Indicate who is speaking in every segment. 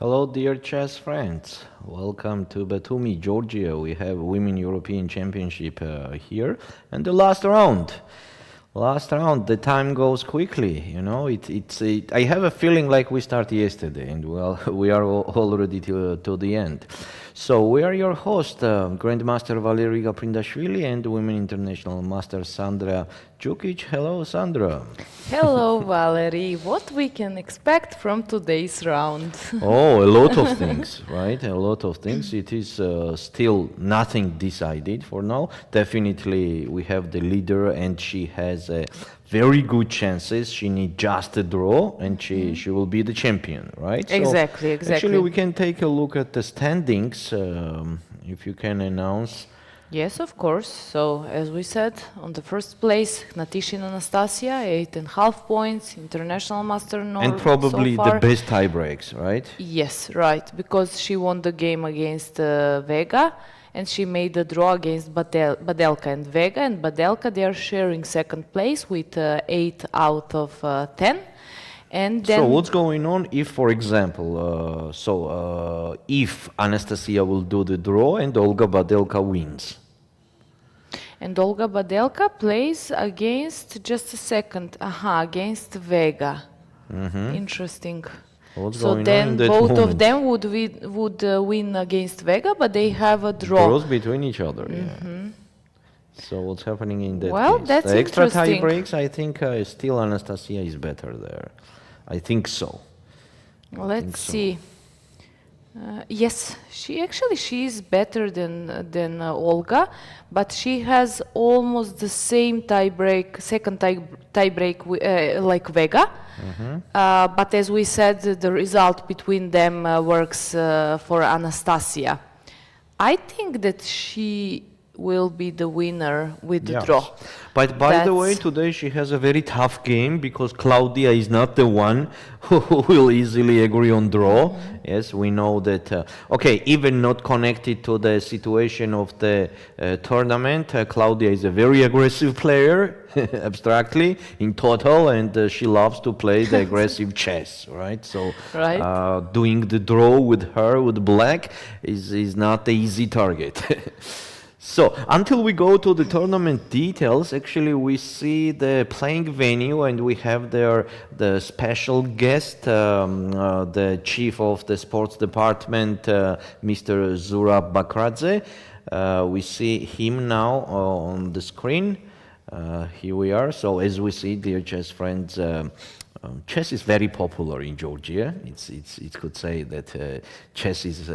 Speaker 1: Hello, dear chess friends. Welcome to Batumi, Georgia. We have Women European Championship here, and the last round. Last round, the time goes quickly. You know, I have a feeling like we started yesterday, and well, we are already to the end. So we are your host, Grandmaster Valerian Gaprindashvili, and Women International Master Sandra Djukic. Hello, Sandra.
Speaker 2: Hello, Valerie. What we can expect from today's round?
Speaker 1: Oh, a lot of things, right? A lot of things. It is still nothing decided for now. Definitely, we have the leader, and she has very good chances. She needs just a draw, and she will be the champion, right?
Speaker 2: Exactly.
Speaker 1: Actually, we can take a look at the standings, if you can announce.
Speaker 2: Yes, of course. So, as we said, on the first place, Knatishin Anastasia, 8.5 points, international master Norway.
Speaker 1: And probably
Speaker 2: so far.
Speaker 1: the best tie breaks, right?
Speaker 2: Yes, right, because she won the game against Vega, and she made the draw against Badelka and Vega, and Badelka, they are sharing second place with 8 out of 10. And then
Speaker 1: so what's going on if, for example, if Anastasia will do the draw and Olga Badelka wins?
Speaker 2: And Olga Badelka plays against, just a second, against Vega. Interesting. So then both of them would win against Vega, but they have a draw.
Speaker 1: Draws between each other, yeah. So what's happening in that
Speaker 2: well,
Speaker 1: case?
Speaker 2: That's
Speaker 1: the extra tie
Speaker 2: interesting.
Speaker 1: breaks, I think still Anastasia is better there. I think so.
Speaker 2: Let's see. Yes, she is better than Olga, but she has almost the same second tie break like Vega. But as we said, the result between them works for Anastasia. I think that she will be the winner with the draw.
Speaker 1: But by the way, today she has a very tough game because Claudia is not the one who will easily agree on draw. Yes, we know that. Okay, even not connected to the situation of the tournament, Claudia is a very aggressive player, abstractly, in total, and she loves to play the aggressive chess, right? So doing the draw with her, with black, is not the easy target. So, until we go to the tournament details, actually we see the playing venue and we have there the special guest, the chief of the sports department, Mr. Zurab Bakradze. We see him now on the screen. Here we are. So, as we see, dear chess friends, chess is very popular in Georgia. It could say that chess is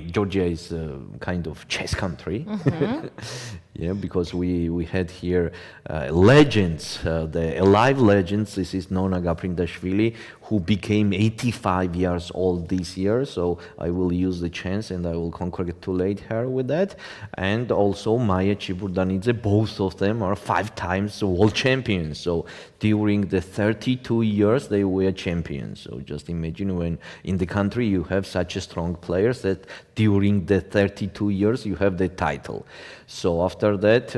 Speaker 1: Georgia is kind of chess country. Yeah, because we had here legends, the alive legends. This is Nona Gaprindashvili, who became 85 years old this year. So I will use the chance and I will congratulate her with that. And also Maya Chiburdanidze, both of them are 5 times world champions. So during the 32 years they were champions. So just imagine when in the country you have such a strong players that during the 32 years you have the title. So after that,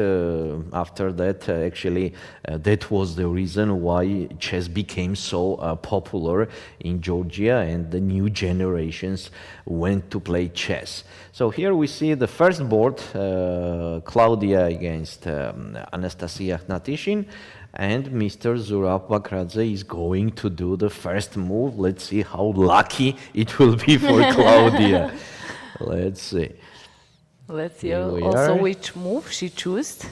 Speaker 1: actually, that was the reason why chess became so popular in Georgia, and the new generations went to play chess. So here we see the first board, Claudia against Anastasia Knatishin, and Mr. Zurab Bakradze is going to do the first move. Let's see how lucky it will be for Claudia. Let's see.
Speaker 2: Let's see also which move she chose.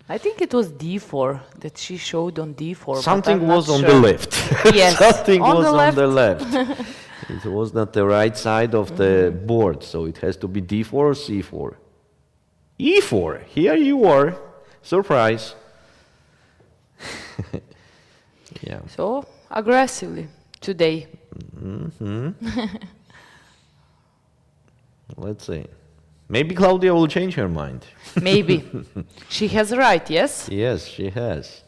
Speaker 2: I think it was d4 that she showed on d4.
Speaker 1: Something was on the left.
Speaker 2: Yes,
Speaker 1: something was on the left. It was not the right side of the board, so it has to be d4 or c4. e4. Here you are. Surprise. Yeah.
Speaker 2: So aggressively today.
Speaker 1: Let's see. Maybe Claudia will change her mind.
Speaker 2: Maybe. She has a right, yes?
Speaker 1: Yes, she has.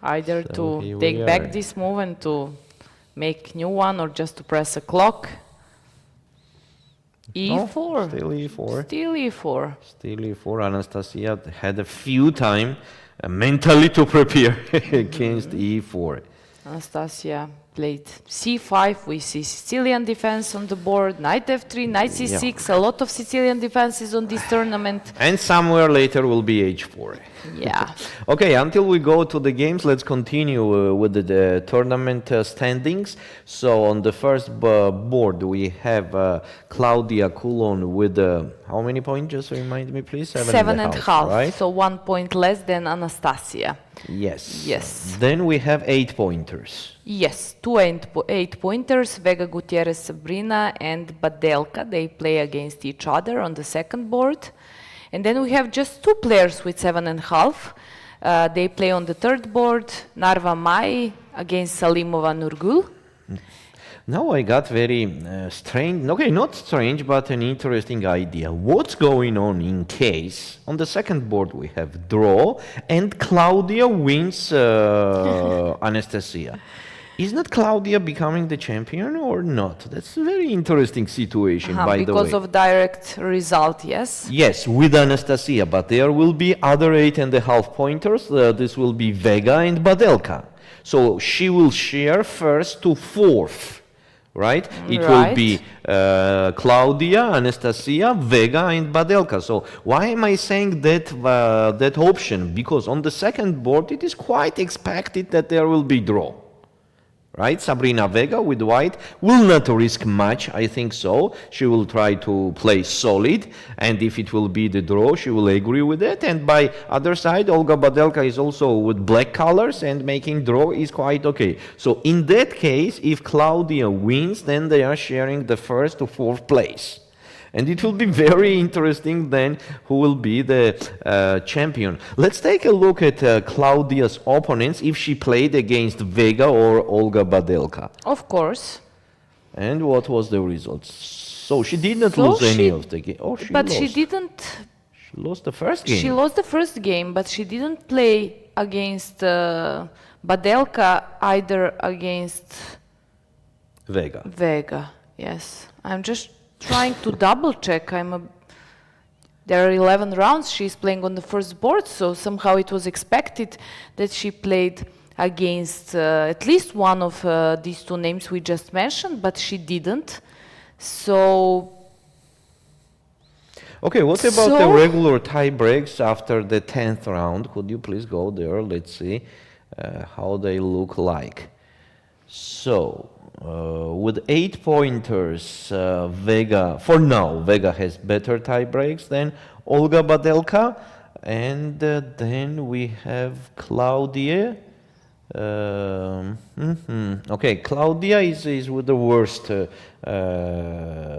Speaker 2: Either to take back this move and to make new one, or just to press a clock. e4.
Speaker 1: Still e4.
Speaker 2: Still e4.
Speaker 1: Still e4. Anastasia had a few time mentally to prepare against e4.
Speaker 2: Anastasia played c5, we see Sicilian defense on the board, knight f3, knight c6, a lot of Sicilian defenses on this tournament.
Speaker 1: And somewhere later will be h4.
Speaker 2: Yeah.
Speaker 1: Okay, until we go to the games, let's continue with the tournament standings. So on the first board, we have Claudia Coulon with how many points? Just remind me, please.
Speaker 2: Seven and a half,
Speaker 1: right?
Speaker 2: so 1 point less than Anastasia.
Speaker 1: Yes.
Speaker 2: Yes.
Speaker 1: Then we have 8 pointers.
Speaker 2: Yes, two 8 pointers, Vega Gutierrez Sabrina and Badelka. They play against each other on the second board. And then we have just 2 players with 7.5. They play on the third board, Narva Mai against Salimova Nurgyul.
Speaker 1: Now I got very strange, okay, not strange, but an interesting idea. What's going on in case on the second board we have draw and Claudia wins Anastasia? Is not Claudia becoming the champion or not? That's a very interesting situation, by the way.
Speaker 2: Because of direct result, yes?
Speaker 1: Yes, with Anastasia, but there will be other 8.5 pointers. This will be Vega and Badelka. So she will share first to fourth, right? It will be Claudia, Anastasia, Vega and Badelka. So why am I saying that, that option? Because on the second board, it is quite expected that there will be draw. Right, Sabrina Vega with white will not risk much, I think so. She will try to play solid, and if it will be the draw, she will agree with it. And by other side, Olga Badelka is also with black colors, and making draw is quite okay. So in that case, if Claudia wins, then they are sharing the first to fourth place. And it will be very interesting then who will be the champion. Let's take a look at Claudia's opponents if she played against Vega or Olga Badelka.
Speaker 2: Of course.
Speaker 1: And what was the results? So she did not lose any of the game. Oh, she
Speaker 2: but
Speaker 1: lost.
Speaker 2: She didn't.
Speaker 1: She lost the first game.
Speaker 2: She lost the first game, but she didn't play against Badelka either against
Speaker 1: Vega.
Speaker 2: Vega, yes. I'm just trying to double check. There are 11 rounds. She's playing on the first board, so somehow it was expected that she played against at least one of these 2 names we just mentioned, but she didn't. So.
Speaker 1: Okay, what about the regular tie breaks after the 10th round? Could you please go there? Let's see how they look like. So. With 8 pointers, Vega, for now, Vega has better tie breaks than Olga Badelka. And then we have Claudia. Okay, Claudia is with the worst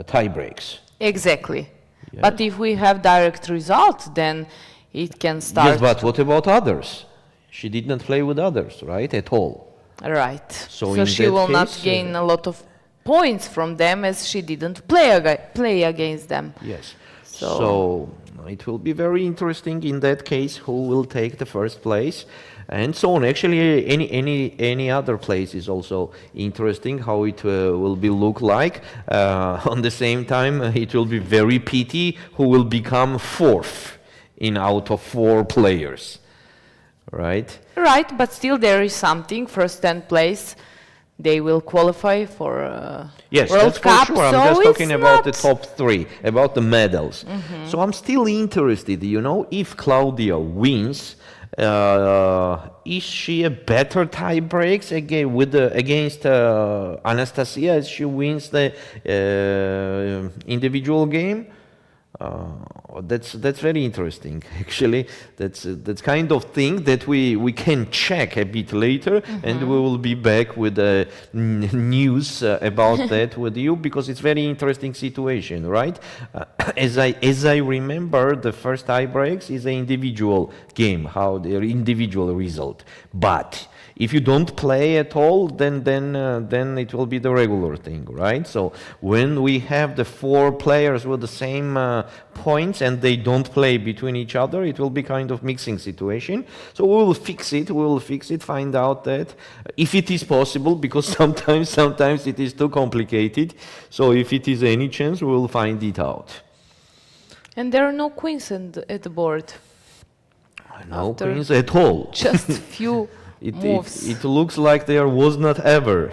Speaker 1: tie breaks.
Speaker 2: Exactly.
Speaker 1: Yes.
Speaker 2: But if we have direct result, then it can start.
Speaker 1: Yes, but what about others? She did not play with others, right, at all.
Speaker 2: Right.
Speaker 1: So
Speaker 2: she will not gain a lot of points from them as she didn't play against them.
Speaker 1: Yes. So it will be very interesting in that case who will take the first place and so on. Actually, any other place is also interesting how it will be look like. On the same time, it will be very pity who will become fourth in out of 4 players. Right?
Speaker 2: Right, but still there is something. First 10 place, they will qualify for
Speaker 1: yes,
Speaker 2: World
Speaker 1: that's
Speaker 2: Cup.
Speaker 1: for sure. I'm
Speaker 2: so
Speaker 1: just talking about the
Speaker 2: not...
Speaker 1: top 3, about the medals. So I'm still interested, you know, if Claudia wins, is she a better tie breaks again with against Anastasia as she wins the individual game? That's very interesting. Actually, that's kind of thing that we can check a bit later, and we will be back with news about that with you, because it's very interesting situation, right? As I remember, the first tie breaks is an individual game, how their individual result, but if you don't play at all, then it will be the regular thing, right? So when we have the 4 players with the same points and they don't play between each other, it will be kind of mixing situation. So we will fix it. Find out that if it is possible, because sometimes it is too complicated. So if it is any chance, we will find it out.
Speaker 2: And there are no queens at the board.
Speaker 1: No queens at all.
Speaker 2: Just few moves.
Speaker 1: It looks like there was not ever.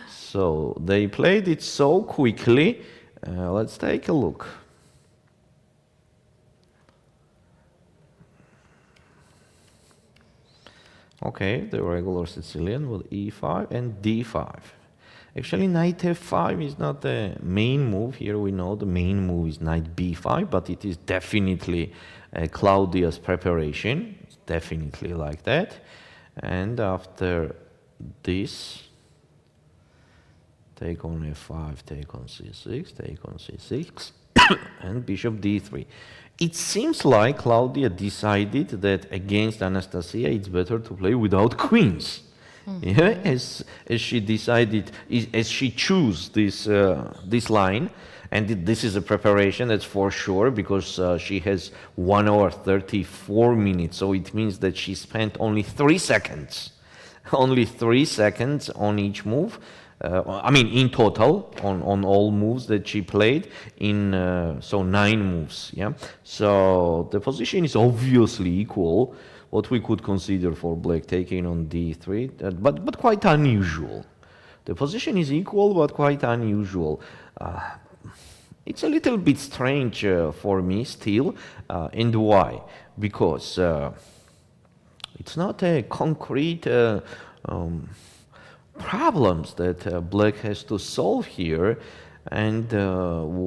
Speaker 1: So they played it so quickly. Let's take a look. Okay, the regular Sicilian with e5 and d5. Actually, knight f5 is not the main move. Here we know the main move is knight b5, but it is definitely Claudia's preparation. It's definitely like that. And after this, take on f5, take on c6, take on c6, and bishop d3. It seems like Claudia decided that against Anastasia it's better to play without queens. Yeah, as she decided, as she chose this line, and this is a preparation, that's for sure, because she has 1 hour 34 minutes, so it means that she spent only 3 seconds, only 3 seconds on each move. I mean, in total, on all moves that she played, so 9 moves. Yeah. So the position is obviously equal. What we could consider for black taking on d3, but quite unusual. The position is equal, but quite unusual. It's a little bit strange for me still, and why? Because it's not a concrete problems that black has to solve here, and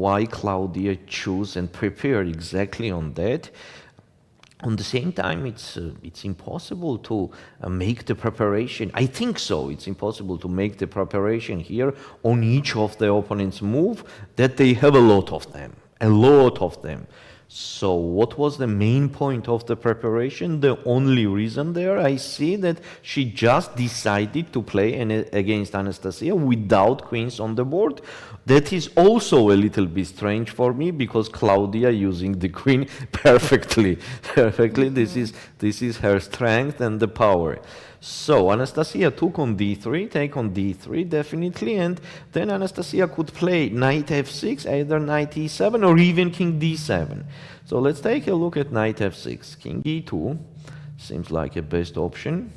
Speaker 1: why Claudia chose and prepared exactly on that. On the same time, it's impossible to make the preparation. I think so. It's impossible to make the preparation here on each of the opponent's move, that they have a lot of them, a lot of them. So what was the main point of the preparation? The only reason there, I see that she just decided to play against Anastasia without queens on the board. That is also a little bit strange for me, because Claudia using the queen perfectly. This is her strength and the power. So Anastasia took on d3, take on d3 definitely, and then Anastasia could play knight f6, either knight e7 or even king d7. So let's take a look at knight f6. King e2 seems like a best option.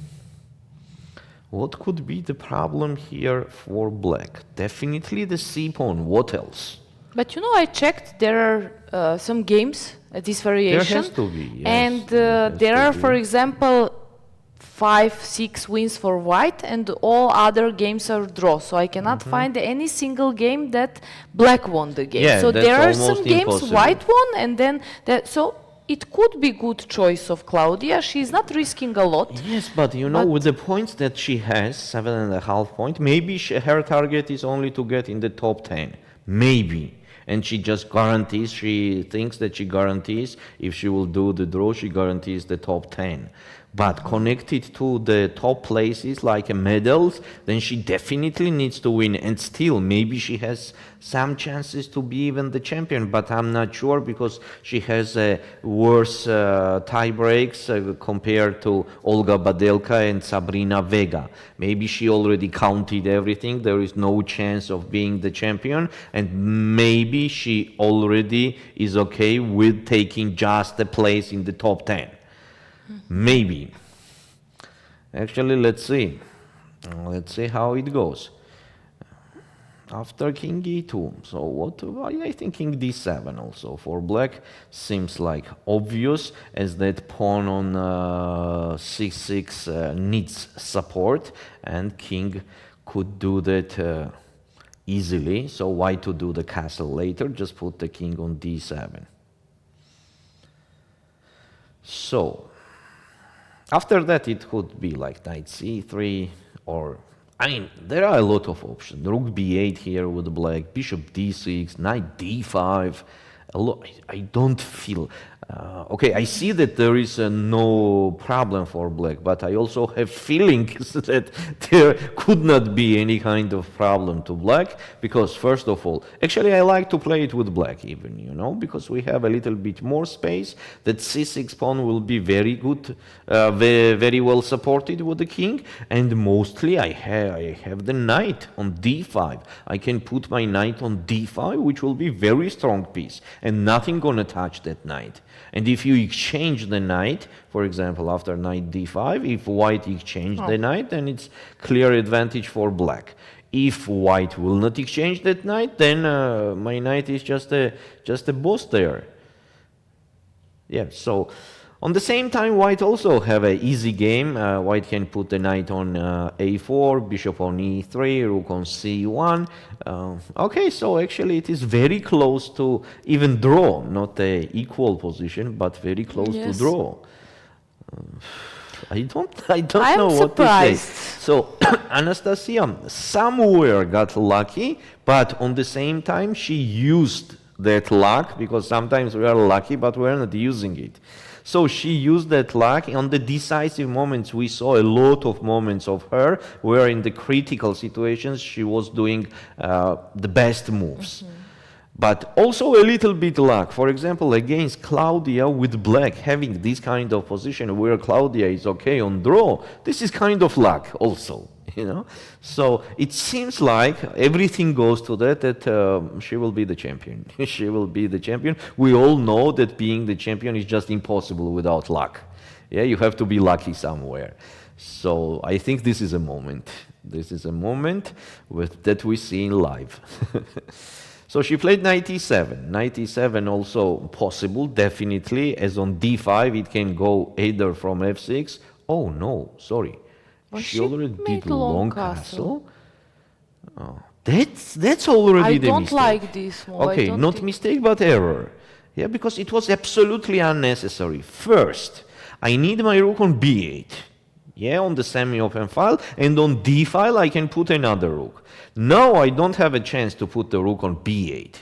Speaker 1: What could be the problem here for black? Definitely the c-pawn. What else?
Speaker 2: But you know, I checked, there are some games at this variation.
Speaker 1: There has to be, yes.
Speaker 2: And there are, for example, 5-6 wins for white, and all other games are draw. So I cannot find any single game that black won the game.
Speaker 1: Yeah,
Speaker 2: so
Speaker 1: that's
Speaker 2: there are
Speaker 1: almost
Speaker 2: some games
Speaker 1: impossible.
Speaker 2: white won, and then so it could be good choice of Claudia. She's not risking a lot.
Speaker 1: Yes, but you know, with the points that she has, 7.5 points, maybe her target is only to get in the top 10. Maybe. And she just guarantees, she thinks that she guarantees, if she will do the draw, she guarantees the top 10. But connected to the top places like medals, then she definitely needs to win. And still, maybe she has some chances to be even the champion, but I'm not sure, because she has worse tie breaks compared to Olga Badelka and Sabrina Vega. Maybe she already counted everything. There is no chance of being the champion, and maybe she already is okay with taking just a place in the top 10. Maybe. Actually, let's see. Let's see how it goes. After king e2, so what? I think king d7 also for black seems like obvious, as that pawn on c6 needs support, and king could do that easily. So why to do the castle later? Just put the king on d7. So after that, it could be like knight c3, or, I mean, there are a lot of options. Rook b8 here with black, bishop d6, knight d5. I don't feel... okay, I see that there is no problem for black, but I also have feelings that there could not be any kind of problem to black, because first of all, actually I like to play it with black even, you know, because we have a little bit more space. That c6 pawn will be very good, very well supported with the king, and mostly I have the knight on d5. I can put my knight on d5, which will be very strong piece, and nothing gonna touch that knight. And if you exchange the knight, for example, after knight d5, if white exchange the knight, then it's clear advantage for black. If white will not exchange that knight, then my knight is just a boss there. Yeah, so on the same time, white also have an easy game. White can put the knight on a4, bishop on e3, rook on c1. Okay, so actually it is very close to even draw, not a equal position, but very close to draw. I don't know what to say. So Anastasia somewhere got lucky, but on the same time she used that luck, because sometimes we are lucky but we are not using it. So she used that luck. On the decisive moments, we saw a lot of moments of her where in the critical situations she was doing the best moves. But also a little bit luck. For example, against Claudia with black, having this kind of position where Claudia is okay on draw, this is kind of luck also, you know. So it seems like everything goes to that she will be the champion. She will be the champion. We all know that being the champion is just impossible without luck. Yeah, you have to be lucky somewhere. So I think this is a moment. This is a moment that we see in live. So she played knight e7. Knight e7 also possible, definitely, as on d5 it can go either from f6. Oh no, sorry.
Speaker 2: Well,
Speaker 1: she already did long castle.
Speaker 2: Oh,
Speaker 1: that's already the mistake.
Speaker 2: I don't like this one.
Speaker 1: Okay, not mistake but error. Yeah, because it was absolutely unnecessary. First, I need my rook on b8. Yeah, on the semi-open file, and on d file I can put another rook. Now I don't have a chance to put the rook on b8.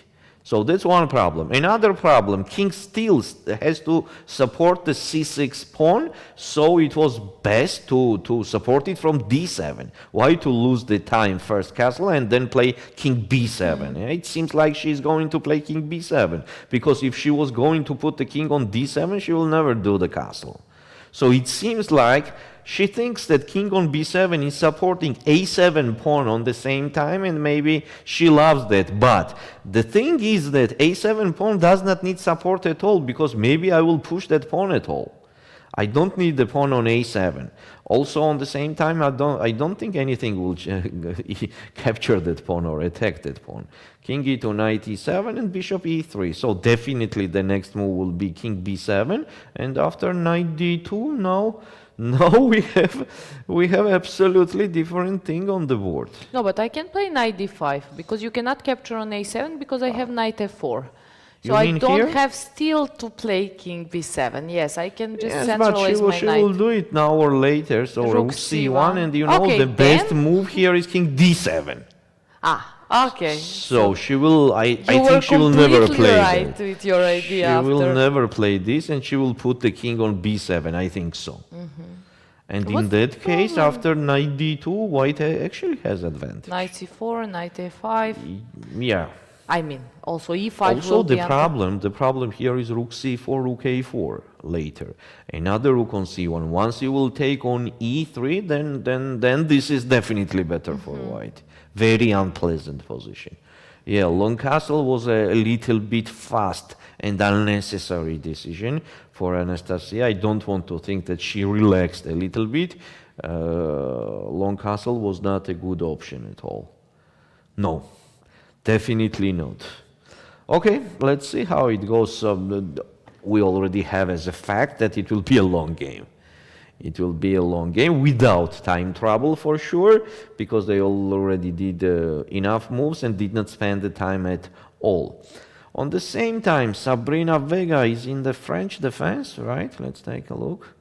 Speaker 1: So that's one problem. Another problem, king still has to support the c6 pawn, so it was best to support it from d7. Why to lose the time first castle and then play king b7? Yeah, it seems like she's going to play king b7, because if she was going to put the king on d7, she will never do the castle. So it seems like she thinks that king on b7 is supporting a7 pawn on the same time, and maybe she loves that. But the thing is that a7 pawn does not need support at all, because maybe I will push that pawn at all. I don't need the pawn on a7. Also, on the same time, I don't think anything will capture that pawn or attack that pawn. King e2, knight e7, and bishop e3. So definitely the next move will be king b7, and after knight d2, now we have absolutely different thing on the board.
Speaker 2: No, but I can play knight d5 because you cannot capture on a7 because I have knight f4. So I don't have still to play king b7. Yes, I can just centralize my knight.
Speaker 1: She will do it now or later. So rook c1, and you know the best move here is king d7.
Speaker 2: Ah, okay.
Speaker 1: So she will. I think she will never play
Speaker 2: right with your idea.
Speaker 1: She will never play this, and she will put the king on b7. I think so. And in that case, after knight d2, white actually has advantage.
Speaker 2: Knight c4, knight a5.
Speaker 1: Yeah.
Speaker 2: I mean, also e5.
Speaker 1: Also, the problem here is rook c4, rook a4 later. Another rook on c1. Once you will take on e3, then this is definitely better for white. Very unpleasant position. Yeah, long castle was a little bit fast and unnecessary decision for Anastasia. I don't want to think that she relaxed a little bit. Long castle was not a good option at all. No. Definitely not. Okay, let's see how it goes. We already have as a fact that it will be a long game. It will be a long game without time trouble for sure, because they already did enough moves and did not spend the time at all. On the same time, Sabrina Vega is in the French defense, right? Let's take a look.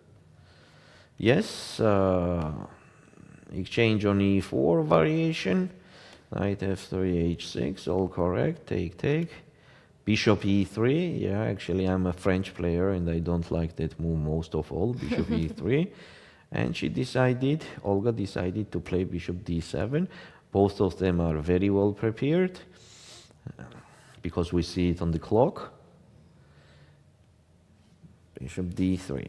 Speaker 1: Yes, exchange on e4 variation. Knight f3, h6, all correct, take. Bishop e3, yeah, actually I'm a French player and I don't like that move most of all, bishop e3. And Olga decided to play bishop d7. Both of them are very well prepared, because we see it on the clock. Bishop d3.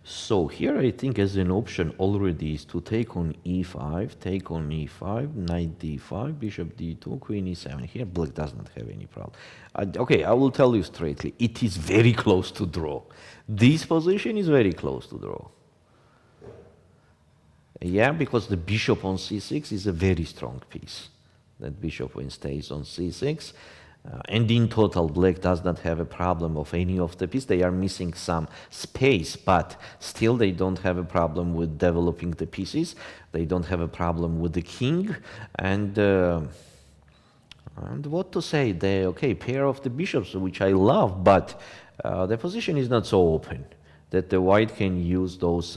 Speaker 1: So here I think as an option already is to take on e5, take on e5, knight d5, bishop d2, queen e7. Here black does not have any problem. Okay, I will tell you straightly, it is very close to draw. This position is very close to draw. Yeah, because the bishop on c6 is a very strong piece. That bishop when stays on c6. And in total, black does not have a problem of any of the pieces. They are missing some space, but still they don't have a problem with developing the pieces. They don't have a problem with the king. And what to say? The pair of the bishops, which I love, but the position is not so open that the white can use those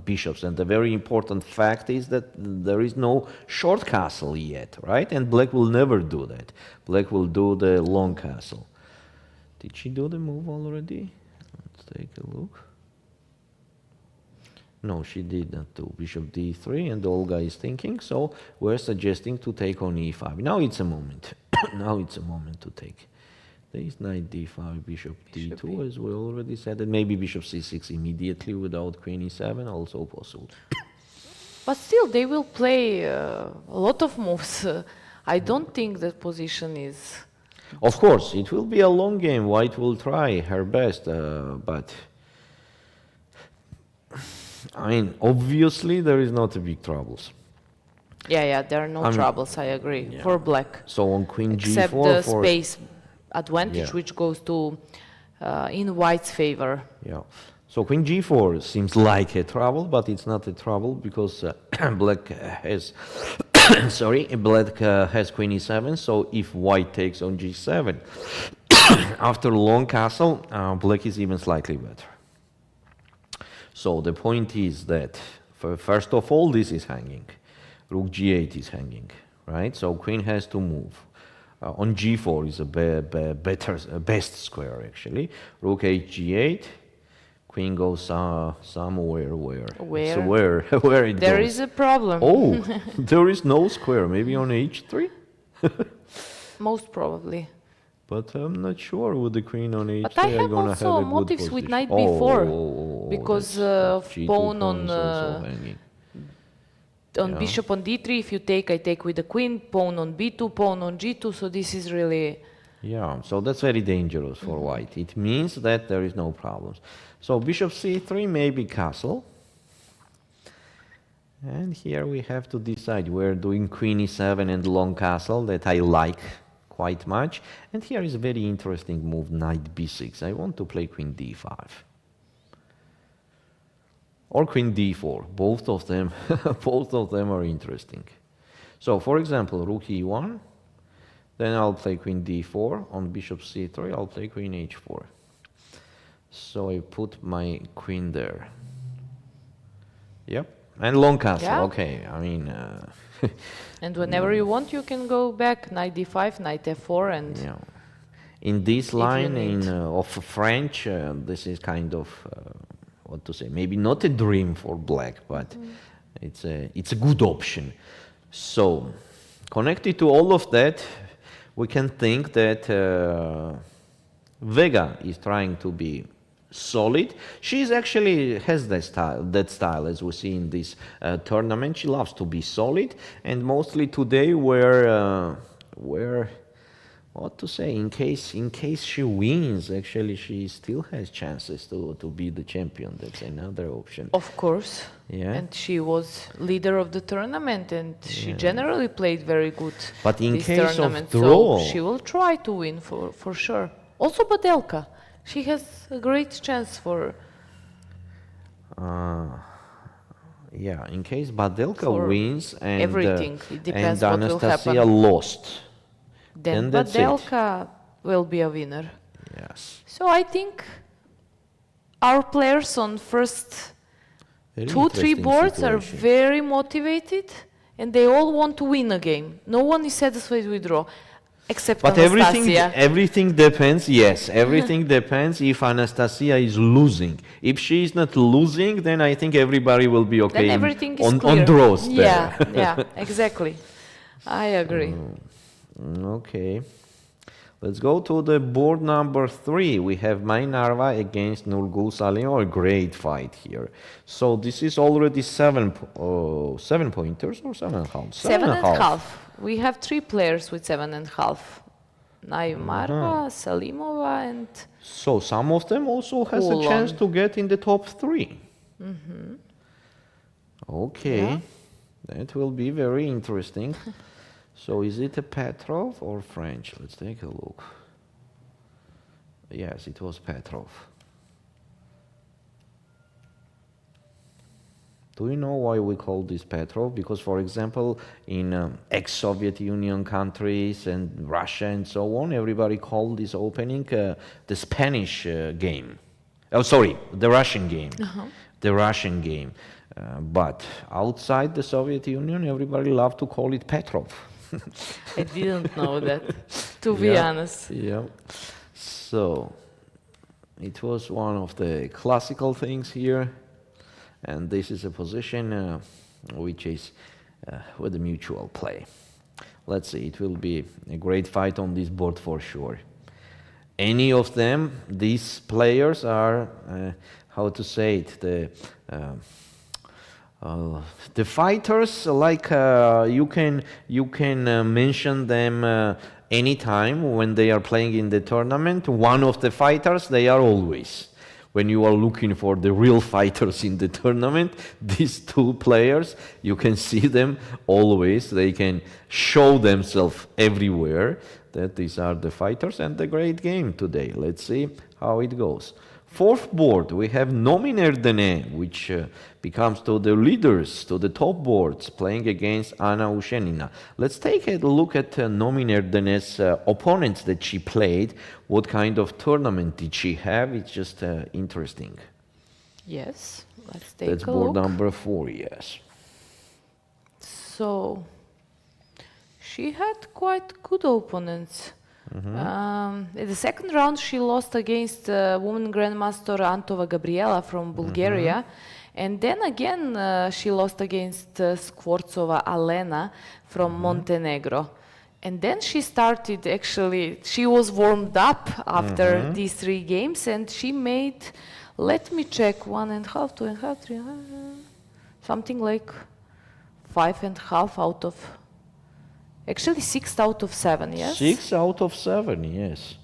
Speaker 1: bishops. And the very important fact is that there is no short castle yet, right? And black will never do that. Black will do the long castle. Did she do the move already? Let's take a look. No, she did not do bishop d3, and Olga is thinking, so we're suggesting to take on e5. Now it's a moment. Now it's a moment to take. There is knight d5, bishop d2, as we already said, and maybe bishop c6 immediately without queen e7, also possible.
Speaker 2: But still, they will play a lot of moves. I don't think that position is...
Speaker 1: Of course, it will be a long game. White will try her best, but... I mean, obviously, there is not a big troubles.
Speaker 2: Yeah, there are no troubles, I agree, for black.
Speaker 1: So on queen g4...
Speaker 2: Except the space advantage, which goes to in white's favor.
Speaker 1: Yeah. So queen g4 seems like a trouble, but it's not a trouble because black has black has queen e7. So if white takes on g7 after long castle, black is even slightly better. So the point is that first of all, this is hanging. Rook g8 is hanging, right? So queen has to move. On g4 is a best square actually. Rook h g8, queen goes somewhere where? So where it
Speaker 2: there
Speaker 1: goes.
Speaker 2: There is a problem.
Speaker 1: Oh, there is no square. Maybe on h3?
Speaker 2: Most probably.
Speaker 1: But I'm not sure with the queen on h3.
Speaker 2: But I have
Speaker 1: gonna
Speaker 2: also
Speaker 1: have a
Speaker 2: motives
Speaker 1: good
Speaker 2: with
Speaker 1: position.
Speaker 2: knight b4 because of pawn on bishop on d3. If you take, I take with the queen, pawn on b2, pawn on g2, so this is really...
Speaker 1: Yeah, so that's very dangerous for white. It means that there is no problems. So bishop c3, maybe castle. And here we have to decide. We're doing queen e7 and long castle that I like quite much. And here is a very interesting move, knight b6. I want to play queen d5. Or queen d4, both of them are interesting. So for example, rook e1, then I'll play queen d4, on bishop c3 I'll play queen h4. So I put my queen there. Yep, and long castle, okay, I mean...
Speaker 2: and whenever you want, you can go back, knight d5, knight f4, and...
Speaker 1: Yeah. In this line of French, this is kind of... what to say, maybe not a dream for black, but it's a good option. So, connected to all of that, we can think that Vega is trying to be solid. She actually has that style, as we see in this tournament. She loves to be solid, and mostly today where what to say, in case she wins, actually she still has chances to be the champion. That's another option.
Speaker 2: Of course.
Speaker 1: Yeah.
Speaker 2: And she was leader of the tournament, and she generally played very good.
Speaker 1: But in case
Speaker 2: tournament,
Speaker 1: of draw,
Speaker 2: so she will try to win for sure. Also Badelka, she has a great chance for...
Speaker 1: yeah, in case Badelka wins and
Speaker 2: everything, it depends what
Speaker 1: Anastasia
Speaker 2: will happen.
Speaker 1: lost,
Speaker 2: then Badelka will be a winner.
Speaker 1: Yes.
Speaker 2: So I think our players on first
Speaker 1: Very
Speaker 2: 2-3 boards
Speaker 1: situation.
Speaker 2: are very motivated, and they all want to win a game. No one is satisfied with draw, except Anastasia.
Speaker 1: everything depends. Yes, everything depends if Anastasia is losing. If she is not losing, then I think everybody will be okay
Speaker 2: Then everything is
Speaker 1: on
Speaker 2: clear.
Speaker 1: draws there.
Speaker 2: Yeah, exactly. I agree.
Speaker 1: Okay. Let's go to the board number 3. We have Mai Narva against Nurgyul Salimova. A great fight here. So this is already 7 pointers or 7.5?
Speaker 2: 7.5. We have 3 players with 7.5. Mai Narva, Salimova, and
Speaker 1: so some of them also has a chance to get in the top 3. Okay, that will be very interesting. So is it a Petrov or French? Let's take a look. Yes, it was Petrov. Do you know why we call this Petrov? Because, for example, in ex-Soviet Union countries and Russia and so on, everybody called this opening the Spanish game. Oh, sorry, the Russian game. The Russian game. But outside the Soviet Union, everybody loved to call it Petrov.
Speaker 2: I didn't know that, to be honest.
Speaker 1: Yeah. So it was one of the classical things here, and this is a position which is with a mutual play. Let's see, it will be a great fight on this board for sure. Any of them, these players are, how to say it, the fighters, like you can mention them anytime when they are playing in the tournament. One of the fighters, they are always. When you are looking for the real fighters in the tournament, these 2 players, you can see them always. They can show themselves everywhere that these are the fighters, and the great game today. Let's see how it goes. 4th board, we have Erdene, which becomes to the leaders, to the top boards, playing against Anna Ushenina. Let's take a look at Erdene's opponents that she played. What kind of tournament did she have? It's just interesting.
Speaker 2: Yes, let's take a look.
Speaker 1: That's board number 4, yes.
Speaker 2: So, she had quite good opponents. In the second round, she lost against woman grandmaster Antova Gabriela from Bulgaria. And then again, she lost against Skvortsova Alena from Montenegro. And then she started, actually, she was warmed up after these 3 games, and she made, let me check, 1.5, 2.5, 3, something like 5.5 out of, actually 6 out of 7, yes?
Speaker 1: 6 out of 7, yes.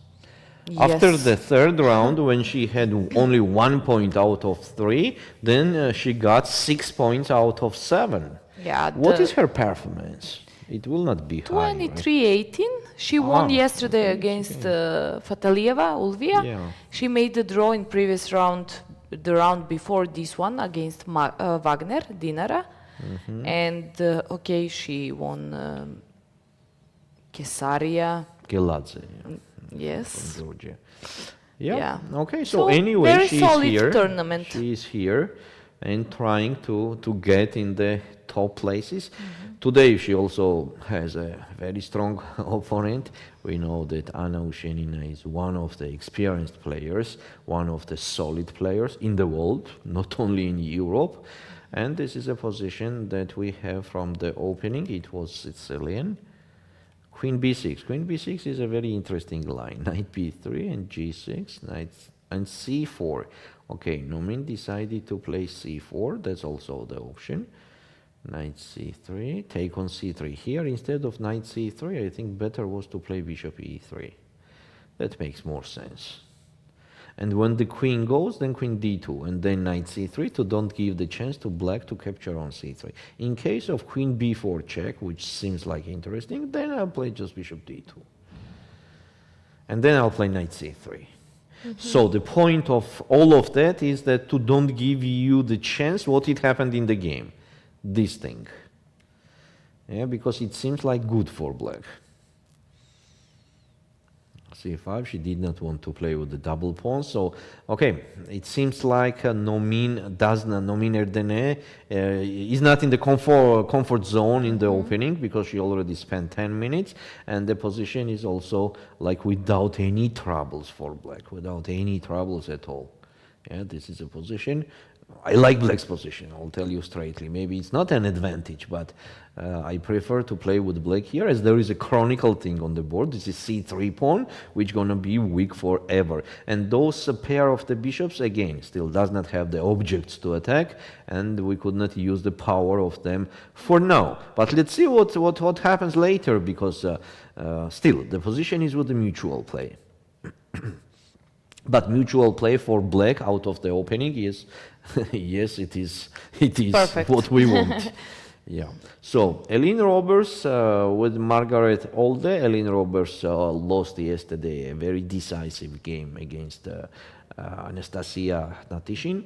Speaker 1: After the 3rd round, when she had only 1 point out of 3, then she got 6 points out of 7.
Speaker 2: Yeah.
Speaker 1: What is her performance? It will not be high,
Speaker 2: 23-18. She won yesterday against Fataliyeva, Ulviyya.
Speaker 1: Yeah.
Speaker 2: She made the draw in previous round, the round before this one, against Wagner, Dinara. And, okay, she won Kesaria.
Speaker 1: Geladze.
Speaker 2: Yes.
Speaker 1: From Georgia.
Speaker 2: Yeah.
Speaker 1: Okay, so anyway,
Speaker 2: very
Speaker 1: she is
Speaker 2: solid
Speaker 1: here.
Speaker 2: tournament.
Speaker 1: She is here and trying to get in the top places. Today she also has a very strong opponent. We know that Anna Ushenina is one of the experienced players, one of the solid players in the world, not only in Europe. And this is a position that we have from the opening. It was Sicilian. Queen b6. Queen b6 is a very interesting line. Knight b3 and g6, knight and c4. Okay, Nomin decided to play c4. That's also the option. Knight c3, take on c3. Here, instead of knight c3, I think better was to play bishop e3. That makes more sense. And when the queen goes, then queen d2, and then knight c3 to don't give the chance to black to capture on c3. In case of queen b4 check, which seems like interesting, then I'll play just bishop d2. And then I'll play knight c3. So the point of all of that is that to don't give you the chance what it happened in the game. This thing. Yeah, because it seems like good for black. c5, she did not want to play with the double pawn, so okay, it seems like Nomin Erdene is not in the comfort zone in the opening, because she already spent 10 minutes, and the position is also like without any troubles for black, without any troubles at all. Yeah, this is a position I like black's position, I'll tell you straightly. Maybe it's not an advantage, but I prefer to play with black here, as there is a chronicle thing on the board. This is c3 pawn, which gonna be weak forever. And those pair of the bishops, again, still does not have the objects to attack, and we could not use the power of them for now. But let's see what happens later, because still, the position is with the mutual play. But mutual play for black out of the opening is, yes, it is
Speaker 2: Perfect.
Speaker 1: what we want. Yeah. So Eileen Roberts with Margaret Olde. Eileen Roberts lost yesterday a very decisive game against Anastasia Natishin.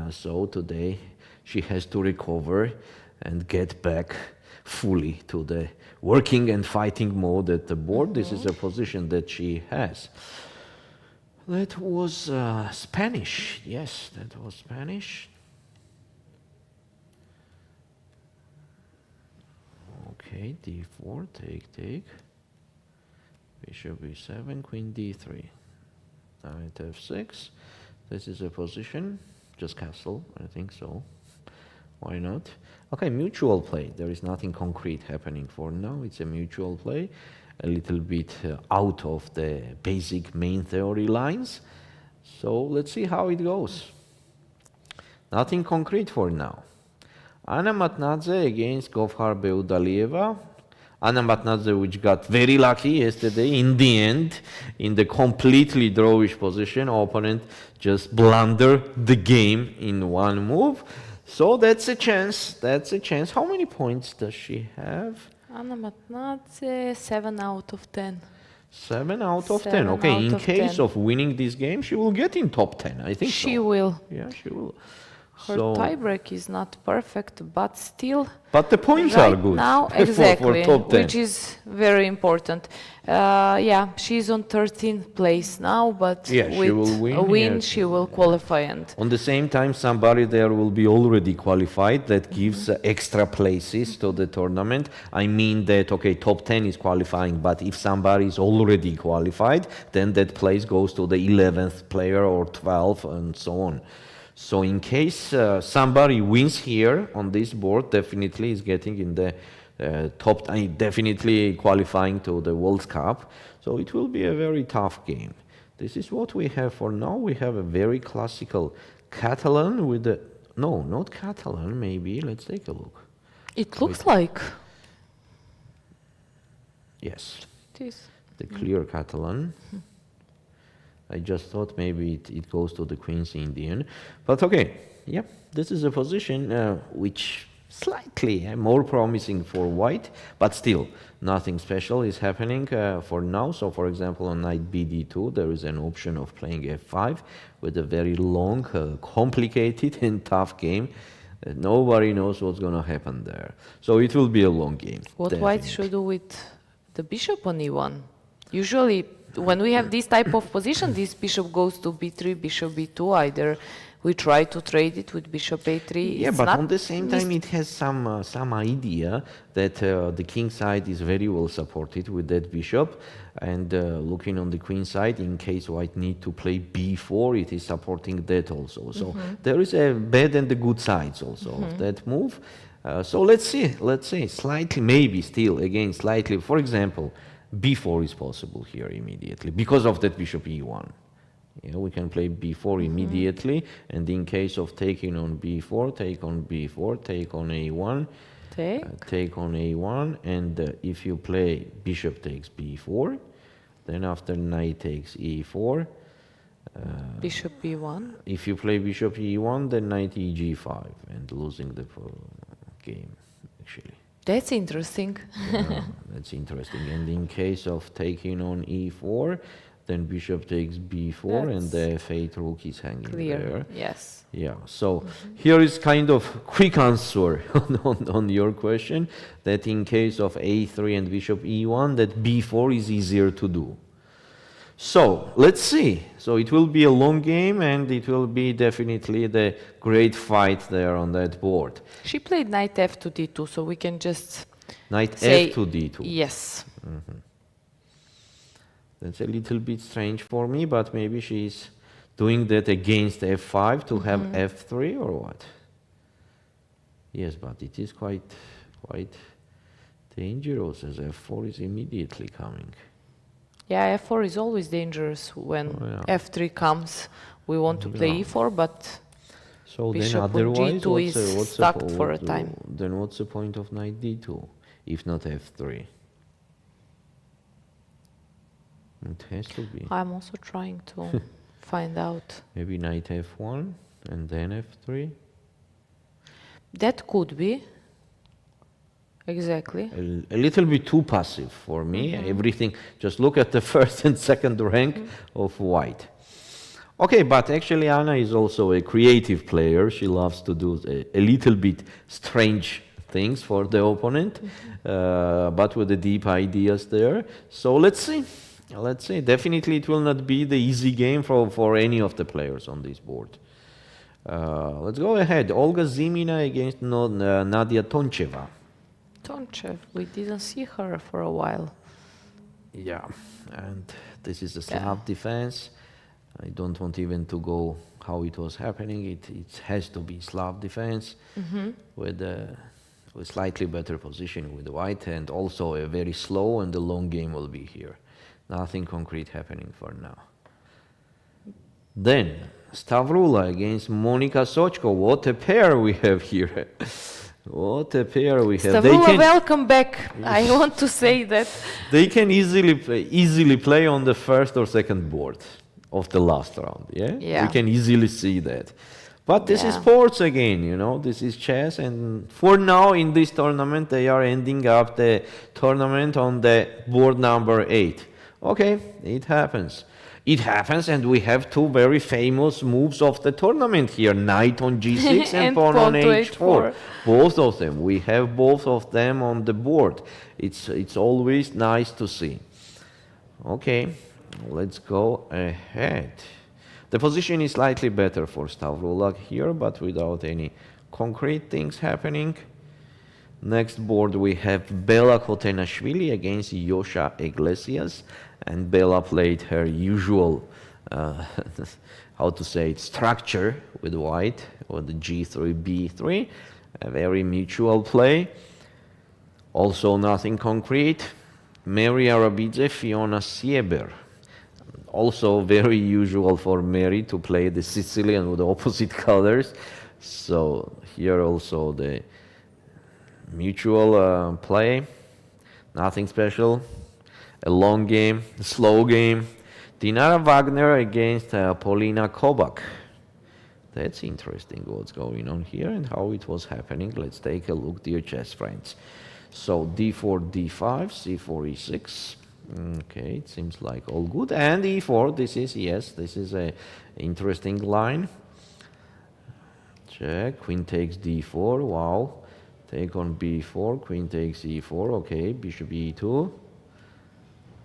Speaker 1: So today she has to recover and get back fully to the working and fighting mode at the board. This is a position that she has. That was Spanish. Yes, that was Spanish. Okay, d4, take. Bishop e7, queen d3. Knight f6. This is a position. Just castle, I think so. Why not? Okay, mutual play. There is nothing concrete happening for now. It's a mutual play. A little bit out of the basic main theory lines. So let's see how it goes. Nothing concrete for now. Anna Matnadze against Govhar Beudalieva. Anna Matnadze, which got very lucky yesterday in the end, in the completely drawish position. Opponent just blundered the game in one move. So that's a chance. That's a chance. How many points does she have?
Speaker 2: Anna Matnadze, 7 out of 10.
Speaker 1: 7 out of 10.
Speaker 2: 7
Speaker 1: Okay,
Speaker 2: out
Speaker 1: in
Speaker 2: of
Speaker 1: case
Speaker 2: 10.
Speaker 1: of winning this game, she will get in top 10. I think
Speaker 2: She
Speaker 1: so.
Speaker 2: will.
Speaker 1: Yeah, she will.
Speaker 2: Her tiebreak is not perfect, but still.
Speaker 1: But the points
Speaker 2: right
Speaker 1: are good.
Speaker 2: now,
Speaker 1: for
Speaker 2: exactly,
Speaker 1: top 10.
Speaker 2: which is very important. Yeah, she's on 13th place now, but
Speaker 1: Yeah, she
Speaker 2: with
Speaker 1: will win,
Speaker 2: a win,
Speaker 1: yes.
Speaker 2: she will qualify. And
Speaker 1: On the same time, somebody there will be already qualified. That gives extra places to the tournament. I mean that, okay, top 10 is qualifying, but if somebody is already qualified, then that place goes to the 11th player or 12th and so on. So in case somebody wins here on this board, definitely is getting in the top, definitely qualifying to the World Cup. So it will be a very tough game. This is what we have for now. We have a very classical Catalan with the, no, not Catalan, maybe. Let's take a look.
Speaker 2: it looks like
Speaker 1: Yes,
Speaker 2: it is.
Speaker 1: the clear Catalan. I just thought maybe it goes to the Queen's Indian. But okay, yeah, this is a position which slightly more promising for white, but still nothing special is happening for now. So for example, on knight bd2, there is an option of playing f5 with a very long, complicated and tough game. Nobody knows what's going to happen there. So it will be a long game.
Speaker 2: What white should do with the bishop on e1? Usually, when we have this type of position, this bishop goes to b3, bishop b2. Either we try to trade it with bishop a3.
Speaker 1: Yeah,
Speaker 2: It's
Speaker 1: but
Speaker 2: not
Speaker 1: on the same time, it has some idea that the king side is very well supported with that bishop, and looking on the queen side, in case white need to play b4, it is supporting that also. So there is a bad and the good sides also of that move. So let's see, slightly, maybe still, again, slightly, for example, b4 is possible here immediately because of that bishop e1. Yeah, we can play b4 immediately, and in case of taking on b4, take on b4, take on a1, take on a1, and if you play bishop takes b4, then after knight takes e4,
Speaker 2: bishop b1.
Speaker 1: if you play bishop e1, then knight eg5, and losing the game, actually.
Speaker 2: That's interesting.
Speaker 1: Yeah, that's interesting. And in case of taking on e4, then bishop takes b4, and the f8 rook is hanging there.
Speaker 2: Yes.
Speaker 1: Yeah, so here is kind of quick answer on your question, that in case of a3 and bishop e1, that b4 is easier to do. So let's see. So it will be a long game, and it will be definitely the great fight there on that board.
Speaker 2: She played knight f to d2, so we can just
Speaker 1: Knight
Speaker 2: say
Speaker 1: f to d2.
Speaker 2: yes.
Speaker 1: That's a little bit strange for me, but maybe she's doing that against f5 to have f3 or what? Yes, but it is quite dangerous as f4 is immediately coming.
Speaker 2: Yeah, f4 is always dangerous when f3 comes. We want to play e4, but
Speaker 1: so
Speaker 2: bishop
Speaker 1: then
Speaker 2: on
Speaker 1: otherwise,
Speaker 2: g2 is stuck for a time.
Speaker 1: Then what's the point of knight d2 if not f3? It has to be.
Speaker 2: I'm also trying to find out.
Speaker 1: Maybe knight f1 and then f3?
Speaker 2: That could be. Exactly.
Speaker 1: A little bit too passive for me. Everything, just look at the first and second rank of white. Okay, but actually Anna is also a creative player. She loves to do a little bit strange things for the opponent, but with the deep ideas there. So let's see. Let's see. Definitely it will not be the easy game for any of the players on this board. Let's go ahead. Olga Zimina against Nadia Toncheva.
Speaker 2: Tonchev, we didn't see her for a while.
Speaker 1: Yeah, and this is a Slav defense. I don't want even to go how it was happening. It has to be Slav defense with slightly better position with white, and also a very slow and the long game will be here. Nothing concrete happening for now. Then Stavroula against Monika Sochko. What a pair we have here. What a pair we have.
Speaker 2: Stavroula, welcome back. I want to say that.
Speaker 1: They can easily play on the first or second board of the last round, yeah?
Speaker 2: Yeah.
Speaker 1: We can easily see that. But this is sports again, you know, this is chess, and for now in this tournament they are ending up the tournament on the board number 8. Okay, it happens. It happens, and we have two very famous moves of the tournament here. Knight on g6 and pawn on h4. Both of them. We have both of them on the board. It's always nice to see. Okay, let's go ahead. The position is slightly better for Stavroula here, but without any concrete things happening. Next board we have Bella Khotenashvili against Yosha Iglesias, and Bella played her usual, how to say it, structure with white, or the g3, b3, a very mutual play. Also nothing concrete. Meri Arabidze, Fiona Sieber. Also very usual for Meri to play the Sicilian with the opposite colors. So here also the mutual play, nothing special. A long game, a slow game. Dinara Wagner against Polina Kobak. That's interesting what's going on here and how it was happening. Let's take a look, dear chess friends. So d4, d5, c4, e6. Okay, it seems like all good. And e4, this is a interesting line. Check, queen takes d4, wow. Take on b4, queen takes e4, okay, bishop e2.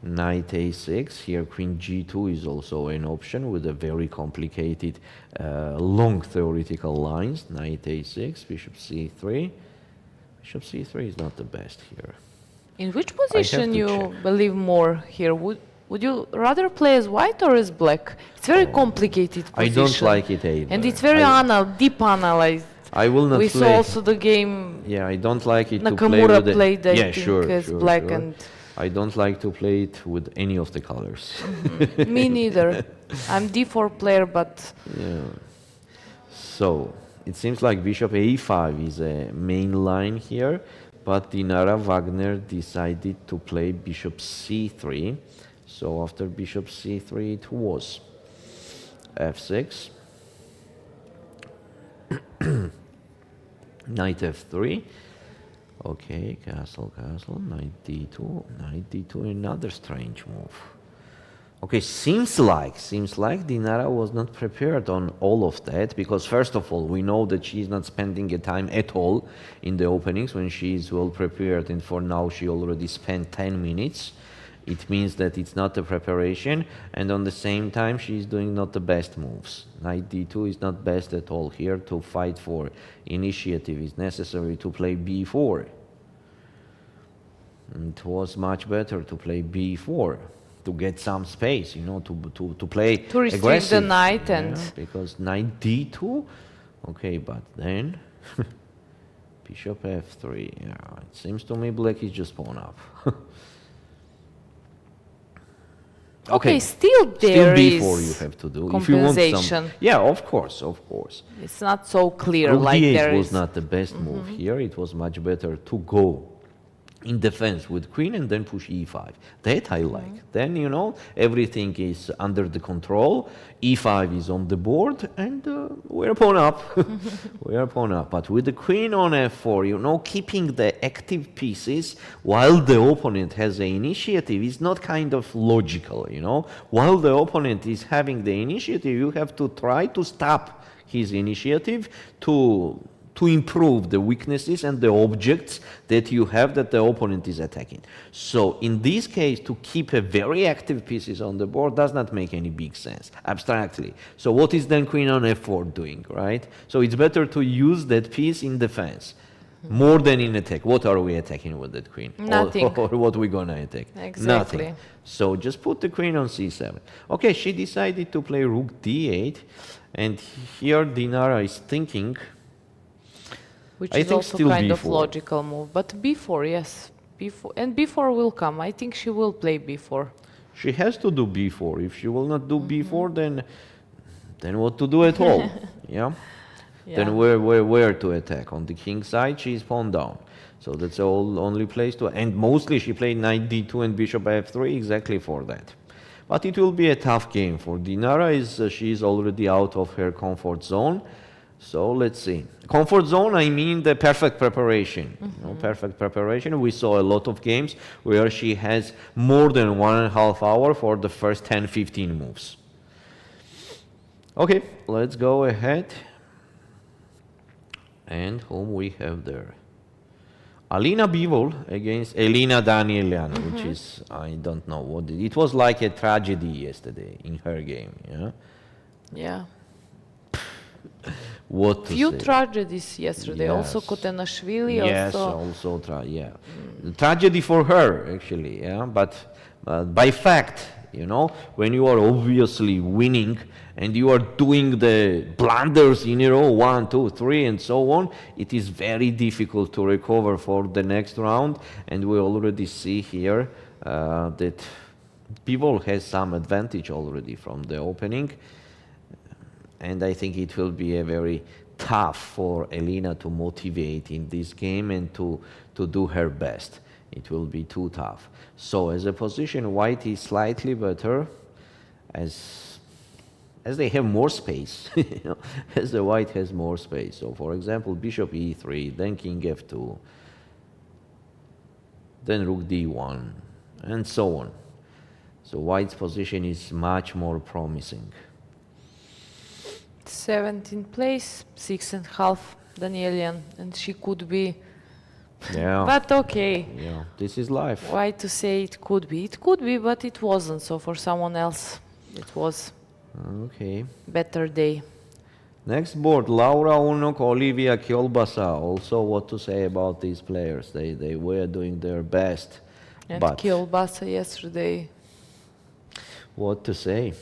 Speaker 1: Knight a6, here queen g2 is also an option with a very complicated long theoretical lines. Knight a6, bishop c3. Bishop c3 is not the best here.
Speaker 2: In which position you believe more here? Would you rather play as white or as black? It's very complicated position.
Speaker 1: I don't like it either.
Speaker 2: And it's very deep analyzed.
Speaker 1: I will not
Speaker 2: we
Speaker 1: play.
Speaker 2: saw also the game.
Speaker 1: Yeah, I don't like it
Speaker 2: Nakamura
Speaker 1: to play with
Speaker 2: played, I think, as black and.
Speaker 1: I don't like to play it with any of the colors.
Speaker 2: Me neither. I'm d4 player, but.
Speaker 1: Yeah. So it seems like bishop a5 is a main line here, but Dinara Wagner decided to play bishop c3. So after bishop c3, it was f6. Knight f3. Okay, castle, knight d2, another strange move. Okay, seems like Dinara was not prepared on all of that, because first of all, we know that she's not spending a time at all in the openings when she is well prepared, and for now she already spent 10 minutes. It means that it's not a preparation, and on the same time she's doing not the best moves. Knight d2 is not best at all here. To fight for initiative is necessary to play b4. It was much better to play b4. to get some space, you know, to play
Speaker 2: To restrict
Speaker 1: aggressive.
Speaker 2: the knight and
Speaker 1: because knight d2, okay, but then bishop f3. Yeah, it seems to me black is just pawn up.
Speaker 2: okay, still there
Speaker 1: still b4
Speaker 2: is
Speaker 1: you have to do if you want
Speaker 2: compensation.
Speaker 1: some. Yeah, of course, of course.
Speaker 2: It's not so clear
Speaker 1: Rook
Speaker 2: like
Speaker 1: d8
Speaker 2: there
Speaker 1: was
Speaker 2: is.
Speaker 1: not the best move here. It was much better to go in defense with queen and then push e5. That I like. Then, you know, everything is under the control. e5 is on the board and we're pawn up. We're pawn up. But with the queen on f4, you know, keeping the active pieces while the opponent has the initiative is not kind of logical, you know. While the opponent is having the initiative, you have to try to stop his initiative to improve the weaknesses and the objects that you have that the opponent is attacking. So in this case, to keep a very active pieces on the board does not make any big sense, abstractly. So what is then queen on f4 doing, right? So it's better to use that piece in defense more than in attack. What are we attacking with that queen?
Speaker 2: Nothing.
Speaker 1: Or what we gonna attack?
Speaker 2: Exactly.
Speaker 1: Nothing. So just put the queen on c7. Okay, she decided to play rook d8, and here Dinara is thinking,
Speaker 2: Which
Speaker 1: I
Speaker 2: is
Speaker 1: think
Speaker 2: also
Speaker 1: still
Speaker 2: kind of
Speaker 1: b4.
Speaker 2: logical move. But b4, yes. b4. And b4 will come. I think she will play b4.
Speaker 1: she has to do b4. If she will not do b4, then what to do at all? Yeah. Then where to attack? On the king side, she is pawn down. So that's the only place to. And mostly she played knight d2 and bishop f3 exactly for that. But it will be a tough game for Dinara. She is already out of her comfort zone. So let's see. Comfort zone, I mean the perfect preparation. You know, perfect preparation. We saw a lot of games where she has more than 1.5 hours for the first 10-15 moves. Okay, let's go ahead. And whom we have there? Alina Bivol against Elina Danielian, which is, I don't know what it was, like a tragedy yesterday in her game. Yeah.
Speaker 2: Yeah.
Speaker 1: What to
Speaker 2: Few
Speaker 1: say?
Speaker 2: tragedies yesterday.
Speaker 1: Yes.
Speaker 2: Also Khotenashvili.
Speaker 1: Yes,
Speaker 2: also.
Speaker 1: yeah. Tragedy for her, actually, yeah. But by fact, you know, when you are obviously winning and you are doing the blunders in a row, 1, 2, 3, and so on, it is very difficult to recover for the next round. And we already see here that Bivol has some advantage already from the opening. And I think it will be a very tough for Elina to motivate in this game and to do her best. It will be too tough. So as a position, white is slightly better as they have more space, you know, as the white has more space. So for example, bishop e3, then king f2, then rook d1, and so on. So white's position is much more promising.
Speaker 2: 17th place, 6.5 Danielian, and she could be.
Speaker 1: Yeah.
Speaker 2: But okay.
Speaker 1: Yeah, this is life.
Speaker 2: Why to say it could be? It could be, but it wasn't. So for someone else, it was
Speaker 1: Okay.
Speaker 2: better day.
Speaker 1: Next board, Laura Unok, Ulviyya Kiolbasa. Also, what to say about these players? They were doing their best.
Speaker 2: And
Speaker 1: but
Speaker 2: Kielbasa yesterday.
Speaker 1: what to say?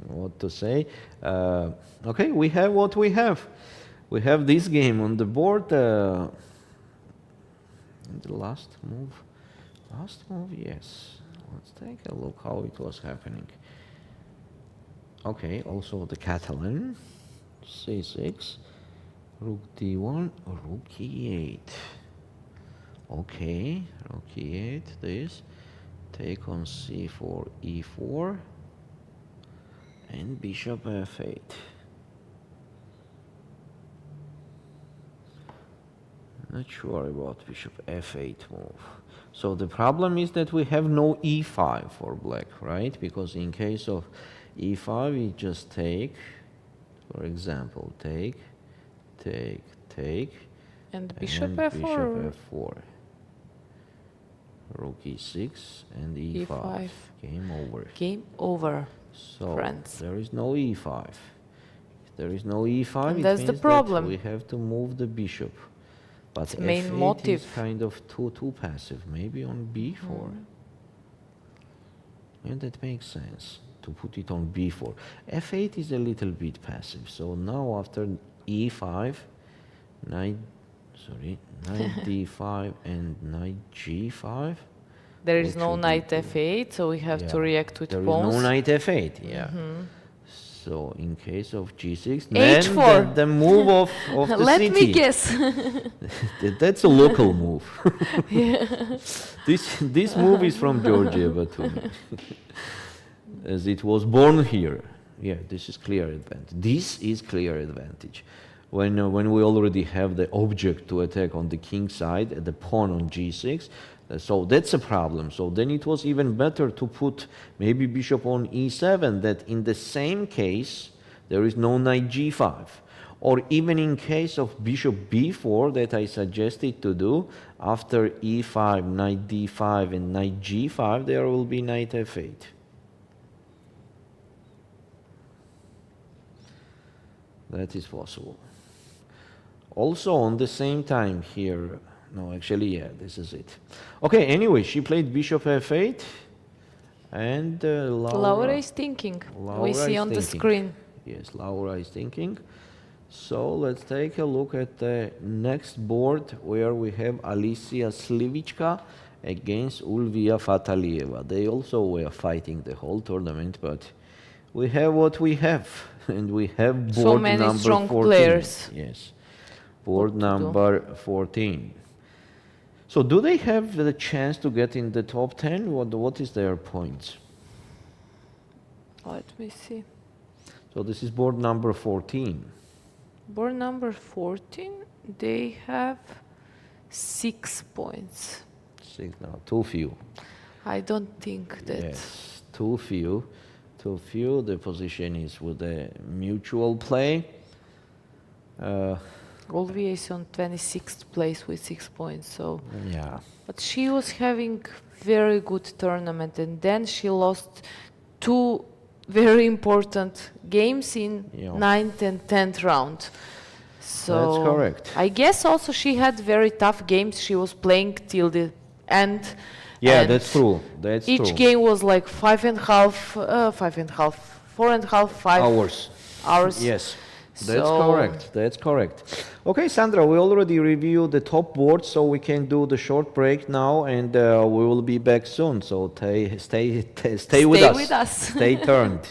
Speaker 1: What to say? Okay, we have what we have. We have this game on the board. The last move. Last move, yes. Let's take a look how it was happening. Okay, also the Catalan. C6. Rook d1, rook e8. Okay, rook e8, this. Take on c4, e4. And bishop f8. Not sure about bishop f8 move. So the problem is that we have no e5 for black, right? Because in case of e5, we just take, for example, take,
Speaker 2: And bishop
Speaker 1: and
Speaker 2: f4.
Speaker 1: bishop f4. Rook e6 and e5.
Speaker 2: E5.
Speaker 1: Game over.
Speaker 2: Game over.
Speaker 1: So
Speaker 2: Friends.
Speaker 1: there is no e5. If there is no e5,
Speaker 2: And
Speaker 1: it
Speaker 2: that's
Speaker 1: means
Speaker 2: the
Speaker 1: that
Speaker 2: problem.
Speaker 1: we have to move the bishop. But
Speaker 2: It's main
Speaker 1: f8
Speaker 2: motive.
Speaker 1: is kind of too passive. Maybe on b4. And that makes sense to put it on b4. f8 is a little bit passive. So now after e5, knight, sorry, knight d5 and knight g5.
Speaker 2: There is
Speaker 1: what
Speaker 2: no
Speaker 1: should we
Speaker 2: knight
Speaker 1: do?
Speaker 2: f8, so we have to
Speaker 1: Yeah,
Speaker 2: react with
Speaker 1: there is
Speaker 2: pawns.
Speaker 1: no knight f8, yeah. So in case of g6,
Speaker 2: H4.
Speaker 1: then the move of the
Speaker 2: Let
Speaker 1: city.
Speaker 2: me guess.
Speaker 1: That's a local move. This move is from Georgia, Batumi. As it was born here. Yeah, this is clear advantage. This is clear advantage. When we already have the object to attack on the king side, the pawn on g6, so that's a problem. So then it was even better to put maybe bishop on e7, that in the same case there is no knight g5. Or even in case of bishop b4 that I suggested to do, after e5, knight d5 and knight g5, there will be knight f8. That is possible. Also on the same time here, no, actually, yeah, this is it. Okay, anyway, she played bishop f8, and
Speaker 2: Laura is thinking. We see on the screen.
Speaker 1: Yes, Laura is thinking. So let's take a look at the next board, where we have Alicia Slivichka against Ulviyya Fataliyeva. They also were fighting the whole tournament, but we have what we have, and we have board
Speaker 2: So many
Speaker 1: number
Speaker 2: strong
Speaker 1: 14.
Speaker 2: players.
Speaker 1: Yes, board number 14. So do they have the chance to get in the top 10? What is their points?
Speaker 2: Let me see.
Speaker 1: So this is board number 14.
Speaker 2: Board number 14, they have 6 points.
Speaker 1: 6 now, too few.
Speaker 2: I don't think that.
Speaker 1: Yes, too few. Too few. The position is with a mutual play.
Speaker 2: Ulviyya is on 26th place with 6 points. So,
Speaker 1: Yeah.
Speaker 2: but she was having very good tournament, and then she lost 2 very important games in
Speaker 1: Yeah.
Speaker 2: 9th and 10th round. So
Speaker 1: That's correct.
Speaker 2: I guess also she had very tough games. She was playing till the end.
Speaker 1: Yeah,
Speaker 2: and
Speaker 1: that's true. That's
Speaker 2: each
Speaker 1: true.
Speaker 2: game was like 5.5, 4.5, 5
Speaker 1: Hours.
Speaker 2: hours.
Speaker 1: Yes. That's
Speaker 2: So-
Speaker 1: correct. That's correct. Okay, Sandra, we already reviewed the top board, so we can do the short break now, and we will be back soon. So stay with us.
Speaker 2: with us.
Speaker 1: Stay turned.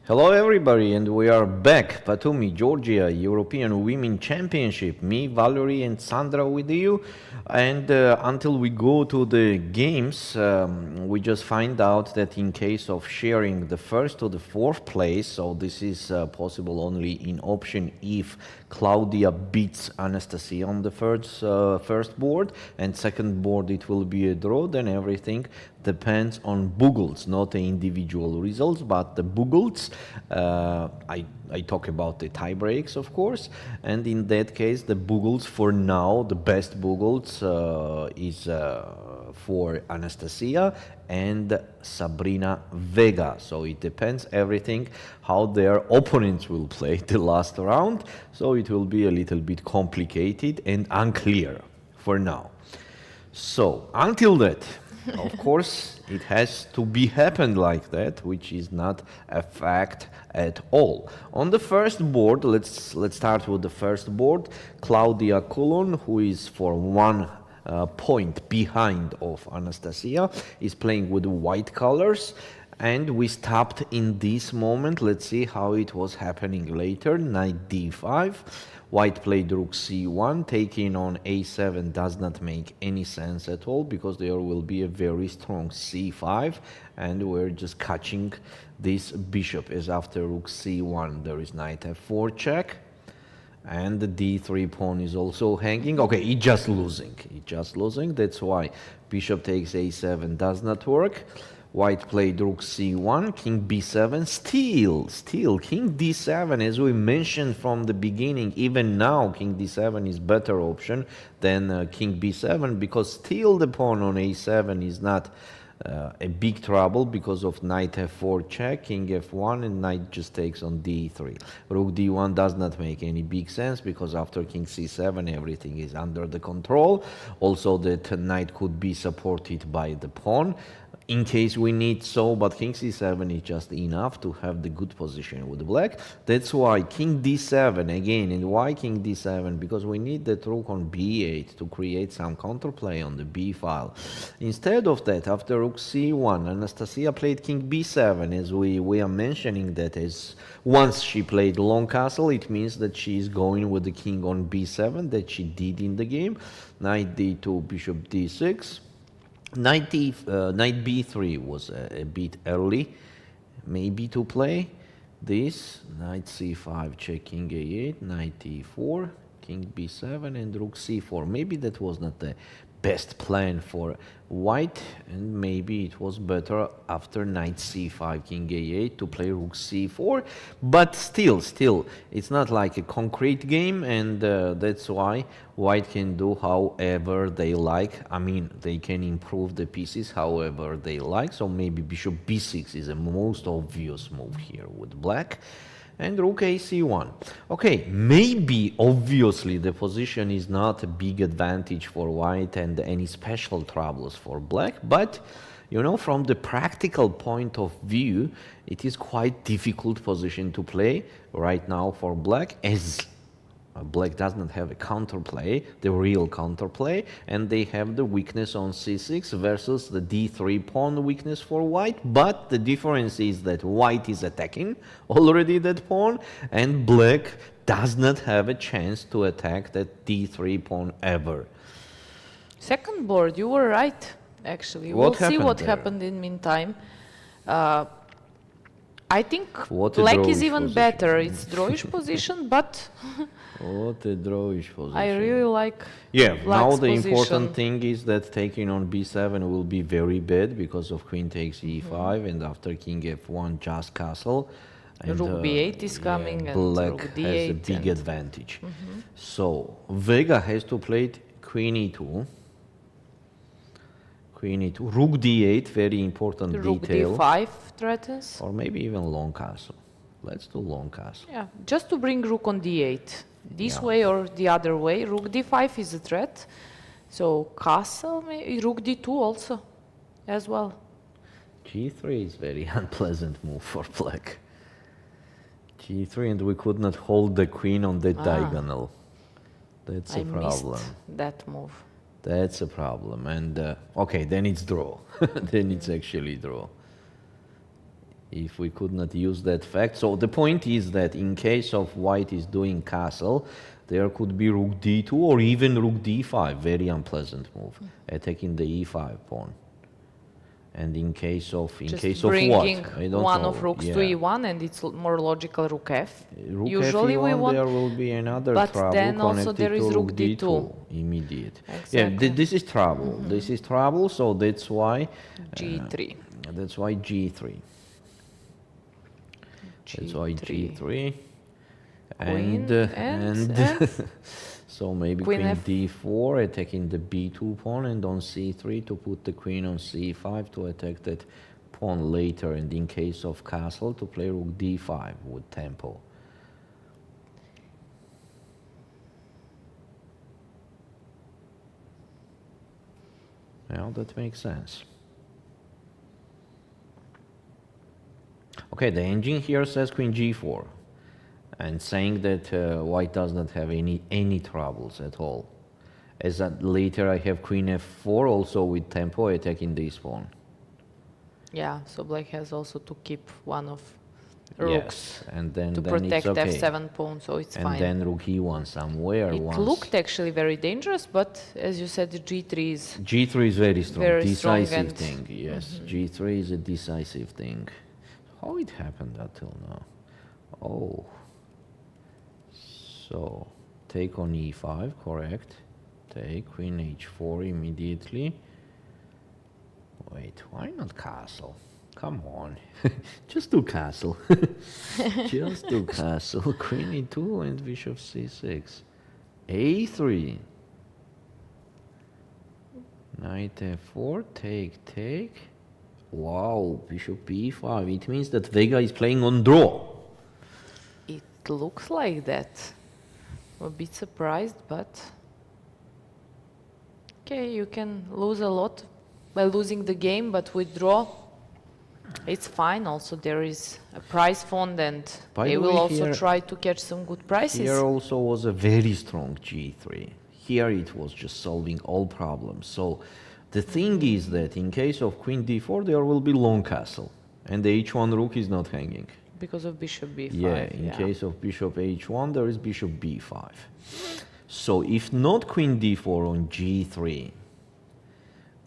Speaker 1: Hello everybody, and we are back. Batumi, Georgia, European Women Championship. Me, Valerie and Sandra with you. And until we go to the games, we just find out that in case of sharing the first to the fourth place, so this is possible only in option if Claudia beats Anastasia on the first board, and second board it will be a draw. Then everything depends on Bugles, not the individual results, but the Bugles. I talk about the tie breaks, of course, and in that case, the Bugles for now, the best Bugles is for Anastasia and Sabrina Vega. So it depends everything how their opponents will play the last round. So it will be a little bit complicated and unclear for now. So until that, of course, it has to be happened like that, which is not a fact at all. On the first board, let's start with the first board. Claudia Coulon, who is for 1 point behind of Anastasia, is playing with white colors, and we stopped in this moment. Let's see how it was happening later. Knight d5. White played rook c1, taking on a7 does not make any sense at all, because there will be a very strong c5, and we're just catching this bishop, as after rook c1 there is knight f4 check, and the d3 pawn is also hanging. Okay, it's just losing, that's why bishop takes a7 does not work. White played rook c1, king b7, still king d7, as we mentioned from the beginning. Even now king d7 is better option than king b7, because still the pawn on a7 is not a big trouble because of knight f4 check, king f1, and knight just takes on d3. Rook d1 does not make any big sense, because after king c7 everything is under the control. Also that knight could be supported by the pawn in case we need so, but king c7 is just enough to have the good position with black. That's why king d7 again. And why king d7? Because we need that rook on b8 to create some counterplay on the b file. Instead of that, after rook c1, Anastasia played king b7, as we are mentioning that as once she played long castle, it means that she is going with the king on b7 that she did in the game. Knight d2, bishop d6. Knight b3 was a bit early, maybe, to play this. Knight c5, check king a8, knight e4, king b7, and rook c4. Maybe that was not the best plan for white, and maybe it was better after knight c5, king a8 to play rook c4. But still, it's not like a concrete game, and that's why white can do however they like. I mean, they can improve the pieces however they like. So maybe bishop b6 is the most obvious move here with black. And rook ac1. Okay, maybe obviously the position is not a big advantage for white and any special troubles for black, but you know, from the practical point of view, it is quite difficult position to play right now for black, as black does not have a counterplay, the real counterplay, and they have the weakness on c6 versus the d3 pawn weakness for white. But the difference is that white is attacking already that pawn, and black does not have a chance to attack that d3 pawn ever.
Speaker 2: Second board, you were right, actually.
Speaker 1: What
Speaker 2: We'll see what
Speaker 1: there?
Speaker 2: happened in meantime. I think
Speaker 1: What a
Speaker 2: black is
Speaker 1: drawish
Speaker 2: even
Speaker 1: position.
Speaker 2: better. It's drawish position, but
Speaker 1: What a drawish position.
Speaker 2: I really like
Speaker 1: Yeah, now
Speaker 2: black's
Speaker 1: the
Speaker 2: position.
Speaker 1: important thing is that taking on b7 will be very bad because of queen takes e5, and after king f1 just castle. And,
Speaker 2: Rook b8 is coming, and
Speaker 1: black
Speaker 2: rook
Speaker 1: has a
Speaker 2: d8
Speaker 1: big
Speaker 2: and-
Speaker 1: advantage. So Vega has to play queen e2. Queen e2, rook d8, very important
Speaker 2: rook
Speaker 1: detail.
Speaker 2: d5 threatens.
Speaker 1: Or maybe even long castle. Let's do long castle.
Speaker 2: Yeah, just to bring rook on d8. This
Speaker 1: Yeah.
Speaker 2: way or the other way. Rook d5 is a threat. So castle, maybe rook d2 also, as well.
Speaker 1: G3 is very unpleasant move for black. G3, and we could not hold the queen on the diagonal. That's a
Speaker 2: I
Speaker 1: problem.
Speaker 2: missed that move.
Speaker 1: That's a problem. And okay, then it's draw. Then it's actually draw. If we could not use that fact. So the point is that in case of white is doing castle, there could be rook d2 or even rook d5. Very unpleasant move. Attacking the e5 pawn. And in case of
Speaker 2: Just
Speaker 1: what?
Speaker 2: bringing
Speaker 1: I don't
Speaker 2: one
Speaker 1: know.
Speaker 2: of rooks to e1, and it's more logical rook f.
Speaker 1: Rook
Speaker 2: Usually
Speaker 1: F1,
Speaker 2: we want,
Speaker 1: there will be another
Speaker 2: but
Speaker 1: trouble
Speaker 2: then also
Speaker 1: connected
Speaker 2: there is
Speaker 1: to
Speaker 2: rook d2.
Speaker 1: Immediate.
Speaker 2: Exactly.
Speaker 1: Yeah, this is trouble. This is trouble, so that's why
Speaker 2: g3.
Speaker 1: That's why G3. That's why G3. And so maybe queen D4, attacking the B2 pawn, and on C3 to put the queen on C5 to attack that pawn later, and in case of castle to play rook D5 with tempo. Well, that makes sense. Okay, the engine here says queen G4, and saying that white does not have any troubles at all. As that later I have queen F4 also with tempo attacking this pawn.
Speaker 2: Yeah, so black has also to keep one of rooks,
Speaker 1: yes, and then
Speaker 2: protect
Speaker 1: it's okay.
Speaker 2: f7 pawn, so it's fine.
Speaker 1: And then rook E1 somewhere.
Speaker 2: It looked actually very dangerous, but as you said, G3 is
Speaker 1: very strong, decisive thing. Yes, G3 is a decisive thing. How it happened until now? Oh, so take on E5, correct? Take queen H4 immediately. Wait, why not castle? Come on, just do castle. Just do castle. Queen E2 and bishop C6. A3. Knight F4, take. Wow, bishop B5. It means that Vega is playing on draw.
Speaker 2: It looks like that. I'm a bit surprised, but okay, you can lose a lot by losing the game, but with draw, it's fine. Also, there is a prize fund, and they will also try to catch some good prices.
Speaker 1: Here also was a very strong G3. Here it was just solving all problems. So the thing is that in case of queen D4, there will be long castle, and the H1 rook is not hanging.
Speaker 2: Because of bishop B5.
Speaker 1: Yeah, in case of bishop H1, there is bishop B5. So if not queen D4 on G3,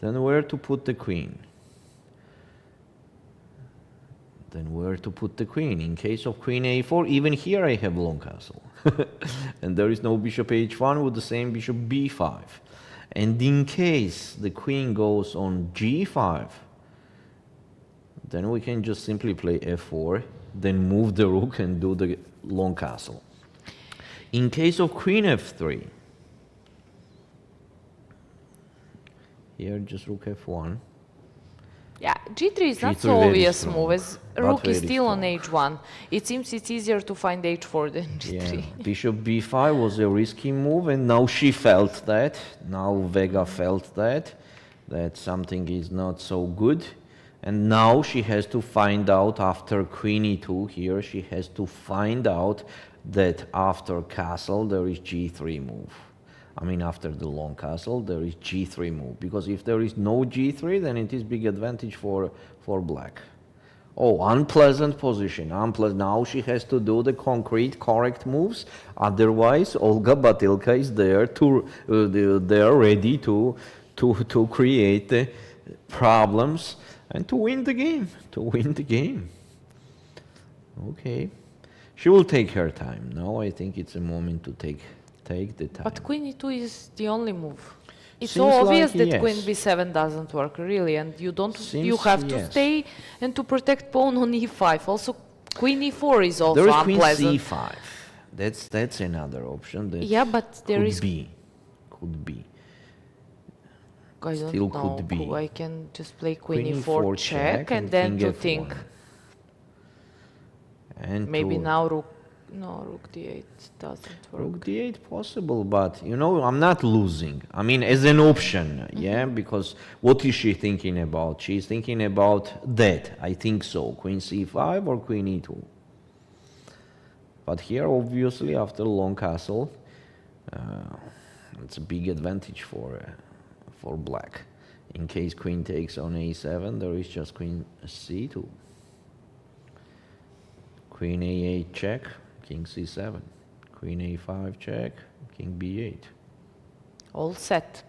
Speaker 1: then where to put the queen? In case of queen A4, even here I have long castle. And there is no bishop H1 with the same bishop B5. And in case the queen goes on G5, then we can just simply play F4, then move the rook and do the long castle. In case of queen F3, here just rook F1.
Speaker 2: Yeah, G3 is not so obvious move, as rook is still on H1. It seems it's easier to find H4 than G3.
Speaker 1: Yeah. Bishop B5 was a risky move, and now she felt that. Now Vega felt that something is not so good. And now she has to find out after queen E2 here, she has to find out that after castle there is G3 move. I mean, after the long castle, there is G3 move. Because if there is no G3, then it is big advantage for black. Oh, unpleasant position. Unpleasant. Now she has to do the concrete, correct moves. Otherwise, Olga Batylka is there they are ready to create the problems and to win the game. Okay. She will take her time. Now I think it's a moment to take the time.
Speaker 2: But queen E2 is the only move. It's so obvious that queen B7 doesn't work, really, and you have to stay and to protect pawn on E5. Also, queen E4 is also unpleasant.
Speaker 1: There is queen C5. That's another option. That
Speaker 2: but there is...
Speaker 1: Could be.
Speaker 2: I don't know. Could be. I can just play queen E4 check and then to think. And maybe now rook D8 doesn't work.
Speaker 1: Rook D8 possible, but I'm not losing. I mean, as an option, because what is she thinking about? She's thinking about that, I think so. Queen C5 or queen E2. But here, obviously, after long castle, it's a big advantage for black. In case queen takes on A7, there is just queen C2. Queen A8 check. King C7, Queen A5 check, King B8.
Speaker 2: All set.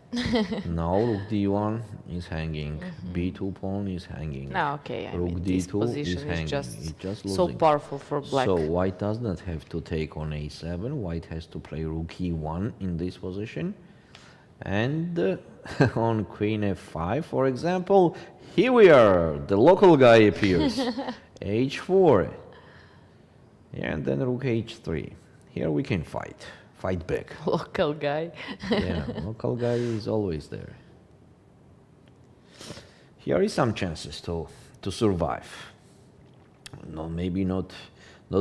Speaker 1: Now rook d1 is hanging, b2 pawn is hanging.
Speaker 2: No, okay, I
Speaker 1: Rook
Speaker 2: mean, this
Speaker 1: d2
Speaker 2: position
Speaker 1: is
Speaker 2: is
Speaker 1: hanging.
Speaker 2: just
Speaker 1: It's just
Speaker 2: so
Speaker 1: losing.
Speaker 2: powerful for black.
Speaker 1: So white does not have to take on a7. White has to play rook e1 in this position. And on queen f5, for example, here we are. The local guy appears. h4. And then rook h3. Here we can fight. Fight back.
Speaker 2: Local guy.
Speaker 1: Yeah, local guy is always there. Here is some chances to survive. No, maybe not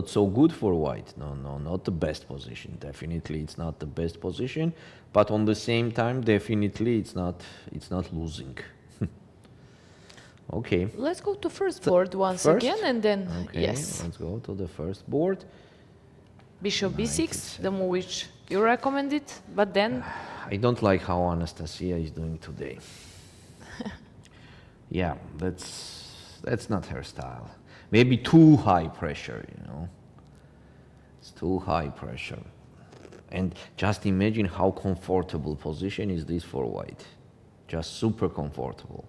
Speaker 1: so good for white. No, not the best position. Definitely, it's not the best position. But on the same time, definitely, it's not losing. Okay.
Speaker 2: Let's go to first board once
Speaker 1: First?
Speaker 2: again, and then
Speaker 1: Okay,
Speaker 2: yes,
Speaker 1: let's go to the first board.
Speaker 2: bishop b6, the move which you recommended, but then
Speaker 1: I don't like how Anastasia is doing today. Yeah, that's not her style. Maybe too high pressure, you know. It's too high pressure. And just imagine how comfortable position is this for white. Just super comfortable.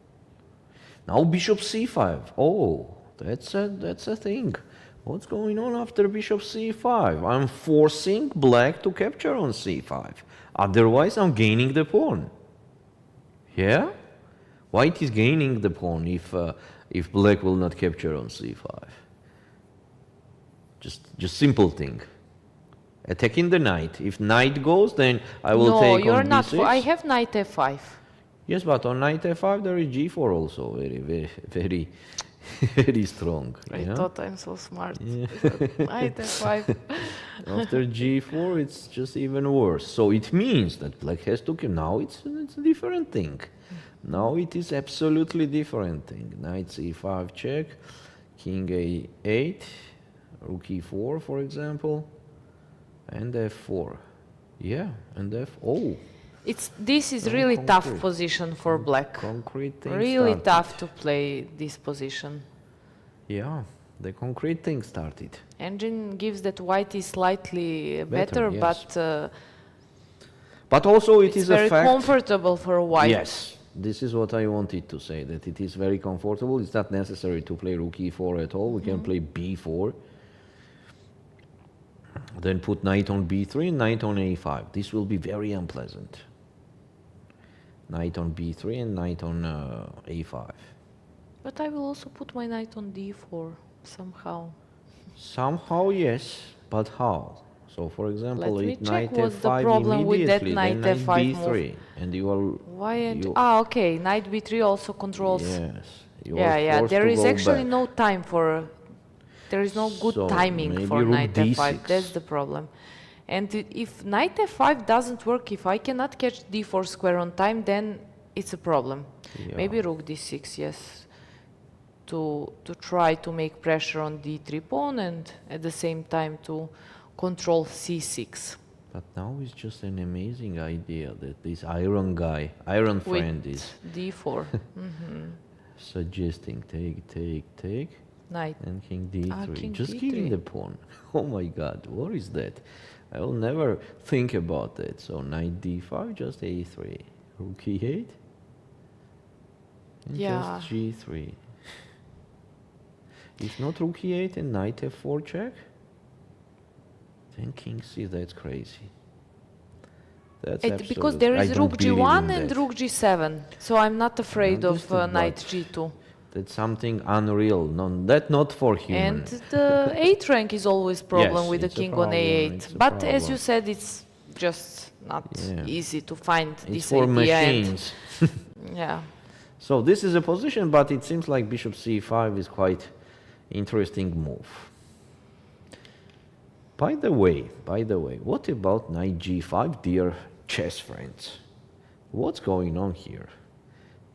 Speaker 1: Now bishop c5. Oh, that's a thing. What's going on after bishop c5? I'm forcing black to capture on c5. Otherwise, I'm gaining the pawn. Yeah? White is gaining the pawn if black will not capture on c5. Just simple thing. Attacking the knight. If knight goes, then I will take on b6.
Speaker 2: No, you're not. I have knight f5.
Speaker 1: Yes, but on knight f5 there is g4 also. Very very strong.
Speaker 2: I
Speaker 1: yeah?
Speaker 2: thought I'm so smart.
Speaker 1: Yeah.
Speaker 2: Knight f5.
Speaker 1: After g4, it's just even worse. So it means that black has to kill. Now it's a different thing. Now it is absolutely different thing. Knight c5 check, king a8, rook e4, for example, and f4. Yeah, and oh.
Speaker 2: This is
Speaker 1: Very
Speaker 2: really tough
Speaker 1: concrete.
Speaker 2: position for black.
Speaker 1: Concrete thing
Speaker 2: Really
Speaker 1: started.
Speaker 2: tough to play this position.
Speaker 1: Yeah, the concrete thing started.
Speaker 2: Engine gives that white is slightly better,
Speaker 1: yes.
Speaker 2: but
Speaker 1: also it
Speaker 2: it's
Speaker 1: is
Speaker 2: very
Speaker 1: a fact.
Speaker 2: comfortable for white.
Speaker 1: Yes, this is what I wanted to say, that it is very comfortable. It's not necessary to play rook e4 at all. We can play b4. Then put knight on b3, knight on a5. This will be very unpleasant. Knight on b3 and knight on a5.
Speaker 2: But I will also put my knight on d4 somehow.
Speaker 1: Somehow, yes, but how? So, for example,
Speaker 2: Let me
Speaker 1: if knight
Speaker 2: check what's the
Speaker 1: f5
Speaker 2: problem with that
Speaker 1: immediately,
Speaker 2: knight
Speaker 1: then knight
Speaker 2: f5
Speaker 1: b3,
Speaker 2: move.
Speaker 1: and you are...
Speaker 2: Why?
Speaker 1: you-
Speaker 2: Okay, knight b3 also controls.
Speaker 1: Yes. You
Speaker 2: Yeah,
Speaker 1: are
Speaker 2: yeah.
Speaker 1: forced
Speaker 2: There
Speaker 1: to
Speaker 2: is
Speaker 1: go
Speaker 2: actually
Speaker 1: back.
Speaker 2: no time for. There is no good
Speaker 1: So
Speaker 2: timing
Speaker 1: maybe
Speaker 2: for
Speaker 1: rook
Speaker 2: knight f5.
Speaker 1: d6.
Speaker 2: That's the problem. And if knight f5 doesn't work, if I cannot catch d4 square on time, then it's a problem.
Speaker 1: Yeah.
Speaker 2: Maybe rook d6, yes. To try to make pressure on d3 pawn and at the same time to control c6.
Speaker 1: But now it's just an amazing idea that this iron guy, iron friend
Speaker 2: With
Speaker 1: is
Speaker 2: d4.
Speaker 1: suggesting take,
Speaker 2: Knight.
Speaker 1: and king d3.
Speaker 2: king
Speaker 1: Just
Speaker 2: d3.
Speaker 1: killing the pawn. Oh my god, what is that? I will never think about that. So knight d5, just a3. Rook e8. And
Speaker 2: Yeah.
Speaker 1: just g3. If not rook e8 and knight f4 check, then king c, that's crazy. That's
Speaker 2: Because
Speaker 1: absolute-
Speaker 2: there
Speaker 1: I
Speaker 2: is
Speaker 1: don't
Speaker 2: rook
Speaker 1: believe
Speaker 2: g1
Speaker 1: in
Speaker 2: and
Speaker 1: that.
Speaker 2: rook g7. So I'm not afraid of
Speaker 1: Understood,
Speaker 2: knight
Speaker 1: but
Speaker 2: g2.
Speaker 1: That's something unreal. That not for human.
Speaker 2: And the 8 rank is always problem
Speaker 1: Yes,
Speaker 2: with the
Speaker 1: it's a
Speaker 2: king on
Speaker 1: problem,
Speaker 2: a8.
Speaker 1: it's a
Speaker 2: But as
Speaker 1: problem.
Speaker 2: you said, it's just not
Speaker 1: Yeah.
Speaker 2: easy to find
Speaker 1: It's
Speaker 2: this
Speaker 1: for
Speaker 2: idea.
Speaker 1: machines.
Speaker 2: Yeah.
Speaker 1: So this is a position, but it seems like bishop c5 is quite interesting move. By the way, what about knight g5, dear chess friends? What's going on here?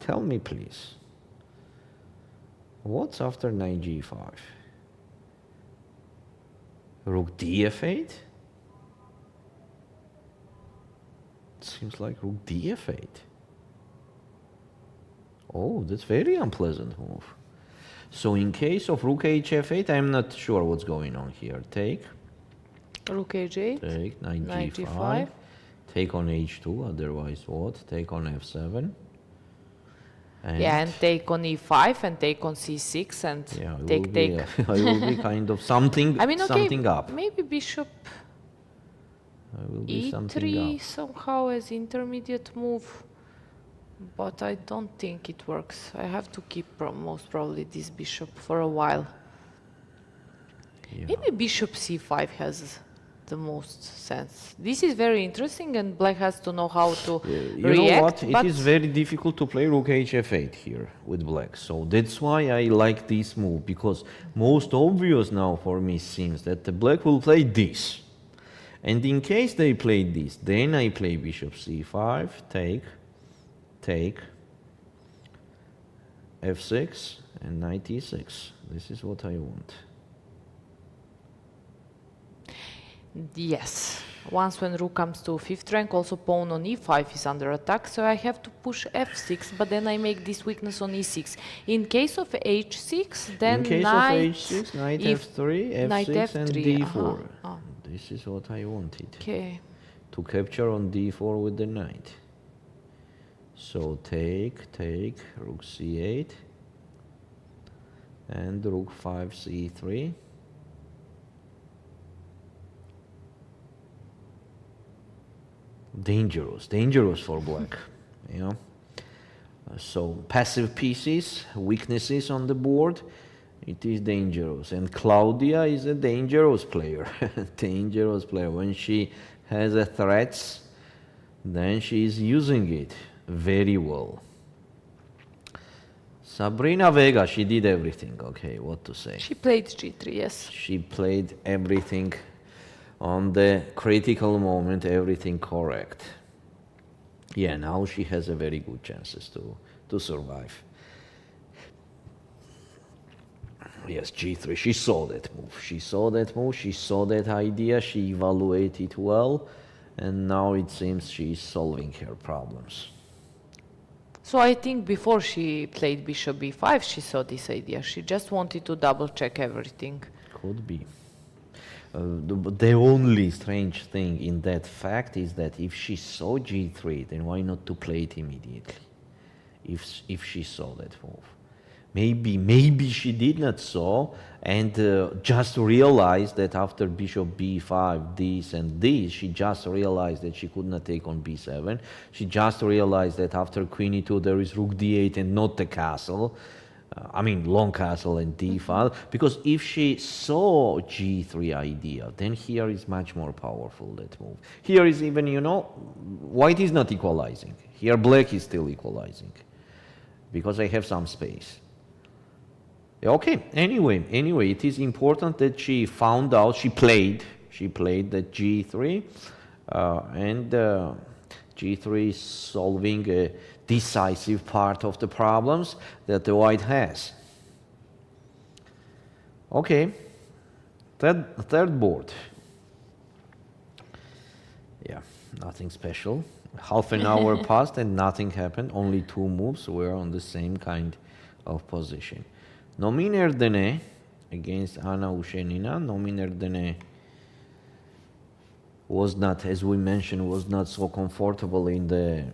Speaker 1: Tell me, please. What's after knight g5? Rook df8? Seems like rook df8. Oh, that's very unpleasant move. So in case of rook hf8, I'm not sure what's going on here. Take,
Speaker 2: Rook h8.
Speaker 1: take, knight
Speaker 2: Knight
Speaker 1: g5.
Speaker 2: g5.
Speaker 1: Take on h2, otherwise what? Take on f7. And
Speaker 2: Yeah, and take on e5 and take on c6 and
Speaker 1: yeah, it
Speaker 2: take.
Speaker 1: it will be kind of something,
Speaker 2: I mean, okay,
Speaker 1: something up.
Speaker 2: maybe bishop
Speaker 1: It will be something
Speaker 2: e3
Speaker 1: up.
Speaker 2: somehow as intermediate move, but I don't think it works. I have to keep most probably this bishop for a while.
Speaker 1: Yeah.
Speaker 2: Maybe bishop c5 has the most sense. This is very interesting, and black has to know how to
Speaker 1: You
Speaker 2: react.
Speaker 1: know what? It is very difficult to play rook hf8 here with black. So that's why I like this move, because most obvious now for me seems that the black will play this. And in case they play this, then I play bishop c5, take, f6, and knight e6. This is what I want.
Speaker 2: Yes. Once when rook comes to fifth rank, also pawn on e5 is under attack, so I have to push f6, but then I make this weakness on e6. In case of h6, then
Speaker 1: in case
Speaker 2: knight,
Speaker 1: of h6, knight f3, f6,
Speaker 2: knight
Speaker 1: and
Speaker 2: f3.
Speaker 1: d4. This is what I wanted.
Speaker 2: Okay.
Speaker 1: To capture on d4 with the knight. So take, rook c8, and rook 5 c3. Dangerous for black. Yeah. So passive pieces, weaknesses on the board, it is dangerous. And Claudia is a dangerous player. Dangerous player. When she has a threats, then she is using it very well. Sabrina Vega, she did everything. Okay, what to say?
Speaker 2: She played g3, yes.
Speaker 1: She played everything on the critical moment, everything correct. Yeah, now she has a very good chances to survive. Yes, g3, she saw that move. She saw that idea, she evaluated well, and now it seems she is solving her problems.
Speaker 2: So I think before she played bishop b5, she saw this idea. She just wanted to double check everything.
Speaker 1: Could be. The only strange thing in that fact is that if she saw g3, then why not to play it immediately? If she saw that move, maybe she did not saw and just realized that after bishop b5, this and this, she just realized that she could not take on b7. She just realized that after queen e2 there is rook d8 and not the castle. I mean, long castle and d file, because if she saw g3 idea, then here is much more powerful, that move. Here is even, you know, white is not equalizing. Here black is still equalizing, because I have some space. Okay, anyway, it is important that she found out, she played that g3, and g3 is solving a decisive part of the problems that the white has. Okay, third board. Yeah, nothing special. Half an hour passed and nothing happened. Only two moves were on the same kind of position. Nominer Dene against Anna Ushenina. Nominer Dene was not, as we mentioned, was not so comfortable in the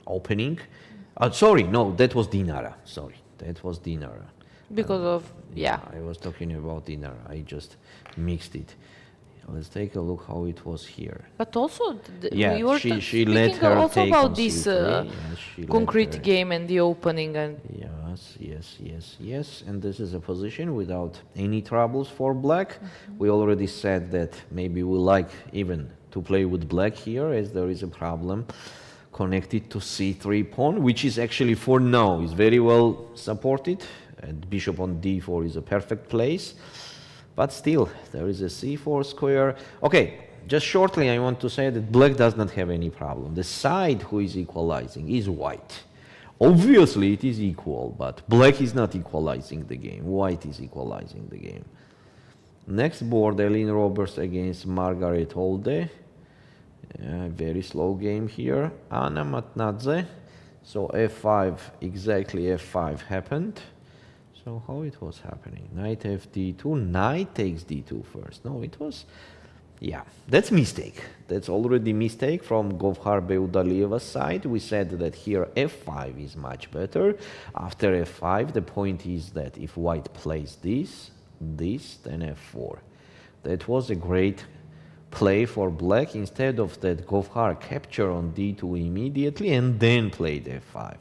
Speaker 1: opening. Sorry, no, that was Dinara. Sorry, that was Dinara.
Speaker 2: Because of, yeah.
Speaker 1: I was talking about Dinara. I just mixed it. Let's take a look how it was here.
Speaker 2: But also,
Speaker 1: Yeah,
Speaker 2: we were
Speaker 1: she let her
Speaker 2: also
Speaker 1: take
Speaker 2: about
Speaker 1: on
Speaker 2: this
Speaker 1: C3. Yes, she let
Speaker 2: concrete
Speaker 1: her-
Speaker 2: game and the opening and
Speaker 1: Yes. And this is a position without any troubles for black. We already said that maybe we like even to play with black here, as there is a problem connected to c3 pawn, which is actually for now is very well supported. And bishop on d4 is a perfect place. But still, there is a c4 square. Okay, just shortly, I want to say that black does not have any problem. The side who is equalizing is white. Obviously, it is equal, but black is not equalizing the game. White is equalizing the game. Next board, Eileen Roberts against Margaret Holde. Very slow game here. Anna Matnadze. So f5, exactly f5 happened. So how it was happening? Knight f d2, knight takes d2 first. No, it was Yeah, that's mistake. That's already mistake from Govhar Beudalieva's side. We said that here f5 is much better. After f5, the point is that if white plays this, then f4. That was a great play for black. Instead of that, Govhar capture on d2 immediately and then played f5.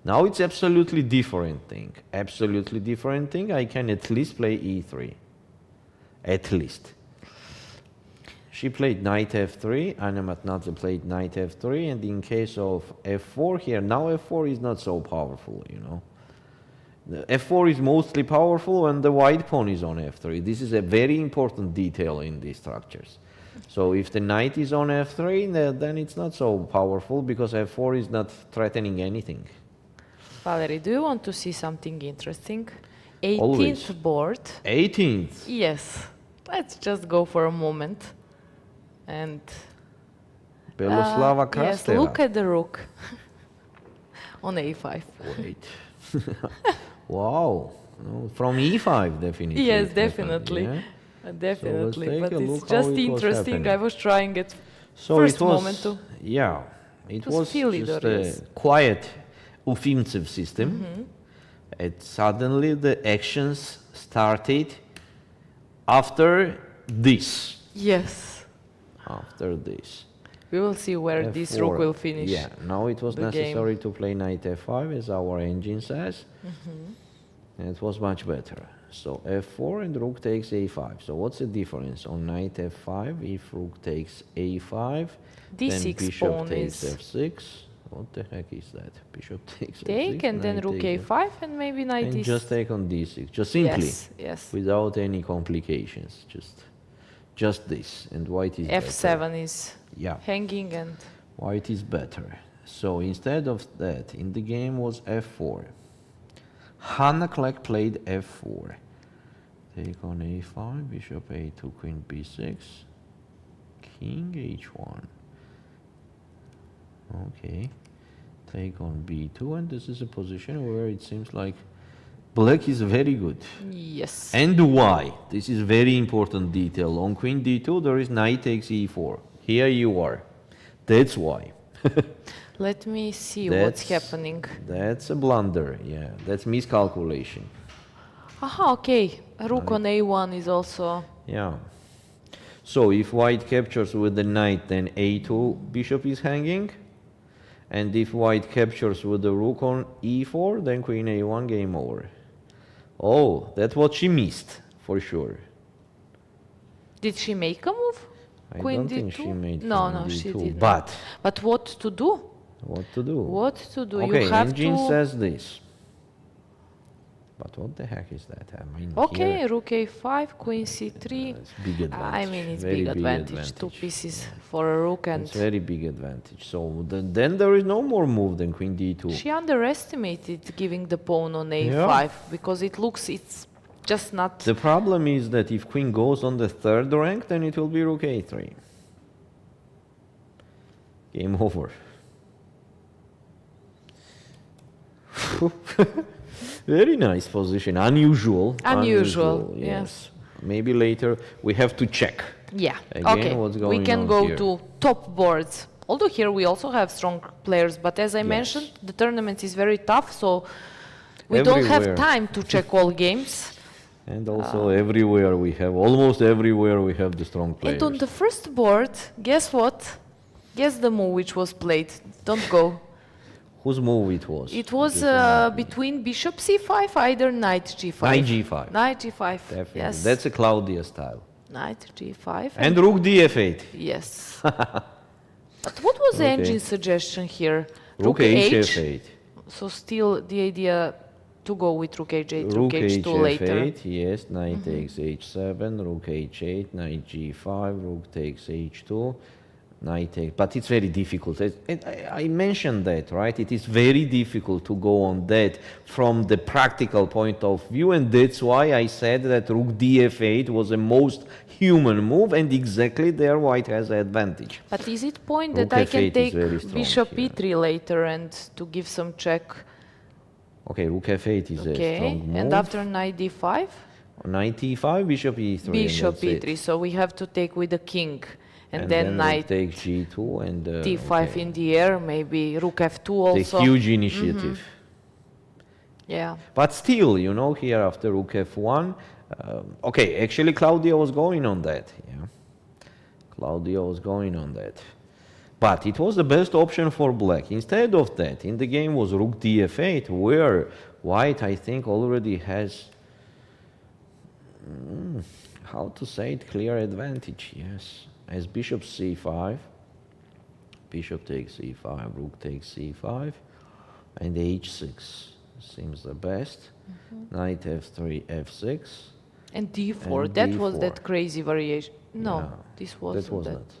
Speaker 1: Now it's absolutely different thing. Absolutely different thing. I can at least play e3. At least. She played knight f3, Anna Matnadze played knight f3, and in case of f4 here, now f4 is not so powerful, you know. The f4 is mostly powerful when the white pawn is on f3. This is a very important detail in these structures. So if the knight is on f3, then it's not so powerful because f4 is not threatening anything.
Speaker 2: Valerie, do you want to see something interesting? 18th
Speaker 1: Always.
Speaker 2: board.
Speaker 1: 18th.
Speaker 2: Yes. Let's just go for a moment. And
Speaker 1: Beloslava
Speaker 2: yes,
Speaker 1: Krasteva.
Speaker 2: look at the rook on a5.
Speaker 1: Wait. Wow. No, from e5, definitely.
Speaker 2: Yes,
Speaker 1: it happened,
Speaker 2: definitely.
Speaker 1: yeah?
Speaker 2: Definitely.
Speaker 1: take
Speaker 2: But
Speaker 1: a
Speaker 2: it's
Speaker 1: look
Speaker 2: just
Speaker 1: how it was
Speaker 2: interesting.
Speaker 1: happening.
Speaker 2: I was trying at
Speaker 1: So
Speaker 2: first
Speaker 1: it was,
Speaker 2: moment to.
Speaker 1: yeah, it
Speaker 2: was
Speaker 1: was
Speaker 2: feel
Speaker 1: just
Speaker 2: it,
Speaker 1: a
Speaker 2: yes.
Speaker 1: quiet offensive system. And suddenly the actions started after this.
Speaker 2: Yes.
Speaker 1: After this.
Speaker 2: We will see where this rook
Speaker 1: F4.
Speaker 2: will finish.
Speaker 1: Yeah, now it was
Speaker 2: the
Speaker 1: necessary to play knight f5 as our engine says. And it was much better. So f4 and rook takes a5. So what's the difference on knight f5? If rook takes a5, then
Speaker 2: D6
Speaker 1: bishop
Speaker 2: pawn
Speaker 1: takes
Speaker 2: is
Speaker 1: f6. What the heck is that? Bishop takes
Speaker 2: take
Speaker 1: f6,
Speaker 2: and then
Speaker 1: knight
Speaker 2: rook
Speaker 1: takes
Speaker 2: a5 and maybe knight
Speaker 1: and
Speaker 2: is.
Speaker 1: just take on d6. Just simply,
Speaker 2: Yes, yes.
Speaker 1: without any complications. Just this. And white is better.
Speaker 2: F7 is
Speaker 1: Yeah.
Speaker 2: hanging and
Speaker 1: White is better. So instead of that, in the game was f4. Hanna Kleck played f4. Take on a5, bishop a2, queen b6, king h1. Okay. Take on b2, and this is a position where it seems like black is very good.
Speaker 2: yes.
Speaker 1: And why? This is very important detail. On queen d2, there is knight takes e4. Here you are. That's why.
Speaker 2: Let me see what's happening.
Speaker 1: That's a blunder, yeah. That's miscalculation.
Speaker 2: Aha, okay. Rook on a1 is also.
Speaker 1: Yeah. So if white captures with the knight, then a2 bishop is hanging. And if white captures with the rook on e4, then queen a1, game over. Oh, that's what she missed, for sure.
Speaker 2: Did she make a move?
Speaker 1: I
Speaker 2: Queen
Speaker 1: don't think
Speaker 2: d2?
Speaker 1: she made
Speaker 2: No,
Speaker 1: queen
Speaker 2: no, she
Speaker 1: d2,
Speaker 2: didn't.
Speaker 1: But
Speaker 2: what to do?
Speaker 1: what to do?
Speaker 2: What to do?
Speaker 1: Okay,
Speaker 2: You have
Speaker 1: engine
Speaker 2: to.
Speaker 1: says this. But what the heck is that? I mean,
Speaker 2: Okay,
Speaker 1: here,
Speaker 2: rook a5, queen c3.
Speaker 1: it's big advantage.
Speaker 2: I mean, it's
Speaker 1: very
Speaker 2: big advantage. Two pieces for a rook, and
Speaker 1: It's very big advantage. So then there is no more move than queen d2.
Speaker 2: she underestimated giving the pawn on a5
Speaker 1: Yeah.
Speaker 2: because it looks it's just not.
Speaker 1: The problem is that if queen goes on the third rank, then it will be rook a3. Game over. Very nice position. Unusual.
Speaker 2: Unusual, yes.
Speaker 1: Maybe later we have to check.
Speaker 2: Yeah.
Speaker 1: Again,
Speaker 2: okay.
Speaker 1: what's
Speaker 2: We
Speaker 1: going
Speaker 2: can
Speaker 1: on
Speaker 2: go
Speaker 1: here?
Speaker 2: to top boards. Although here we also have strong players, but as I mentioned, the tournament is very tough, so we don't have
Speaker 1: Everywhere.
Speaker 2: time to check all games.
Speaker 1: And also everywhere we have, almost everywhere we have the strong players.
Speaker 2: And on the first board, guess what? Guess the move which was played. Don't go.
Speaker 1: Whose move it was?
Speaker 2: It was
Speaker 1: Just remind me.
Speaker 2: between bishop c5, either knight g5.
Speaker 1: Knight g5.
Speaker 2: Knight g5.
Speaker 1: Definitely.
Speaker 2: Yes.
Speaker 1: That's a Claudia style.
Speaker 2: Knight g5.
Speaker 1: And rook df8.
Speaker 2: Yes. But what was the engine suggestion here?
Speaker 1: Rook hf8.
Speaker 2: So still the idea to go with rook h8,
Speaker 1: Rook
Speaker 2: h2 later.
Speaker 1: hf8, yes, knight takes h7, rook h8, knight g5, rook takes h2, knight takes, but it's very difficult. I mentioned that, right? It is very difficult to go on that from the practical point of view, and that's why I said that rook df8 was the most human move, and exactly there white has the advantage.
Speaker 2: But is it point
Speaker 1: Rook
Speaker 2: that I can
Speaker 1: f8 is
Speaker 2: take
Speaker 1: very strong
Speaker 2: bishop
Speaker 1: here.
Speaker 2: e3 later and to give some check?
Speaker 1: Okay, rook f8 is a
Speaker 2: Okay,
Speaker 1: strong move.
Speaker 2: and after knight d5?
Speaker 1: Knight e5, bishop e3.
Speaker 2: Bishop
Speaker 1: and that's
Speaker 2: e3.
Speaker 1: it.
Speaker 2: So we have to take with the king, and then
Speaker 1: rook
Speaker 2: knight
Speaker 1: takes g2 and
Speaker 2: d5
Speaker 1: okay.
Speaker 2: in the air. Maybe rook f2 also.
Speaker 1: It's a huge initiative.
Speaker 2: Yeah.
Speaker 1: But still, you know, here after rook f1, okay, actually Claudia was going on that. Yeah, Claudia was going on that. But it was the best option for black. Instead of that, in the game was rook df8, where white, I think, already has, how to say it, clear advantage, yes. As bishop c5, bishop takes e5, rook takes c5, and h6 seems the best. Knight f3, f6.
Speaker 2: And d4.
Speaker 1: And
Speaker 2: That
Speaker 1: d4.
Speaker 2: was that crazy variation. No,
Speaker 1: Yeah,
Speaker 2: this wasn't
Speaker 1: that was
Speaker 2: that.
Speaker 1: not.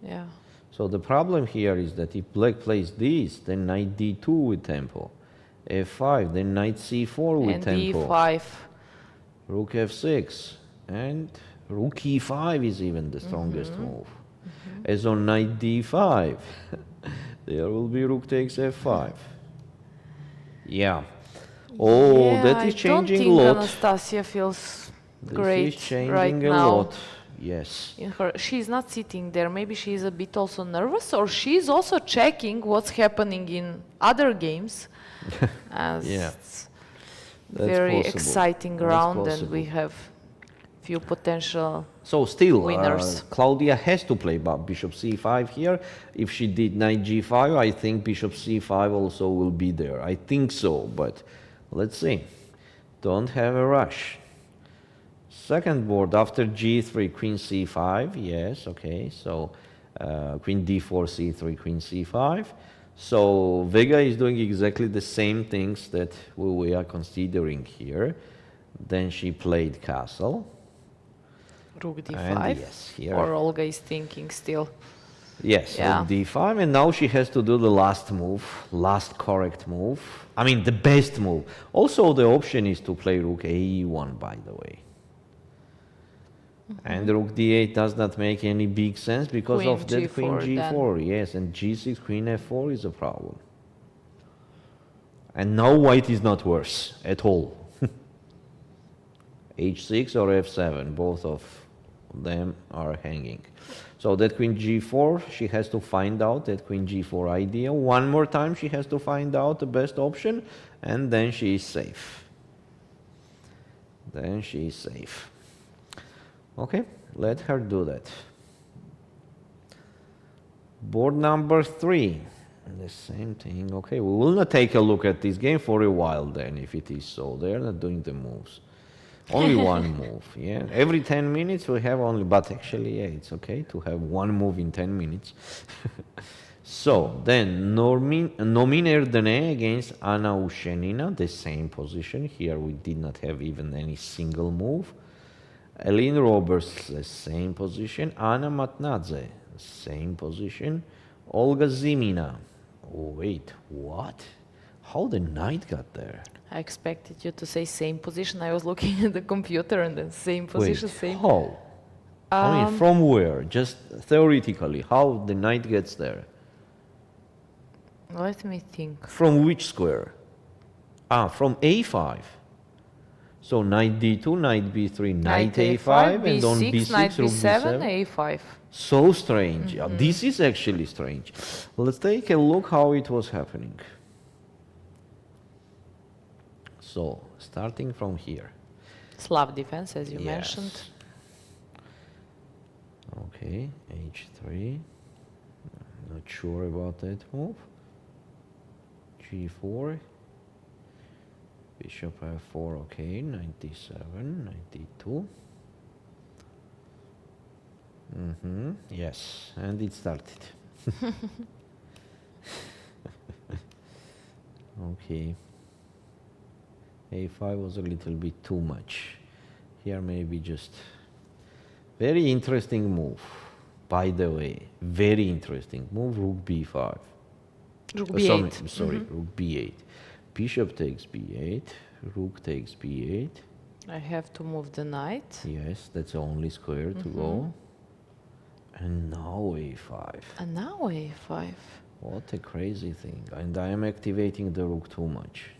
Speaker 2: Yeah.
Speaker 1: So the problem here is that if black plays this, then knight d2 with tempo. f5, then knight c4 with
Speaker 2: And
Speaker 1: tempo.
Speaker 2: d5.
Speaker 1: Rook f6. And rook e5 is even the strongest move. As on knight d5, there will be rook takes f5. Yeah. Oh,
Speaker 2: Yeah,
Speaker 1: that is
Speaker 2: I
Speaker 1: changing a
Speaker 2: don't think
Speaker 1: lot.
Speaker 2: Anastasia feels
Speaker 1: This
Speaker 2: great
Speaker 1: is changing
Speaker 2: right
Speaker 1: a
Speaker 2: now.
Speaker 1: lot. Yes.
Speaker 2: She's not sitting there. Maybe she's a bit also nervous, or she's also checking what's happening in other games. As
Speaker 1: Yeah.
Speaker 2: it's
Speaker 1: That's
Speaker 2: very
Speaker 1: possible.
Speaker 2: exciting
Speaker 1: That's
Speaker 2: round, and we
Speaker 1: possible.
Speaker 2: have few potential.
Speaker 1: So still,
Speaker 2: Winners.
Speaker 1: Claudia has to play bishop c5 here. If she did knight g5, I think bishop c5 also will be there. I think so, but let's see. Don't have a rush. Second board after g3, queen c5. Yes, okay. So queen d4, c3, queen c5. So Vega is doing exactly the same things that we are considering here. Then she played castle.
Speaker 2: Rook d5,
Speaker 1: And yes, here.
Speaker 2: or Olga is thinking still.
Speaker 1: Yes,
Speaker 2: Yeah.
Speaker 1: rook d5, and now she has to do the last move, last correct move. I mean, the best move. Also, the option is to play rook a1, by the way. And rook d8 does not make any big sense because
Speaker 2: Queen
Speaker 1: of that queen
Speaker 2: G4
Speaker 1: g4. Yes, and g6, queen f4 is a problem. And now white is not worse at all. h6 or f7, both of them are hanging. So that queen g4, she has to find out that queen g4 idea. One more time she has to find out the best option, and then she is safe. Then she is safe. Okay, let her do that. Board number 3, the same thing. Okay, we will not take a look at this game for a while then, if it is so. They are not doing the moves. Only one move, yeah. Every 10 minutes we have only, but actually, yeah, it's okay to have one move in 10 minutes. So, then Nomin Erdene against Anna Ushenina, the same position. Here we did not have even any single move. Aline Roberts, the same position. Anna Matnadze, same position. Olga Zimina. Oh, wait, what? How the knight got there?
Speaker 2: I expected you to say same position. I was looking at the computer and then same position,
Speaker 1: Wait,
Speaker 2: same.
Speaker 1: how? I mean, from where? Just theoretically, how the knight gets there?
Speaker 2: Let me think.
Speaker 1: From which square? Ah, from a5. So knight d2, knight b3, knight a5, and on b6,
Speaker 2: knight
Speaker 1: rook
Speaker 2: b7,
Speaker 1: b7.
Speaker 2: a5.
Speaker 1: So strange. Yeah, this is actually strange. Let's take a look how it was happening. So, starting from here.
Speaker 2: Slav defense, as you
Speaker 1: Yes.
Speaker 2: mentioned.
Speaker 1: Okay, h3. Not sure about that move. g4. Bishop f4, okay, 97, 92. Yes, and it started. Okay. a5 was a little bit too much. Here maybe just very interesting move. By the way, very interesting move, rook b5.
Speaker 2: Rook
Speaker 1: Sorry,
Speaker 2: b8.
Speaker 1: sorry, rook b8. Bishop takes b8, rook takes b8.
Speaker 2: I have to move the knight.
Speaker 1: Yes, that's the only square to go. And now a5.
Speaker 2: And now a5.
Speaker 1: What a crazy thing. And I am activating the rook too much.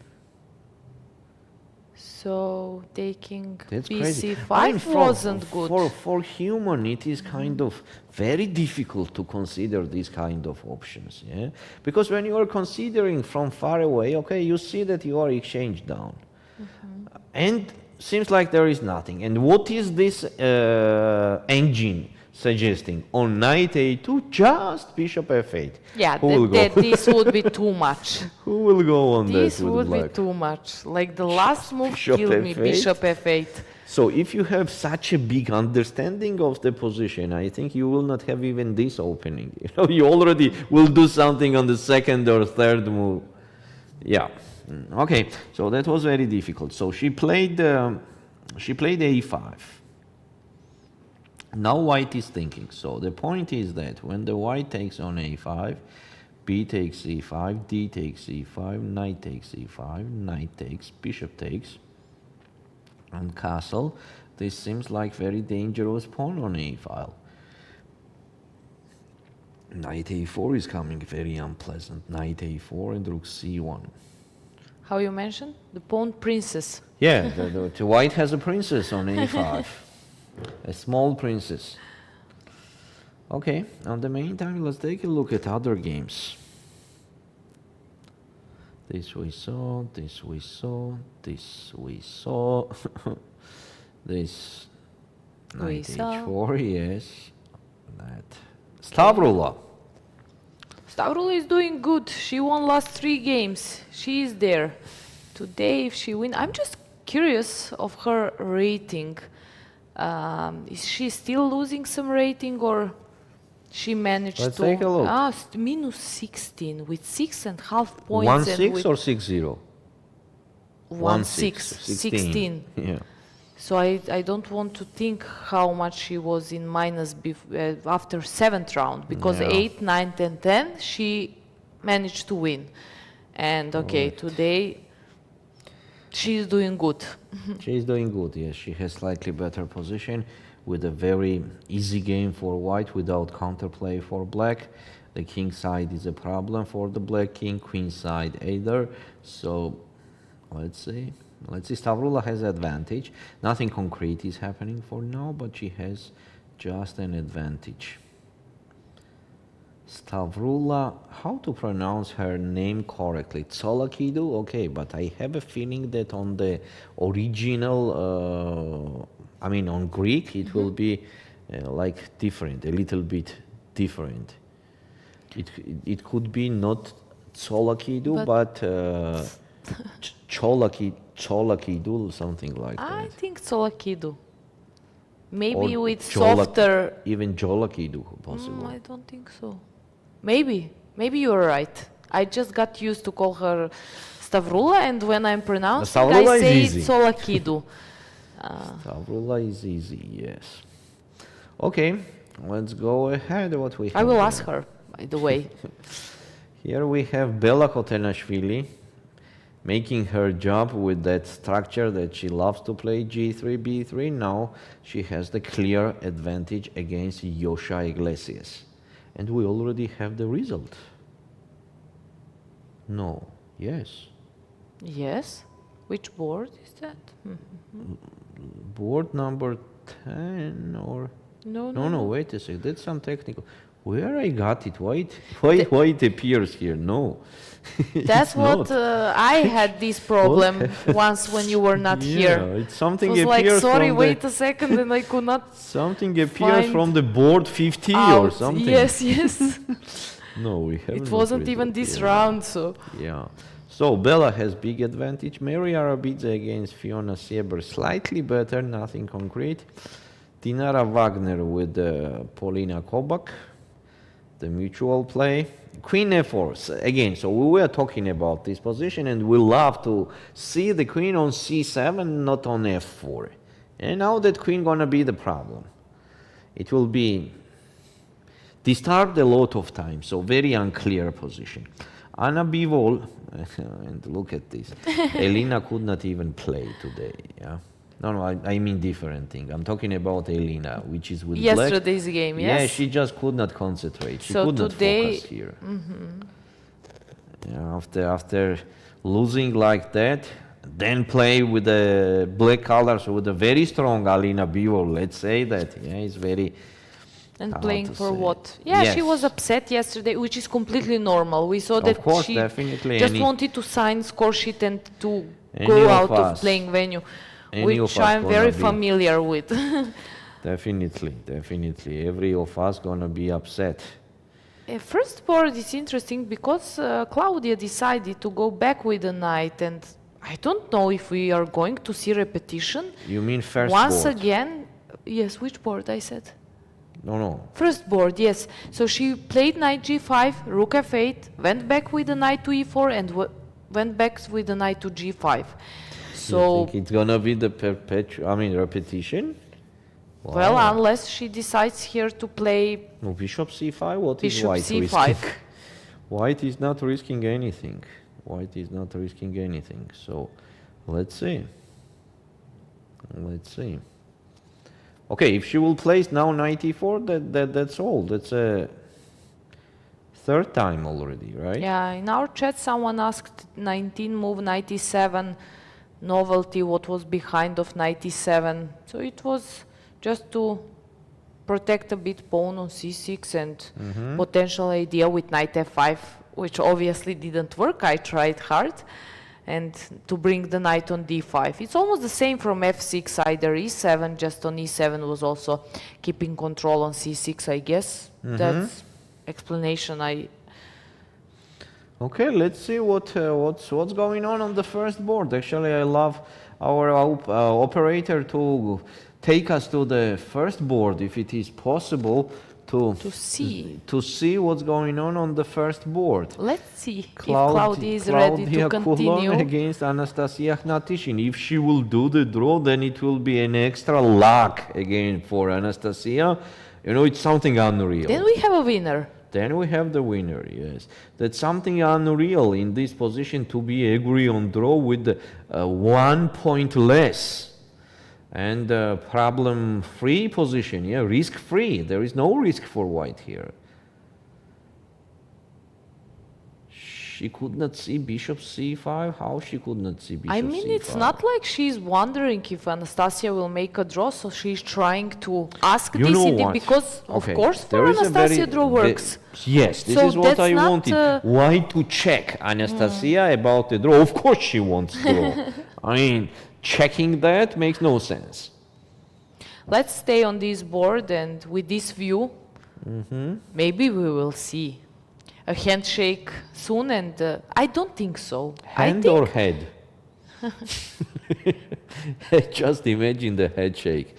Speaker 2: So taking
Speaker 1: That's crazy.
Speaker 2: bc5 wasn't good.
Speaker 1: For human, it is kind of very difficult to consider these kind of options, yeah? Because when you are considering from far away, okay, you see that you are exchanged down. And seems like there is nothing. And what is this engine suggesting? On knight a2, just bishop f8.
Speaker 2: Yeah,
Speaker 1: Who will go?
Speaker 2: this would be too much.
Speaker 1: Who will go on
Speaker 2: This
Speaker 1: that with
Speaker 2: would be
Speaker 1: black?
Speaker 2: too much. Like the last move
Speaker 1: Bishop
Speaker 2: killed me,
Speaker 1: f8?
Speaker 2: bishop f8.
Speaker 1: So if you have such a big understanding of the position, I think you will not have even this opening. You know, you already will do something on the second or third move. Yeah. Okay. So that was very difficult. So she played a5. Now white is thinking. So the point is that when the white takes on a5, b takes e5, d takes e5, knight takes e5, knight takes, bishop takes, and castle. This seems like very dangerous pawn on a file. Knight a4 is coming very unpleasant. Knight a4 and rook c1.
Speaker 2: How you mentioned? The pawn princess.
Speaker 1: Yeah, the white has a princess on a5. A small princess. Okay, in the meantime, let's take a look at other games. This we saw, this we saw, this we saw. This knight h4, yes. That Stavroula.
Speaker 2: Stavroula is doing good. She won last 3 games. She is there. Today, if she win, I'm just curious of her rating. Is she still losing some rating, or she managed
Speaker 1: Let's
Speaker 2: to?
Speaker 1: take a look.
Speaker 2: Minus 16 with 6.5 points.
Speaker 1: 1-6 or 6-0?
Speaker 2: 1-6, 16.
Speaker 1: Yeah.
Speaker 2: So I don't want to think how much she was in minus after 7th round, because
Speaker 1: Yeah.
Speaker 2: 8, 9, 10, 10 she managed to win. And okay, today she's doing good.
Speaker 1: She's doing good, yes. She has slightly better position with a very easy game for white without counterplay for black. The king side is a problem for the black king, queen side either. So let's see. Let's see, Stavroula has advantage. Nothing concrete is happening for now, but she has just an advantage. Stavroula, how to pronounce her name correctly? Tsolakidou? Okay, but I have a feeling that on the original, I mean on Greek, it will be like different, a little bit different. It could be not Tsolakidou, but Tsolakidou, something like that.
Speaker 2: I think Tsolakidou. Maybe with softer.
Speaker 1: Even Jolakidou, possible.
Speaker 2: I don't think so. Maybe you're right. I just got used to call her Stavroula, and when I'm pronouncing, I say Tsolakidou.
Speaker 1: Stavroula is easy, yes. Okay, let's go ahead. What we have
Speaker 2: I will
Speaker 1: here.
Speaker 2: ask her, by the way.
Speaker 1: Here we have Bella Khotenashvili making her job with that structure that she loves to play, g3, b3. Now she has the clear advantage against Yosha Iglesias. And we already have the result. No, yes.
Speaker 2: Yes? Which board is that?
Speaker 1: Board number 10 or... No, wait a second. That's some technical... Where I got it? Why it appears here? No.
Speaker 2: That's what I had this problem once when you were not here.
Speaker 1: It's something
Speaker 2: it was
Speaker 1: appears
Speaker 2: like, sorry,
Speaker 1: from
Speaker 2: wait a second, and I could not.
Speaker 1: Something appears from the board 50 or something.
Speaker 2: Yes.
Speaker 1: No, we haven't.
Speaker 2: It wasn't even this round, so.
Speaker 1: Yeah. So Bella has big advantage. Meri Arabidze against Fiona Sieber, slightly better, nothing concrete. Dinara Wagner with Polina Kobak. The mutual play. Queen f4 again. So we were talking about this position, and we love to see the queen on c7, not on f4. And now that queen gonna be the problem. It will be disturbed a lot of times, so very unclear position. Anna Bivol, and look at this. Elina could not even play today. Yeah. No, I mean different thing. I'm talking about Elina, which is with
Speaker 2: yesterday's
Speaker 1: black.
Speaker 2: game, yes?
Speaker 1: Yeah, she just could not concentrate. She
Speaker 2: so
Speaker 1: could not
Speaker 2: today,
Speaker 1: focus here. Yeah, after losing like that, then play with the black colors with a very strong Alina Bivol, let's say that. Yeah, it's very
Speaker 2: And
Speaker 1: hard
Speaker 2: playing
Speaker 1: to
Speaker 2: for
Speaker 1: say.
Speaker 2: what? Yeah, she
Speaker 1: Yes.
Speaker 2: was upset yesterday, which is completely normal. We saw
Speaker 1: Of
Speaker 2: that
Speaker 1: course,
Speaker 2: she
Speaker 1: definitely.
Speaker 2: just
Speaker 1: Any-
Speaker 2: wanted to sign score sheet and to
Speaker 1: Any
Speaker 2: go
Speaker 1: of
Speaker 2: out of
Speaker 1: us.
Speaker 2: playing venue,
Speaker 1: Any of
Speaker 2: which
Speaker 1: us
Speaker 2: I'm
Speaker 1: gonna
Speaker 2: very
Speaker 1: be-
Speaker 2: familiar with.
Speaker 1: Definitely. Every of us gonna be upset.
Speaker 2: First board is interesting because Claudia decided to go back with the knight, and I don't know if we are going to see repetition.
Speaker 1: You mean first
Speaker 2: Once
Speaker 1: board?
Speaker 2: again, yes, which board I said?
Speaker 1: No.
Speaker 2: First board, yes. So she played knight g5, rook f8, went back with the knight to e4, and went back with the knight to g5.
Speaker 1: You
Speaker 2: So,
Speaker 1: think it's gonna be the repetition?
Speaker 2: well,
Speaker 1: Wow.
Speaker 2: unless she decides here to play
Speaker 1: No, bishop c5. What is
Speaker 2: bishop
Speaker 1: white
Speaker 2: c5.
Speaker 1: risking? White is not risking anything. So, let's see. Okay, if she will place now 94, that's all. That's a third time already, right?
Speaker 2: Yeah, in our chat someone asked 19 move 97 novelty, what was behind of 97. So it was just to protect a bit pawn on c6 and potential idea with knight f5, which obviously didn't work. I tried hard. And to bring the knight on d5. It's almost the same from f6, either e7, just on e7 was also keeping control on c6, I guess. That's explanation.
Speaker 1: Okay, let's see what's going on the first board. Actually, I love our operator to take us to the first board, if it is possible, to see what's going on the first board.
Speaker 2: Let's see if Claudia is ready to continue.
Speaker 1: Kulon against Anastasia Khnatishin. If she will do the draw, then it will be an extra luck again for Anastasia. You know, it's something unreal.
Speaker 2: Then we have a winner.
Speaker 1: Then we have the winner, yes. That's something unreal in this position to be agree on draw with 1 point less. And problem-free position, yeah, risk-free. There is no risk for white here. She could not see bishop c5. How she could not see bishop c5?
Speaker 2: I mean, it's not like she's wondering if Anastasia will make a draw, so she's trying to ask
Speaker 1: You know
Speaker 2: DCD
Speaker 1: what?
Speaker 2: because,
Speaker 1: Okay,
Speaker 2: of course, for
Speaker 1: there is a
Speaker 2: Anastasia
Speaker 1: very-
Speaker 2: draw works.
Speaker 1: Yes, this
Speaker 2: So
Speaker 1: is what
Speaker 2: that's
Speaker 1: I
Speaker 2: not,
Speaker 1: wanted. Why to check Anastasia about the draw? Of course she wants draw. I mean, checking that makes no sense.
Speaker 2: Let's stay on this board, and with this view, maybe we will see a handshake soon, and I don't think so.
Speaker 1: Hand or head? Just imagine the head shake.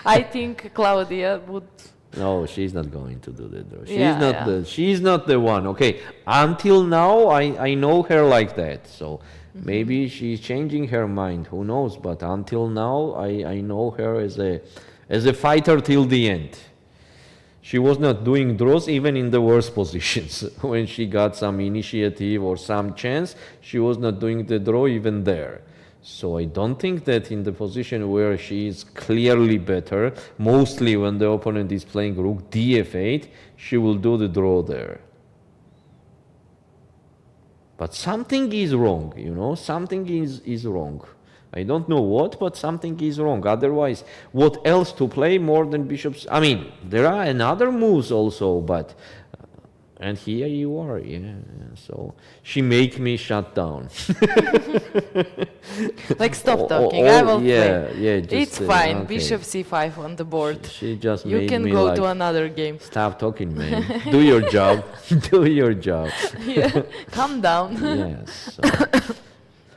Speaker 2: I think Claudia would.
Speaker 1: No, she's not going to do that. Though.
Speaker 2: Yeah.
Speaker 1: She's not the one. Okay, until now I know her like that. So maybe she's changing her mind. Who knows? But until now I know her as a fighter till the end. She was not doing draws even in the worst positions. When she got some initiative or some chance, she was not doing the draw even there. So I don't think that in the position where she is clearly better, mostly when the opponent is playing rook df8, she will do the draw there. But something is wrong, you know, something is wrong. I don't know what, but something is wrong. Otherwise, what else to play more than bishops? I mean, there are another moves also, but... and here you are, yeah. So she make me shut down.
Speaker 2: Like, stop talking, I will play.
Speaker 1: Yeah, just,
Speaker 2: It's fine,
Speaker 1: okay.
Speaker 2: bishop c5 on the board.
Speaker 1: She just
Speaker 2: You
Speaker 1: made
Speaker 2: can
Speaker 1: me
Speaker 2: go
Speaker 1: like,
Speaker 2: to another game.
Speaker 1: stop talking, man. Do your job. Do your job.
Speaker 2: Yeah, calm down.
Speaker 1: Yes. So.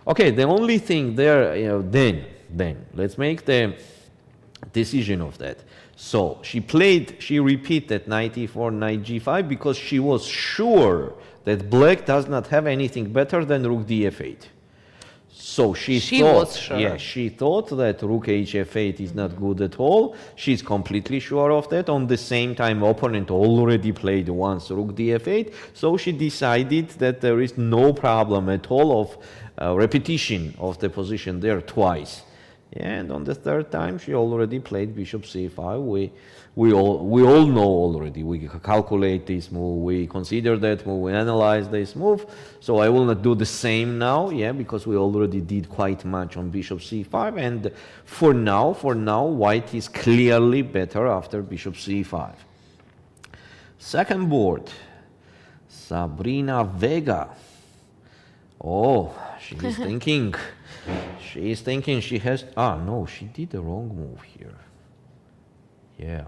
Speaker 1: Okay, the only thing there, you know, then let's make the decision of that. So she repeated knight e4, knight g5 because she was sure that black does not have anything better than rook df8. So she thought,
Speaker 2: was sure.
Speaker 1: yeah, she thought that rook hf8 is not good at all. She's completely sure of that. On the same time, opponent already played once rook df8, so she decided that there is no problem at all of repetition of the position there twice. And on the third time, she already played bishop c5. We all know already. We calculate this move. We consider that move. We analyze this move. So I will not do the same now, because we already did quite much on bishop c5. And for now, white is clearly better after bishop c5. Second board, Sabrina Vega. Oh, she is thinking. She is thinking she has... no, she did the wrong move here. Yeah.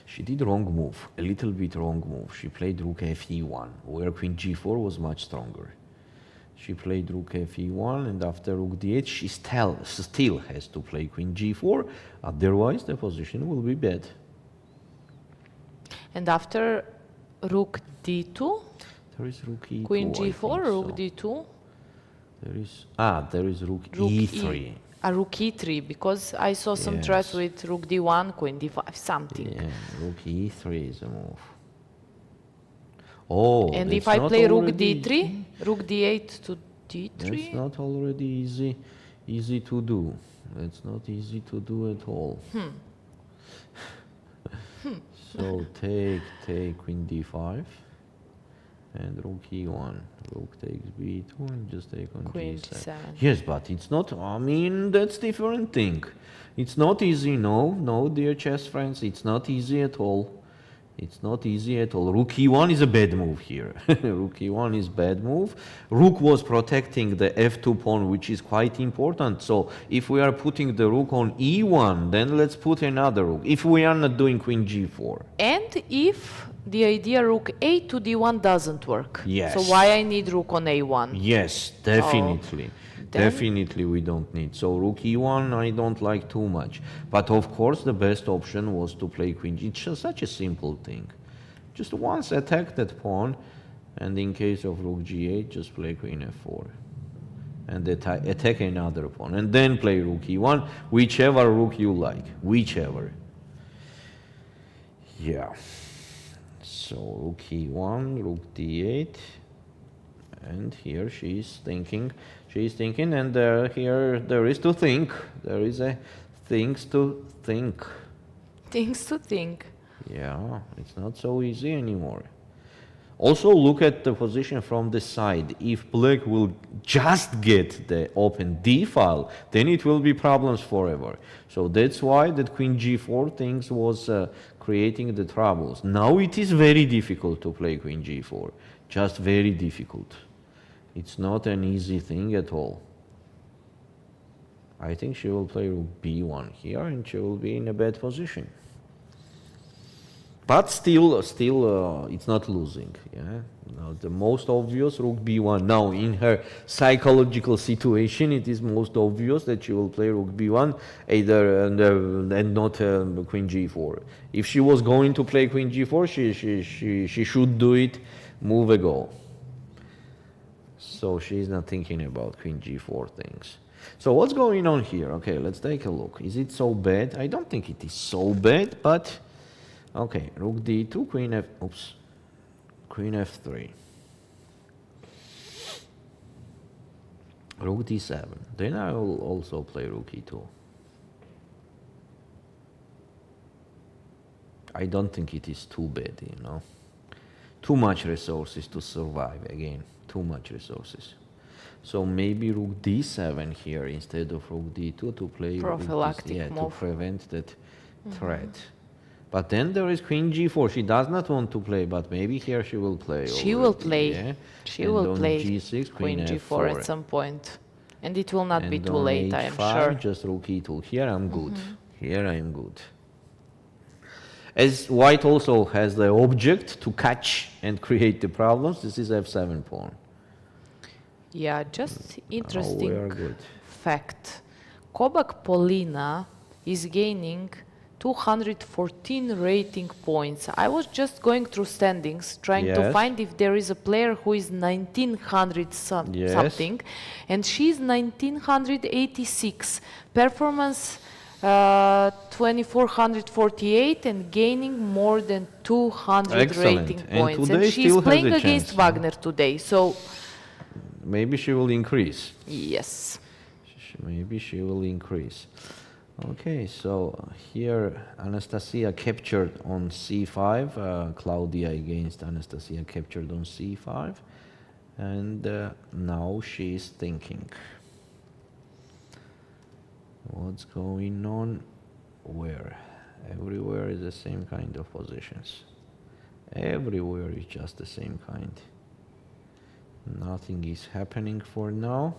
Speaker 1: She did wrong move, a little bit wrong move. She played rook fe1, where queen g4 was much stronger. She played rook fe1, and after rook d8, she still has to play queen g4. Otherwise, the position will be bad.
Speaker 2: And after rook d2,
Speaker 1: there is rook e2,
Speaker 2: queen g4, rook
Speaker 1: so.
Speaker 2: d2.
Speaker 1: There is rook e3.
Speaker 2: Rook e3, because I saw some threats with rook d1, queen d5, something.
Speaker 1: Yeah, rook e3 is a move. Oh,
Speaker 2: and if I play rook d3, rook d8 to d3?
Speaker 1: It's not already easy to do. It's not easy to do at all. So take queen d5 and rook e1. Rook takes b2 and just take on
Speaker 2: queen
Speaker 1: g7.
Speaker 2: d7.
Speaker 1: Yes, but it's not, that's different thing. It's not easy, no, dear chess friends, it's not easy at all. It's not easy at all. Rook e1 is a bad move here. Rook e1 is bad move. Rook was protecting the f2 pawn, which is quite important. So if we are putting the rook on e1, then let's put another rook. If we are not doing queen g4.
Speaker 2: And if the idea rook a to d1 doesn't work.
Speaker 1: Yes.
Speaker 2: So why I need rook on a1?
Speaker 1: Yes, definitely.
Speaker 2: Then
Speaker 1: Definitely we don't need. So rook e1 I don't like too much. But of course the best option was to play queen g. It's just such a simple thing. Just once attack that pawn, and in case of rook g8 just play queen f4. And attack another pawn. And then play rook e1, whichever rook you like. Whichever. Yeah. So rook e1, rook d8. And here she is thinking, and here there is to think. There is a things to think.
Speaker 2: Things to think.
Speaker 1: Yeah, it's not so easy anymore. Also look at the position from the side. If black will just get the open d file, then it will be problems forever. So that's why that queen g4 things was creating the troubles. Now it is very difficult to play queen g4. Just very difficult. It's not an easy thing at all. I think she will play rook b1 here, and she will be in a bad position. But still, it's not losing. Yeah. Now the most obvious rook b1. Now in her psychological situation, it is most obvious that she will play rook b1, either and not queen g4. If she was going to play queen g4, she should do it move ago. So she's not thinking about queen g4 things. So what's going on here? Okay, let's take a look. Is it so bad? I don't think it is so bad, but okay, rook d2, queen f3. Rook d7. Then I will also play rook e2. I don't think it is too bad, you know. Too much resources to survive again. Too much resources. So maybe rook d7 here instead of rook d2 to play
Speaker 2: prophylactic move.
Speaker 1: To prevent that threat. But then there is queen g4. She does not want to play, but maybe here she will play.
Speaker 2: She will play.
Speaker 1: Yeah?
Speaker 2: She will play
Speaker 1: g6,
Speaker 2: queen g4 at some point. And it will not be too late, I am sure.
Speaker 1: Just rook e2. Here I'm good. Here I am good. As white also has the object to catch and create the problems, this is f7 pawn.
Speaker 2: Yeah, just interesting
Speaker 1: we are good.
Speaker 2: fact. Kobak Polina is gaining 214 rating points. I was just going through standings, trying to find if there is a player who is 1900 something, and she's 1986. Performance 2448 and gaining more than 200 rating points. And she's playing against Wagner today, so
Speaker 1: maybe she will increase.
Speaker 2: yes.
Speaker 1: maybe she will increase. Okay, so here Anastasia captured on c5, Claudia against Anastasia captured on c5, and now she is thinking. What's going on? Where? Everywhere is the same kind of positions. Everywhere is just the same kind. Nothing is happening for now.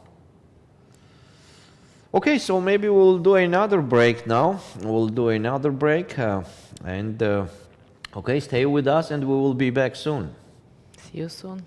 Speaker 1: Okay, so maybe we'll do another break now. We'll do another break okay, stay with us and we will be back soon.
Speaker 2: See you soon.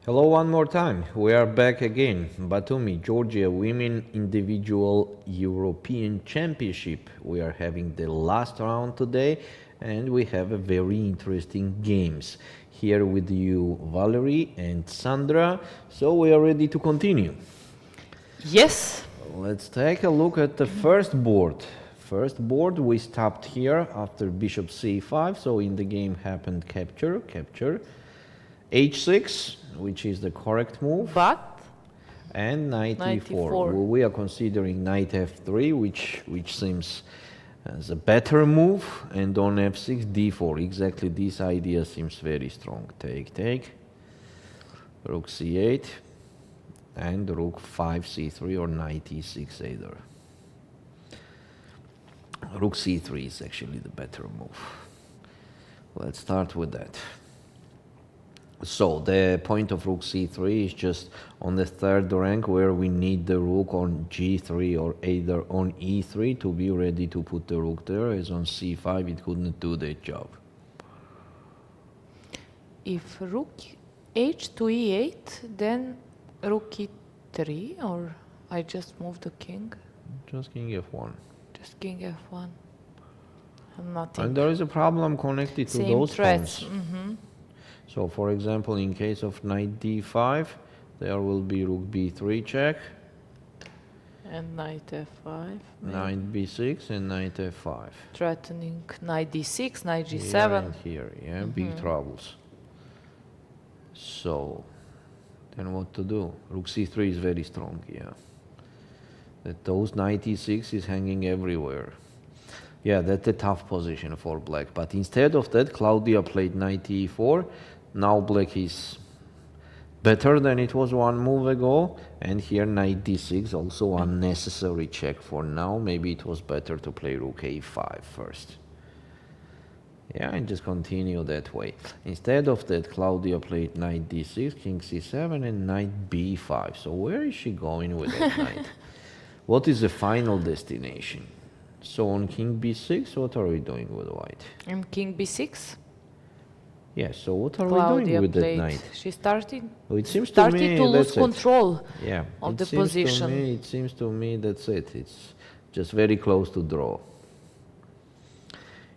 Speaker 1: Hello one more time. We are back again. Batumi, Georgia Women Individual European Championship. We are having the last round today and we have a very interesting games. Here with you Valerie and Sandra. So we are ready to continue.
Speaker 2: Yes.
Speaker 1: Let's take a look at the first board. First board we stopped here after bishop c5. So in the game happened capture, h6, which is the correct move.
Speaker 2: But
Speaker 1: And knight e4. We are considering knight f3, which seems as a better move, and on f6, d4. Exactly this idea seems very strong. Take, rook c8, and rook 5 c3 or knight e6 either. Rook c3 is actually the better move. Let's start with that. So the point of rook c3 is just on the third rank where we need the rook on g3 or either on e3 to be ready to put the rook there, as on c5 it couldn't do that job.
Speaker 2: if rook h to e8, then rook e3, or I just move the king?
Speaker 1: Just king f1.
Speaker 2: Just king f1. Nothing.
Speaker 1: And there is a problem connected to
Speaker 2: Same
Speaker 1: those
Speaker 2: threats.
Speaker 1: pawns. So for example, in case of knight d5, there will be rook b3 check,
Speaker 2: And knight f5.
Speaker 1: knight b6 and knight f5.
Speaker 2: Threatening knight d6, knight g7.
Speaker 1: Here and here, yeah, big troubles. So then what to do? Rook c3 is very strong, yeah. That those knight e6 is hanging everywhere. Yeah, that's a tough position for black. But instead of that, Claudia played knight e4. Now black is better than it was one move ago. And here knight d6, also unnecessary check for now. Maybe it was better to play rook a5 first. Yeah, and just continue that way. Instead of that, Claudia played knight d6, king c7, and knight b5. So where is she going with that knight? What is the final destination? So on king b6, what are we doing with white?
Speaker 2: And king b6.
Speaker 1: Yes, so what are
Speaker 2: Claudia
Speaker 1: we doing with
Speaker 2: played.
Speaker 1: that knight?
Speaker 2: She started
Speaker 1: It seems to
Speaker 2: started
Speaker 1: me
Speaker 2: to lose
Speaker 1: that's it.
Speaker 2: control
Speaker 1: Yeah,
Speaker 2: of the
Speaker 1: seems
Speaker 2: position.
Speaker 1: To me, it seems to me that's it. It's just very close to draw.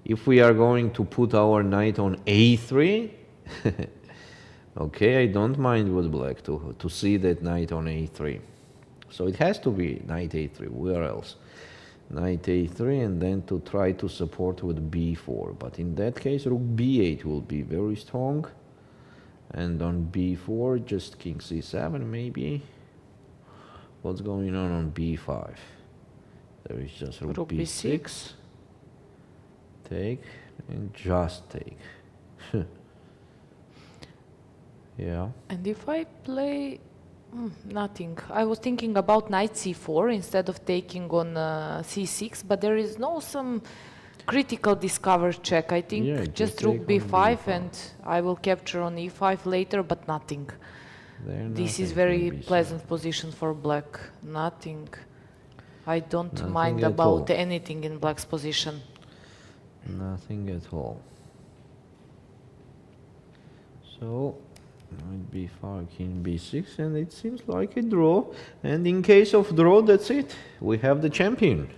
Speaker 1: If we are going to put our knight on a3, okay, I don't mind with black to see that knight on a3. So it has to be knight a3, where else? Knight a3 and then to try to support with b4. But in that case, rook b8 will be very strong. And on b4, just king c7 maybe. What's going on b5? There is just rook b6. Take and just take. Yeah.
Speaker 2: And if I play nothing, I was thinking about knight c4 instead of taking on c6, but there is no some critical discover check. I think
Speaker 1: Yeah,
Speaker 2: just
Speaker 1: just
Speaker 2: rook
Speaker 1: take on
Speaker 2: b5
Speaker 1: b5.
Speaker 2: and I will capture on e5 later, but nothing. This is
Speaker 1: Nothing
Speaker 2: very
Speaker 1: can be
Speaker 2: pleasant position for black. Nothing. I don't
Speaker 1: Nothing
Speaker 2: mind
Speaker 1: at
Speaker 2: about
Speaker 1: all.
Speaker 2: anything in black's position.
Speaker 1: Nothing at all. So knight b5, king b6, and it seems like a draw. And in case of draw, that's it. We have the champion.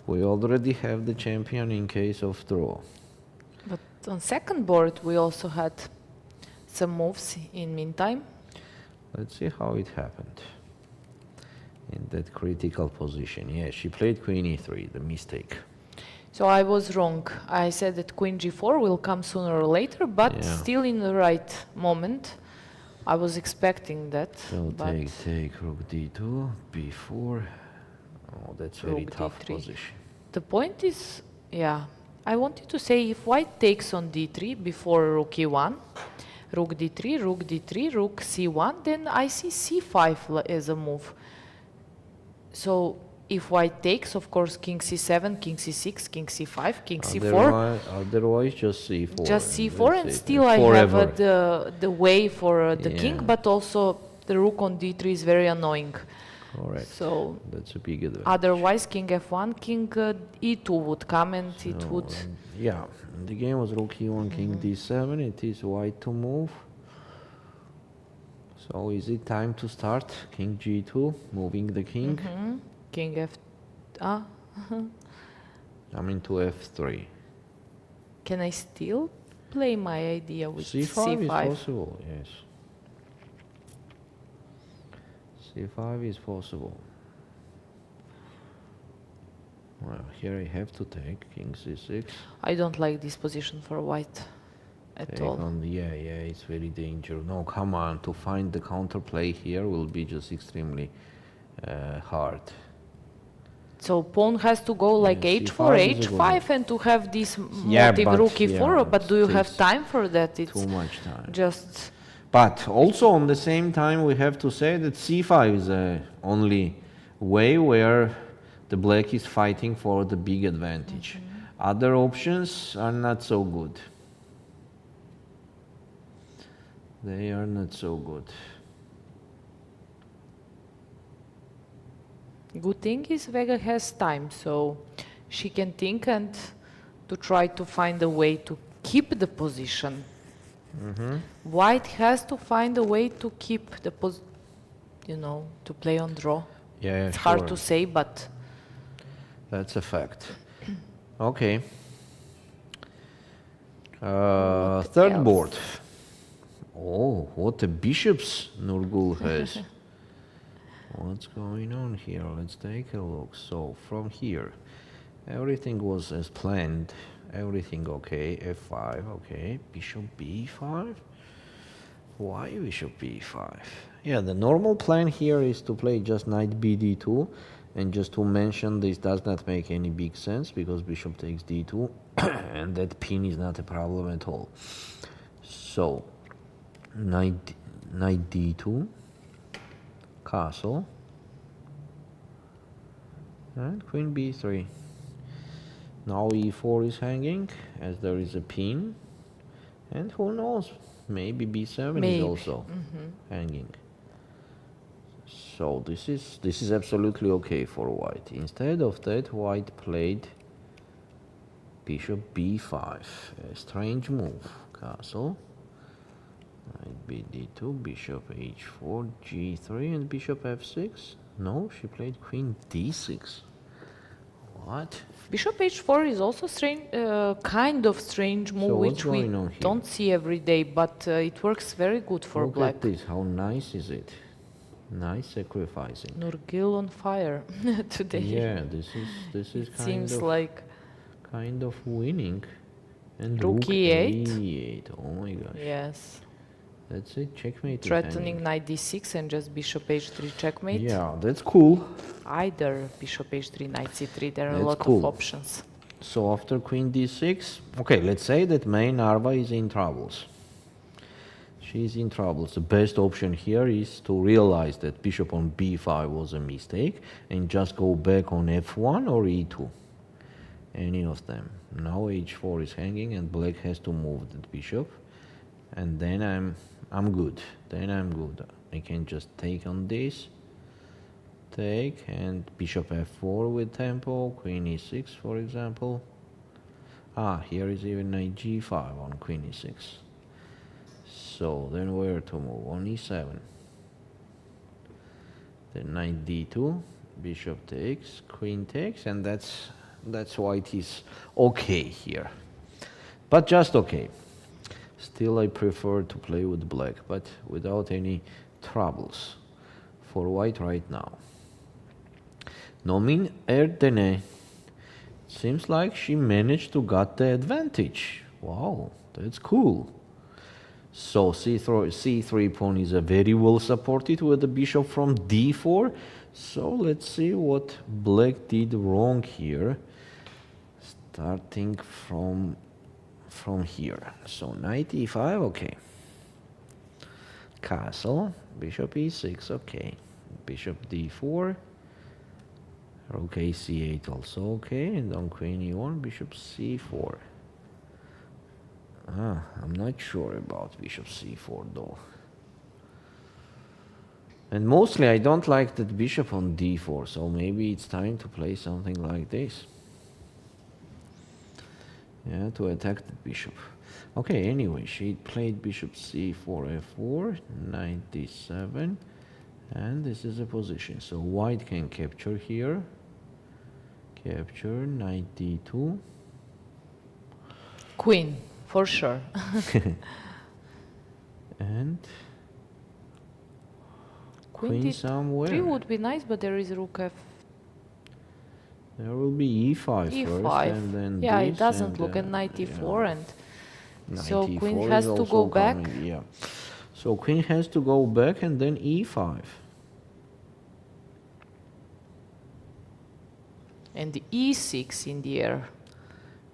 Speaker 1: We already have the champion in case of draw.
Speaker 2: But on second board, we also had some moves in meantime.
Speaker 1: Let's see how it happened. In that critical position. Yeah, she played queen e3, the mistake.
Speaker 2: So I was wrong. I said that queen g4 will come sooner or later, but
Speaker 1: Yeah.
Speaker 2: still in the right moment. I was expecting that.
Speaker 1: So
Speaker 2: but
Speaker 1: take rook d2, b4. Oh, that's very
Speaker 2: Rook
Speaker 1: tough
Speaker 2: d3.
Speaker 1: position.
Speaker 2: the point is, yeah, I wanted to say if white takes on d3 before rook e1, rook d3, rook d3, rook c1, then I see c5 as a move. So if white takes, of course, king c7, king c6, king c5, king c4.
Speaker 1: Otherwise, just c4.
Speaker 2: Just c4, and
Speaker 1: that's it.
Speaker 2: still I
Speaker 1: Forever.
Speaker 2: have the way for the king,
Speaker 1: Yeah.
Speaker 2: but also the rook on d3 is very annoying.
Speaker 1: Correct.
Speaker 2: So
Speaker 1: That's a big advantage.
Speaker 2: otherwise, king f1, king e2 would come, and it
Speaker 1: So,
Speaker 2: would.
Speaker 1: yeah, the game was rook e1, king d7. It is white to move. So is it time to start? King g2, moving the king.
Speaker 2: King f.
Speaker 1: I'm into f3.
Speaker 2: Can I still play my idea with
Speaker 1: c5 is
Speaker 2: c5?
Speaker 1: possible, yes. c5 is possible. Well, here I have to take king c6.
Speaker 2: I don't like this position for white at
Speaker 1: Take
Speaker 2: all.
Speaker 1: on, yeah, it's very dangerous. No, come on, to find the counterplay here will be just extremely hard.
Speaker 2: So pawn has to go like
Speaker 1: Yeah,
Speaker 2: h4,
Speaker 1: c5 is a good
Speaker 2: h5, and to have this
Speaker 1: Yeah,
Speaker 2: motive
Speaker 1: but,
Speaker 2: rook e4.
Speaker 1: yeah,
Speaker 2: But do you have
Speaker 1: takes
Speaker 2: time for that? It's
Speaker 1: too much time.
Speaker 2: just
Speaker 1: But also on the same time we have to say that c5 is the only way where the black is fighting for the big advantage. Other options are not so good. They are not so good.
Speaker 2: good thing is Vega has time, so she can think and to try to find a way to keep the position. White has to find a way to keep the to play on draw.
Speaker 1: Yeah,
Speaker 2: It's
Speaker 1: sure.
Speaker 2: hard to say, but
Speaker 1: That's a fact. Okay.
Speaker 2: What
Speaker 1: Third
Speaker 2: else?
Speaker 1: board. Oh, what the bishops Nurgyul has. What's going on here? Let's take a look. So from here, everything was as planned. Everything okay. F5, okay. Bishop B5. Why bishop B5? Yeah, the normal plan here is to play just knight BD2. And just to mention, this does not make any big sense because bishop takes D2 and that pin is not a problem at all. So, knight D2, castle, and queen B3. Now E4 is hanging as there is a pin, and who knows, maybe B7
Speaker 2: Maybe.
Speaker 1: is also hanging. So this is absolutely okay for white. Instead of that, white played bishop b5. A strange move. Castle. Knight bd2, bishop h4, g3, and bishop f6. No, she played queen d6. What?
Speaker 2: bishop h4 is also strange, kind of strange move,
Speaker 1: So what's
Speaker 2: which we
Speaker 1: going on here?
Speaker 2: don't see every day, but it works very good for
Speaker 1: Look
Speaker 2: black.
Speaker 1: at this. How nice is it? Nice sacrificing.
Speaker 2: Nurgyul on fire today.
Speaker 1: Yeah, this is
Speaker 2: It
Speaker 1: kind
Speaker 2: seems
Speaker 1: of
Speaker 2: like
Speaker 1: winning. And
Speaker 2: Rook E8.
Speaker 1: E8. Oh my gosh.
Speaker 2: yes,
Speaker 1: That's it. Checkmate. is
Speaker 2: threatening
Speaker 1: hanging.
Speaker 2: knight d6 and just bishop h3 checkmate.
Speaker 1: Yeah, that's cool.
Speaker 2: Either bishop h3, knight c3. There are a
Speaker 1: That's
Speaker 2: lot
Speaker 1: cool.
Speaker 2: of options.
Speaker 1: So after queen d6, okay, let's say that Mai Narva is in troubles. She's in troubles. The best option here is to realize that bishop on b5 was a mistake and just go back on f1 or e2. Any of them. Now h4 is hanging and black has to move the bishop. And then I'm good. Then I'm good. I can just take on this. Take and bishop f4 with tempo, queen e6 for example. Here is even knight g5 on queen e6. So then where to move? On e7. Then knight d2, bishop takes, queen takes, and that's why it is okay here. But just okay. Still I prefer to play with black, but without any troubles for white right now. Nomin Erdene. Seems like she managed to get the advantage. Wow, that's cool. So c3 pawn is very well supported with the bishop from d4. So let's see what black did wrong here. Starting from here. So knight e5, okay. Castle, bishop e6, okay. Bishop d4. Rook ac8 also okay. And on queen e1, bishop c4. I'm not sure about bishop c4 though. And mostly I don't like that bishop on d4, so maybe it's time to play something like this. Yeah, to attack the bishop. Okay, anyway, she played bishop c4, f4, knight d7, and this is a position. So white can capture here. Capture, knight d2.
Speaker 2: Queen, for sure.
Speaker 1: And
Speaker 2: Queen
Speaker 1: somewhere.
Speaker 2: 3 would be nice, but there is rook f.
Speaker 1: There will be e5
Speaker 2: e5.
Speaker 1: first, and then
Speaker 2: yeah,
Speaker 1: this,
Speaker 2: it doesn't
Speaker 1: and
Speaker 2: look at knight e4, and so
Speaker 1: knight
Speaker 2: queen
Speaker 1: e4
Speaker 2: has
Speaker 1: is
Speaker 2: to
Speaker 1: also
Speaker 2: go back.
Speaker 1: coming, yeah. So queen has to go back, and then e5.
Speaker 2: And e6 in the air.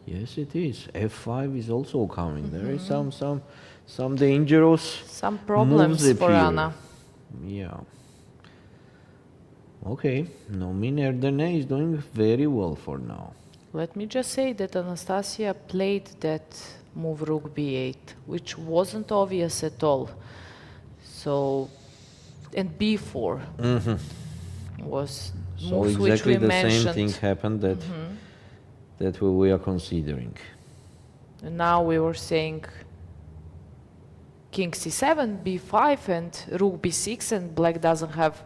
Speaker 1: Yes, it is. f5 is also coming. There is some dangerous
Speaker 2: Some problems
Speaker 1: moves
Speaker 2: for
Speaker 1: appear.
Speaker 2: Anna.
Speaker 1: Yeah. Okay. No, Erdene is doing very well for now.
Speaker 2: Let me just say that Anastasia played that move rook b8, which wasn't obvious at all. So, and b4 was
Speaker 1: So
Speaker 2: moves which
Speaker 1: exactly
Speaker 2: we
Speaker 1: the
Speaker 2: mentioned.
Speaker 1: same thing happened that we are considering.
Speaker 2: And now we were saying king c7, b5, and rook b6, and black doesn't have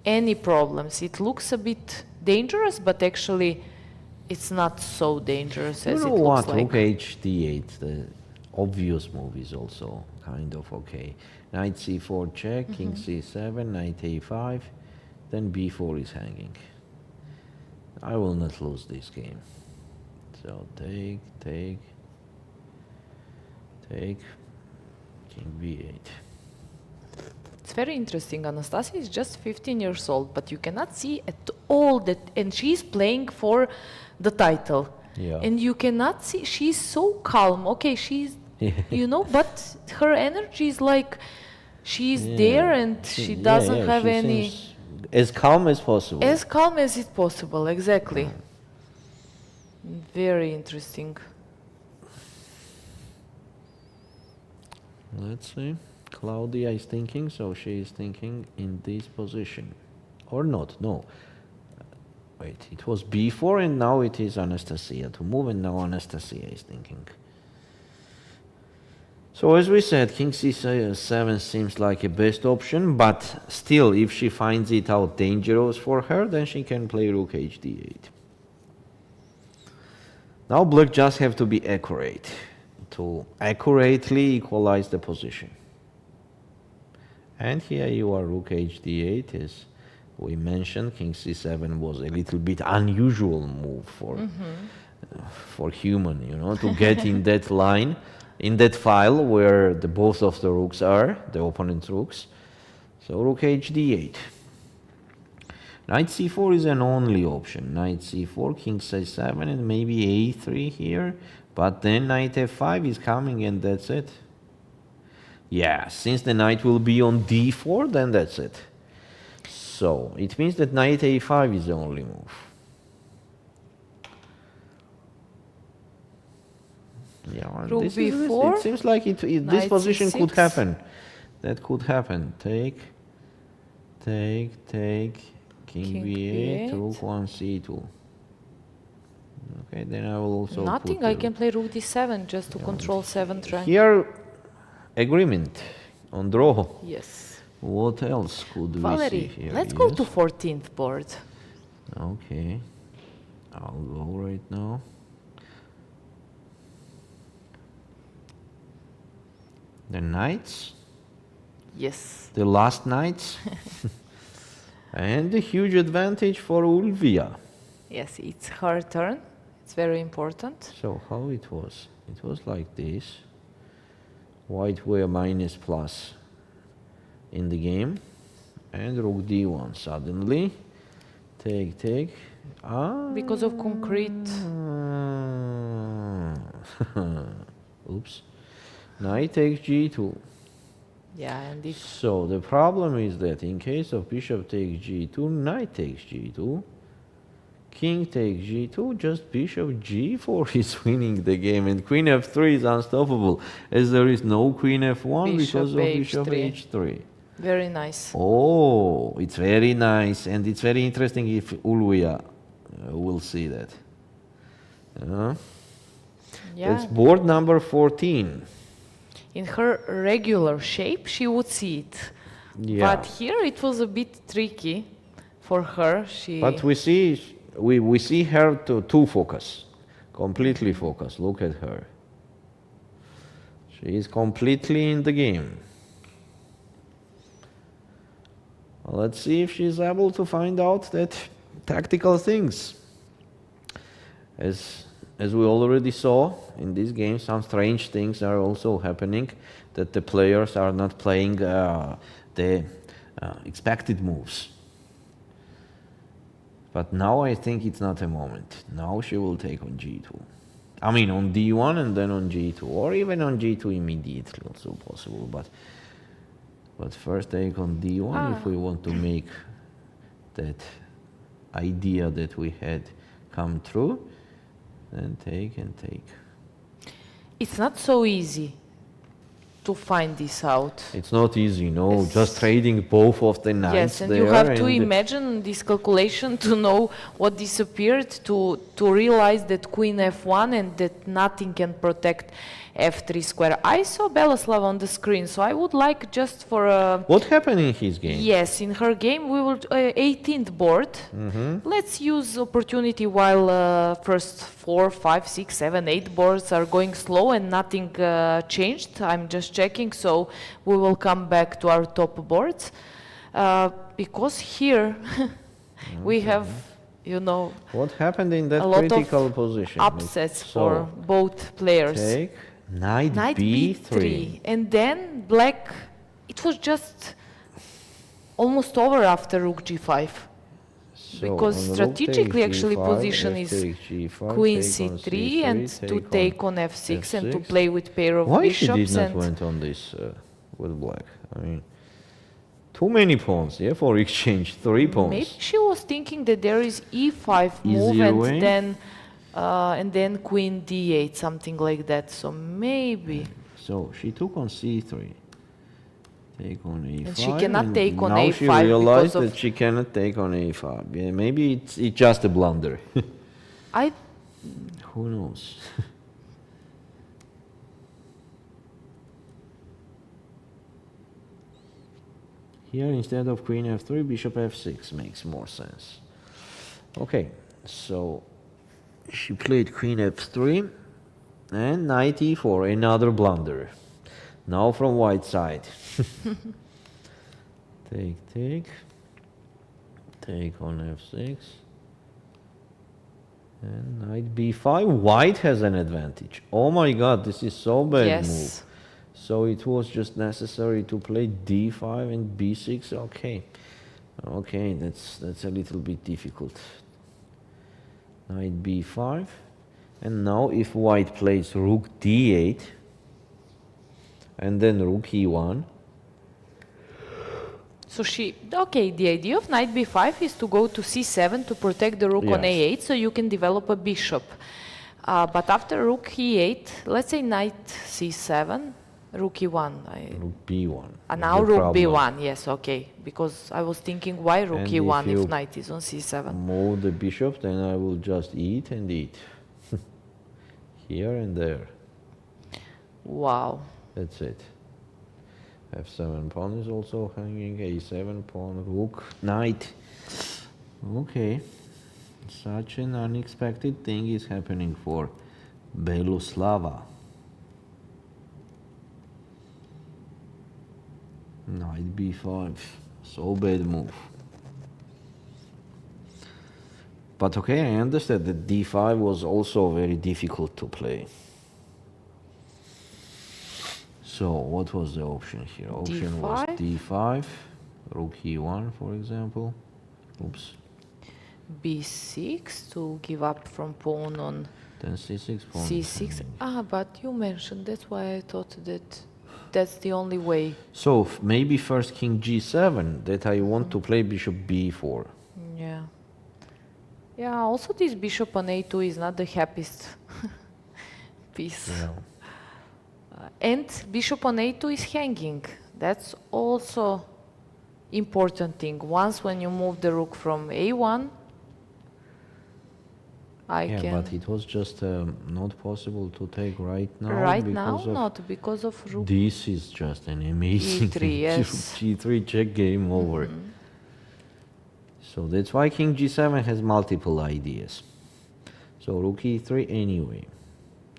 Speaker 2: any problems. It looks a bit dangerous, but actually it's not so dangerous as it looks like.
Speaker 1: Rook h8, the obvious move is also kind of okay. Knight c4 check, king c7, knight a5, then b4 is hanging. I will not lose this game. So take, king b8.
Speaker 2: It's very interesting. Anastasia is just 15 years old, but you cannot see at all that, and she's playing for the title.
Speaker 1: Yeah.
Speaker 2: And you cannot see, she's so calm. Okay, she's, you know, but her energy is like, she's there and she doesn't have
Speaker 1: she
Speaker 2: any...
Speaker 1: seems as calm as possible.
Speaker 2: As calm as it's possible, exactly. Very interesting.
Speaker 1: Let's see. Claudia is thinking, so she is thinking in this position. Or not, no. Wait, it was b4 and now it is Anastasia to move, and now Anastasia is thinking. So as we said, king c7 seems like a best option, but still, if she finds it out dangerous for her, then she can play rook hd8. Now black just have to be accurate to accurately equalize the position. And here you are rook hd8, as we mentioned, king c7 was a little bit unusual move for human, you know, to get in that line, in that file where the both of the rooks are, the opponent's rooks. So rook hd8. Knight c4 is an only option. Knight c4, king c7, and maybe a3 here. But then knight f5 is coming, and that's it. Yeah, since the knight will be on d4, then that's it. So it means that knight a5 is the only move. Yeah,
Speaker 2: Rook
Speaker 1: this
Speaker 2: b4,
Speaker 1: it seems like this position could happen. That could happen. Take, king b8, rook 1 c2. Okay, then I will also
Speaker 2: Nothing, I can play rook d7 just to control 7th rank.
Speaker 1: Here, agreement on draw.
Speaker 2: Yes.
Speaker 1: What else could we see here?
Speaker 2: Let's go to 14th board.
Speaker 1: Okay, I'll go right now. The knights.
Speaker 2: Yes.
Speaker 1: The last knights. And a huge advantage for Ulviyya.
Speaker 2: Yes, it's her turn. It's very important.
Speaker 1: So how it was? It was like this. White were minus plus in the game. And rook d1 suddenly. Take.
Speaker 2: Because of concrete.
Speaker 1: Oops. Knight takes g2.
Speaker 2: Yeah, and if
Speaker 1: So the problem is that in case of bishop takes g2, knight takes g2, king takes g2, just bishop g4 is winning the game, and queen f3 is unstoppable, as there is no queen f1 because of bishop h3.
Speaker 2: Very nice.
Speaker 1: Oh, it's very nice, and it's very interesting if Ulviyya will see that.
Speaker 2: Yeah.
Speaker 1: That's board number 14.
Speaker 2: In her regular shape, she would see it.
Speaker 1: Yeah.
Speaker 2: But here it was a bit tricky for her.
Speaker 1: But we see her to focus, completely focus. Look at her. She is completely in the game. Well, let's see if she's able to find out that tactical things. As we already saw in this game, some strange things are also happening, that the players are not playing the expected moves. But now I think it's not a moment. Now she will take on G2. I mean on D1 and then on G2, or even on G2 immediately, also possible. But first take on D1 if we want to make that idea that we had come true. Then take and take.
Speaker 2: It's not so easy to find this out.
Speaker 1: It's not easy, no. Just trading both of the knights.
Speaker 2: Yes, and
Speaker 1: there
Speaker 2: you have to imagine this calculation to know what disappeared, to realize that queen f1 and that nothing can protect f3 square. I saw Belaslav on the screen, so I would like just for a...
Speaker 1: What happened in his game?
Speaker 2: Yes, in her game we will 18th board. Let's use opportunity while first 4, 5, 6, 7, 8 boards are going slow and nothing changed. I'm just checking, so we will come back to our top boards. Because here we have, you know,
Speaker 1: what happened in that
Speaker 2: a lot
Speaker 1: critical
Speaker 2: of
Speaker 1: position?
Speaker 2: upsets for both players.
Speaker 1: Take knight b3.
Speaker 2: And then black, it was just almost over after rook g5.
Speaker 1: So
Speaker 2: because
Speaker 1: on
Speaker 2: strategically
Speaker 1: rook
Speaker 2: actually
Speaker 1: G5,
Speaker 2: position is
Speaker 1: G5,
Speaker 2: queen
Speaker 1: take on
Speaker 2: c3 and to take on f6 and to
Speaker 1: F6.
Speaker 2: play with pair of
Speaker 1: Why she
Speaker 2: bishops.
Speaker 1: did not
Speaker 2: And
Speaker 1: went on this with black? I mean, too many pawns, yeah, for exchange, 3 pawns.
Speaker 2: maybe she was thinking that there is e5 move
Speaker 1: Easier
Speaker 2: and
Speaker 1: way?
Speaker 2: then queen d8, something like that. So maybe.
Speaker 1: So she took on c3. Take on a5.
Speaker 2: And she cannot take on
Speaker 1: now
Speaker 2: a5
Speaker 1: she realized
Speaker 2: because of-
Speaker 1: that she cannot take on a5. Yeah, maybe it's just a blunder. Who knows? Here instead of queen f3, bishop f6 makes more sense. Okay, so she played queen f3 and knight e4, another blunder. Now from white side. Take on f6 and knight b5. White has an advantage. Oh my god, this is so bad move. So it was just necessary to play d5 and b6. Okay, that's a little bit difficult. Knight b5, and now if white plays rook d8 and then rook e1.
Speaker 2: So the idea of knight b5 is to go to c7 to protect the rook on a8, so you can develop a bishop. But after rook e8, let's say knight c7, rook e1.
Speaker 1: Rook b1.
Speaker 2: Now rook b1, yes, okay. Because I was thinking why rook e1 if knight is on c7.
Speaker 1: Move the bishop, then I will just eat and eat. Here and there.
Speaker 2: Wow.
Speaker 1: That's it. f7 pawn is also hanging, a7 pawn, rook, knight. Okay. Such an unexpected thing is happening for Beloslava. Knight b5. So bad move. But okay, I understand that d5 was also very difficult to play. So what was the option here? Option was d5, rook e1 for example. Oops.
Speaker 2: b6 to give up from pawn on
Speaker 1: Then c6 pawn.
Speaker 2: c6. But you mentioned, that's why I thought that that's the only way.
Speaker 1: So maybe first king g7, that I want to play bishop b4.
Speaker 2: Yeah. Yeah, also this bishop on a2 is not the happiest piece.
Speaker 1: Yeah.
Speaker 2: And bishop on a2 is hanging. That's also important thing. Once when you move the rook from a1,
Speaker 1: Yeah,
Speaker 2: can.
Speaker 1: but it was just not possible to take right now.
Speaker 2: Right now,
Speaker 1: because of
Speaker 2: not because of rook
Speaker 1: this is just an amazing
Speaker 2: E3,
Speaker 1: thing.
Speaker 2: yes.
Speaker 1: G3 check, game over. So that's why King G7 has multiple ideas. So rook E3 anyway.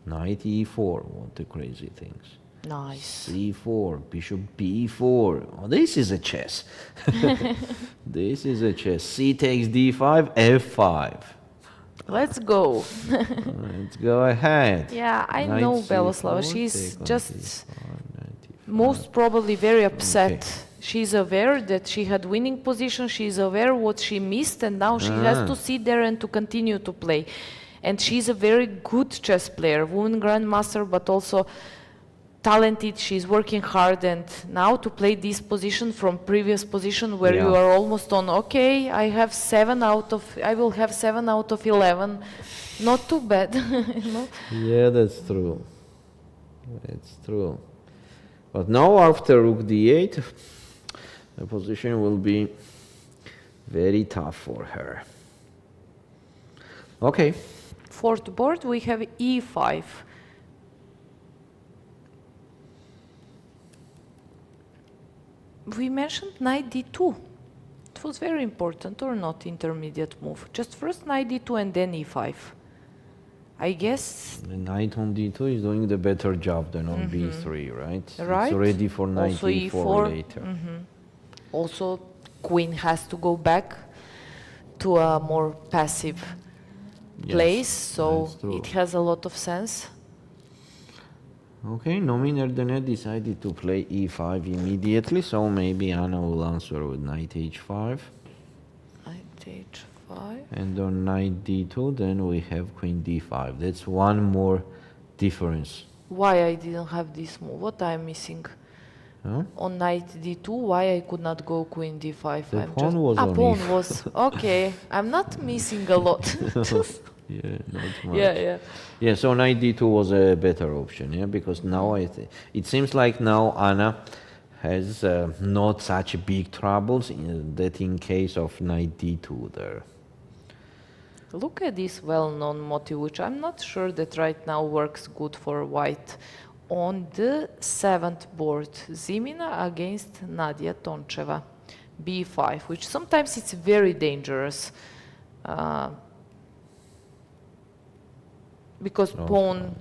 Speaker 1: Knight E4, what the crazy things.
Speaker 2: Nice.
Speaker 1: C4, bishop B4. Oh, this is a chess. This is a chess. C takes D5, F5.
Speaker 2: Let's go.
Speaker 1: Let's go ahead.
Speaker 2: Yeah, I
Speaker 1: Knight
Speaker 2: know
Speaker 1: C4,
Speaker 2: Beloslava. She's
Speaker 1: take on
Speaker 2: just
Speaker 1: D5, knight E5.
Speaker 2: most probably very upset.
Speaker 1: Okay.
Speaker 2: She's aware that she had winning position. She's aware what she missed, and now she has to sit there and to continue to play. And she's a very good chess player, woman grandmaster, but also talented. She's working hard, and now to play this position from previous position where you
Speaker 1: Yeah.
Speaker 2: are almost on. Okay, I will have 7 out of 11. Not too bad. You know?
Speaker 1: Yeah, that's true. That's true. But now after rook d8, the position will be very tough for her. Okay.
Speaker 2: Fourth board, we have e5. We mentioned knight d2. It was very important, or not intermediate move. Just first knight d2 and then e5. I guess.
Speaker 1: The knight on d2 is doing the better job than on b3, right?
Speaker 2: Right.
Speaker 1: It's ready for knight
Speaker 2: Also
Speaker 1: e4
Speaker 2: e4.
Speaker 1: later.
Speaker 2: Also, queen has to go back to a more passive place, so
Speaker 1: that's true.
Speaker 2: it has a lot of sense.
Speaker 1: Okay, Nomi Erdenet decided to play e5 immediately, so maybe Anna will answer with knight h5.
Speaker 2: Knight h5.
Speaker 1: And on knight d2, then we have queen d5. That's one more difference.
Speaker 2: Why I didn't have this move? What I'm missing?
Speaker 1: Huh?
Speaker 2: On knight d2, why I could not go queen d5?
Speaker 1: The pawn was on
Speaker 2: pawn
Speaker 1: e5.
Speaker 2: was okay. I'm not missing a lot.
Speaker 1: Yeah, not much.
Speaker 2: yeah.
Speaker 1: Yeah, so knight d2 was a better option, yeah, because now it seems like now Anna has not such big troubles that in case of knight d2 there.
Speaker 2: Look at this well-known motif, which I'm not sure that right now works good for white. On the 7th board, Zimina against Nadia Toncheva, b5, which sometimes it's very dangerous. Because pawn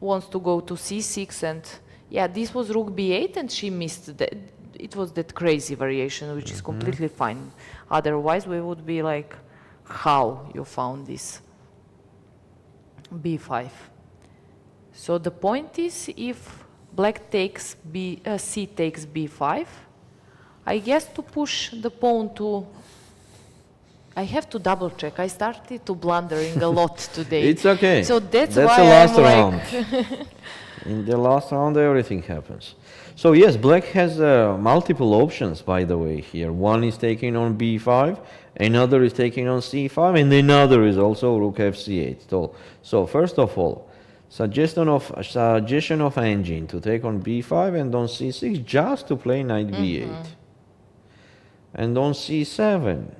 Speaker 2: wants to go to c6, and yeah, this was rook b8 and she missed that. It was that crazy variation, which is completely fine. Otherwise we would be like, how you found this? b5. So the point is, if black takes c takes b5, I guess to push the pawn to. I have to double check. I started to blundering a lot today.
Speaker 1: It's okay.
Speaker 2: So that's
Speaker 1: the
Speaker 2: why
Speaker 1: last
Speaker 2: I'm
Speaker 1: round.
Speaker 2: like.
Speaker 1: In the last round, everything happens. So yes, black has multiple options, by the way, here. One is taking on b5, another is taking on c5, and another is also rook fc8. So first of all, suggestion of engine to take on b5 and on c6 just to play knight b8. And on c7,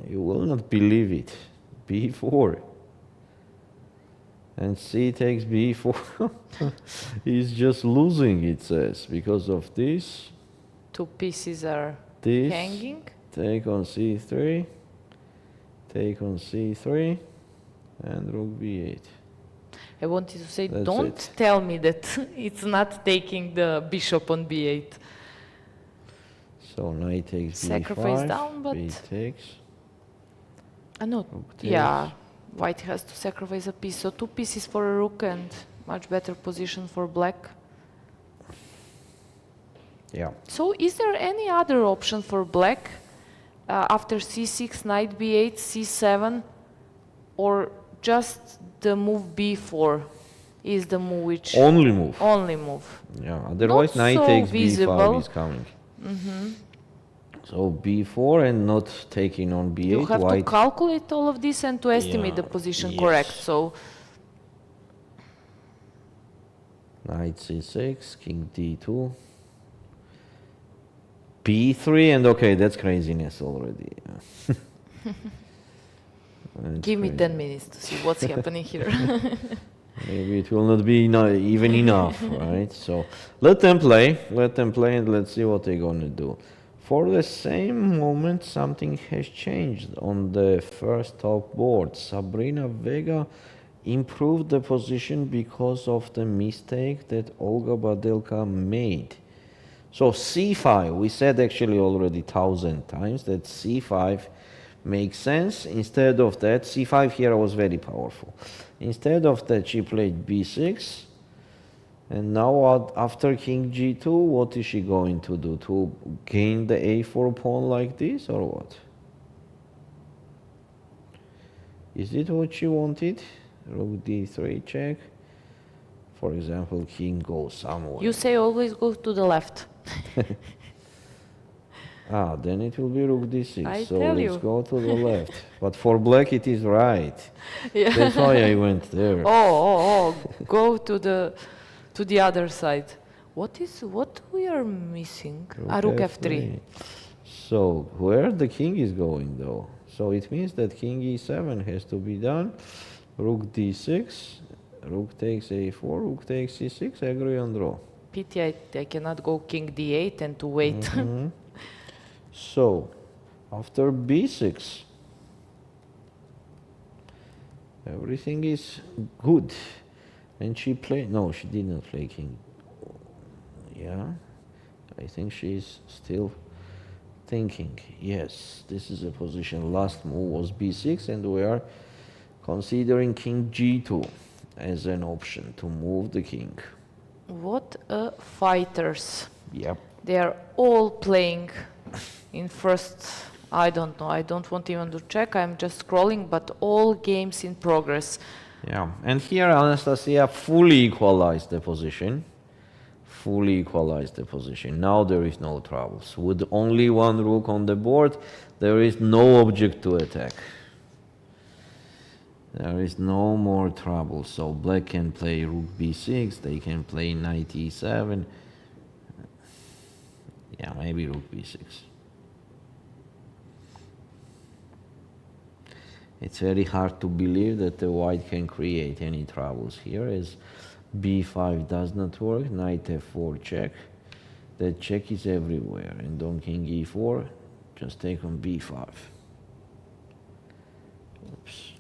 Speaker 1: you will not believe it, b4. And c takes b4. He's just losing, it says, because of this.
Speaker 2: Two pieces are
Speaker 1: This.
Speaker 2: hanging.
Speaker 1: Take on c3. Take on c3. And rook b8.
Speaker 2: I wanted to say,
Speaker 1: That's
Speaker 2: don't
Speaker 1: it.
Speaker 2: tell me that it's not taking the bishop on b8.
Speaker 1: So knight takes
Speaker 2: Sacrifice
Speaker 1: b5.
Speaker 2: down, but-
Speaker 1: B takes.
Speaker 2: No,
Speaker 1: Rook takes.
Speaker 2: yeah, white has to sacrifice a piece. So two pieces for a rook and much better position for black.
Speaker 1: Yeah.
Speaker 2: So is there any other option for black after c6, knight b8, c7, or just the move b4 is the move which...
Speaker 1: Only move.
Speaker 2: Only move.
Speaker 1: Yeah. Otherwise,
Speaker 2: Not
Speaker 1: knight
Speaker 2: so
Speaker 1: takes
Speaker 2: visible.
Speaker 1: b5 is coming. So b4 and not taking on b8.
Speaker 2: You have to
Speaker 1: white.
Speaker 2: calculate all of this and to estimate
Speaker 1: Yeah,
Speaker 2: the position
Speaker 1: yes.
Speaker 2: correct. So
Speaker 1: Knight c6, king d2. b3, and okay, that's craziness already.
Speaker 2: Give me 10 minutes to see what's happening here.
Speaker 1: Maybe it will not be even enough, right? So let them play, and let's see what they're gonna do. For the same moment, something has changed on the first top board. Sabrina Vega improved the position because of the mistake that Olga Badelka made. So c5, we said actually already 1,000 times that c5 makes sense. Instead of that, c5 here was very powerful. Instead of that, she played b6. And now after king g2, what is she going to do? To gain the a4 pawn like this, or what? Is it what she wanted? Rook d3 check. For example, king goes somewhere.
Speaker 2: You say always go to the left.
Speaker 1: Then it will be rook d6.
Speaker 2: I
Speaker 1: so
Speaker 2: tell
Speaker 1: let's
Speaker 2: you.
Speaker 1: go to the left. But for black it is right.
Speaker 2: Yeah.
Speaker 1: That's why I went there.
Speaker 2: Go to the other side. What we are missing? Rook f3.
Speaker 1: So where the king is going though? So it means that king e7 has to be done. Rook d6, rook takes a4, rook takes c6, agree on draw.
Speaker 2: Pity I cannot go king d8 and to wait.
Speaker 1: So after b6, everything is good. And she played, no, she did not play king. Yeah, I think she's still thinking. Yes, this is a position. Last move was b6, and we are considering king g2 as an option to move the king.
Speaker 2: What fighters.
Speaker 1: Yep.
Speaker 2: They are all playing in first, I don't know, I don't want even to check, I'm just scrolling, but all games in progress.
Speaker 1: Yeah, and here Anastasia fully equalized the position. Now there is no troubles. With only one rook on the board, there is no object to attack. There is no more trouble. So black can play rook b6, they can play knight e7. Yeah, maybe rook b6. It's very hard to believe that the white can create any troubles here, as b5 does not work, knight f4 check. That check is everywhere, and on king e4, just take on b5. Oops.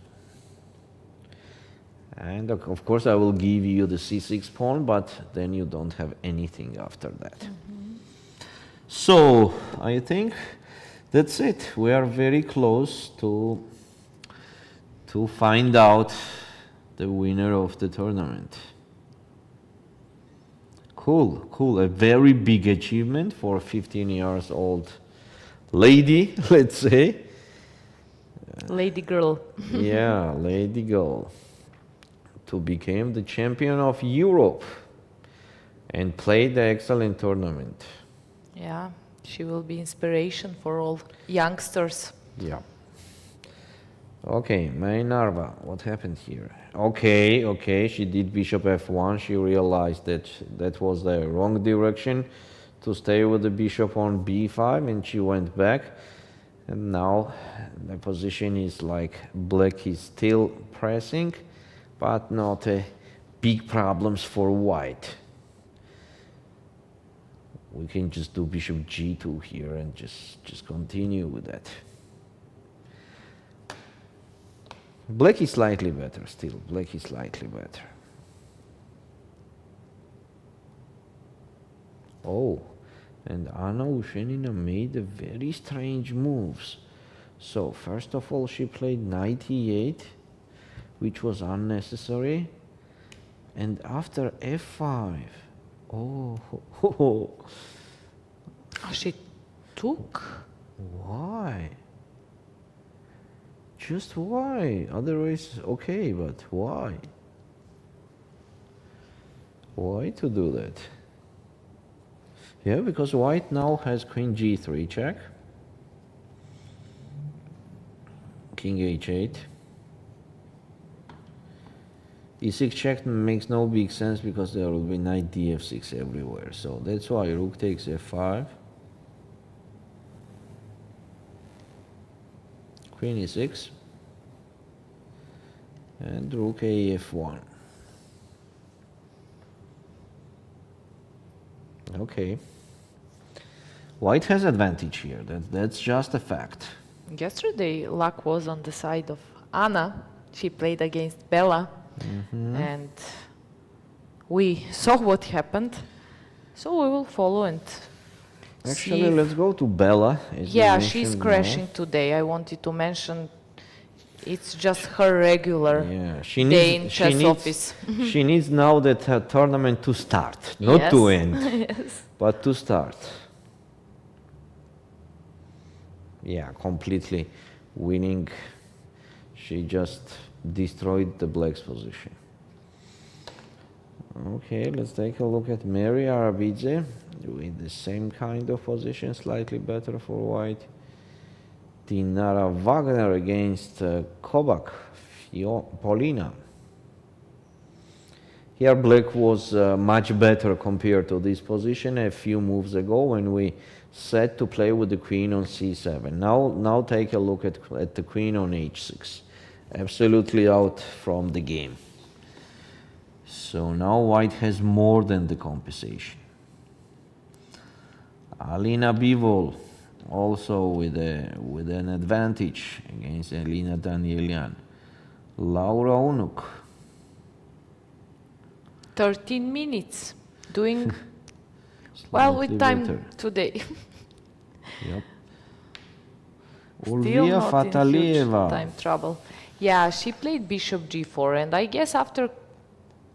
Speaker 1: And of course I will give you the c6 pawn, but then you don't have anything after that. So I think that's it. We are very close to find out the winner of the tournament. Cool. A very big achievement for a 15 years old lady, let's say.
Speaker 2: Lady girl.
Speaker 1: Yeah, lady girl. To become the champion of Europe and play the excellent tournament.
Speaker 2: Yeah, she will be inspiration for all youngsters.
Speaker 1: Yeah. Okay, Mai Narva, what happened here? Okay, she did bishop f1. She realized that that was the wrong direction to stay with the bishop on b5, and she went back. And now the position is like black is still pressing, but not big problems for white. We can just do bishop g2 here and just continue with that. Black is slightly better still. Black is slightly better. Oh, and Anna Ushenina made a very strange moves. So first of all, she played knight e8, which was unnecessary. And after f5,
Speaker 2: She took?
Speaker 1: Why? Just why? Otherwise, okay, but why? Why to do that? Yeah, because white now has queen g3 check. King h8. e6 check makes no big sense because there will be knight df6 everywhere. So that's why rook takes f5. Queen e6. And rook af1. Okay. White has advantage here. That's just a fact.
Speaker 2: Yesterday, luck was on the side of Anna. She played against Bella, and we saw what happened. So we will follow and
Speaker 1: Actually, let's go to Bella.
Speaker 2: yeah, she's crashing today. I wanted to mention it's just her regular day in chess office.
Speaker 1: She needs now that tournament to start, not to end,
Speaker 2: yes.
Speaker 1: but to start. Yeah, completely winning. She just destroyed the black's position. Okay, let's take a look at Meri Arabidze with the same kind of position, slightly better for white. Dinara Wagner against Kobak, Polina. Here black was much better compared to this position a few moves ago when we set to play with the queen on c7. Now take a look at the queen on h6. Absolutely out from the game. So now white has more than the compensation. Alina Bivol also with an advantage against Elina Danielian. Laura Unuk.
Speaker 2: 13 minutes. Doing well with time better today.
Speaker 1: Yep.
Speaker 2: Still
Speaker 1: Ulviyya
Speaker 2: not
Speaker 1: Fataliyeva.
Speaker 2: in huge time trouble. Yeah, she played bishop g4, and I guess after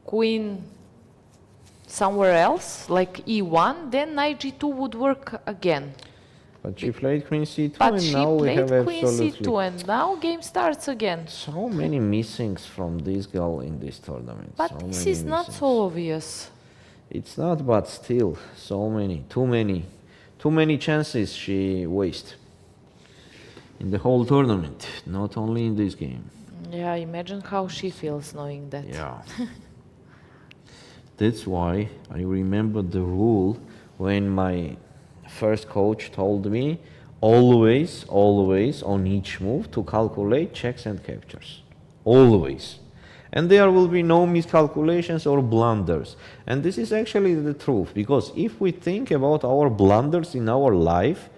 Speaker 2: queen somewhere else, like e1, then knight g2 would work again.
Speaker 1: But she played queen c2,
Speaker 2: But
Speaker 1: and
Speaker 2: she
Speaker 1: now we have
Speaker 2: played queen
Speaker 1: absolutely
Speaker 2: c2, and now game starts again.
Speaker 1: so many missings from this girl in this tournament.
Speaker 2: But
Speaker 1: so
Speaker 2: this
Speaker 1: many
Speaker 2: is not
Speaker 1: missings.
Speaker 2: so obvious.
Speaker 1: It's not, but still, so many, too many chances she wasted in the whole tournament, not only in this game.
Speaker 2: Yeah, imagine how she feels knowing that.
Speaker 1: Yeah. That's why I remember the rule when my first coach told me always on each move to calculate checks and captures. Always. And there will be no miscalculations or blunders. And this is actually the truth, because if we think about our blunders in our life,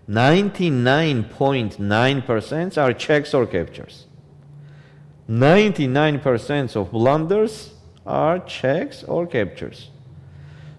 Speaker 1: 99.9% are checks or captures. 99% of blunders are checks or captures.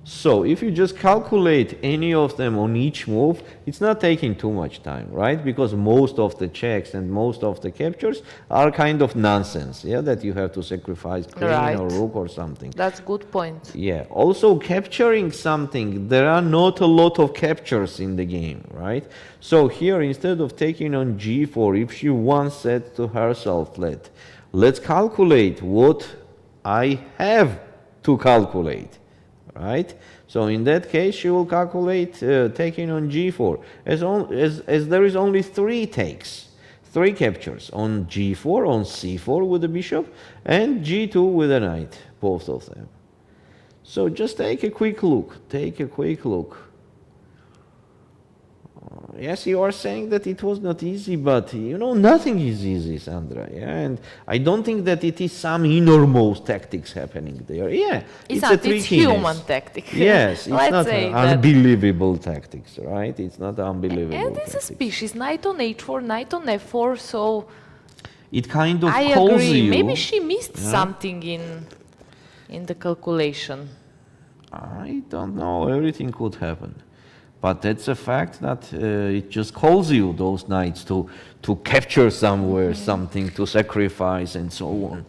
Speaker 1: So if you just calculate any of them on each move, it's not taking too much time, right? Because most of the checks and most of the captures are kind of nonsense, yeah, that you have to sacrifice queen or rook or something.
Speaker 2: That's a good point.
Speaker 1: Yeah, also capturing something, there are not a lot of captures in the game, right? So here, instead of taking on g4, if she once said to herself, let's calculate what I have to calculate, right? So in that case, she will calculate taking on g4. As there is only 3 takes, 3 captures on g4, on c4 with the bishop, and g2 with a knight, both of them. So just take a quick look. Yes, you are saying that it was not easy, but you know, nothing is easy, Sandra. Yeah, and I don't think that it is some innermost tactics happening there. Yeah, it's a trickiness.
Speaker 2: It's human tactic.
Speaker 1: Yes, it's not
Speaker 2: say
Speaker 1: unbelievable tactics, right? It's not unbelievable.
Speaker 2: And it's a species, knight on h4, knight on f4, so
Speaker 1: it kind of
Speaker 2: I
Speaker 1: calls
Speaker 2: agree.
Speaker 1: you.
Speaker 2: Maybe she missed something in the calculation.
Speaker 1: I don't know. Everything could happen. But that's a fact that it just calls you, those knights, to capture somewhere, something to sacrifice, and so on.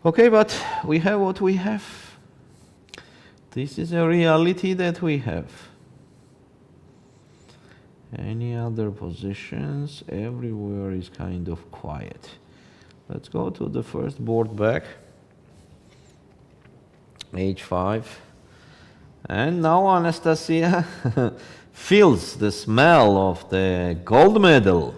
Speaker 1: Okay, but we have what we have. This is a reality that we have. Any other positions? Everywhere is kind of quiet. Let's go to the first board back. H5. And now Anastasia feels the smell of the gold medal.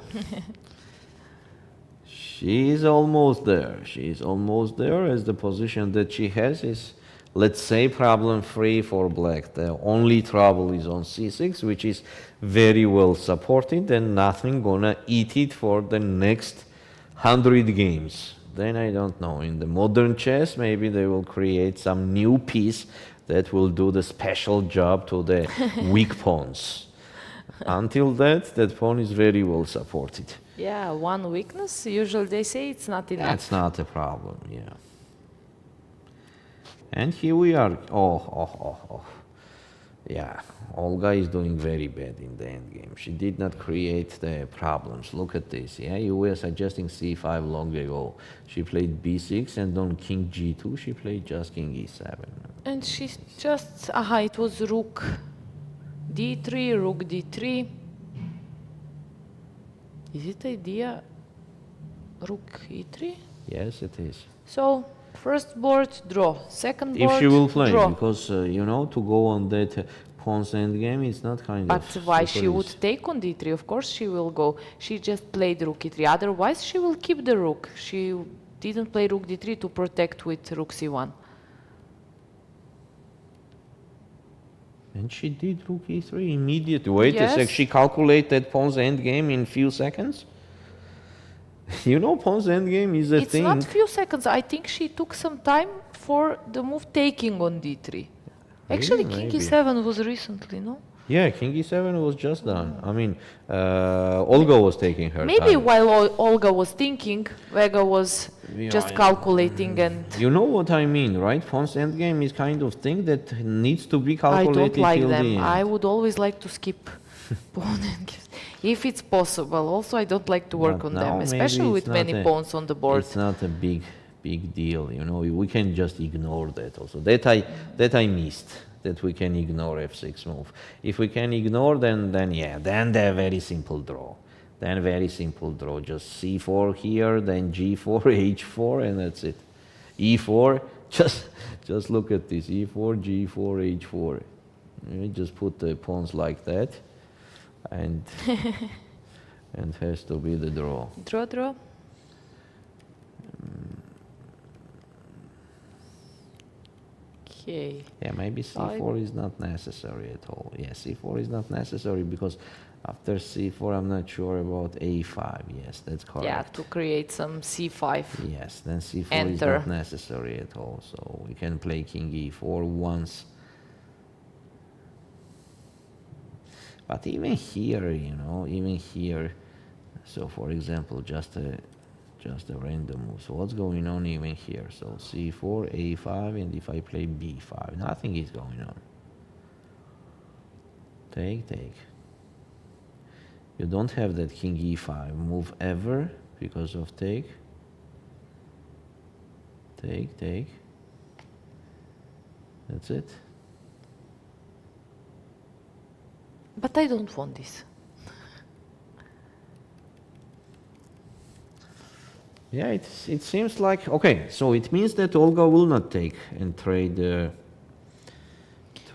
Speaker 1: She is almost there. She is almost there, as the position that she has is, let's say, problem-free for black. The only trouble is on c6, which is very well supported, and nothing gonna eat it for the next 100 games. then I don't know. In the modern chess, maybe they will create some new piece that will do the special job to the weak pawns. Until that pawn is very well supported.
Speaker 2: Yeah, one weakness, usually they say it's not enough.
Speaker 1: That's not a problem, yeah. And here we are. Oh. Yeah, Olga is doing very bad in the endgame. She did not create the problems. Look at this. Yeah, you were suggesting c5 long ago. She played b6, and on king g2, she played just king e7.
Speaker 2: And she's just, it was rook d3, rook d3. Is it idea rook e3?
Speaker 1: Yes, it is.
Speaker 2: So, first board, draw. Second board,
Speaker 1: If she will play,
Speaker 2: draw.
Speaker 1: because, to go on that pawn's endgame, it's not kind
Speaker 2: But
Speaker 1: of...
Speaker 2: why she would take on d3? Of course she will go. She just played rook e3. Otherwise, she will keep the rook. She didn't play rook d3 to protect with rook c1.
Speaker 1: And she did rook e3 immediately. Wait a
Speaker 2: Yes.
Speaker 1: sec, she calculated pawn's endgame in few seconds? Pawn's endgame is a
Speaker 2: It's
Speaker 1: thing.
Speaker 2: not few seconds. I think she took some time for the move taking on d3. Actually, king
Speaker 1: Maybe.
Speaker 2: e7 was recently, no?
Speaker 1: Yeah, king e7 was just done. I mean, Olga was taking her
Speaker 2: Maybe
Speaker 1: time.
Speaker 2: while Olga was thinking, Vega was just
Speaker 1: Yeah.
Speaker 2: calculating, and
Speaker 1: You know what I mean, right? Pawn's endgame is kind of thing that needs to be
Speaker 2: I
Speaker 1: calculated
Speaker 2: don't like
Speaker 1: till
Speaker 2: them.
Speaker 1: the end.
Speaker 2: I would always like to skip pawn endgames, if it's possible. Also, I don't like to work
Speaker 1: But
Speaker 2: on
Speaker 1: now
Speaker 2: them,
Speaker 1: maybe
Speaker 2: especially
Speaker 1: it's
Speaker 2: with
Speaker 1: not
Speaker 2: many pawns on the board.
Speaker 1: It's not a big deal, We can just ignore that also. That I missed. That we can ignore f6 move. If we can ignore, then they're very simple draw. Then very simple draw. Just c4 here, then g4, h4, and that's it. e4. Just look at this. e4, g4, h4. You just put the pawns like that, and and has to be the draw.
Speaker 2: Draw. Okay.
Speaker 1: Yeah, maybe c4 is not necessary at all. Yeah, c4 is not necessary because after c4, I'm not sure about a5. Yes, that's correct.
Speaker 2: Yeah, to create some c5.
Speaker 1: Yes, then c4 is
Speaker 2: Enter.
Speaker 1: not necessary at all. So we can play king e4 once. But even here, even here, so for example, just a random move. So what's going on even here? So c4, a5, and if I play b5, nothing is going on. Take. You don't have that king e5 move ever because of take. Take. That's it.
Speaker 2: But I don't want this.
Speaker 1: Yeah, it seems like, okay, so it means that Olga will not take and trade
Speaker 2: It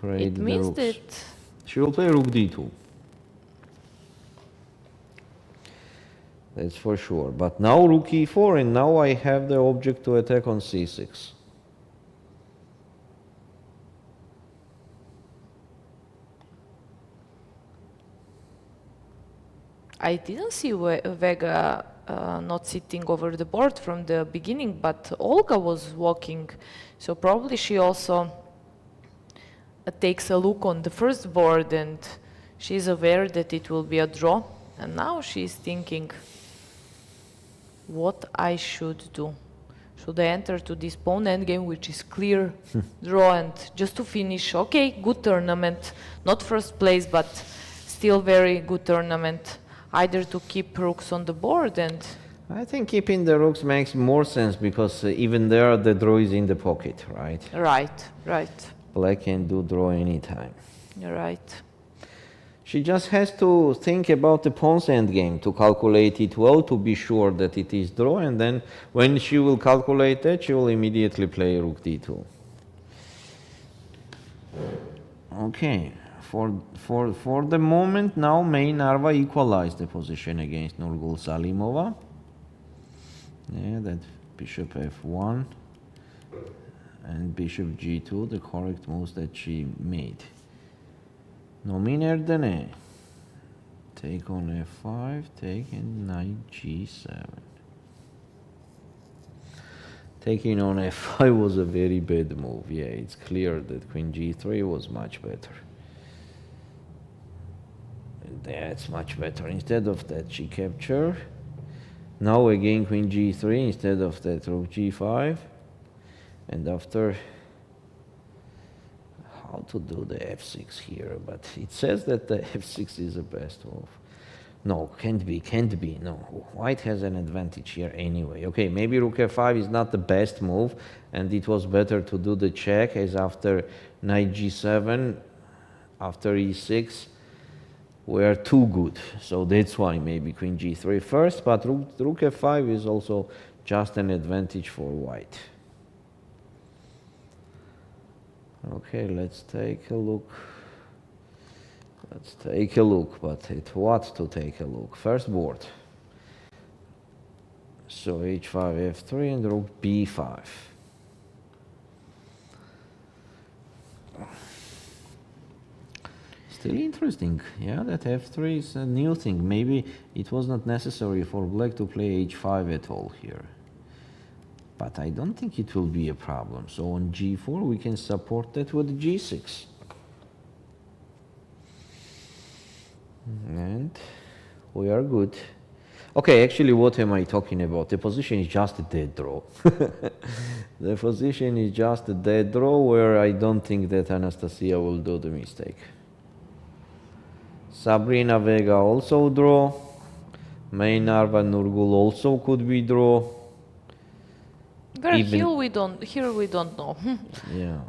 Speaker 1: the
Speaker 2: means
Speaker 1: rooks.
Speaker 2: that
Speaker 1: She will play rook d2. That's for sure. But now rook e4, and now I have the object to attack on c6.
Speaker 2: I didn't see Vega not sitting over the board from the beginning, but Olga was walking, so probably she also takes a look on the first board and she's aware that it will be a draw, and now she's thinking what I should do. Should I enter to this pawn endgame, which is clear draw, and just to finish, okay, good tournament, not first place, but still very good tournament. Either to keep rooks on the board and...
Speaker 1: I think keeping the rooks makes more sense because even there the draw is in the pocket, right?
Speaker 2: Right.
Speaker 1: Black can do draw anytime.
Speaker 2: Right.
Speaker 1: She just has to think about the pawn's endgame to calculate it well, to be sure that it is draw, and then when she will calculate that, she will immediately play rook d2. Okay. For the moment now, Mai Narva equalized the position against Nurgyul Salimova. Yeah, that bishop f1 and bishop g2, the correct moves that she made. Nominer dene. Take on f5, take, and knight g7. Taking on f5 was a very bad move. Yeah, it's clear that queen g3 was much better. That's much better. Instead of that, she captured. Now again queen g3 instead of that, rook g5. And after, how to do the f6 here? But it says that the f6 is the best move. No, can't be. No, white has an advantage here anyway. Okay, maybe rook f5 is not the best move, and it was better to do the check, as after knight g7, after e6, were too good. So that's why maybe queen g3 first, but rook f5 is also just an advantage for white. Okay, let's take a look. Let's take a look, but at what to take a look? First board. So h5, f3, and rook b5. Still interesting, yeah, that f3 is a new thing. Maybe it was not necessary for black to play h5 at all here. But I don't think it will be a problem. So on g4 we can support that with g6. And we are good. Okay, actually, what am I talking about? The position is just a dead draw. The position is just a dead draw where I don't think that Anastasia will do the mistake. Sabrina Vega also draw. Mai Narva Nurgyul also could be draw.
Speaker 2: Where here we don't know.
Speaker 1: Yeah.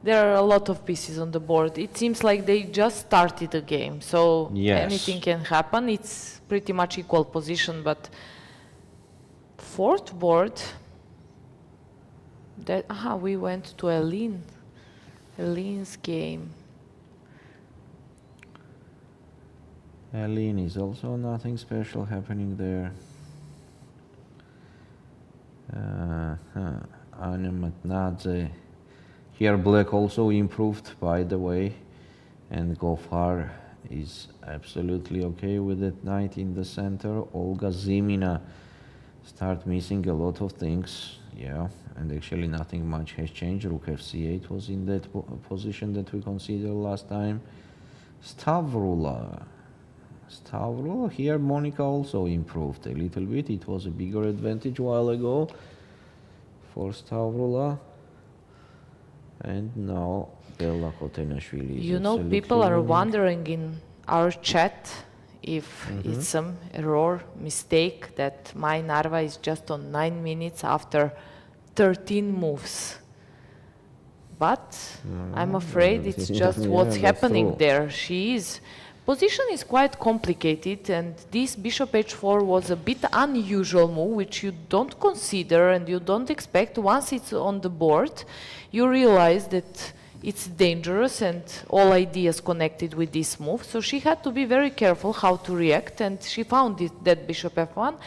Speaker 2: There are a lot of pieces on the board. It seems like they just started the game, so
Speaker 1: yes,
Speaker 2: anything can happen. It's pretty much equal position, but fourth board, that we went to Elin's game.
Speaker 1: Elin is also nothing special happening there. Anna Ushenina. Here black also improved, by the way, and Gofar is absolutely okay with that knight in the center. Olga Zimina start missing a lot of things, yeah, and actually nothing much has changed. Rook fc8 was in that position that we considered last time. Stavroula here, Monica also improved a little bit. It was a bigger advantage a while ago for Stavroula. And now Bella Khotenashvili.
Speaker 2: You know, people are wondering in our chat if it's some error, mistake, that Mai Narva is just on 9 minutes after 13 moves. But I'm afraid it's just what's happening there. Position is quite complicated, and this bishop h4 was a bit unusual move, which you don't consider and you don't expect. Once it's on the board, you realize that it's dangerous and all ideas connected with this move. So she had to be very careful how to react, and she found that bishop f1.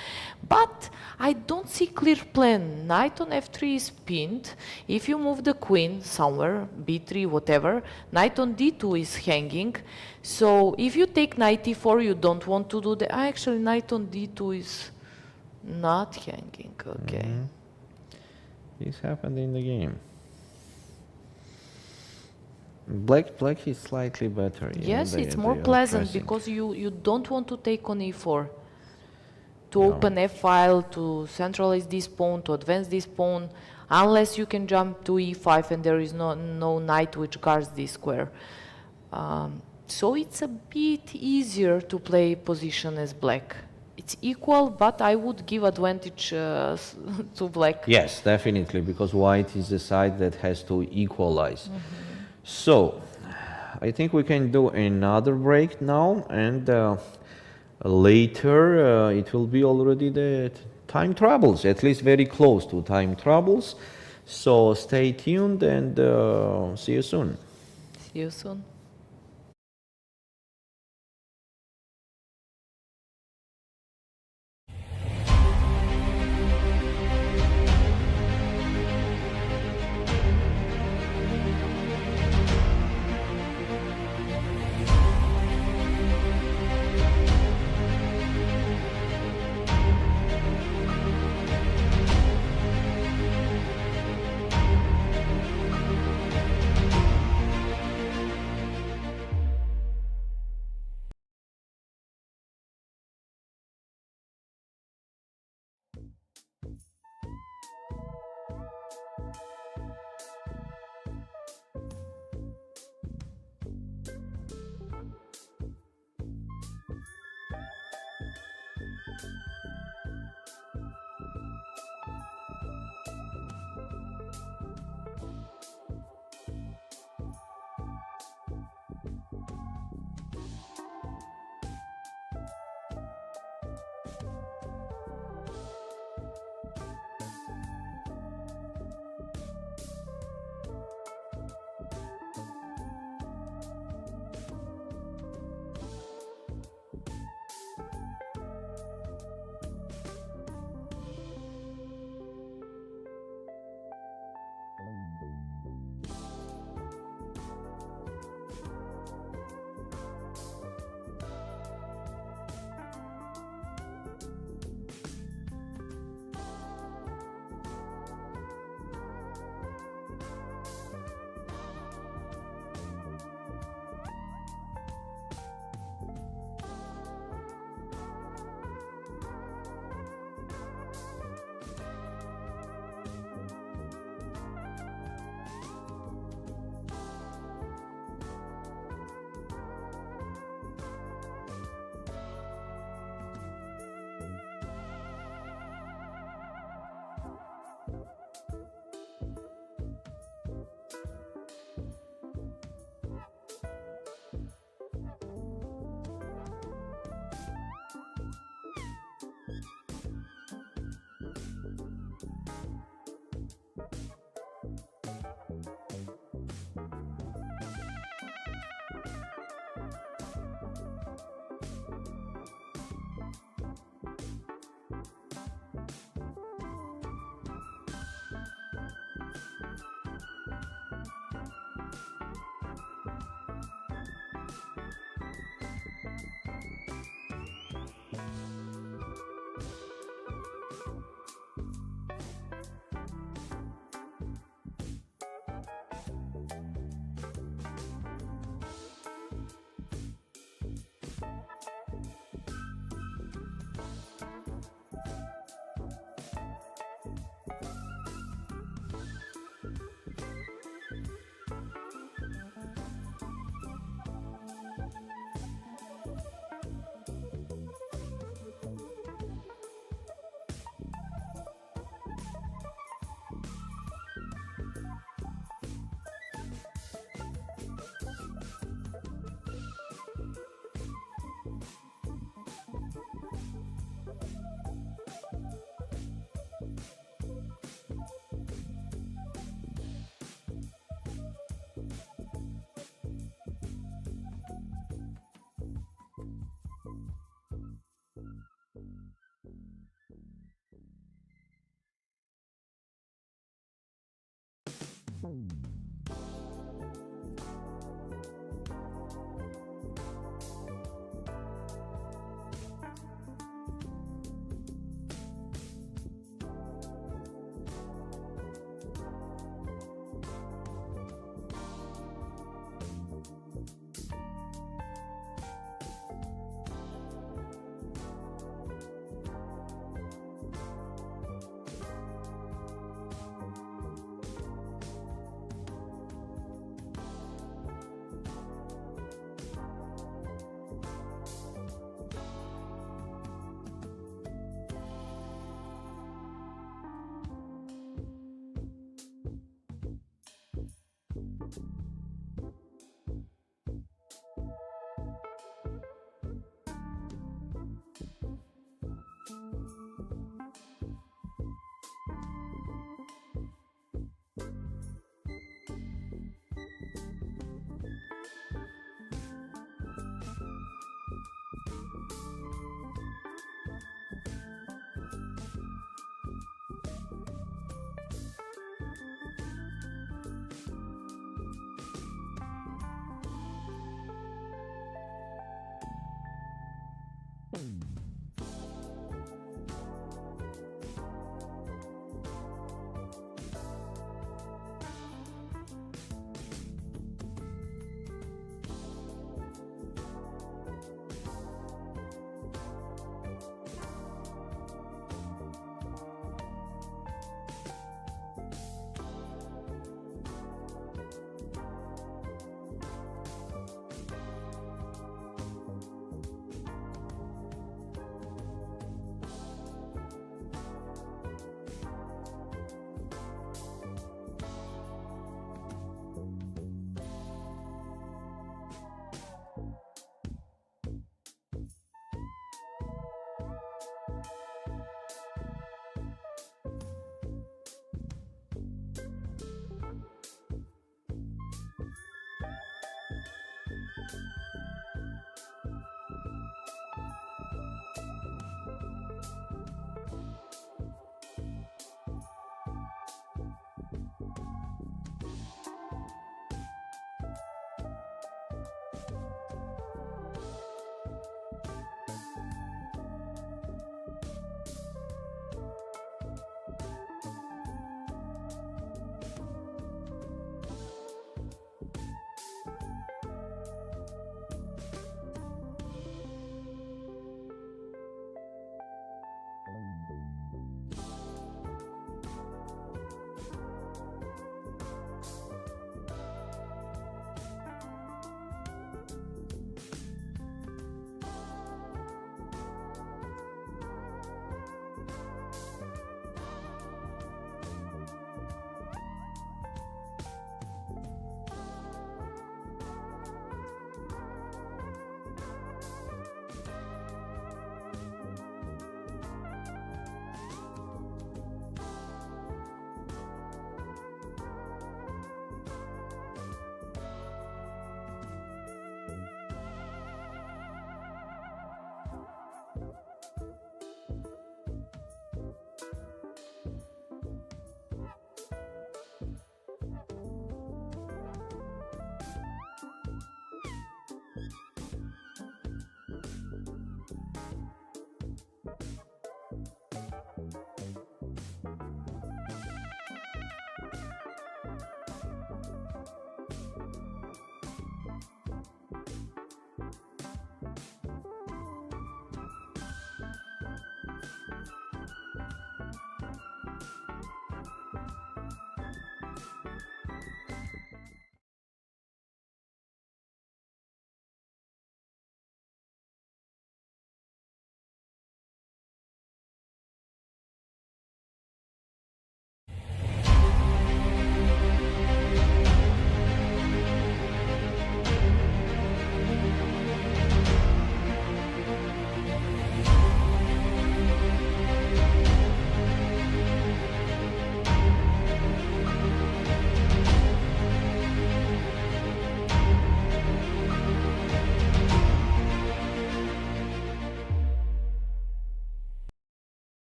Speaker 2: But I don't see clear plan. Knight on f3 is pinned. If you move the queen somewhere, b3, whatever, knight on d2 is hanging. So if you take knight e4, you don't want to do the... Actually, knight on d2 is not hanging. Okay.
Speaker 1: This happened in the game. Black is slightly better.
Speaker 2: Yes, it's more pleasant because you don't want to take on e4. To open f-file, to centralize this pawn, to advance this pawn, unless you can jump to e5 and there is no knight which guards this square. So it's a bit easier to play position as black. It's equal, but I would give advantage to black.
Speaker 1: Yes, definitely, because white is the side that has to equalize. So, I think we can do another break now, and later it will be already the time troubles, at least very close to time troubles. So stay tuned and see you soon.
Speaker 2: See you soon.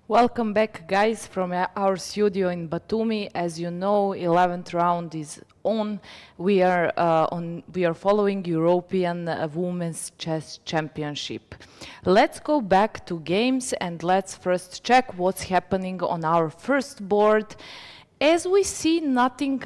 Speaker 2: Welcome back, guys, from our studio in Batumi. As you know, 11th round is on. We are following European Women's Chess Championship. Let's go back to games and let's first check what's happening on our first board. As we see, nothing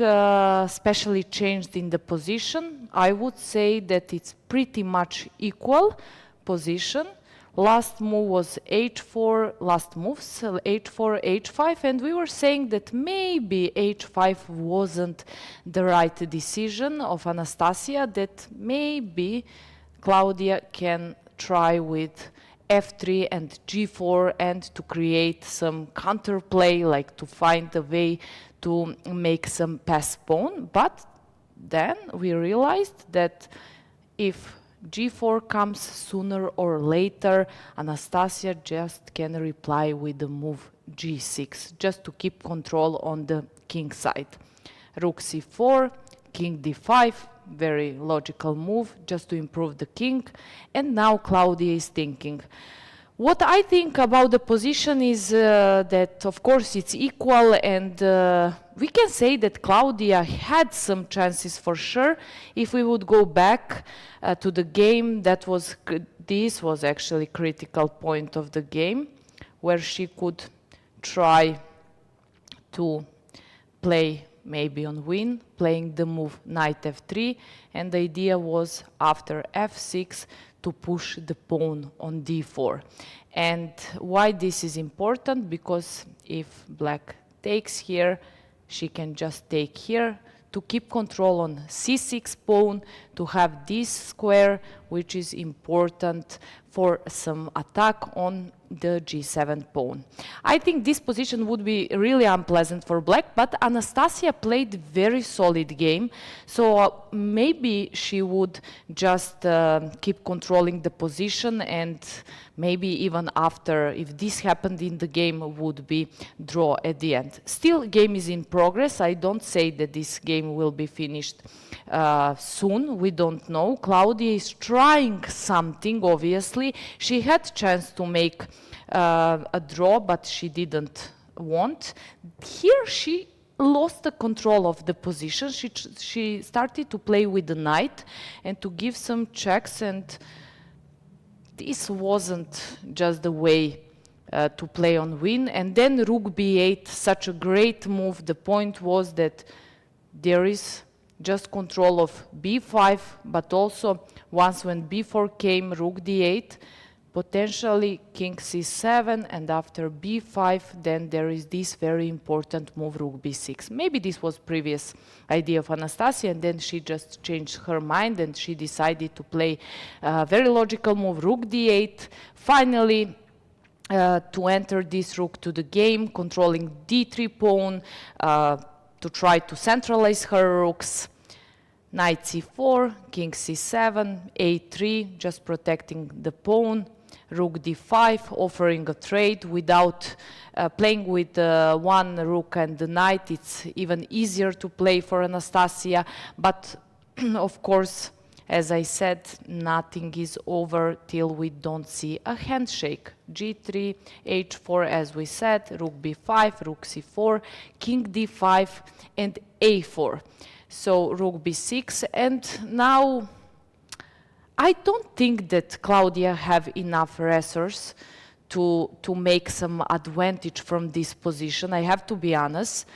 Speaker 2: specially changed in the position. I would say that it's pretty much equal position. Last move was h4, last moves, h4, h5, and we were saying that maybe h5 wasn't the right decision of Anastasia, that maybe Claudia can try with f3 and g4 and to create some counterplay, like to find a way to make some pass pawn. But then we realized that if g4 comes sooner or later, Anastasia just can reply with the move g6, just to keep control on the king side. Rook c4, king d5, very logical move, just to improve the king. And now Claudia is thinking. What I think about the position is that, of course, it's equal, and we can say that Claudia had some chances for sure. If we would go back to the game, this was actually critical point of the game, where she could try to play maybe on win, playing the move knight f3, and the idea was after f6 to push the pawn on d4. And why this is important? Because if black takes here, she can just take here to keep control on c6 pawn, to have this square, which is important for some attack on the g7 pawn. I think this position would be really unpleasant for black, but Anastasia played very solid game, so maybe she would just keep controlling the position, and maybe even after, if this happened in the game, would be draw at the end. Still, game is in progress. I don't say that this game will be finished soon. We don't know. Claudia is trying something, obviously. She had chance to make a draw, but she didn't want. Here she lost the control of the position. She started to play with the knight and to give some checks, and this wasn't just the way to play on win. And then rook b8, such a great move. The point was that there is just control of b5, but also once when b4 came, rook d8, potentially king c7, and after b5, then there is this very important move, rook b6. Maybe this was previous idea of Anastasia, and then she just changed her mind and she decided to play a very logical move, rook d8. Finally, to enter this rook to the game, controlling d3 pawn, to try to centralize her rooks. Knight c4, king c7, a3, just protecting the pawn. Rook d5, offering a trade without playing with one rook and the knight. It's even easier to play for Anastasia. But of course, as I said, nothing is over till we don't see a handshake. g3, h4, as we said, rook b5, rook c4, king d5, and a4. So rook b6, and now I don't think that Claudia have enough resources to make some advantage from this position. I have to be honest.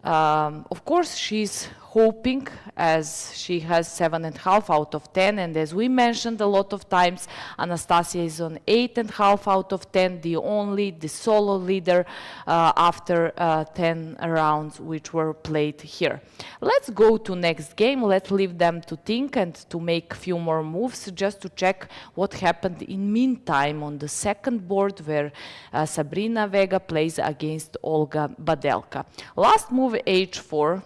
Speaker 2: Of course, she's hoping, as she has 7.5 out of 10, and as we mentioned a lot of times, Anastasia is on 8.5 out of 10, the solo leader after 10 rounds which were played here. Let's go to next game. Let's leave them to think and to make a few more moves, just to check what happened in meantime on the second board, where Sabrina Vega plays against Olga Badelka. Last move h4.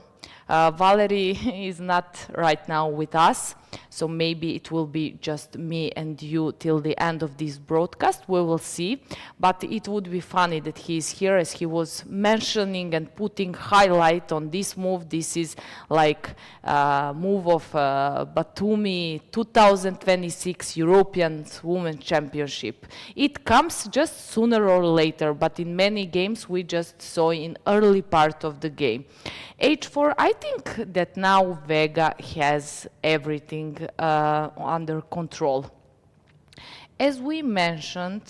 Speaker 2: Valerie is not right now with us. So maybe it will be just me and you till the end of this broadcast. We will see. But it would be funny that he is here, as he was mentioning and putting highlight on this move. This is like move of Batumi 2026 European Women's Championship. It comes just sooner or later, but in many games we just saw in early part of the game. H4, I think that now Vega has everything under control. As we mentioned,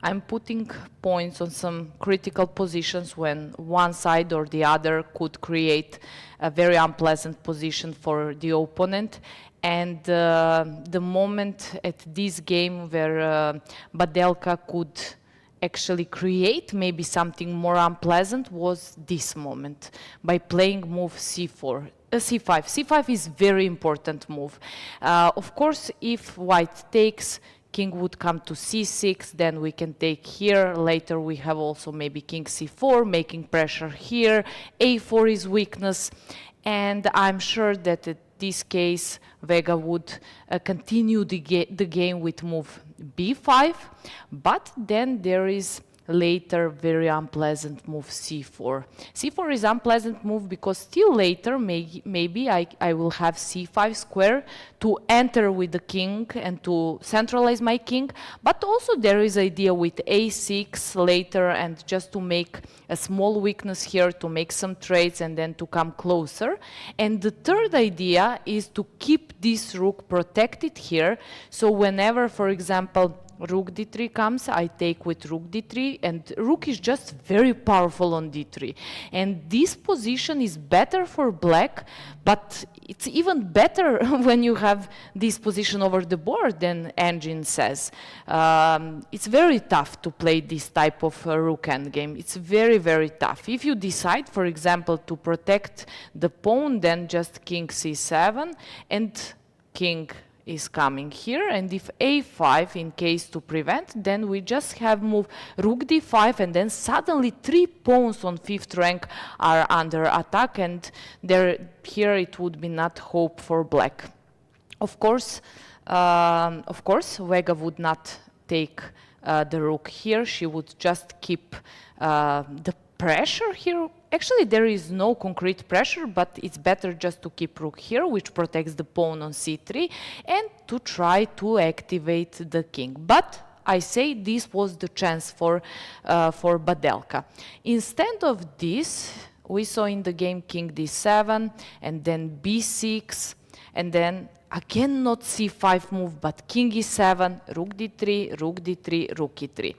Speaker 2: I'm putting points on some critical positions when one side or the other could create a very unpleasant position for the opponent. And the moment at this game where Badelka could actually create maybe something more unpleasant was this moment by playing move c4. C5. C5 is very important move. Of course, if white takes, king would come to c6, then we can take here. Later we have also maybe king c4, making pressure here. a4 is weakness, and I'm sure that in this case Vega would continue the game with move b5, but then there is later very unpleasant move c4. c4 is unpleasant move because still later maybe I will have c5 square to enter with the king and to centralize my king, but also there is idea with a6 later and just to make a small weakness here, to make some trades and then to come closer. And the third idea is to keep this rook protected here, so whenever, for example, rook d3 comes, I take with rook d3, and rook is just very powerful on d3. And this position is better for black, but it's even better when you have this position over the board, than engine says. It's very tough to play this type of rook endgame. It's very, very tough. If you decide, for example, to protect the pawn, then just king c7 and king is coming here, and if a5 in case to prevent, then we just have move rook d5, and then suddenly 3 pawns on 5th rank are under attack, and here it would be not hope for black. Of course, Vega would not take the rook here. She would just keep the pressure here. Actually, there is no concrete pressure, but it's better just to keep rook here, which protects the pawn on c3, and to try to activate the king. But I say this was the chance for Badelka. Instead of this, we saw in the game king d7, and then b6, and then again not c5 move, but king e7, rook d3, rook d3, rook e3.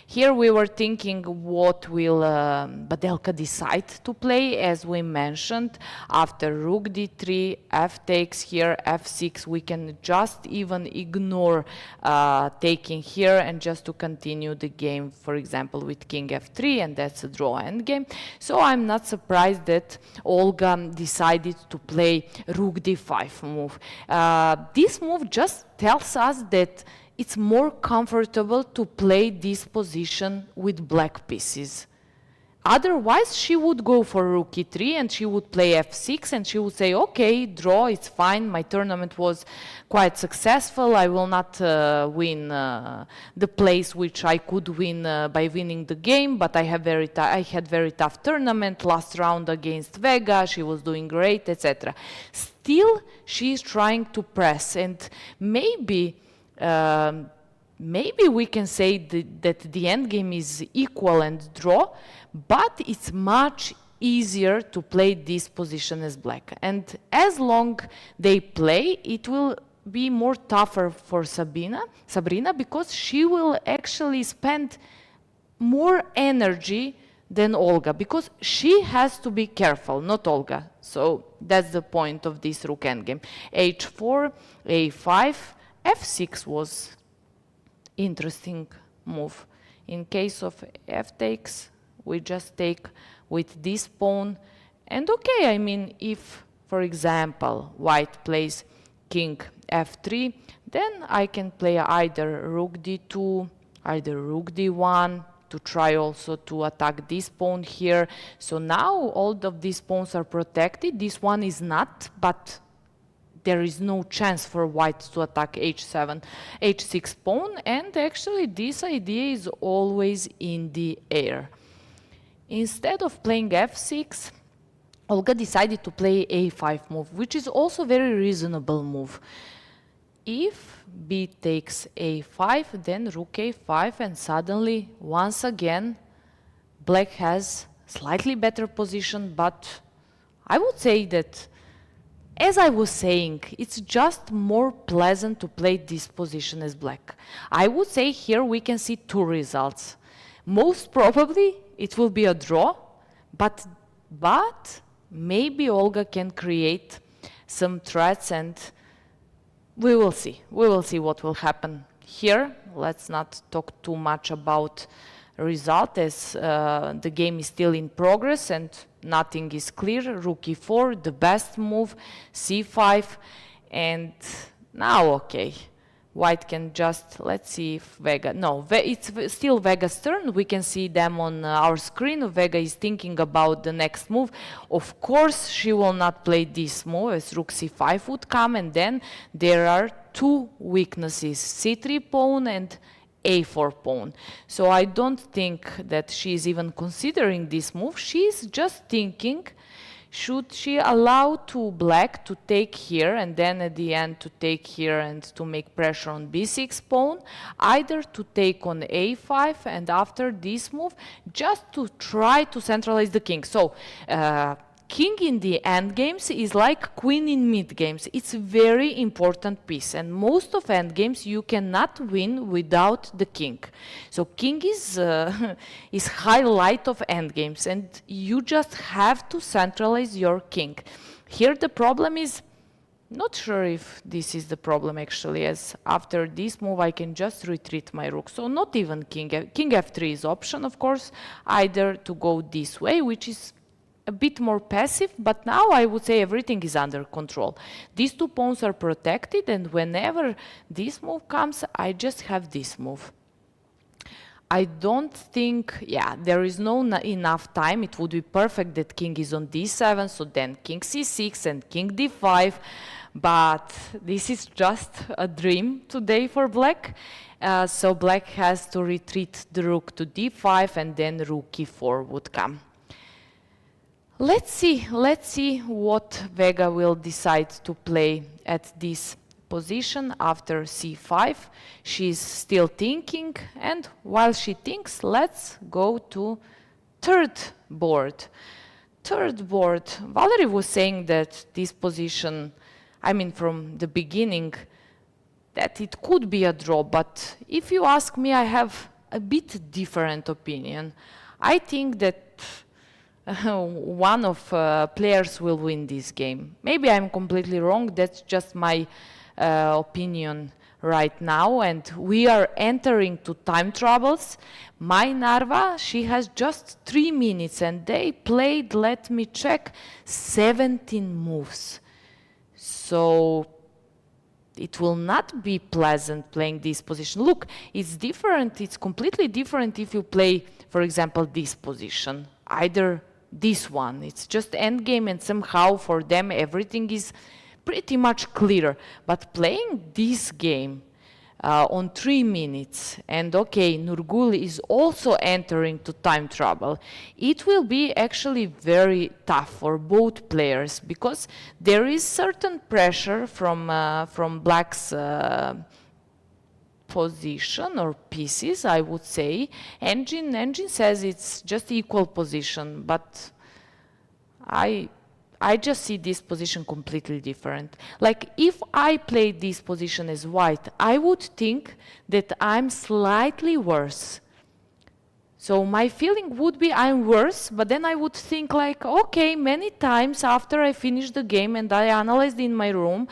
Speaker 2: Here we were thinking what will Badelka decide to play, as we mentioned. After rook d3, f takes here, f6, we can just even ignore taking here and just to continue the game, for example, with king f3, and that's a draw endgame. So I'm not surprised that Olga decided to play rook d5 move. This move just tells us that it's more comfortable to play this position with black pieces. Otherwise, she would go for rook e3 and she would play f6 and she would say, okay, draw, it's fine, my tournament was quite successful, I will not win the place which I could win by winning the game, but I had very tough tournament, last round against Vega, she was doing great, etc. Still, she is trying to press, and maybe we can say that the endgame is equal and draw, but it's much easier to play this position as black. And as long they play, it will be more tougher for Sabrina, because she will actually spend more energy than Olga, because she has to be careful, not Olga. So that's the point of this rook endgame. h4, a5, f6 was interesting move. In case of f takes, we just take with this pawn, and okay, I mean, if, for example, white plays king f3, then I can play either rook d2, either rook d1, to try also to attack this pawn here. So now all of these pawns are protected. This one is not, but there is no chance for white to attack h7, h6 pawn, and actually this idea is always in the air. Instead of playing f6, Olga decided to play a5 move, which is also very reasonable move. If b takes a5, then rook a5, and suddenly, once again, black has slightly better position, but I would say that, as I was saying, it's just more pleasant to play this position as black. I would say here we can see two results. Most probably it will be a draw, but maybe Olga can create some threats, and we will see. We will see what will happen here. Let's not talk too much about result, as the game is still in progress and nothing is clear. Rook e4, the best move, c5, and now, okay, white can just, let's see if Vega, no, it's still Vega's turn. We can see them on our screen. Vega is thinking about the next move. Of course, she will not play this move, as rook c5 would come, and then there are two weaknesses, c3 pawn and a4 pawn. So I don't think that she is even considering this move. She's just thinking, should she allow to black to take here and then at the end to take here and to make pressure on b6 pawn, either to take on a5 and after this move just to try to centralize the king. So king in the endgames is like queen in mid-games. It's a very important piece, and most of endgames you cannot win without the king. So king is highlight of endgames, and you just have to centralize your king. Here the problem is, not sure if this is the problem actually, as after this move I can just retreat my rook. So not even king f3 is option, of course, either to go this way, which is a bit more passive, but now I would say everything is under control. These two pawns are protected, and whenever this move comes, I just have this move. I don't think, yeah, there is no enough time. It would be perfect that king is on d7, so then king c6 and king d5, but this is just a dream today for black. So black has to retreat the rook to d5, and then rook e4 would come. Let's see what Vega will decide to play at this position after c5. She's still thinking, and while she thinks, let's go to third board. Third board, Valerie was saying that this position, I mean from the beginning, that it could be a draw, but if you ask me, I have a bit different opinion. I think that one of players will win this game. Maybe I'm completely wrong, that's just my opinion right now, and we are entering to time troubles. Mai Narva, she has just 3 minutes and they played, let me check, 17 moves. So it will not be pleasant playing this position. Look, it's different, it's completely different if you play, for example, this position, either this one. It's just endgame, and somehow for them everything is pretty much clear. But playing this game on 3 minutes, and okay, Nurgyul is also entering to time trouble, it will be actually very tough for both players, because there is certain pressure from black's position or pieces, I would say. Engine says it's just equal position, but I just see this position completely different. Like if I play this position as white, I would think that I'm slightly worse. So my feeling would be I'm worse, but then I would think like, okay, many times after I finished the game and I analyzed in my room,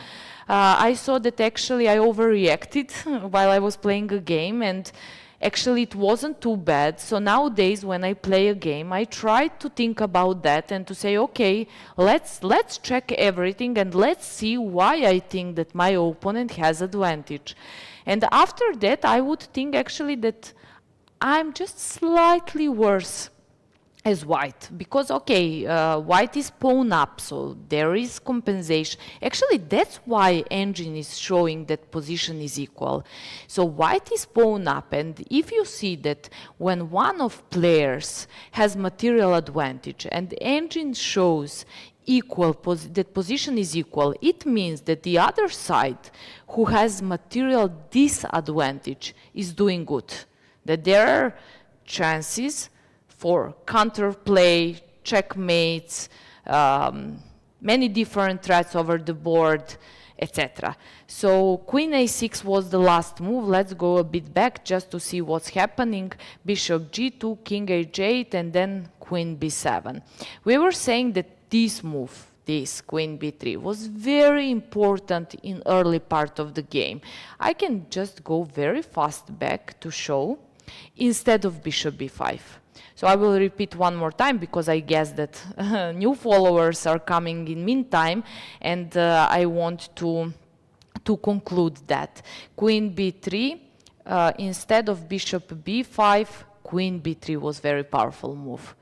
Speaker 2: I saw that actually I overreacted while I was playing a game, and actually it wasn't too bad. So nowadays when I play a game, I try to think about that and to say, okay, let's check everything and let's see why I think that my opponent has advantage. And after that, I would think actually that I'm just slightly worse as white, because okay, white is pawn up, so there is compensation. Actually, that's why engine is showing that position is equal. So white is pawn up, and if you see that when one of players has material advantage and engine shows equal, that position is equal, it means that the other side who has material disadvantage is doing good, that there are chances for counterplay, checkmates, many different threats over the board, etc. So queen a6 was the last move. Let's go a bit back just to see what's happening. Bishop g2, king h8, and then queen b7. We were saying that this move, this queen b3, was very important in early part of the game. I can just go very fast back to show instead of bishop b5. So I will repeat one more time because I guess that new followers are coming in meantime, and I want to conclude that. Queen b3, instead of bishop b5, queen b3 was very powerful move.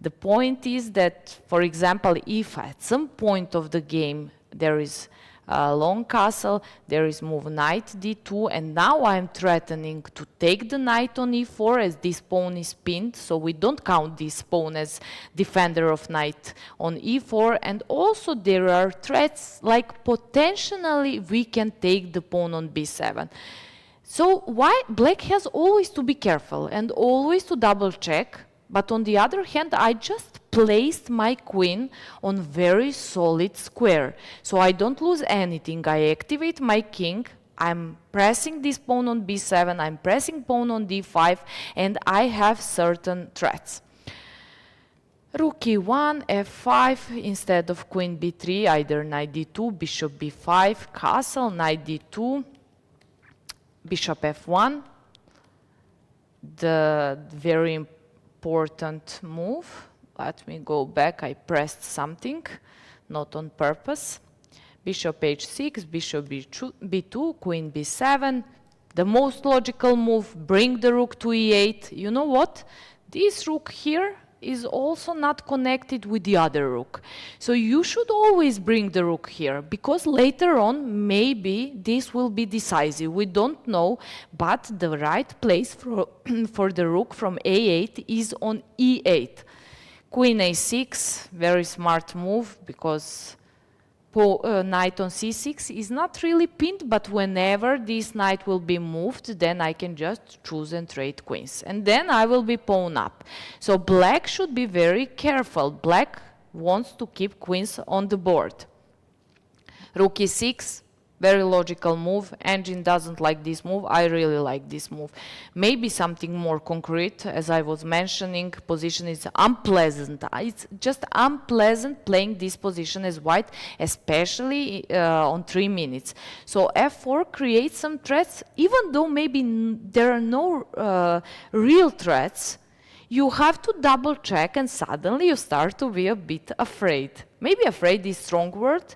Speaker 2: The point is that, for example, if at some point of the game there is a long castle, there is move knight d2, and now I'm threatening to take the knight on e4 as this pawn is pinned, so we don't count this pawn as defender of knight on e4, and also there are threats like potentially we can take the pawn on b7. So why black has always to be careful and always to double check. But on the other hand, I just placed my queen on very solid square. So I don't lose anything. I activate my king. I'm pressing this pawn on b7. I'm pressing pawn on d5. And I have certain threats. Rook e1, f5, instead of queen b3, either knight d2, bishop b5, castle, knight d2, bishop f1. The very important move. Let me go back. I pressed something, not on purpose. Bishop h6, bishop b2, queen b7. The most logical move, bring the rook to e8. You know what? This rook here is also not connected with the other rook. So you should always bring the rook here, because later on maybe this will be decisive. We don't know, but the right place for the rook from a8 is on e8. Queen a6, very smart move, because knight on c6 is not really pinned, but whenever this knight will be moved, then I can just choose and trade queens. And then I will be pawn up. So black should be very careful. Black wants to keep queens on the board. Rook e6, very logical move. Engine doesn't like this move. I really like this move. Maybe something more concrete, as I was mentioning. Position is unpleasant. It's just unpleasant playing this position as white, especially on 3 minutes. So f4 creates some threats, even though maybe there are no real threats. You have to double check, and suddenly you start to be a bit afraid. Maybe afraid is strong word,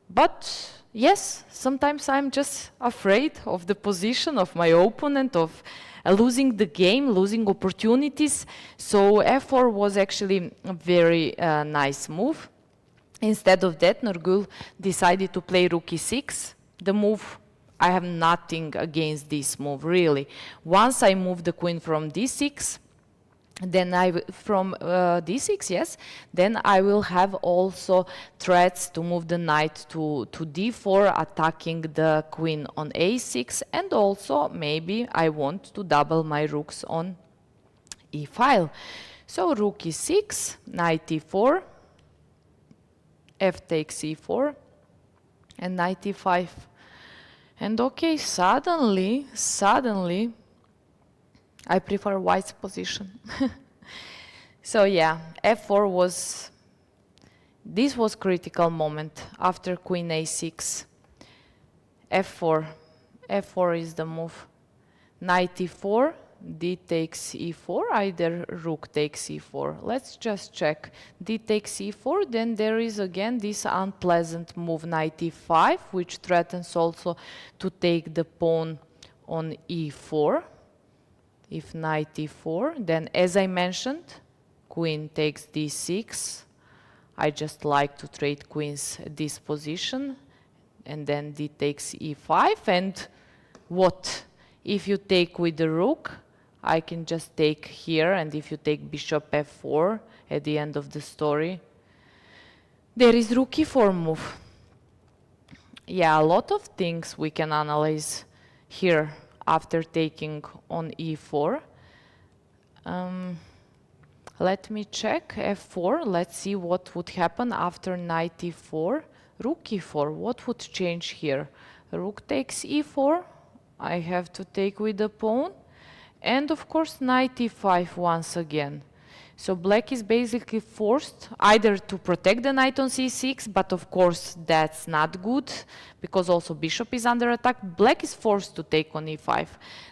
Speaker 2: but yes, sometimes I'm just afraid of the position of my opponent, of losing the game, losing opportunities. So f4 was actually a very nice move. Instead of that, Nurgyul decided to play rook e6. The move, I have nothing against this move, really. Once I move the queen from d6, then from d6, yes, then I will have also threats to move the knight to d4, attacking the queen on a6, and also maybe I want to double my rooks on e-file. So rook e6, knight e4, f takes e4, and knight e5. And okay, suddenly, I prefer white's position. So yeah, f4 was, this was critical moment after queen a6. f4 is the move. Knight e4, d takes e4, either rook takes e4. Let's just check. D takes e4, then there is again this unpleasant move, knight e5, which threatens also to take the pawn on e4. If knight e4, then as I mentioned, queen takes d6. I just like to trade queens at this position. And then d takes e5. And what? If you take with the rook, I can just take here. And if you take bishop f4 at the end of the story, there is rook e4 move. Yeah, a lot of things we can analyze here after taking on e4. Let me check f4. Let's see what would happen after knight e4. Rook e4. What would change here? Rook takes e4. I have to take with the pawn. And of course knight e5 once again. So black is basically forced either to protect the knight on c6, but of course that's not good because also bishop is under attack. Black is forced to take on e5.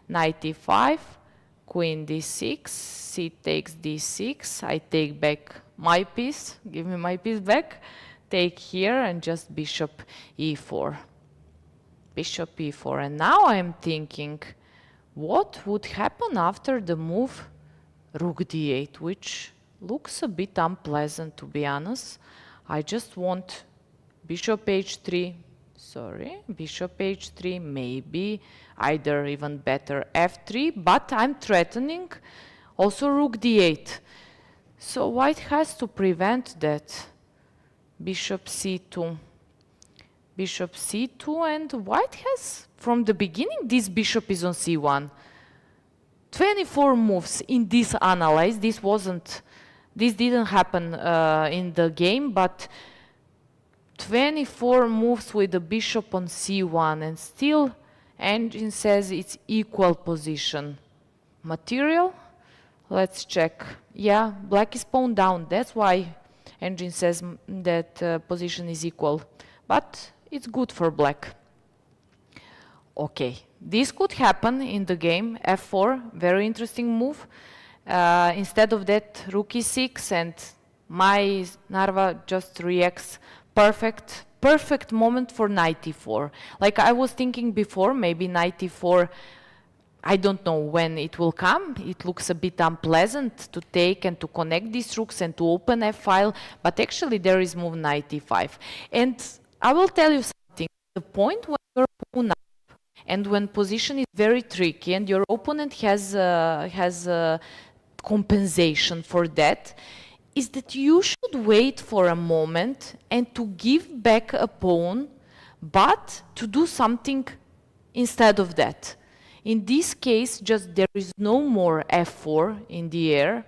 Speaker 2: Knight e5, queen d6, c takes d6. I take back my piece. Give me my piece back. Take here and just bishop e4. Bishop e4. And now I'm thinking, what would happen after the move rook d8, which looks a bit unpleasant, to be honest. I just want bishop h3, bishop h3, maybe either even better f3, but I'm threatening also rook d8. So white has to prevent that. Bishop c2. Bishop c2, and white has, from the beginning, this bishop is on c1. 24 moves in this analyze. This didn't happen in the game, but 24 moves with the bishop on c1, and still engine says it's equal position. Material, let's check. Yeah, black is pawn down. That's why engine says that position is equal, but it's good for black. Okay, this could happen in the game. f4, very interesting move. Instead of that, rook e6, and Mai Narva just reacts perfect moment for knight e4. Like I was thinking before, maybe knight e4, I don't know when it will come. It looks a bit unpleasant to take and to connect these rooks and to open f-file, but actually there is move knight e5. And I will tell you something. The point when you're pawn up and when position is very tricky and your opponent has compensation for that, is that you should wait for a moment and to give back a pawn, but to do something instead of that. In this case, just there is no more f4 in the air,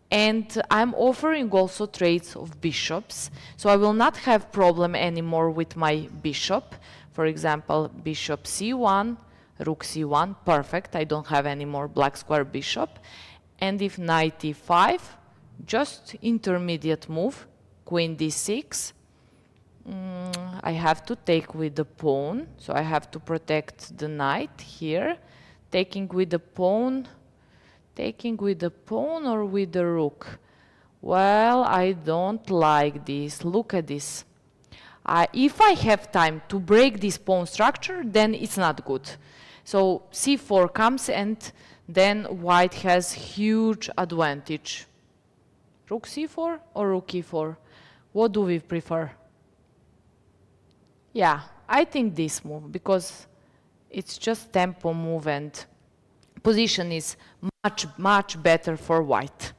Speaker 2: and I'm offering also trades of bishops, so I will not have problem anymore with my bishop. For example, bishop c1, rook c1, perfect. I don't have any more black square bishop. And if knight e5, just intermediate move, queen d6. I have to take with the pawn, so I have to protect the knight here. Taking with the pawn or with the rook. Well, I don't like this. Look at this. If I have time to break this pawn structure, then it's not good. So c4 comes, and then white has huge advantage. Rook c4 or rook e4? What do we prefer? Yeah, I think this move, because it's just tempo move and position is much better for white.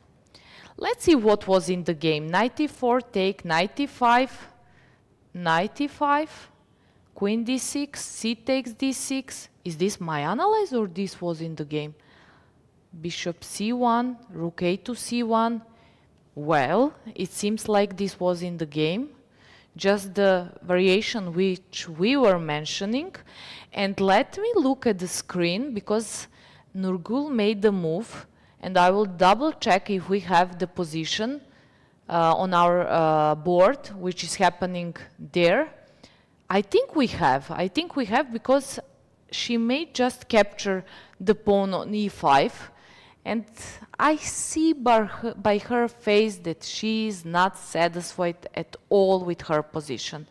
Speaker 2: Let's see what was in the game. Knight e4, take, knight e5, knight e5, queen d6, c takes d6. Is this my analyze or this was in the game? Bishop c1, rook a to c1. Well, it seems like this was in the game. Just the variation which we were mentioning. And let me look at the screen, because Nurgyul made the move, and I will double check if we have the position on our board, which is happening there. I think we have, because she may just capture the pawn on e5, and I see by her face that she is not satisfied at all with her position.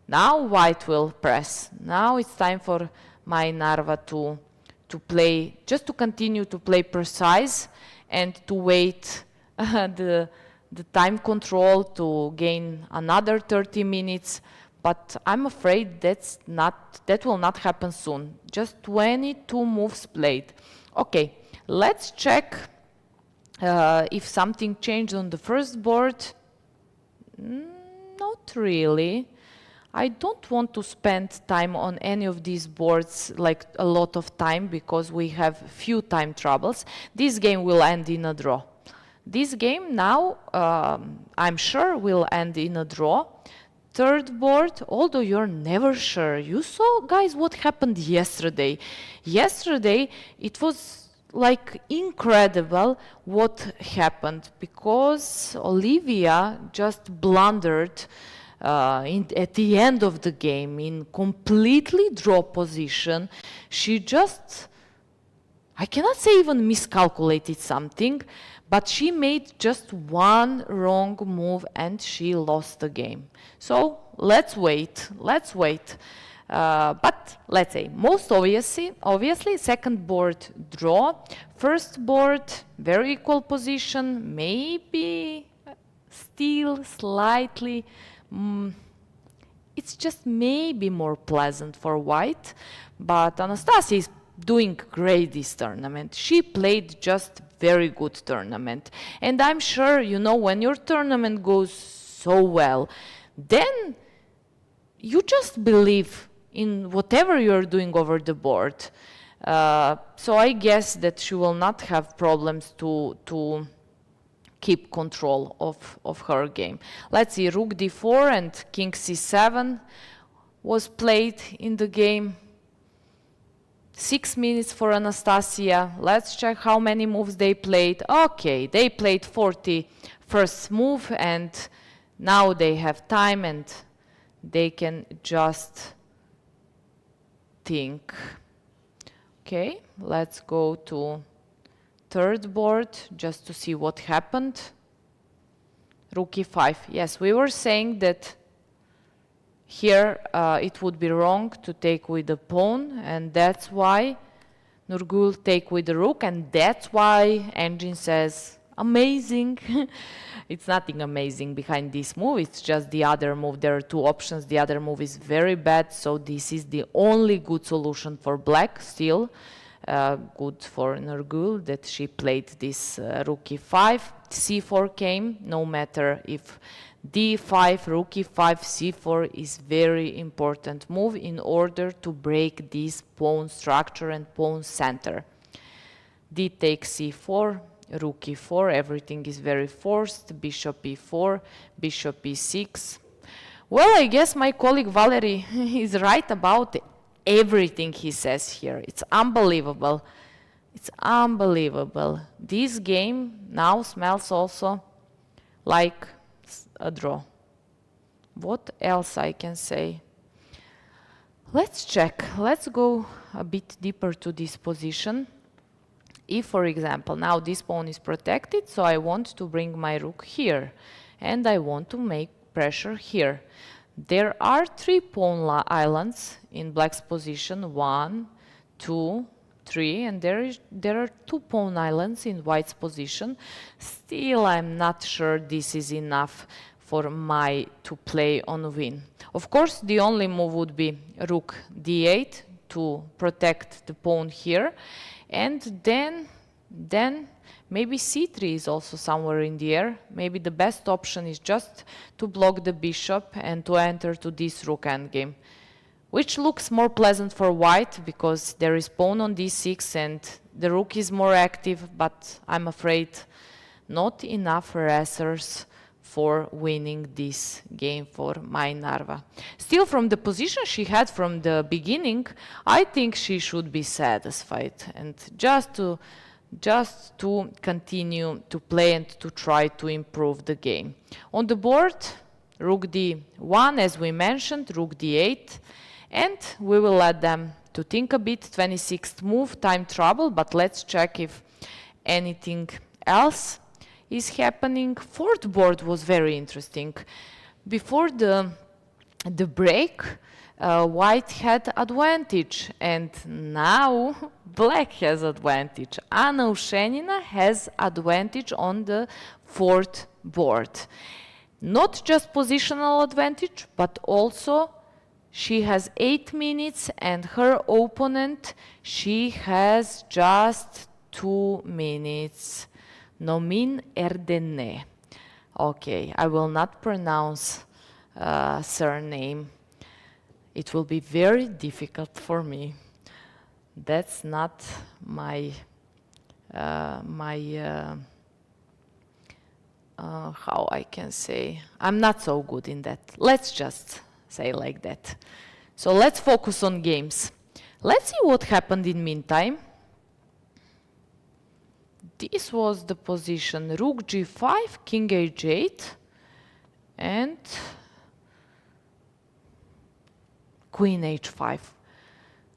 Speaker 2: Now white will press. Now it's time for Mai Narva to play, just to continue to play precise and to wait the time control to gain another 30 minutes, but I'm afraid that will not happen soon. Just 22 moves played. Okay, let's check if something changed on the first board. Not really. I don't want to spend time on any of these boards, like a lot of time, because we have few time troubles. This game will end in a draw. This game now, I'm sure, will end in a draw. Third board, although you're never sure. You saw, guys, what happened yesterday. Yesterday, it was like incredible what happened, because Ulviyya just blundered at the end of the game in completely draw position. She just, I cannot say even miscalculated something, but she made just one wrong move and she lost the game. So let's wait. But let's say most obviously second board draw, first board very equal position, maybe still slightly, it's just maybe more pleasant for white, but Anastasia is doing great this tournament. She played just very good tournament, and I'm sure, you know, when your tournament goes so well, then you just believe in whatever you're doing over the board. So I guess that she will not have problems to keep control of her game. Let's see, Rook d4 and King c7 was played in the game. 6 minutes for Anastasia. Let's check how many moves they played. Okay, they played 40 first move, and now they have time and they can just think. Okay, let's go to third board just to see what happened. Rook e5. Yes, we were saying that here it would be wrong to take with the pawn, and that's why Nurgyul take with the rook, and that's why engine says amazing. It's nothing amazing behind this move, it's just the other move. There are two options, the other move is very bad, so this is the only good solution for black. Still good for Nurgyul that she played this rook e5. c4 came, no matter if d5, rook e5, c4 is very important move in order to break this pawn structure and pawn center. d takes c4, rook e4, everything is very forced, bishop e4, bishop e6. Well, I guess my colleague Valerie is right about everything he says here. It's unbelievable. It's unbelievable. This game now smells also like a draw. What else I can say? Let's check. Let's go a bit deeper to this position. If, for example, now this pawn is protected, so I want to bring my rook here, and I want to make pressure here. There are 3 pawn islands in black's position, 1, 2, 3, and there are 2 pawn islands in white's position. Still, I'm not sure this is enough for Mai to play on win. Of course, the only move would be rook d8 to protect the pawn here, and then maybe c3 is also somewhere in the air. Maybe the best option is just to block the bishop and to enter to this rook endgame, which looks more pleasant for white because there is pawn on d6 and the rook is more active, but I'm afraid not enough racers for winning this game for Mai Narva. Still, from the position she had from the beginning, I think she should be satisfied and just to continue to play and to try to improve the game. On the board, rook d1, as we mentioned, rook d8, and we will let them to think a bit. 26th move, time trouble, but let's check if anything else is happening. Fourth board was very interesting. Before the break, white had advantage, and now black has advantage. Anna Ushenina has advantage on the fourth board. Not just positional advantage, but also she has 8 minutes, and her opponent, she has just 2 minutes. Nomin Erdene. Okay, I will not pronounce surname. It will be very difficult for me. That's not my how I can say. I'm not so good in that. Let's just say like that. So let's focus on games. Let's see what happened in meantime. This was the position: Rook G5, King H8, and Queen H5.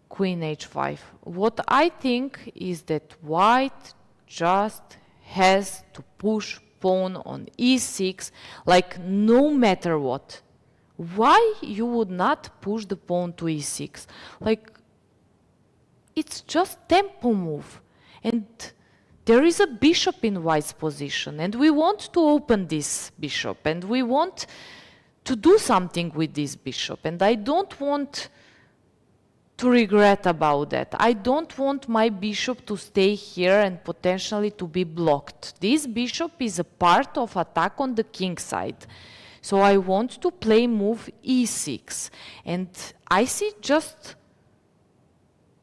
Speaker 2: Queen H5. What I think is that white just has to push pawn on E6, like no matter what. Why you would not push the pawn to E6? Like, it's just tempo move. And there is a bishop in white's position, and we want to open this bishop, and we want to do something with this bishop, and I don't want to regret about that. I don't want my bishop to stay here and potentially to be blocked. This bishop is a part of attack on the king side. So I want to play move E6, and I see just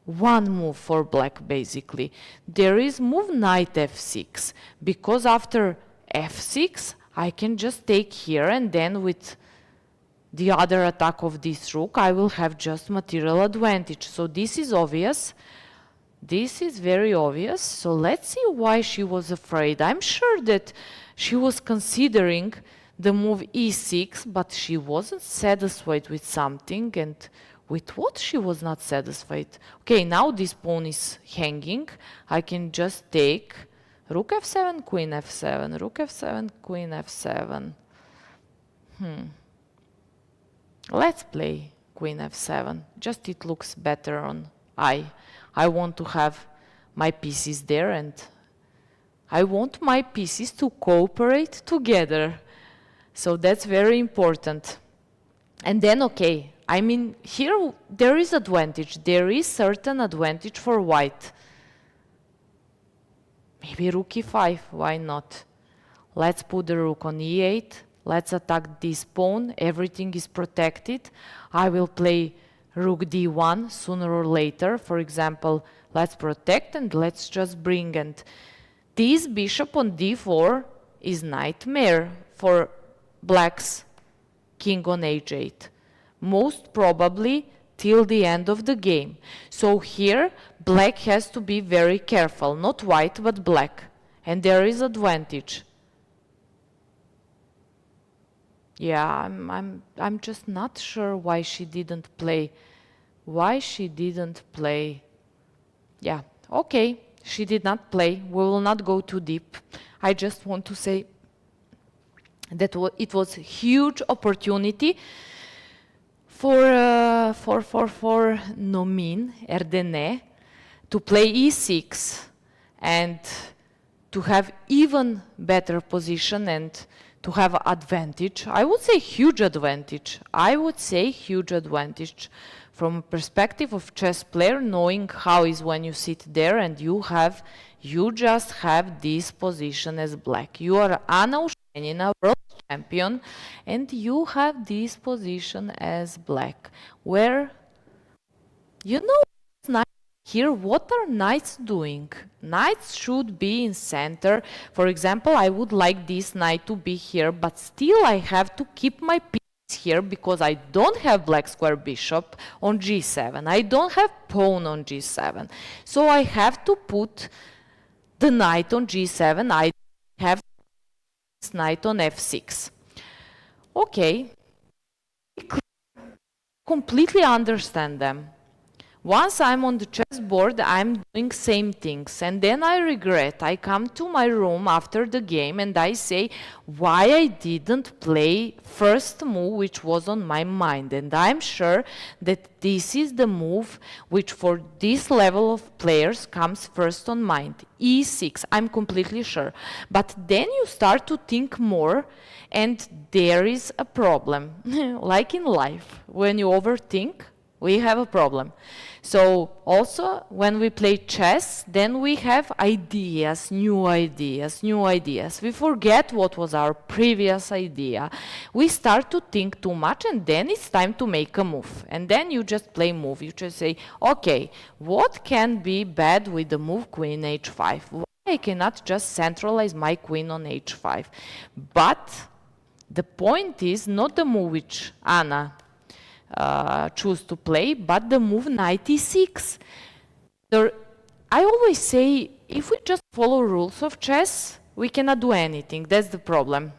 Speaker 2: one move for black basically. There is move knight F6, because after F6 I can just take here, and then with the other attack of this rook I will have just material advantage. So this is obvious. This is very obvious. So let's see why she was afraid. I'm sure that she was considering the move E6, but she wasn't satisfied with something, and with what she was not satisfied. Okay, now this pawn is hanging. I can just take rook F7, Queen F7, rook F7, Queen F7. Let's play Queen F7. Just it looks better on I. I want to have my pieces there, and I want my pieces to cooperate together. So that's very important. And then, okay, I mean, here there is advantage. There is certain advantage for white. Maybe rook E5, why not? Let's put the rook on E8. Let's attack this pawn. Everything is protected. I will play rook D1 sooner or later. For example, let's protect and let's just bring. And this bishop on D4 is nightmare for black's king on H8. Most probably till the end of the game. So here black has to be very careful. Not white, but black. And there is advantage. Yeah, I'm just not sure why she didn't play. Why she didn't play. Yeah, okay, she did not play. We will not go too deep. I just want to say that it was a huge opportunity for Nomin Erdene to play E6 and to have even better position and to have advantage. I would say huge advantage. I would say huge advantage from a perspective of chess player, knowing how is when you sit there and you just have this position as black. You are Anna Ushenina, world champion, and you have this position as black, where you know here, what are knights doing? Knights should be in center. For example, I would like this knight to be here, but still I have to keep my piece here because I don't have black square bishop on G7. I don't have pawn on G7. So I have to put the knight on G7. I have this knight on F6. Okay. Completely understand them. Once I'm on the chessboard, I'm doing same things, and then I regret. I come to my room after the game and I say why I didn't play first move which was on my mind. And I'm sure that this is the move which for this level of players comes first on mind. E6, I'm completely sure. But then you start to think more, and there is a problem. Like in life, when you overthink, we have a problem. So also when we play chess, then we have ideas, new ideas, new ideas. We forget what was our previous idea. We start to think too much, and then it's time to make a move. And then you just play move. You just say, okay, what can be bad with the move queen h5? Why I cannot just centralize my queen on h5? But the point is not the move which Anna choose to play, but the move knight e6. I always say, if we just follow rules of chess, we cannot do anything. That's the problem.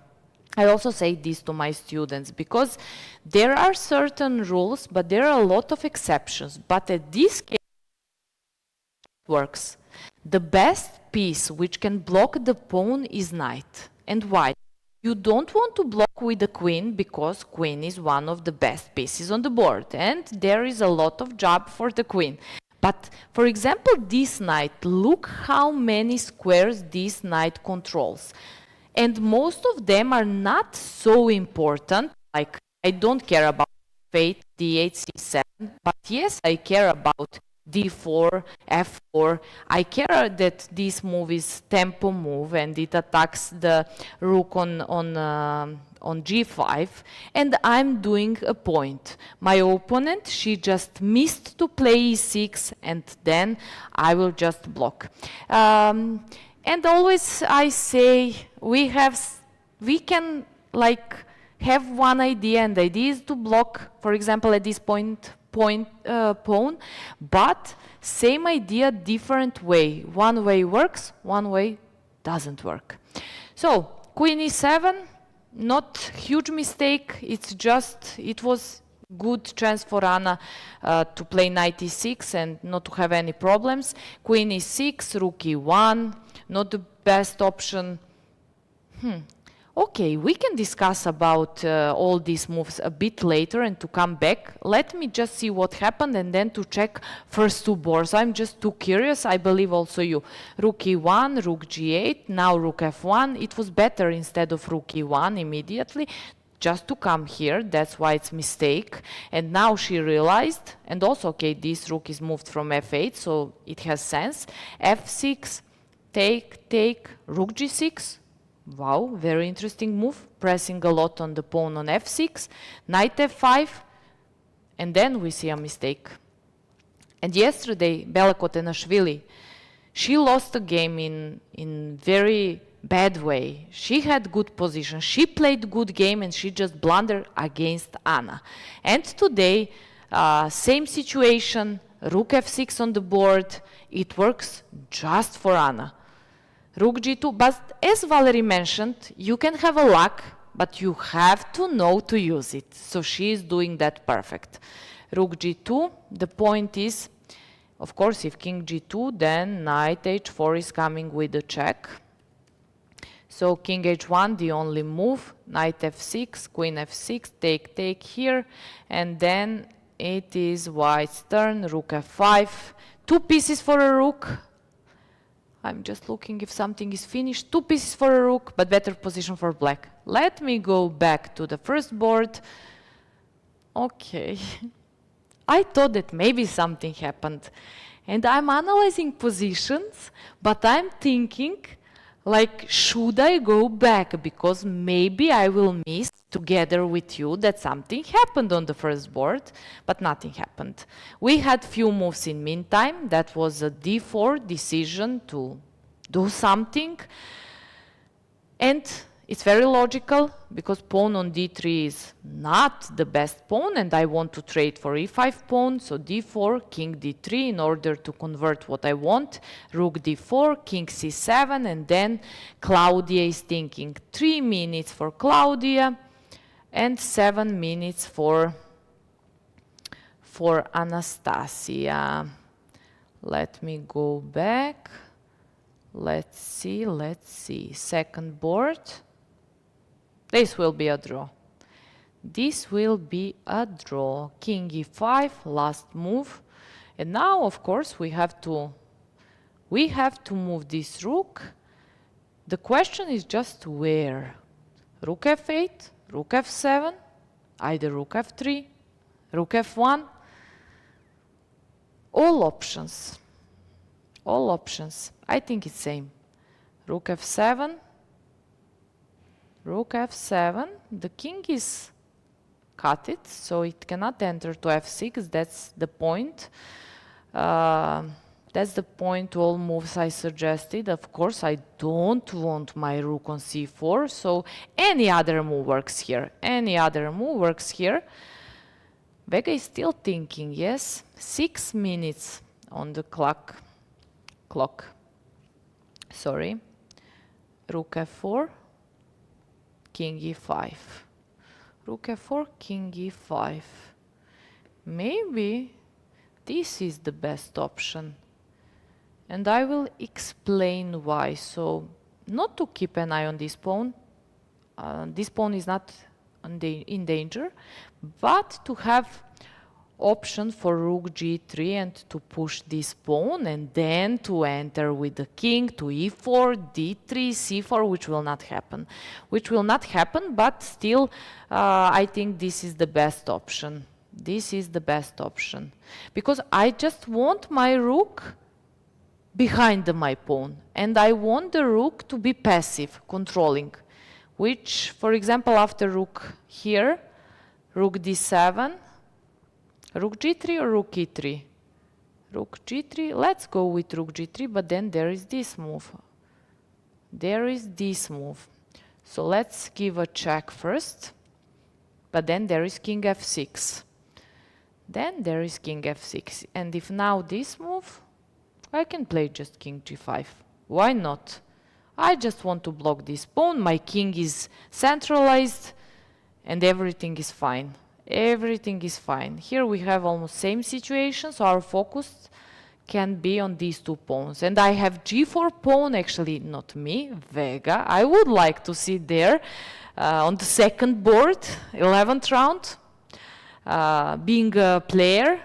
Speaker 2: I also say this to my students, because there are certain rules, but there are a lot of exceptions. But at this case, it works. The best piece which can block the pawn is knight. And why? You don't want to block with the queen, because queen is one of the best pieces on the board, and there is a lot of job for the queen. But for example, this knight, look how many squares this knight controls. And most of them are not so important, like I don't care about fate, d8, c7, but yes, I care about d4, f4. I care that this move is tempo move and it attacks the rook on g5, and I'm doing a point. My opponent, she just missed to play e6, and then I will just block. And always I say we can like have one idea, and the idea is to block, for example, at this point pawn, but same idea, different way. One way works, one way doesn't work. So queen e7, not huge mistake. It's just, it was good chance for Anna to play knight e6 and not to have any problems. Queen e6, rook e1, not the best option. Okay, we can discuss about all these moves a bit later and to come back. Let me just see what happened and then to check first two boards. I'm just too curious, I believe also you. Rook e1, rook g8, now rook f1. It was better instead of rook e1 immediately, just to come here. That's why it's mistake. And now she realized, and also, okay, this rook is moved from f8, so it has sense. f6, take, rook g6. Wow, very interesting move, pressing a lot on the pawn on f6, knight f5, and then we see a mistake. And yesterday, Bella Khotenashvili, she lost the game in very bad way. She had good position, she played good game, and she just blundered against Anna. And today, same situation, rook f6 on the board, it works just for Anna. Rook g2, but as Valerie mentioned, you can have a luck, but you have to know to use it. So she is doing that perfect. Rook g2, the point is, of course, if king g2, then knight h4 is coming with a check. So king h1, the only move, knight f6, queen f6, take here, and then it is white's turn, rook f5, two pieces for a rook. I'm just looking if something is finished. Two pieces for a rook, but better position for black. Let me go back to the first board. Okay. I thought that maybe something happened. And I'm analyzing positions, but I'm thinking, like, should I go back? Because maybe I will miss together with you that something happened on the first board, but nothing happened. We had few moves in meantime. That was a d4 decision to do something. And it's very logical, because pawn on d3 is not the best pawn, and I want to trade for e5 pawn, so d4, king d3 in order to convert what I want, rook d4, king c7, and then Claudia is thinking 3 minutes for Claudia and 7 minutes for for Anastasia. Let me go back. Let's see. Second board. This will be a draw. This will be a draw. King e5, last move. And now, of course, we have to move this rook. The question is just where. Rook f8, rook f7, either rook f3, rook f1. All options. All options. I think it's same. Rook f7. Rook f7. The king is cut it, so it cannot enter to f6. That's the point. That's the point to all moves I suggested. Of course, I don't want my rook on c4, so any other move works here. Any other move works here. Vega is still thinking, yes? 6 minutes on the clock. Sorry. Rook f4, king e5. Rook f4, king e5. Maybe this is the best option. And I will explain why. So, not to keep an eye on this pawn. This pawn is not in danger, but to have option for rook g3 and to push this pawn and then to enter with the king to e4, d3, c4, which will not happen. Which will not happen, but still I think this is the best option. This is the best option. Because I just want my rook behind my pawn. And I want the rook to be passive, controlling. Which, for example, after rook here, rook d7, rook g3 or rook e3? Rook g3, let's go with rook g3, but then there is this move. There is this move. So let's give a check first. But then there is king f6. Then there is king f6. And if now this move, I can play just king g5. Why not? I just want to block this pawn. My king is centralized and everything is fine. Everything is fine. Here we have almost same situation, so our focus can be on these two pawns. And I have g4 pawn, actually not me, Vega. I would like to sit there on the second board, 11th round, being a player.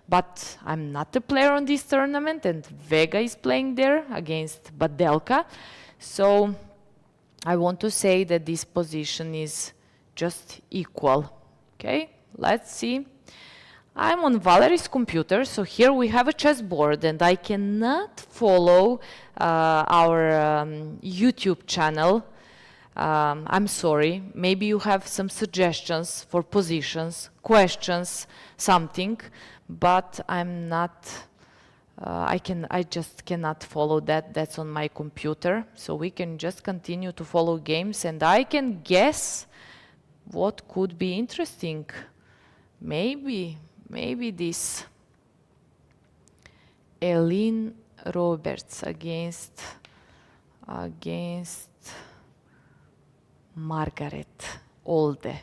Speaker 2: But I'm not a player on this tournament, and Vega is playing there against Badelka. So I want to say that this position is just equal. Okay, let's see. I'm on Valerie's computer, so here we have a chessboard, and I cannot follow our YouTube channel. I'm sorry. Maybe you have some suggestions for positions, questions, something. But I'm not, I just cannot follow that. That's on my computer. So we can just continue to follow games and I can guess what could be interesting. Maybe this. Eileen Roberts against Margaret Olde.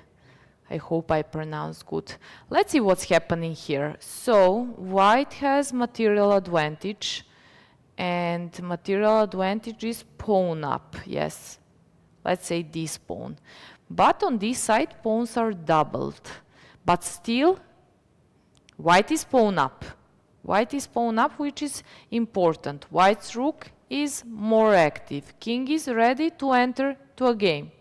Speaker 2: I hope I pronounced good. Let's see what's happening here. So, white has material advantage, and material advantage is pawn up, yes. Let's say this pawn. But on this side, pawns are doubled. But still, white is pawn up. White is pawn up, which is important. White's rook is more active. King is ready to enter to a game.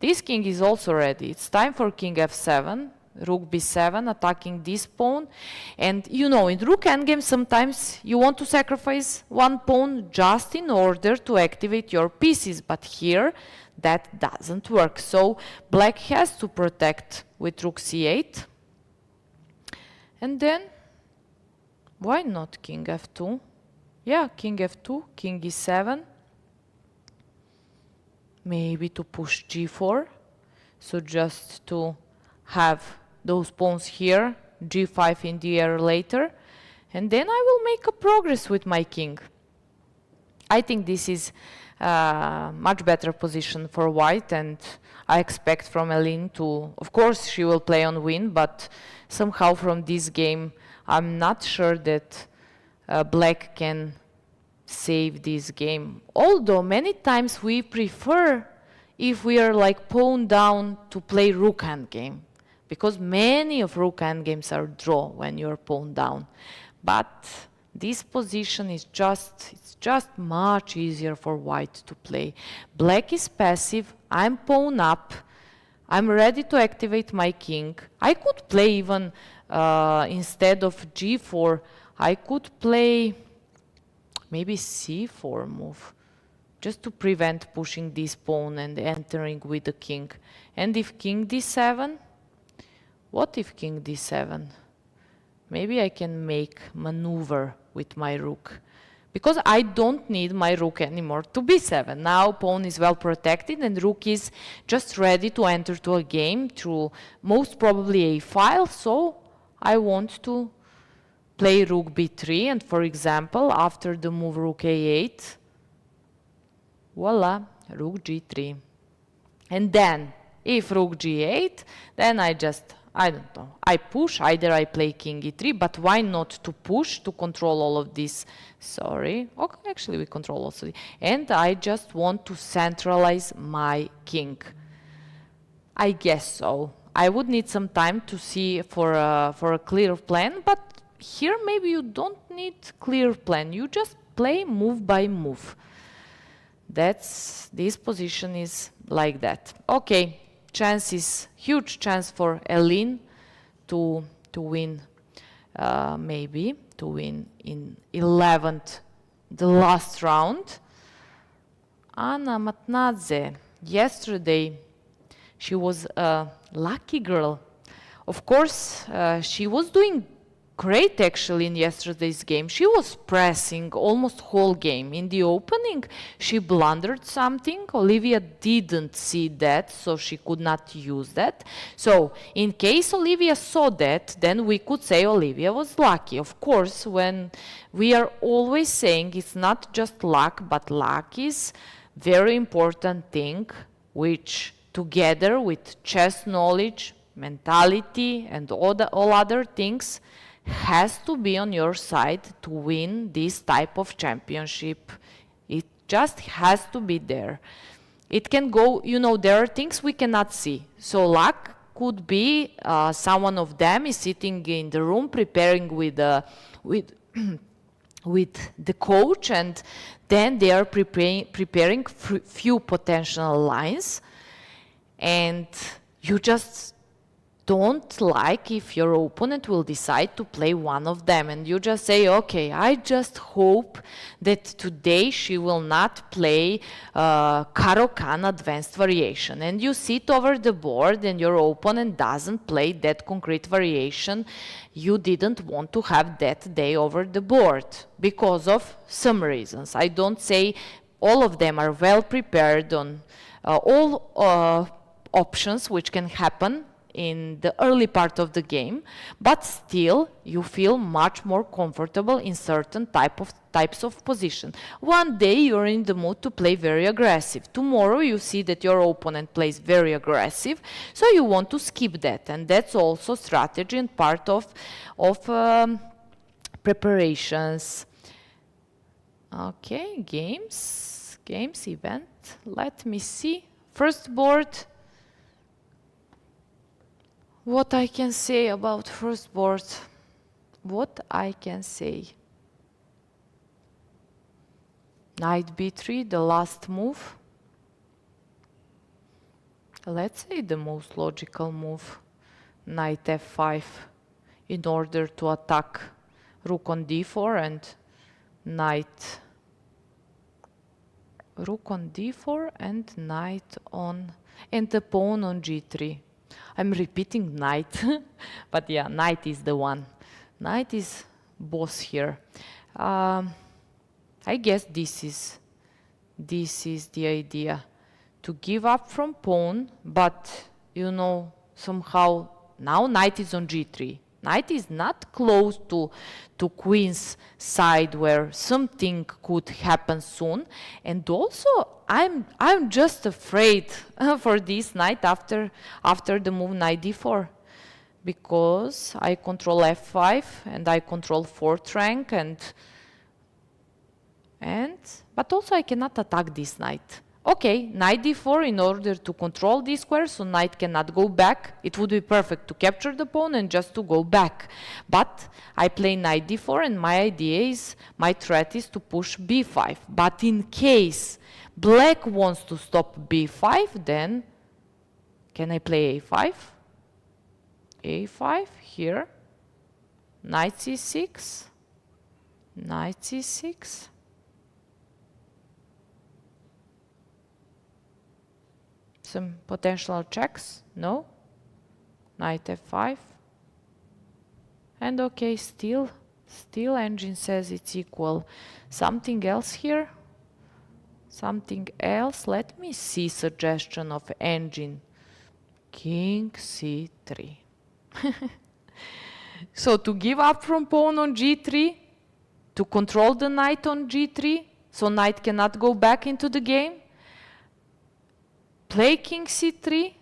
Speaker 2: This king is also ready. It's time for king f7, rook b7, attacking this pawn. And you know, in rook endgame, sometimes you want to sacrifice one pawn just in order to activate your pieces. But here, that doesn't work. So black has to protect with rook c8. And then, why not king f2? Yeah, king f2, king e7. Maybe to push g4, so just to have those pawns here, g5 in the air later, and then I will make a progress with my king. I think this is much better position for white, and I expect from Elin to, of course, she will play on win, but somehow from this game, I'm not sure that black can save this game. Although many times we prefer, if we are like pawn down, to play rook endgame, because many of rook endgames are draw when you're pawn down. But this position is it's just much easier for white to play. Black is passive, I'm pawn up, I'm ready to activate my king. I could play even instead of g4, I could play maybe c4 move, just to prevent pushing this pawn and entering with the king. And if king d7, what if king d7? Maybe I can make maneuver with my rook, because I don't need my rook anymore to b7. Now pawn is well protected and rook is just ready to enter to a game through most probably a file. So I want to play rook b3, and for example, after the move rook a8, voila, rook g3. And then, if rook g8, then I don't know, I push, either I play king e3, but why not to push, to control all of this? Sorry, okay, actually we control also. And I just want to centralize my king. I guess so. I would need some time to see for a clear plan, but here maybe you don't need clear plan. You just play move by move. This position is like that. Okay, huge chance for Elin to win, maybe to win in 11th, the last round. Anna Matnadze, yesterday she was a lucky girl. Of course, she was doing great actually in yesterday's game. She was pressing almost whole game. In the opening, she blundered something. Ulviyya didn't see that, so she could not use that. So in case Ulviyya saw that, then we could say Ulviyya was lucky. Of course, when we are always saying it's not just luck, but luck is very important thing, which together with chess knowledge, mentality, and all other things, has to be on your side to win this type of championship. It just has to be there. It can go, there are things we cannot see. So luck could be someone of them is sitting in the room preparing with the coach, and then they are preparing few potential lines, and you just don't like if your opponent will decide to play one of them, and you just say, okay, I just hope that today she will not play Caro-Kann advanced variation, and you sit over the board and your opponent doesn't play that concrete variation you didn't want to have that day over the board because of some reasons. I don't say all of them are well prepared on all options which can happen in the early part of the game, but still you feel much more comfortable in certain types of position. One day you're in the mood to play very aggressive. Tomorrow you see that your opponent plays very aggressive, so you want to skip that, and that's also strategy and part of preparations. Okay, games, event. Let me see. First board. What I can say about first board? What I can say? Knight b3, the last move. Let's say the most logical move. Knight f5 in order to attack rook on d4 and knight. Rook on d4 and knight on, and the pawn on g3. I'm repeating knight, but yeah, knight is the one. Knight is boss here. I guess this is the idea. To give up from pawn, but somehow now knight is on g3. Knight is not close to queen's side where something could happen soon. And also, I'm just afraid for this knight after the move knight d4, because I control f5 and I control fourth rank, but also I cannot attack this knight. Okay, knight d4 in order to control this square, so knight cannot go back. It would be perfect to capture the pawn and just to go back. But I play knight d4, and my idea is, my threat is to push b5. But in case black wants to stop b5, then can I play a5? a5 here, knight c6, knight c6. Some potential checks, no? Knight f5. And okay, still engine says it's equal. Something else here? Something else? Let me see suggestion of engine. King c3. So to give up from pawn on g3, to control the knight on g3, so knight cannot go back into the game. Play king c3,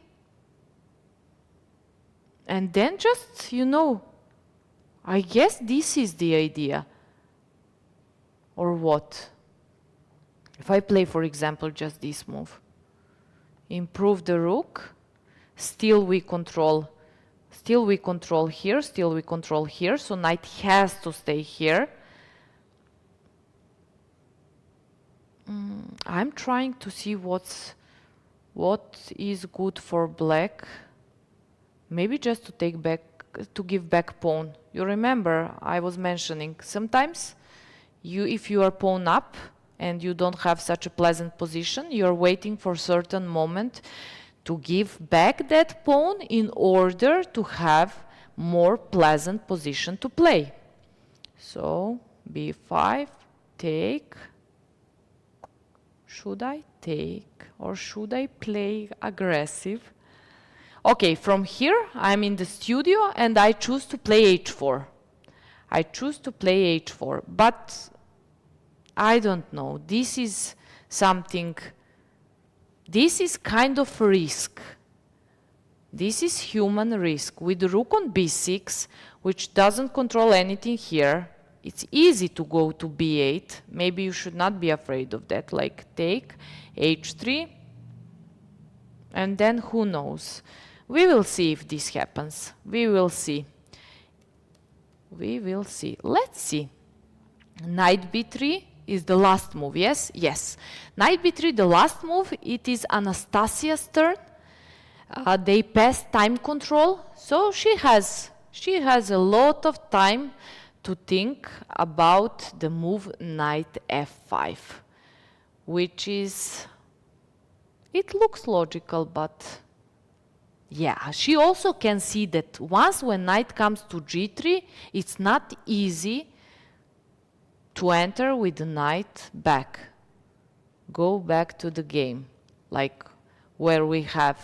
Speaker 2: and then just, I guess this is the idea. Or what? If I play, for example, just this move, improve the rook, still we control here, so knight has to stay here. I'm trying to see what is good for black. Maybe just to give back pawn. You remember I was mentioning sometimes if you are pawn up and you don't have such a pleasant position, you're waiting for a certain moment to give back that pawn in order to have more pleasant position to play. So b5, take. Should I take or should I play aggressive? Okay, from here I'm in the studio and I choose to play h4. But I don't know. This is kind of a risk. This is human risk. With the rook on b6, which doesn't control anything here, it's easy to go to b8. Maybe you should not be afraid of that, like take, h3, and then who knows. We will see if this happens. We will see. Let's see. Knight b3 is the last move, yes? Yes. Knight b3, the last move, it is Anastasia's turn. They pass time control, so she has a lot of time to think about the move knight f5, which is, it looks logical, but yeah, she also can see that once when knight comes to g3, it's not easy to enter with the knight back, go back to the game, like where we have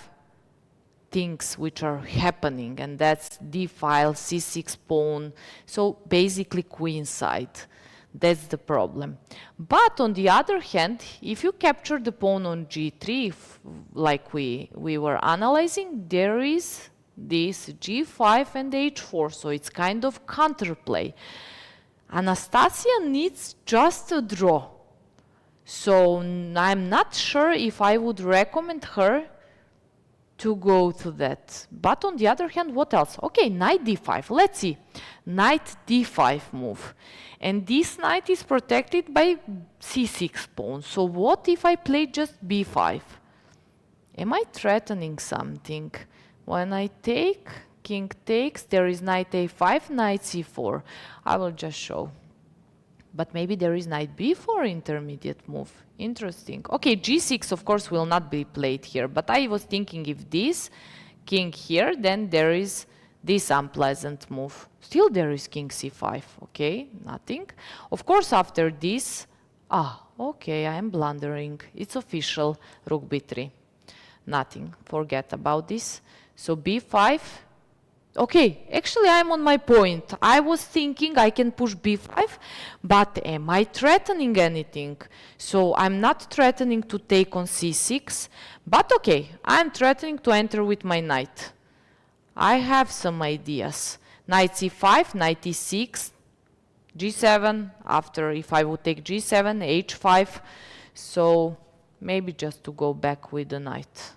Speaker 2: things which are happening, and that's d file, c6 pawn, so basically queen side. That's the problem. But on the other hand, if you capture the pawn on g3, like we were analyzing, there is this g5 and h4, so it's kind of counterplay. Anastasia needs just a draw. So I'm not sure if I would recommend her to go to that. But on the other hand, what else? Okay, knight d5. Let's see. Knight d5 move. And this knight is protected by c6 pawn. So what if I play just b5? Am I threatening something? When I take, king takes, there is knight a5, knight c4. I will just show. But maybe there is knight b4 intermediate move. Interesting. Okay, g6 of course will not be played here, but I was thinking if this king here, then there is this unpleasant move. Still there is king c5. Okay, nothing. Of course after this, okay, I am blundering. It's official, rook b3. Nothing, forget about this. So b5, Okay, actually I'm on my point. I was thinking I can push b5, but am I threatening anything? So I'm not threatening to take on c6, but okay, I'm threatening to enter with my knight. I have some ideas. Knight c5, knight e6, g7, after if I would take g7, h5, so maybe just to go back with the knight.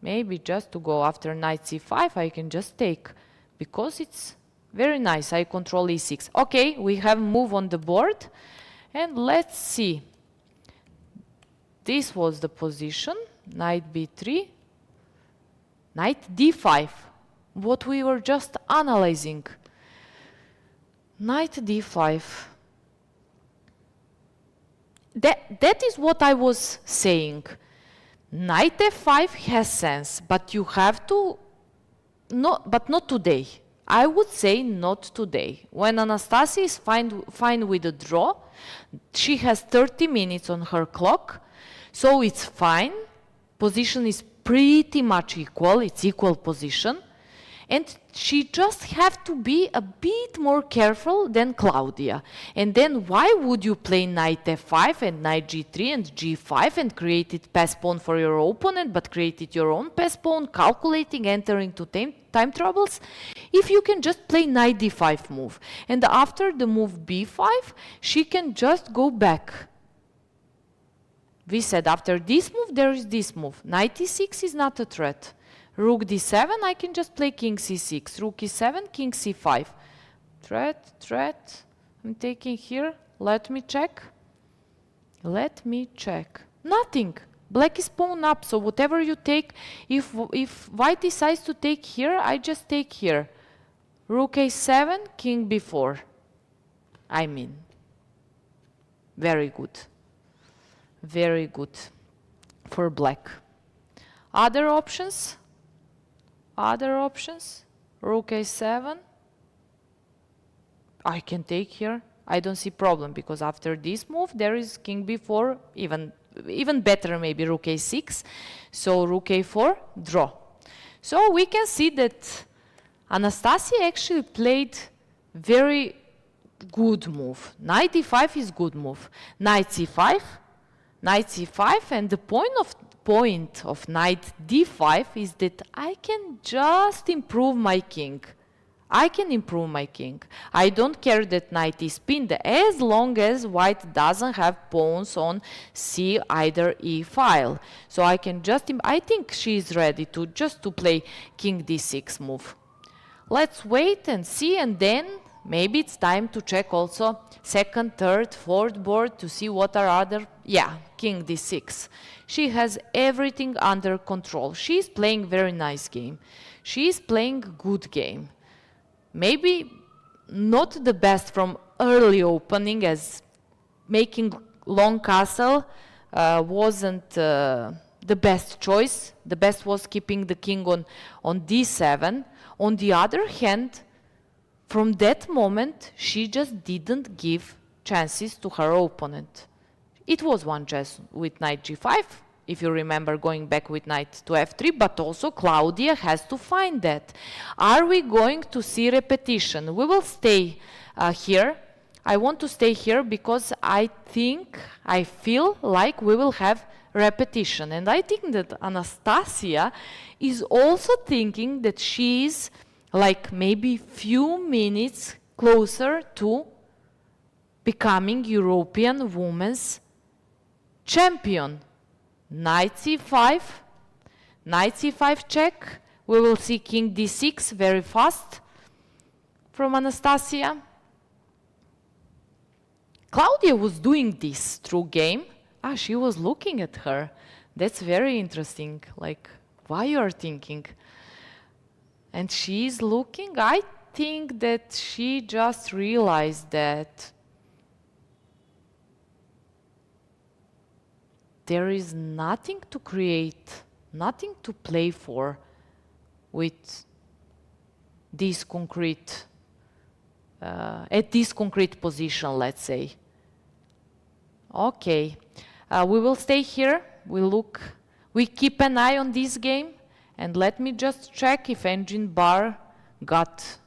Speaker 2: Maybe just to go after knight c5, I can just take, because it's very nice. I control e6. Okay, we have move on the board, and let's see. This was the position, knight b3, knight d5, what we were just analyzing. Knight d5. That is what I was saying. Knight f5 has sense, but you have to, but not today. I would say not today. When Anastasia is fine with a draw, she has 30 minutes on her clock, so it's fine. Position is pretty much equal, it's equal position. And she just have to be a bit more careful than Claudia. And then why would you play knight f5 and knight g3 and g5 and create it pass pawn for your opponent, but create it your own pass pawn, calculating, entering to time troubles, if you can just play knight d5 move. And after the move b5, she can just go back. We said after this move, there is this move. Knight e6 is not a threat. Rook d7, I can just play king c6. Rook e7, king c5. Threat. I'm taking here. Let me check. Nothing. Black is pawn up, so whatever you take, if white decides to take here, I just take here. Rook a7, king b4. I mean, very good. Very good for black. Other options? Rook a7. I can take here. I don't see problem, because after this move there is king b4, even better maybe rook a6. So rook a4, draw. So we can see that Anastasia actually played very good move. Knight d5 is good move. Knight c5, and the point of knight d5 is that I can just improve my king. I don't care that knight is pinned, as long as white doesn't have pawns on c either e file. So I can just, I think she is ready to just to play king d6 move. Let's wait and see, and then maybe it's time to check also second, third, fourth board to see what are other, king d6. She has everything under control. She's playing very nice game. She's playing good game. Maybe not the best from early opening, as making long castle wasn't the best choice. The best was keeping the king on d7. On the other hand, from that moment, she just didn't give chances to her opponent. It was one chance with knight g5, if you remember, going back with knight to f3, but also Claudia has to find that. Are we going to see repetition? We will stay here. I want to stay here because I feel like we will have repetition. And I think that Anastasia is also thinking that she is like maybe few minutes closer to becoming European women's champion. Knight c5, check. We will see king d6 very fast from Anastasia. Claudia was doing this through game. She was looking at her. That's very interesting, like why you are thinking. And she's looking, I think that she just realized that there is nothing to create, nothing to play for with this concrete, at this concrete position, let's say. Okay, we will stay here, we keep an eye on this game, and let me just check if engine bar got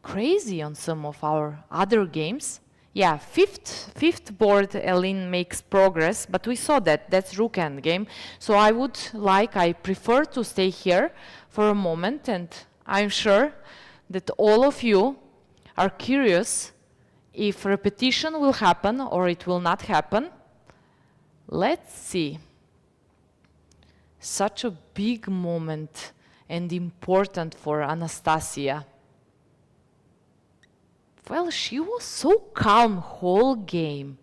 Speaker 2: crazy on some of our other games. Yeah, fifth board, Elin makes progress, but we saw that. That's rook endgame. So I prefer to stay here for a moment, and I'm sure that all of you are curious if repetition will happen or it will not happen. Let's see. Such a big moment and important for Anastasia. Well, she was so calm whole game.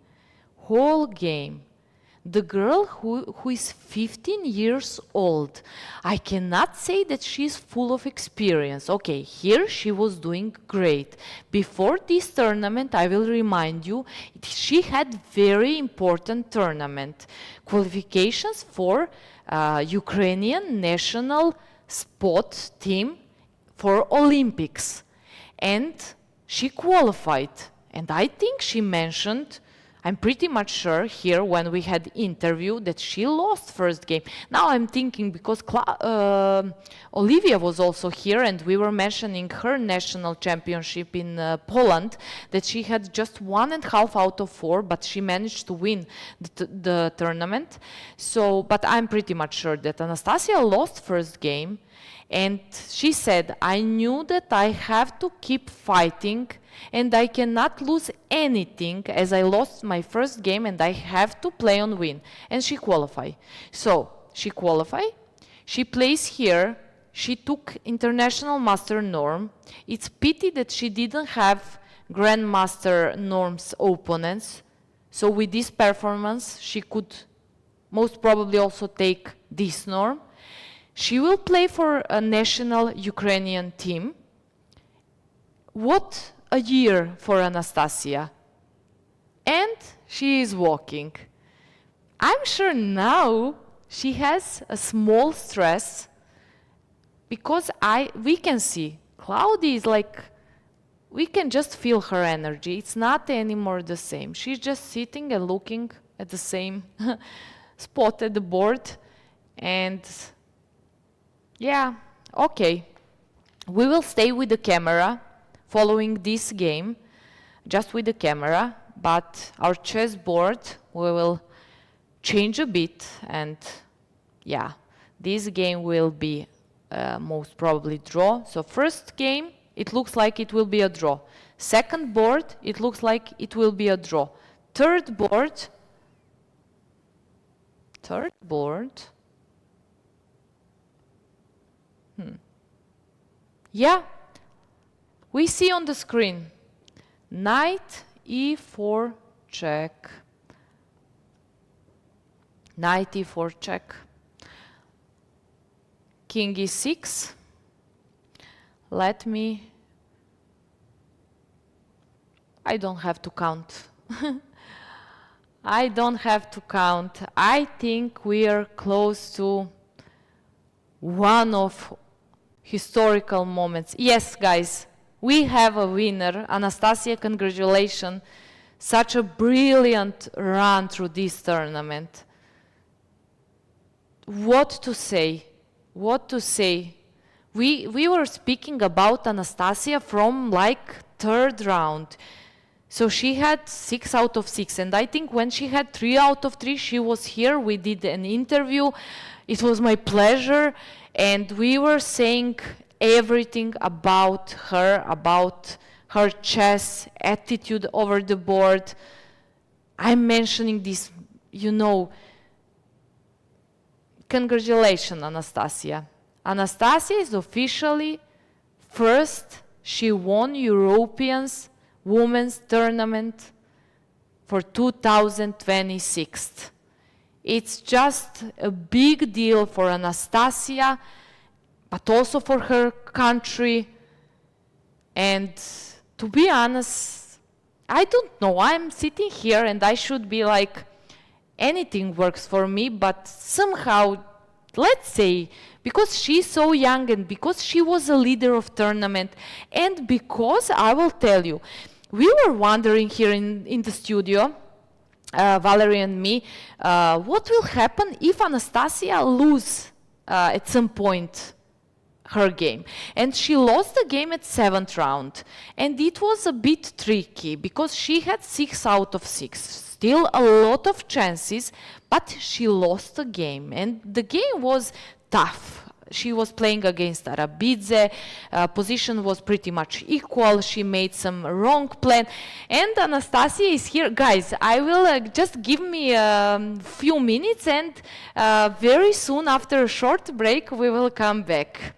Speaker 2: The girl who is 15 years old, I cannot say that she's full of experience. Okay, here she was doing great. Before this tournament, I will remind you, she had very important tournament. Qualifications for Ukrainian national sport team for Olympics. And she qualified. And I think she mentioned, I'm pretty much sure here when we had interview, that she lost first game. Now I'm thinking, because Ulviyya was also here and we were mentioning her national championship in Poland, that she had just 1.5 out of 4, but she managed to win the tournament. So, but I'm pretty much sure that Anastasia lost first game, and she said, I knew that I have to keep fighting and I cannot lose anything, as I lost my first game and I have to play on win. And she qualified. So she qualified, she plays here, she took international master norm. It's pity that she didn't have grandmaster norms opponents. So with this performance, she could most probably also take this norm. She will play for a national Ukrainian team. What a year for Anastasia. And she is walking. I'm sure now she has a small stress, because we can see Claudia is like, we can just feel her energy. It's not anymore the same. She's just sitting and looking at the same spot at the board. And yeah, okay. We will stay with the camera following this game, just with the camera, but our chessboard we will change a bit, and yeah, this game will be most probably draw. So first game, it looks like it will be a draw. Second board, it looks like it will be a draw. Third board, yeah, we see on the screen, knight e4 check, knight e4 check, king e6. I don't have to count. I don't have to count. I think we are close to one of historical moments. Yes, guys, we have a winner. Anastasia, congratulations. Such a brilliant run through this tournament. What to say? What to say? We were speaking about Anastasia from like third round. So she had 6 out of 6. And I think when she had 3 out of 3, she was here. We did an interview. It was my pleasure. And we were saying everything about her chess, attitude over the board. I'm mentioning this, you know. Congratulations, Anastasia. Anastasia is officially first. She won Europeans Women's Tournament for 2026. It's just a big deal for Anastasia, but also for her country. And to be honest, I don't know. I'm sitting here and I should be like, anything works for me, but somehow, let's say, because she's so young and because she was a leader of tournament, and because I will tell you, we were wondering here in the studio, Valerian and me, what will happen if Anastasia lose at some point her game. And she lost the game at 7th round. And it was a bit tricky because she had 6 out of 6. Still a lot of chances, but she lost the game. And the game was tough. She was playing against Arabidze, position was pretty much equal, she made some wrong plan, and Anastasia is here. Guys, I will just give me a few minutes, and very soon after a short break we will come back.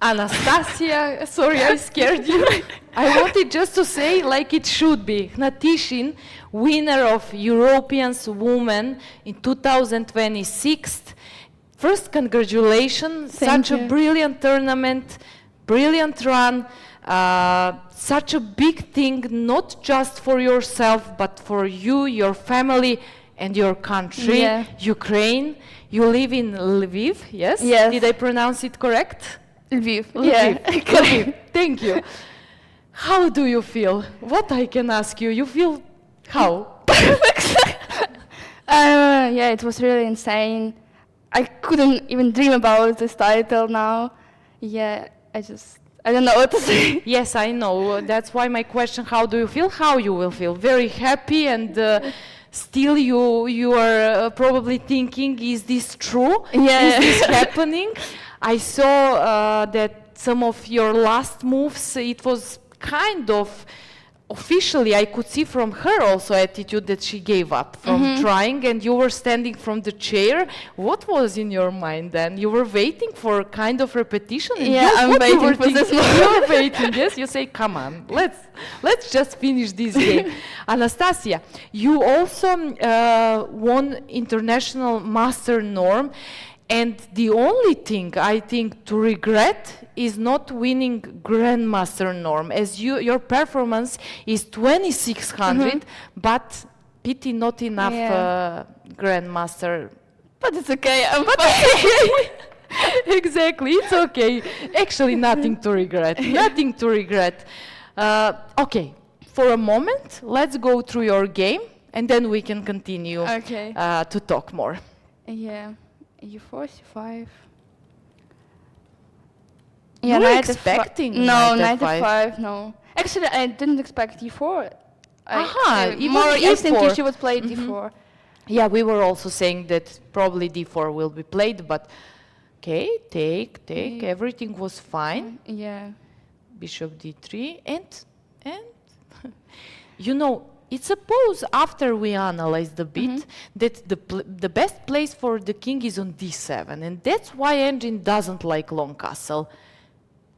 Speaker 2: Anastasia, sorry, I scared you. I wanted just to say like it should be. Hnatishin, winner of Europeans Women in 2026. First, congratulations.
Speaker 3: Thank
Speaker 2: Such
Speaker 3: you.
Speaker 2: a brilliant tournament, brilliant run. Such a big thing, not just for yourself, but for you, your family, and your country,
Speaker 3: Yeah.
Speaker 2: Ukraine. You live in Lviv, yes?
Speaker 3: Yes.
Speaker 2: Did I pronounce it correct?
Speaker 3: Lviv.
Speaker 2: Lviv.
Speaker 3: Yeah.
Speaker 2: Lviv. Thank you. How do you feel? What I can ask you? You feel how?
Speaker 3: Yeah, it was really insane. I couldn't even dream about this title now. Yeah, I don't know what to say.
Speaker 2: Yes, I know. That's why my question, how do you feel? How you will feel? Very happy, and still you are probably thinking, is this true?
Speaker 3: Yeah.
Speaker 2: Is this happening? I saw that some of your last moves, it was kind of officially, I could see from her also attitude that she gave up from trying, and you were standing from the chair. What was in your mind then? You were waiting for kind of repetition? And
Speaker 3: Yeah, I'm
Speaker 2: what you were
Speaker 3: waiting for this
Speaker 2: thinking?
Speaker 3: one.
Speaker 2: You were waiting, yes? You say, come on, let's just finish this game. Anastasia, you also won International Master Norm, and the only thing I think to regret is not winning Grandmaster Norm, as your performance is 2600, but pity not enough Grandmaster.
Speaker 3: But it's okay.
Speaker 2: Exactly, it's okay. Actually, nothing to regret. Nothing to regret. Okay, for a moment, let's go through your game, and then we can continue
Speaker 3: Okay.
Speaker 2: to talk more.
Speaker 3: Yeah. E4, C5.
Speaker 2: You were
Speaker 3: knight F5.
Speaker 2: expecting
Speaker 3: No,
Speaker 2: knight
Speaker 3: knight
Speaker 2: F5.
Speaker 3: F5, no. Actually, I didn't expect E4.
Speaker 2: Even
Speaker 3: More instantly
Speaker 2: E4.
Speaker 3: she would play D4.
Speaker 2: Yeah, we were also saying that probably D4 will be played, but okay, take, everything was fine.
Speaker 3: Yeah.
Speaker 2: Bishop D3, and you know, it's suppose after we analyze the bit that the best place for the king is on D7, and that's why engine doesn't like long castle,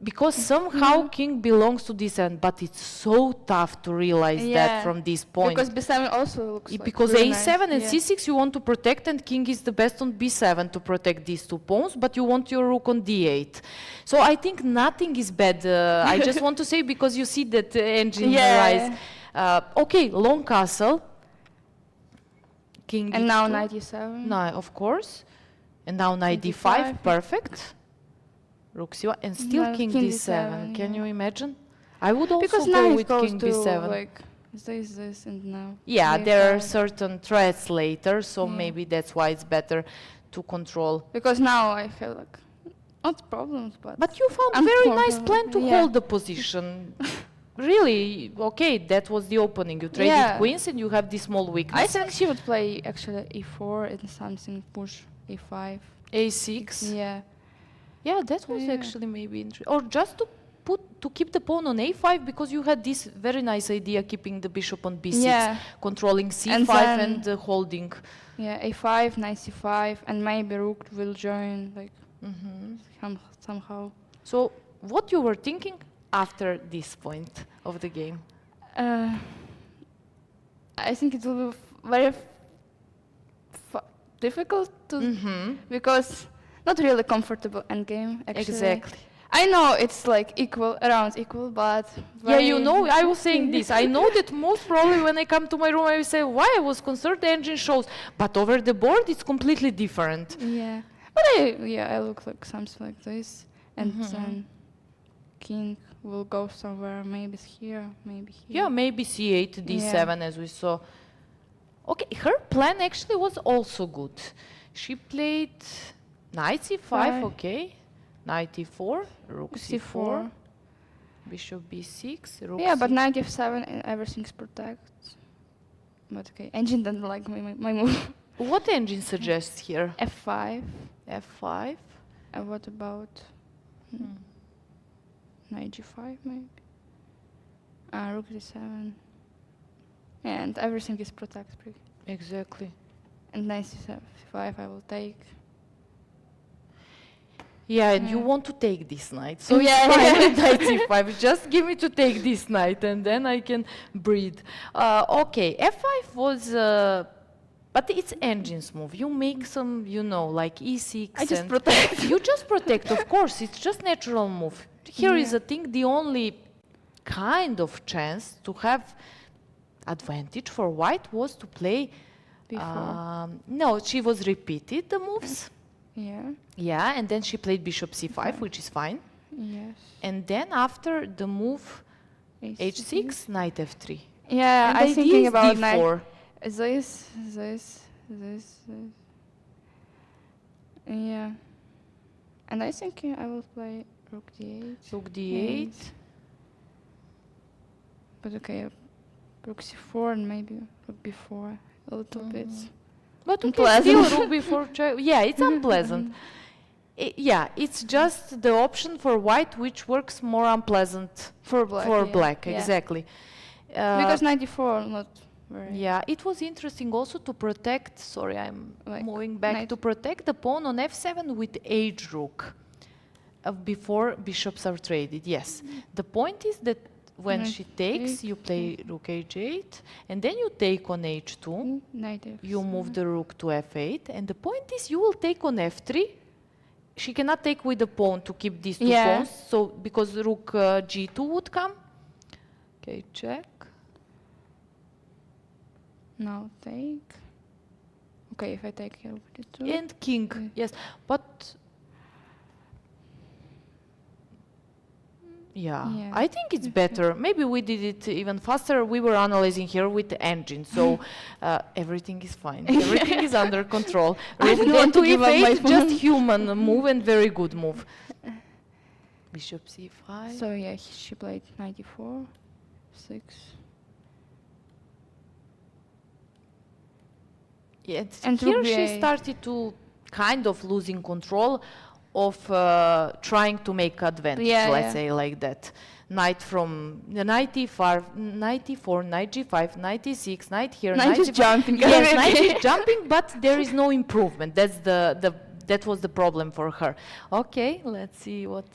Speaker 2: because somehow king belongs to D7, but it's so tough to realize that from this point.
Speaker 3: Because B7 also looks like
Speaker 2: Because
Speaker 3: really
Speaker 2: A7
Speaker 3: nice.
Speaker 2: and C6 you want to protect, and king is the best on B7 to protect these two pawns, but you want your rook on D8. So I think nothing is bad. I just want to say, because you see that engine rise. Okay, long castle. King
Speaker 3: And
Speaker 2: D2.
Speaker 3: now knight E7.
Speaker 2: No, of course. And now knight
Speaker 3: King
Speaker 2: D5,
Speaker 3: D5.
Speaker 2: perfect. Rook C1, and still
Speaker 3: No,
Speaker 2: king
Speaker 3: king
Speaker 2: D7.
Speaker 3: D7,
Speaker 2: Can
Speaker 3: yeah.
Speaker 2: you imagine? I would also
Speaker 3: Because
Speaker 2: go
Speaker 3: now it
Speaker 2: with
Speaker 3: goes
Speaker 2: king
Speaker 3: to
Speaker 2: B7.
Speaker 3: like this, and now.
Speaker 2: Yeah, there are
Speaker 3: D5.
Speaker 2: certain threats later, so maybe that's why it's better to control.
Speaker 3: Because now I have like, not problems, but.
Speaker 2: But you found a very nice
Speaker 3: Uncontrollable,
Speaker 2: plan to
Speaker 3: yeah.
Speaker 2: hold the position. Really, okay, that was the opening. You traded
Speaker 3: Yeah.
Speaker 2: queens and you have this small weakness.
Speaker 3: I think she would play actually E4 and something push E5.
Speaker 2: A6.
Speaker 3: Yeah.
Speaker 2: Yeah, that was
Speaker 3: Yeah.
Speaker 2: actually maybe interesting. Or just to keep the pawn on A5, because you had this very nice idea keeping the bishop on B6,
Speaker 3: Yeah.
Speaker 2: controlling C5
Speaker 3: then-
Speaker 2: and holding.
Speaker 3: Yeah, A5, knight C5, and maybe rook will join like somehow.
Speaker 2: So, what you were thinking after this point of the game?
Speaker 3: I think it will be very difficult to because not really comfortable endgame actually.
Speaker 2: Exactly.
Speaker 3: I know it's like equal, around equal, but
Speaker 2: Yeah, you
Speaker 3: very-
Speaker 2: know, I was saying this. I know that most probably when I come to my room, I will say, why I was concerned the engine shows. But over the board, it's completely different.
Speaker 3: Yeah, but I look like something like this, and then king will go somewhere, maybe here, maybe here.
Speaker 2: Yeah, maybe C8, D7, as we saw. Okay, her plan actually was also good. She played knight C5,
Speaker 3: Five.
Speaker 2: okay. Knight E4, rook C4,
Speaker 3: C4.
Speaker 2: bishop B6, rook
Speaker 3: Yeah, but
Speaker 2: C4.
Speaker 3: knight F7 and everything's protected. But okay, engine doesn't like my move.
Speaker 2: What engine suggests here?
Speaker 3: F5.
Speaker 2: F5.
Speaker 3: And what about knight G5 maybe? Rook D7. And everything is protected.
Speaker 2: Exactly.
Speaker 3: And knight C5 I will take.
Speaker 2: Yeah, and you want to take this knight. So it's
Speaker 3: Yeah,
Speaker 2: fine
Speaker 3: yeah.
Speaker 2: with knight c5. Just give me to take this knight, and then I can breathe. Okay, f5 was... but it's engine's move. You make some, you know, like e6.
Speaker 3: I just
Speaker 2: and
Speaker 3: protect.
Speaker 2: You just protect, of course. It's just natural move. Here is
Speaker 3: Yeah.
Speaker 2: a thing, the only kind of chance to have advantage for white was to play...
Speaker 3: Before.
Speaker 2: no, she was repeated the moves.
Speaker 3: Yeah.
Speaker 2: Yeah, and then she played bishop c5, which is fine.
Speaker 3: Yes.
Speaker 2: And then after the move h6, knight f3.
Speaker 3: Yeah,
Speaker 2: And
Speaker 3: I'm
Speaker 2: the
Speaker 3: thinking
Speaker 2: idea is
Speaker 3: about
Speaker 2: d4.
Speaker 3: this. Yeah. And I think I will play rook d8.
Speaker 2: Rook d8.
Speaker 3: But okay, rook c4 and maybe rook b4 a little bit.
Speaker 2: But okay,
Speaker 3: Unpleasant.
Speaker 2: still rook before check. Yeah, it's unpleasant. Yeah, it's just the option for white which works more unpleasant
Speaker 3: For black.
Speaker 2: for
Speaker 3: yeah.
Speaker 2: black,
Speaker 3: Yeah.
Speaker 2: exactly.
Speaker 3: Because 94 not very.
Speaker 2: Yeah, it was interesting also to protect, sorry, I'm
Speaker 3: Like
Speaker 2: moving back,
Speaker 3: knight-
Speaker 2: to protect the pawn on f7 with h rook before bishops are traded, yes. The point is that when
Speaker 3: Knight
Speaker 2: she takes, you play rook h8, and then you take on h2,
Speaker 3: Knight f7.
Speaker 2: you move the rook to f8, and the point is you will take on f3. She cannot take with the pawn to keep these two
Speaker 3: Yeah.
Speaker 2: pawns, so because rook g2 would come. Okay, check.
Speaker 3: Now take. Okay, if I take rook d2.
Speaker 2: And king,
Speaker 3: Okay.
Speaker 2: yes, but yeah,
Speaker 3: Yeah.
Speaker 2: I think it's better. Maybe we did it even faster. We were analyzing here with the engine, so everything is fine. Everything is under control.
Speaker 3: I
Speaker 2: Rook
Speaker 3: didn't want to
Speaker 2: d2
Speaker 3: give up my
Speaker 2: e8, just
Speaker 3: phone.
Speaker 2: human move and very good move. Bishop c5.
Speaker 3: So yeah, she played 94, 6.
Speaker 2: Yeah,
Speaker 3: And
Speaker 2: here
Speaker 3: rook
Speaker 2: she
Speaker 3: b8.
Speaker 2: started to kind of losing control of trying to make advantage,
Speaker 3: Yeah,
Speaker 2: let's
Speaker 3: yeah.
Speaker 2: say like that. Knight from the 94, knight g5, knight e6, knight here,
Speaker 3: Knight is
Speaker 2: g5.
Speaker 3: jumping.
Speaker 2: Yes, knight
Speaker 3: Okay.
Speaker 2: is jumping, but there is no improvement. That's that was the problem for her. Okay, let's see what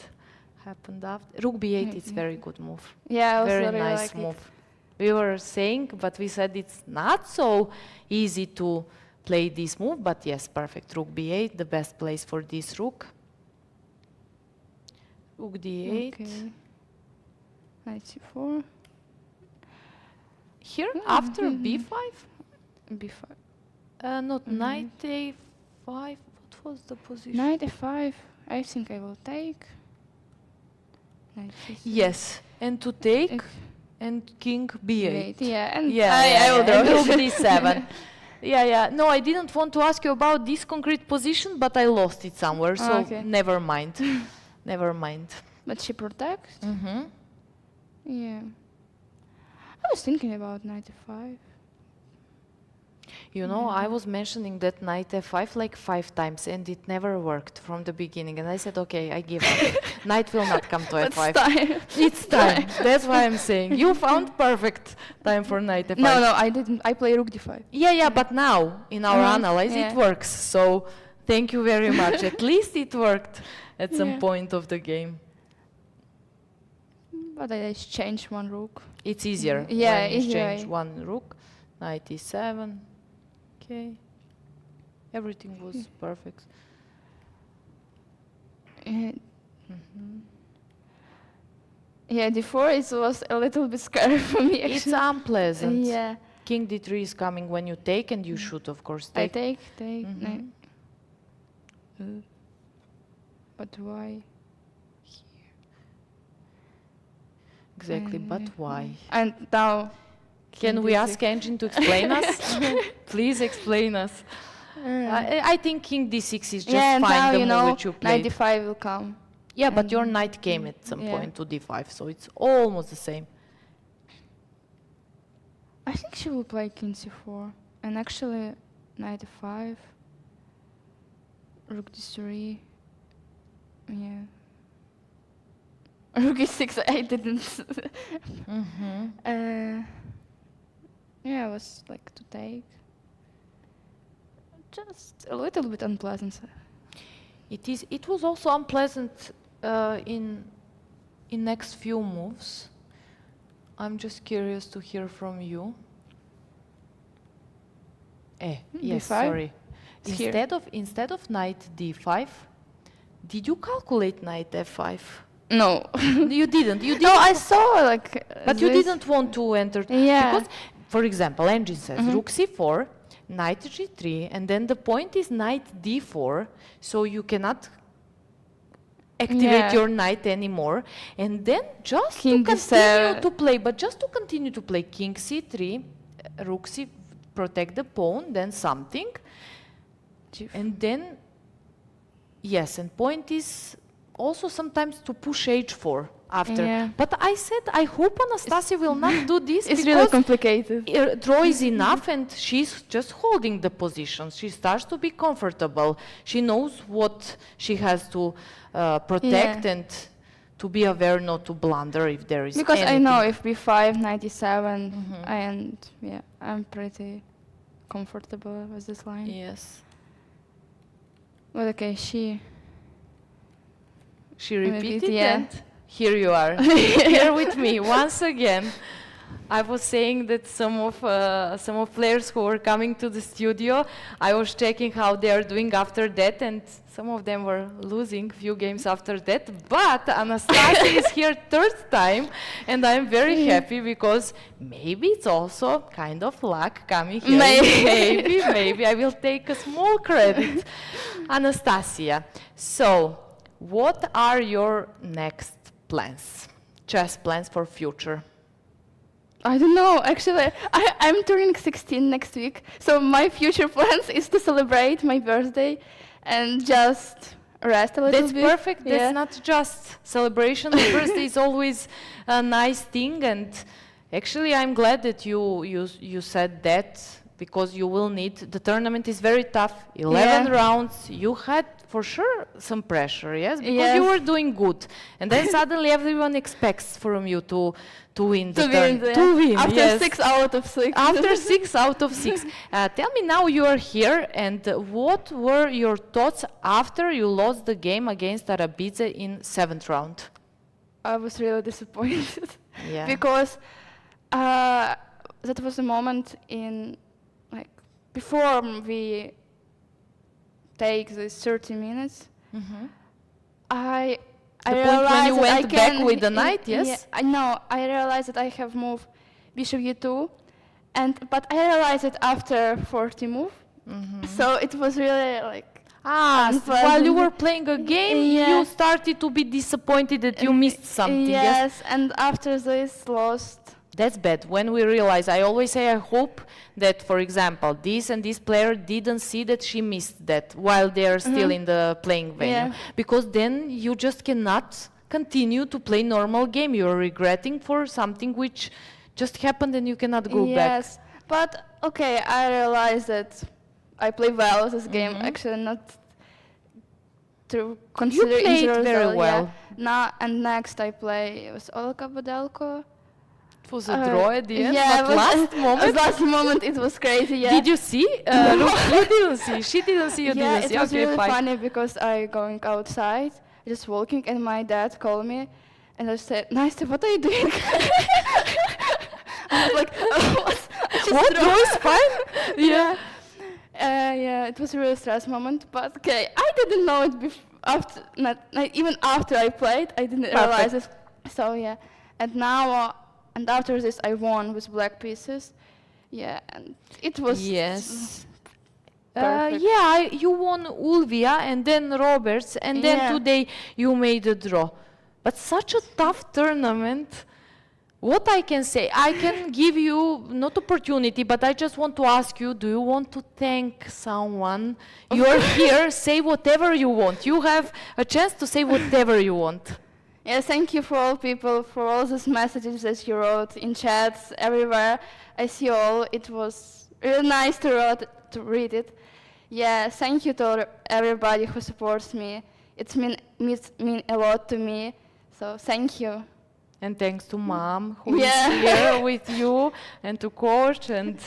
Speaker 2: happened after. Rook b8, it's very good move.
Speaker 3: Yeah, I also
Speaker 2: Very
Speaker 3: really
Speaker 2: nice
Speaker 3: like
Speaker 2: move.
Speaker 3: it.
Speaker 2: We were saying, but we said it's not so easy to play this move, but yes, perfect. Rook b8, the best place for this rook. Rook d8.
Speaker 3: Okay. Knight c4,
Speaker 2: Here, after b5?
Speaker 3: b5.
Speaker 2: Not knight a5. What was the position?
Speaker 3: Knight f5. I think I will take. Knight c6.
Speaker 2: Yes, and to take,
Speaker 3: If-
Speaker 2: and king b8.
Speaker 3: Yeah, and
Speaker 2: Yeah,
Speaker 3: I will
Speaker 2: and
Speaker 3: draw.
Speaker 2: rook d7. Yeah. No, I didn't want to ask you about this concrete position, but I lost it somewhere, so
Speaker 3: Okay.
Speaker 2: never mind. Never mind.
Speaker 3: But she protects.
Speaker 2: Mm-hmm.
Speaker 3: Yeah. I was thinking about knight f5.
Speaker 2: You know, I was mentioning that knight f5 like 5 times, and it never worked from the beginning. And I said, okay, I give up. Knight will not come to
Speaker 3: But
Speaker 2: f5.
Speaker 3: time.
Speaker 2: It's time. That's why I'm saying. You found perfect time for knight f5.
Speaker 3: No, I didn't. I play rook d5.
Speaker 2: Yeah, but now, in our analysis, it
Speaker 3: yeah.
Speaker 2: works. So, thank you very much. At least it worked at some
Speaker 3: Yeah.
Speaker 2: point of the game.
Speaker 3: But I just changed one rook.
Speaker 2: It's easier
Speaker 3: Yeah,
Speaker 2: when you
Speaker 3: easier.
Speaker 2: change one rook. Knight e7. Okay. Everything was perfect.
Speaker 3: Yeah, d4 it was a little bit scary for me.
Speaker 2: It's
Speaker 3: Actually.
Speaker 2: unpleasant.
Speaker 3: Yeah.
Speaker 2: King d3 is coming when you take, and you should, of course,
Speaker 3: I
Speaker 2: take.
Speaker 3: take.
Speaker 2: Mhm.
Speaker 3: But why?
Speaker 2: Exactly, but why?
Speaker 3: And now.
Speaker 2: Can we ask engine to explain us? Please explain us. I think king d6 is just
Speaker 3: yeah, and
Speaker 2: fine,
Speaker 3: now
Speaker 2: the
Speaker 3: you
Speaker 2: move
Speaker 3: know
Speaker 2: which you played.
Speaker 3: knight d5 will come.
Speaker 2: Yeah, but your
Speaker 3: and-
Speaker 2: knight came at some
Speaker 3: yeah.
Speaker 2: point to d5, so it's almost the same.
Speaker 3: I think she will play king c4. And actually, knight d5. Rook d3. Yeah. Rook e6, I didn't. Yeah, I was like to take. Just a little bit unpleasant.
Speaker 2: It was also unpleasant in next few moves. I'm just curious to hear from you. Yes,
Speaker 3: D5?
Speaker 2: sorry.
Speaker 3: It's here.
Speaker 2: Instead of knight d5, did you calculate knight f5?
Speaker 3: No.
Speaker 2: You didn't. You didn't.
Speaker 3: No, I saw like.
Speaker 2: But you
Speaker 3: this.
Speaker 2: didn't want to enter.
Speaker 3: Yeah.
Speaker 2: Because, for example, engine says rook c4, knight g3, and then the point is knight d4, so you cannot activate your knight anymore. And then just
Speaker 3: King
Speaker 2: to continue
Speaker 3: d7.
Speaker 2: to play, but just to continue to play king c3, rook c, protect the pawn, then something, and then, yes, and point is also sometimes to push h4 after.
Speaker 3: Yeah.
Speaker 2: But I said, I hope Anastasia will not do this
Speaker 3: It's really
Speaker 2: because
Speaker 3: complicated.
Speaker 2: draw is enough and she's just holding the position. She starts to be comfortable. She knows what she has to protect and to be aware not to blunder if there is
Speaker 3: Because
Speaker 2: anything.
Speaker 3: I know if b5, 97, and yeah, I'm pretty comfortable with this line.
Speaker 2: Yes.
Speaker 3: But okay, she
Speaker 2: repeated
Speaker 3: yeah.
Speaker 2: and here you are, here with me once again. I was saying that some of players who were coming to the studio, I was checking how they are doing after that, and some of them were losing few games after that. But Anastasia is here third time, and I'm very happy because maybe it's also kind of luck coming here. Maybe I will take a small credit. Anastasia, so what are your next plans, chess plans for future?
Speaker 3: I don't know, actually, I'm turning 16 next week, so my future plans is to celebrate my birthday and just rest a little bit.
Speaker 2: That's perfect, that's not just celebration. The birthday is always a nice thing, and actually I'm glad that you said that, because you will need, the tournament is very tough, 11 rounds, you had for sure some pressure, yes? Because you were doing good, and then suddenly everyone expects from you to win the tournament. To win,
Speaker 3: after 6 out of 6.
Speaker 2: After 6 out of 6. Tell me now, you are here, and what were your thoughts after you lost the game against Arabidze in 7th round?
Speaker 3: I was really disappointed because that was a moment in, like, before we take these 30 minutes, I realized
Speaker 2: when you
Speaker 3: that
Speaker 2: went back with the knight, yes?
Speaker 3: Yeah, I know. I realized that I have moved bishop e2, but I realized it after 40 move. So it was really like
Speaker 2: while you were playing a game, you started to be disappointed that you missed something.
Speaker 3: Yes, and after this lost.
Speaker 2: That's bad. When we realize, I always say, I hope that, for example, this and this player didn't see that she missed that while they are still in the playing venue. Because then you just cannot continue to play normal game. You're regretting for something which just happened and you cannot go back.
Speaker 3: Yes, but okay, I realized that I play well this game, actually not to consider
Speaker 2: you played very well.
Speaker 3: Now, and next I play with Olga Bodelko.
Speaker 2: It was a draw at the end,
Speaker 3: yeah,
Speaker 2: but last moment?
Speaker 3: Last moment it was crazy,
Speaker 2: Did you see? Look, you didn't see. She didn't see, you didn't see.
Speaker 3: It was really funny because I going outside, just walking, and my dad called me, and I said, Nastya, what are you doing? I was like, what?
Speaker 2: Draw is fine?
Speaker 3: Yeah. Yeah, it was a really stress moment, but okay, I didn't know it after, not even after I played, I didn't realize it. So yeah, and now, and after this I won with black pieces. Yeah, and it was
Speaker 2: you won Ulviyya and then Roberts, and then today you made a draw. But such a tough tournament. What I can say, I can give you, not opportunity, but I just want to ask you, do you want to thank someone? You're here, say whatever you want. You have a chance to say whatever you want.
Speaker 3: Yeah, thank you for all people, for all these messages that you wrote in chats, everywhere. I see all. It was really nice to read it. Yeah, thank you to everybody who supports me. It means a lot to me, so thank you.
Speaker 2: And thanks to mom who is
Speaker 3: Yeah.
Speaker 2: here with you, and to coach, and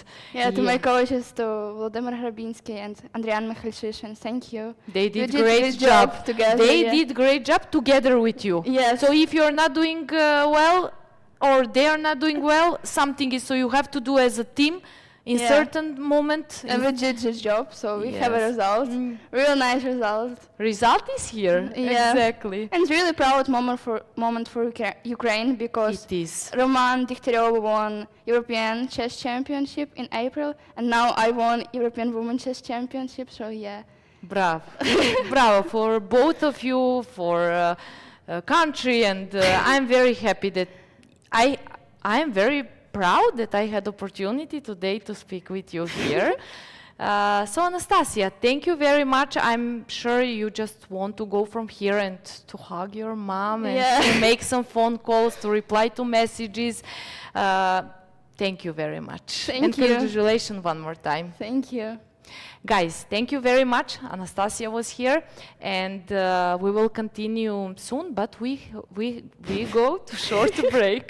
Speaker 3: To my coaches, to Volodymyr Hrabinsky and Andrian Michalshishin. Thank you.
Speaker 2: they did
Speaker 3: We
Speaker 2: great job
Speaker 3: together.
Speaker 2: They
Speaker 3: yeah.
Speaker 2: did great job together with you.
Speaker 3: Yes.
Speaker 2: So if you're not doing well, or they are not doing well, something is, so you have to do as a team in
Speaker 3: Yeah.
Speaker 2: certain moment.
Speaker 3: And we did this job, so we have a
Speaker 2: Yes.
Speaker 3: result. Real nice result.
Speaker 2: Result is here.
Speaker 3: Yeah.
Speaker 2: Exactly.
Speaker 3: And really proud moment for Ukraine, because
Speaker 2: It is.
Speaker 3: Roman Degtyaryov won European Chess Championship in April, and now I won European Women Chess Championship, so yeah.
Speaker 2: Bravo. Bravo for both of you, for country, and I'm very happy that I'm very proud that I had opportunity today to speak with you here. So Anastasia, thank you very much. I'm sure you just want to go from here and to hug your mom and to make some phone calls, to reply to messages. Thank you very much.
Speaker 3: Thank you.
Speaker 2: Congratulations one more time.
Speaker 3: Thank you.
Speaker 2: Guys, thank you very much. Anastasia was here, and we will continue soon, but we go to short break.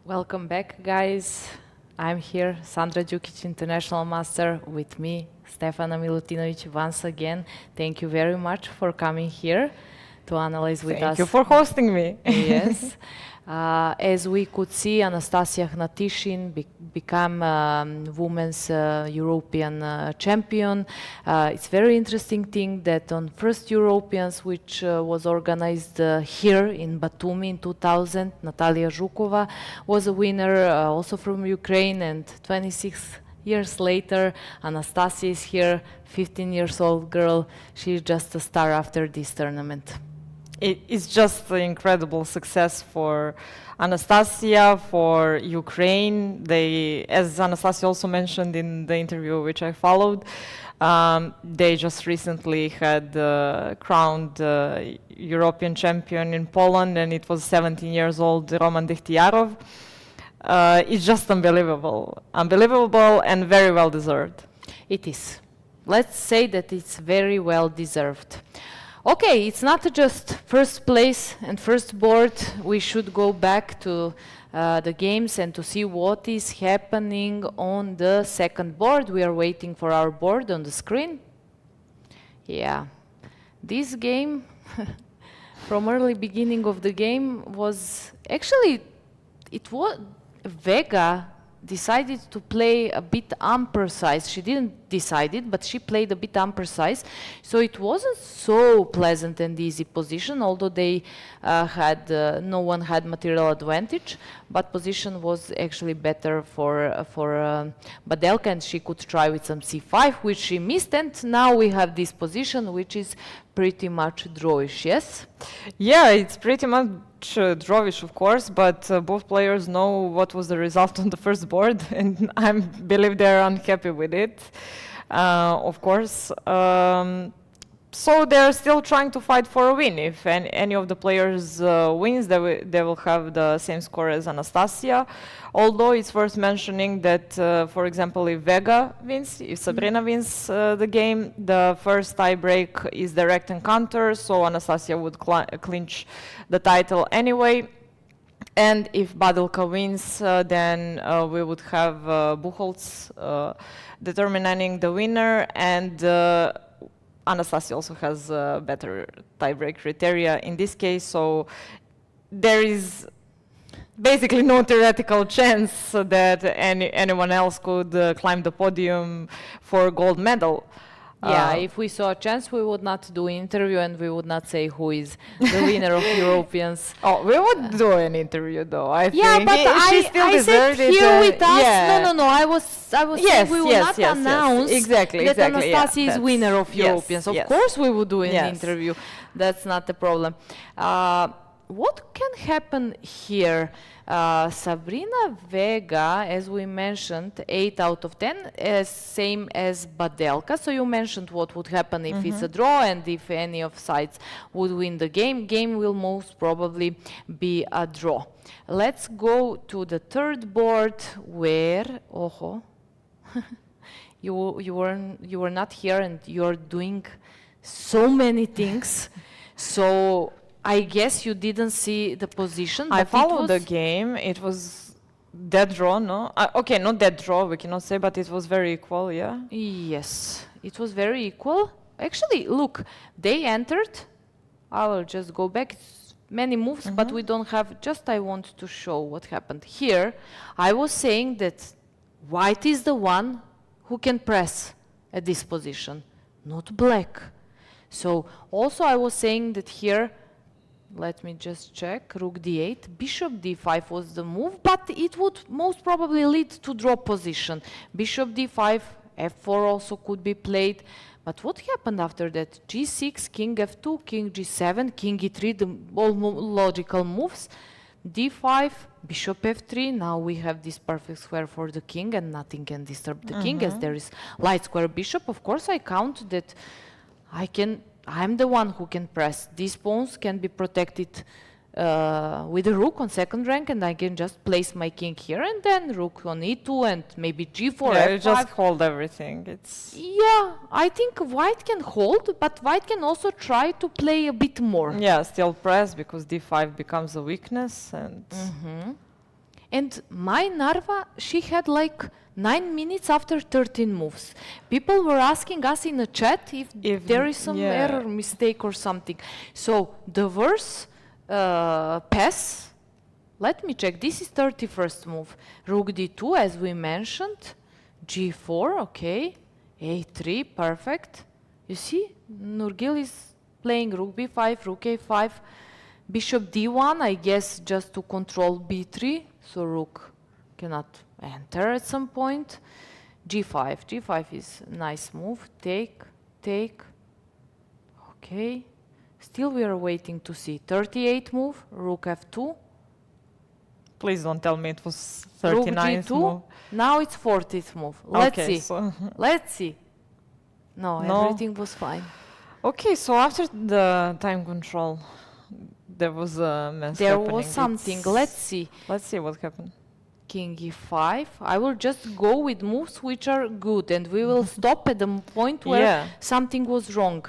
Speaker 2: Welcome back, guys. I'm here, Sandra Djukic, International Master, with me, Stefana Milutinovic, once again. Thank you very much for coming here to analyze with us.
Speaker 4: Thank you for hosting me.
Speaker 2: Yes. As we could see, Anastasia Hnatyshin became women's European champion. It's very interesting thing that on first Europeans, which was organized here in Batumi in 2000, Natalia Zhukova was a winner, also from Ukraine, and 26 years later, Anastasia is here, 15 years old girl. She's just a star after this tournament.
Speaker 4: It's just an incredible success for Anastasia, for Ukraine. They, as Anastasia also mentioned in the interview which I followed, they just recently had crowned European champion in Poland, and it was 17 years old Roman Dekhtiarov. It's just unbelievable. Unbelievable and very well deserved.
Speaker 2: It is. Let's say that it's very well deserved. Okay, it's not just first place and first board. We should go back to the games and to see what is happening on the second board. We are waiting for our board on the screen. Yeah, this game, from early beginning of the game, was actually, it was Vega decided to play a bit imprecise. She didn't decide it, but she played a bit imprecise. So it wasn't so pleasant and easy position, although they no one had material advantage. But position was actually better for Badelka, and she could try with some c5, which she missed. And now we have this position, which is pretty much drawish, yes?
Speaker 4: Yeah, it's pretty much drawish, of course, but both players know what was the result on the first board, and I believe they're unhappy with it, of course. So they're still trying to fight for a win. If any of the players wins, they will have the same score as Anastasia. Although it's worth mentioning that, for example, if Vega wins, if Sabrina wins the game, the first tie break is direct encounter, so Anastasia would clinch the title anyway. And if Badelka wins, then we would have Buchholz determining the winner, and Anastasia also has better tiebreak criteria in this case, so there is basically no theoretical chance that anyone else could climb the podium for gold medal.
Speaker 2: Yeah, if we saw a chance, we would not do an interview and we would not say who is the winner of Europeans.
Speaker 4: Oh, we would do an interview though, I
Speaker 2: yeah,
Speaker 4: think.
Speaker 2: But I said here with us,
Speaker 4: yeah.
Speaker 2: no, I was saying we will not announce
Speaker 4: exactly,
Speaker 2: that Anastasia is winner of Europeans. Of course we would do an interview. That's not the problem. What can happen here? Sabrina Vega, as we mentioned, 8 out of 10, same as Badelka. So you mentioned what would happen if it's a draw and if any of sides would win the game. Game will most probably be a draw. Let's go to the third board where, you were not here and you're doing so many things. So I guess you didn't see the position.
Speaker 4: I followed the game. It was dead draw, no? Okay, not dead draw, we cannot say, but it was very equal, yeah?
Speaker 2: Yes, it was very equal. Actually, look, they entered. I will just go back. It's many moves, but we don't have, just I want to show what happened. Here, I was saying that white is the one who can press at this position, not black. So also I was saying that here, let me just check, rook d8, bishop d5 was the move, but it would most probably lead to draw position. Bishop d5, f4 also could be played. But what happened after that? g6, king f2, king g7, king e3, the all logical moves. d5, bishop f3, now we have this perfect square for the king and nothing can disturb the king as there is light square bishop. Of course I count that I'm the one who can press. These pawns can be protected with a rook on second rank, and I can just place my king here and then rook on e2 and maybe g4,
Speaker 4: yeah,
Speaker 2: f5.
Speaker 4: you just hold everything.
Speaker 2: Yeah, I think white can hold, but white can also try to play a bit more.
Speaker 4: Yeah, still press because d5 becomes a weakness.
Speaker 2: And Mai Narva, she had like 9 minutes after 13 moves. People were asking us in the chat if there is some error, mistake or something. So the verse pass, let me check, this is 31st move. Rook d2 as we mentioned, g4, okay, a3, perfect. You see, Nurgyul is playing rook b5, rook a5, bishop d1, I guess just to control b3, so rook cannot enter at some point. G5. G5 is a nice move. Take, take. Okay. Still we are waiting to see. 38 move, rook f2.
Speaker 4: Please don't tell me it was
Speaker 2: Rook
Speaker 4: 39th
Speaker 2: g2.
Speaker 4: move.
Speaker 2: Now it's 40th move. Let's
Speaker 4: Okay,
Speaker 2: see.
Speaker 4: so
Speaker 2: Let's see. No,
Speaker 4: No.
Speaker 2: everything was fine.
Speaker 4: okay, so after the time control, there was a mess
Speaker 2: There
Speaker 4: happening.
Speaker 2: was something. Let's see.
Speaker 4: Let's see what happened.
Speaker 2: King e5. I will just go with moves which are good, and we will stop at the point where
Speaker 4: Yeah.
Speaker 2: something was wrong.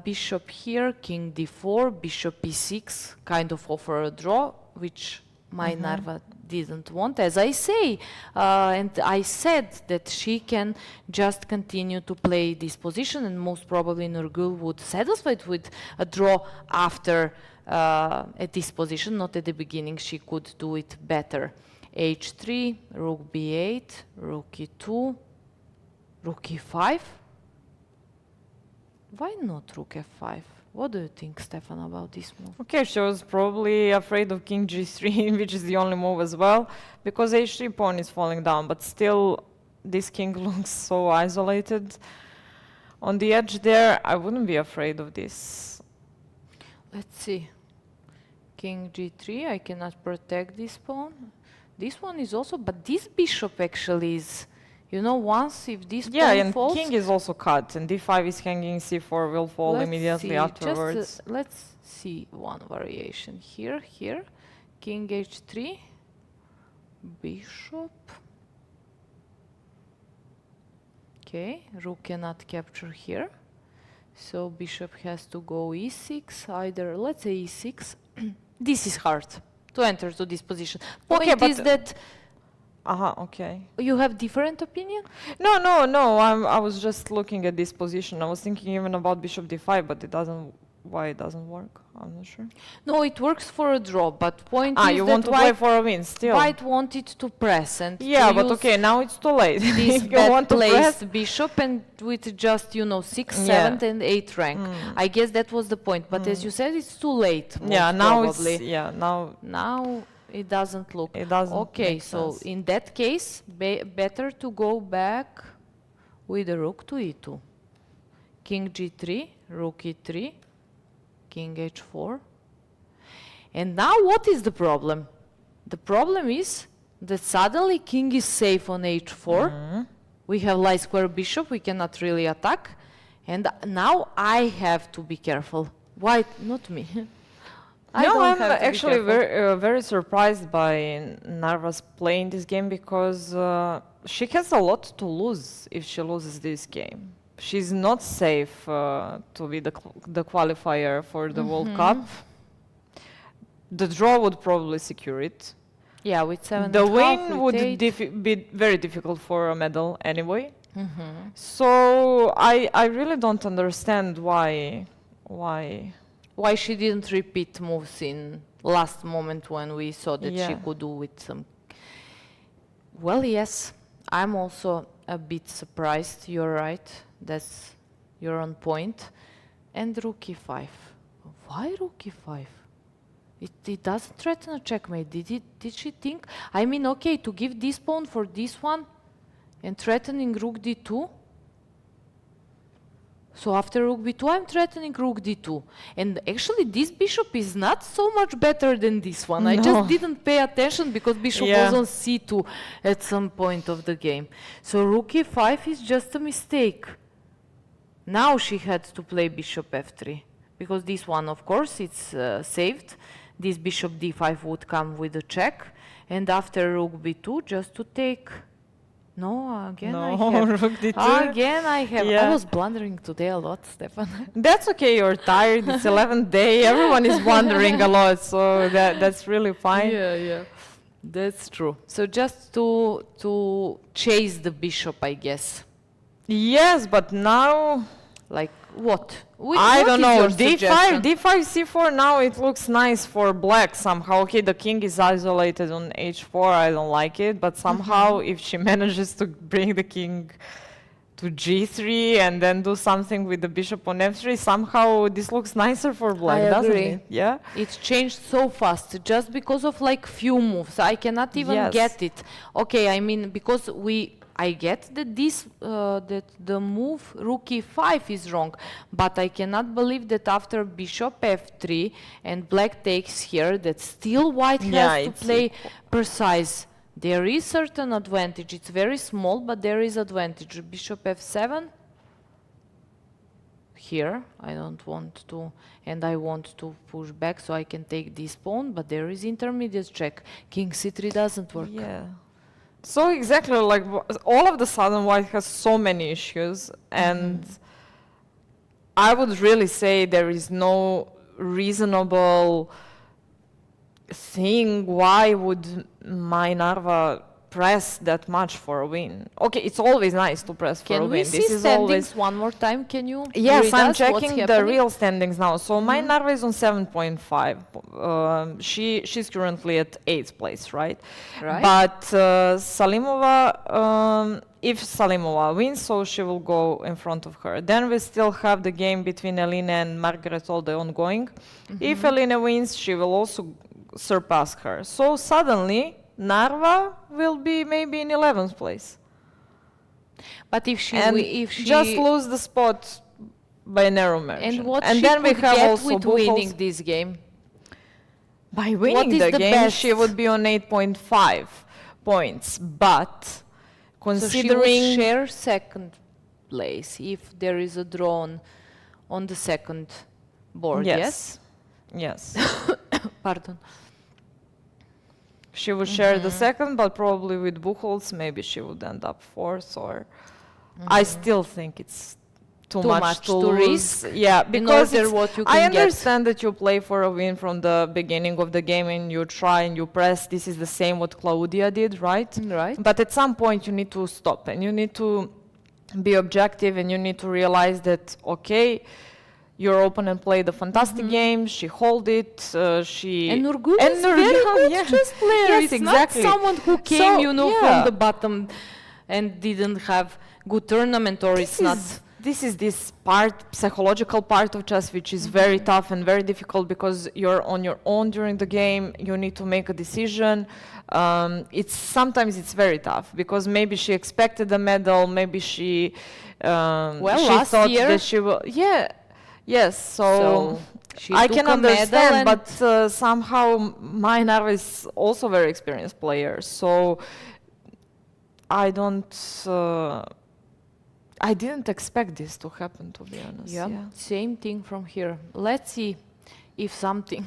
Speaker 2: Bishop here, king d4, bishop e6, kind of offer a draw, which Mai Narva didn't want, as I say. And I said that she can just continue to play this position, and most probably Nurgyul would satisfy it with a draw after at this position, not at the beginning. She could do it better. h3, rook b8, rook e2, rook e5. Why not rook f5? What do you think, Stefan, about this move?
Speaker 4: Okay, she was probably afraid of king g3, which is the only move as well, because h3 pawn is falling down, but still this king looks so isolated. On the edge there, I wouldn't be afraid of this.
Speaker 2: Let's see. King g3, I cannot protect this pawn. This one is also, but this bishop actually is, you know, once if this
Speaker 4: Yeah,
Speaker 2: pawn
Speaker 4: and
Speaker 2: falls...
Speaker 4: king is also cut, and d5 is hanging, c4 will fall
Speaker 2: let's
Speaker 4: immediately
Speaker 2: see,
Speaker 4: afterwards.
Speaker 2: Just, let's see one variation here, here. King h3, bishop. Okay, rook cannot capture here. So bishop has to go e6, either, let's say e6. This is hard to enter to this position.
Speaker 4: Okay,
Speaker 2: Point is
Speaker 4: but-
Speaker 2: that
Speaker 4: Okay.
Speaker 2: you have different opinion?
Speaker 4: No, I was just looking at this position. I was thinking even about bishop d5, but it doesn't, why it doesn't work, I'm not sure.
Speaker 2: No, it works for a draw, but point is
Speaker 4: You
Speaker 2: that
Speaker 4: want to play for a win still?
Speaker 2: White wanted to press and
Speaker 4: Yeah,
Speaker 2: to
Speaker 4: but
Speaker 2: use
Speaker 4: okay, now it's too late.
Speaker 2: this
Speaker 4: You
Speaker 2: bad
Speaker 4: want to press?
Speaker 2: placed bishop and with just, you know, 6th,
Speaker 4: Yeah.
Speaker 2: 7th and 8th rank. I guess that was the point, but as you said, it's too late.
Speaker 4: Yeah,
Speaker 2: most
Speaker 4: now
Speaker 2: probably.
Speaker 4: it's, yeah,
Speaker 2: Now it doesn't look.
Speaker 4: it doesn't
Speaker 2: Okay,
Speaker 4: make
Speaker 2: so
Speaker 4: sense.
Speaker 2: in that case, better to go back with the rook to e2. King g3, rook e3, king h4. And now what is the problem? The problem is that suddenly king is safe on h4. We have light square bishop, we cannot really attack. And now I have to be careful. White, not me. I
Speaker 4: No,
Speaker 2: don't
Speaker 4: I'm
Speaker 2: have to be
Speaker 4: actually
Speaker 2: careful.
Speaker 4: very surprised by Narva's playing this game because she has a lot to lose if she loses this game. She's not safe to be the qualifier for the World Cup. The draw would probably secure it.
Speaker 2: Yeah, with 7
Speaker 4: The
Speaker 2: and a half,
Speaker 4: win
Speaker 2: with
Speaker 4: would
Speaker 2: 8.
Speaker 4: be very difficult for a medal anyway. So I really don't understand why.
Speaker 2: Why she didn't repeat moves in last moment when we saw that she
Speaker 4: Yeah.
Speaker 2: could do with some... Well, yes, I'm also a bit surprised. You're right. You're on point. And rook e5. Why rook e5? It doesn't threaten a checkmate. Did she think? I mean, okay, to give this pawn for this one and threatening rook d2. So after rook b2, I'm threatening rook d2. And actually, this bishop is not so much better than this one. I just didn't pay attention because bishop was on c2 at some point of the game. So rook e5 is just a mistake. Now she had to play bishop f3. Because this one, of course, it's saved. This bishop d5 would come with a check. And after rook b2, just to take... No, again I have.
Speaker 4: rook d2.
Speaker 2: Again I have. I
Speaker 4: Yeah.
Speaker 2: was blundering today a lot, Stefan.
Speaker 4: That's okay, you're tired, it's 11th day, everyone is wondering a lot, so that's really fine.
Speaker 2: yeah. That's true. So just to chase the bishop, I guess.
Speaker 4: Yes, but now,
Speaker 2: Like what?
Speaker 4: I don't know,
Speaker 2: D5,
Speaker 4: d5, c4, now it looks nice for black somehow. Okay, the king is isolated on h4, I don't like it, but somehow if she manages to bring the king to g3 and then do something with the bishop on f3, somehow this looks nicer for black,
Speaker 2: I
Speaker 4: doesn't
Speaker 2: agree.
Speaker 4: it? Yeah?
Speaker 2: It's changed so fast just because of like few moves. I cannot even
Speaker 4: Yes.
Speaker 2: get it. Okay, I mean because I get that that the move rook e5 is wrong, but I cannot believe that after bishop f3 and black takes here, that still white has to play precise. There is certain advantage. It's very small, but there is advantage. Bishop f7. Here, I don't want to, and I want to push back so I can take this pawn, but there is intermediate check. King c3 doesn't work.
Speaker 4: Yeah. So exactly, like all of the sudden white has so many issues, and I would really say there is no reasonable thing why would Mai Narva press that much for a win. Okay, it's always nice to press for a win.
Speaker 2: Can we see standings one more time? Can you
Speaker 4: Yes,
Speaker 2: read
Speaker 4: I'm
Speaker 2: us
Speaker 4: checking
Speaker 2: what's
Speaker 4: the real standings now. So Mai Narva is on 7.5. She's currently at 8th place, right?
Speaker 2: Right.
Speaker 4: But Salimova, if Salimova wins, so she will go in front of her. Then we still have the game between Elena and Margaret Olde ongoing. If Elena wins, she will also surpass her. So suddenly, Narva will be maybe in 11th place.
Speaker 2: But if she
Speaker 4: just lose the spot by narrow margin.
Speaker 2: And what
Speaker 4: and
Speaker 2: she
Speaker 4: then we
Speaker 2: could
Speaker 4: have
Speaker 2: get
Speaker 4: also
Speaker 2: with winning this game?
Speaker 4: By winning
Speaker 2: is
Speaker 4: the
Speaker 2: the
Speaker 4: game,
Speaker 2: best?
Speaker 4: she would be on 8.5 points. But
Speaker 2: So she
Speaker 4: considering
Speaker 2: would share second place if there is a draw on the second board, yes?
Speaker 4: Yes.
Speaker 2: Pardon.
Speaker 4: She would share the second, but probably with Buchholz, maybe she would end up fourth. Or I still think it's too much to
Speaker 2: risk.
Speaker 4: Yeah, because
Speaker 2: order what you
Speaker 4: I
Speaker 2: can get.
Speaker 4: understand that you play for a win from the beginning of the game and you try and you press. This is the same what Claudia did, right?
Speaker 2: Right.
Speaker 4: But at some point you need to stop and you need to be objective and you need to realize that, okay, your opponent played a fantastic game, she hold it, she...
Speaker 2: And Nurgyul is very good chess player.
Speaker 4: Yes,
Speaker 2: it's
Speaker 4: exactly.
Speaker 2: not someone who came,
Speaker 4: So,
Speaker 2: you know,
Speaker 4: yeah.
Speaker 2: from the bottom and didn't have good tournament, or it's not...
Speaker 4: This is this psychological part of chess, which is very tough and very difficult because you're on your own during the game. You need to make a decision. Sometimes it's very tough because maybe she expected a medal, maybe she
Speaker 2: last
Speaker 4: thought
Speaker 2: year-
Speaker 4: that she will. Yeah, yes. So
Speaker 2: she
Speaker 4: I
Speaker 2: took
Speaker 4: can
Speaker 2: a medal
Speaker 4: understand,
Speaker 2: and-
Speaker 4: but somehow Mai Narva is also a very experienced player. So I don't. I didn't expect this to happen, to be honest.
Speaker 2: Yeah, same thing from here. Let's see if something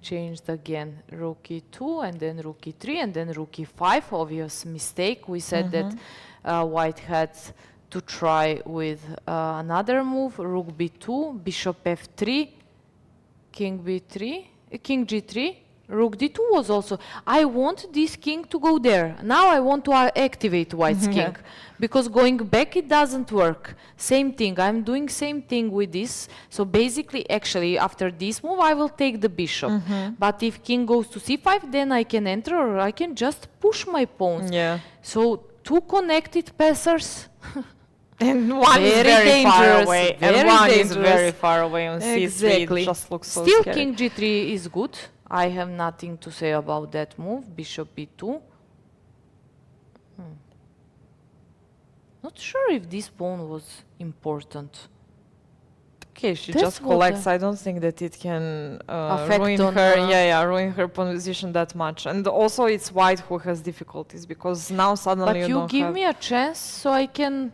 Speaker 2: changed again. Rook e2 and then rook e3 and then rook e5. Obvious mistake. We said that white had to try with another move. Rook b2, bishop f3, king b3, king g3. Rook d2 was also... I want this king to go there. Now I want to activate white's king. Because going back, it doesn't work. Same thing. I'm doing same thing with this. So basically, actually, after this move, I will take the bishop. But if king goes to c5, then I can enter or I can just push my pawns.
Speaker 4: Yeah.
Speaker 2: So two connected passers...
Speaker 4: And one is
Speaker 2: Very
Speaker 4: very far
Speaker 2: dangerous,
Speaker 4: away,
Speaker 2: very
Speaker 4: and one is
Speaker 2: dangerous.
Speaker 4: very far away on c3.
Speaker 2: Exactly.
Speaker 4: It just looks so
Speaker 2: Still,
Speaker 4: scary.
Speaker 2: king g3 is good. I have nothing to say about that move. Bishop b2. Not sure if this pawn was important.
Speaker 4: Okay, she
Speaker 2: That's
Speaker 4: just
Speaker 2: what
Speaker 4: collects. I don't think that it can
Speaker 2: Affect
Speaker 4: ruin
Speaker 2: on,
Speaker 4: her. Ruin her position that much. And also, it's white who has difficulties because now suddenly
Speaker 2: But
Speaker 4: you
Speaker 2: you
Speaker 4: don't
Speaker 2: give
Speaker 4: have.
Speaker 2: me a chance so I can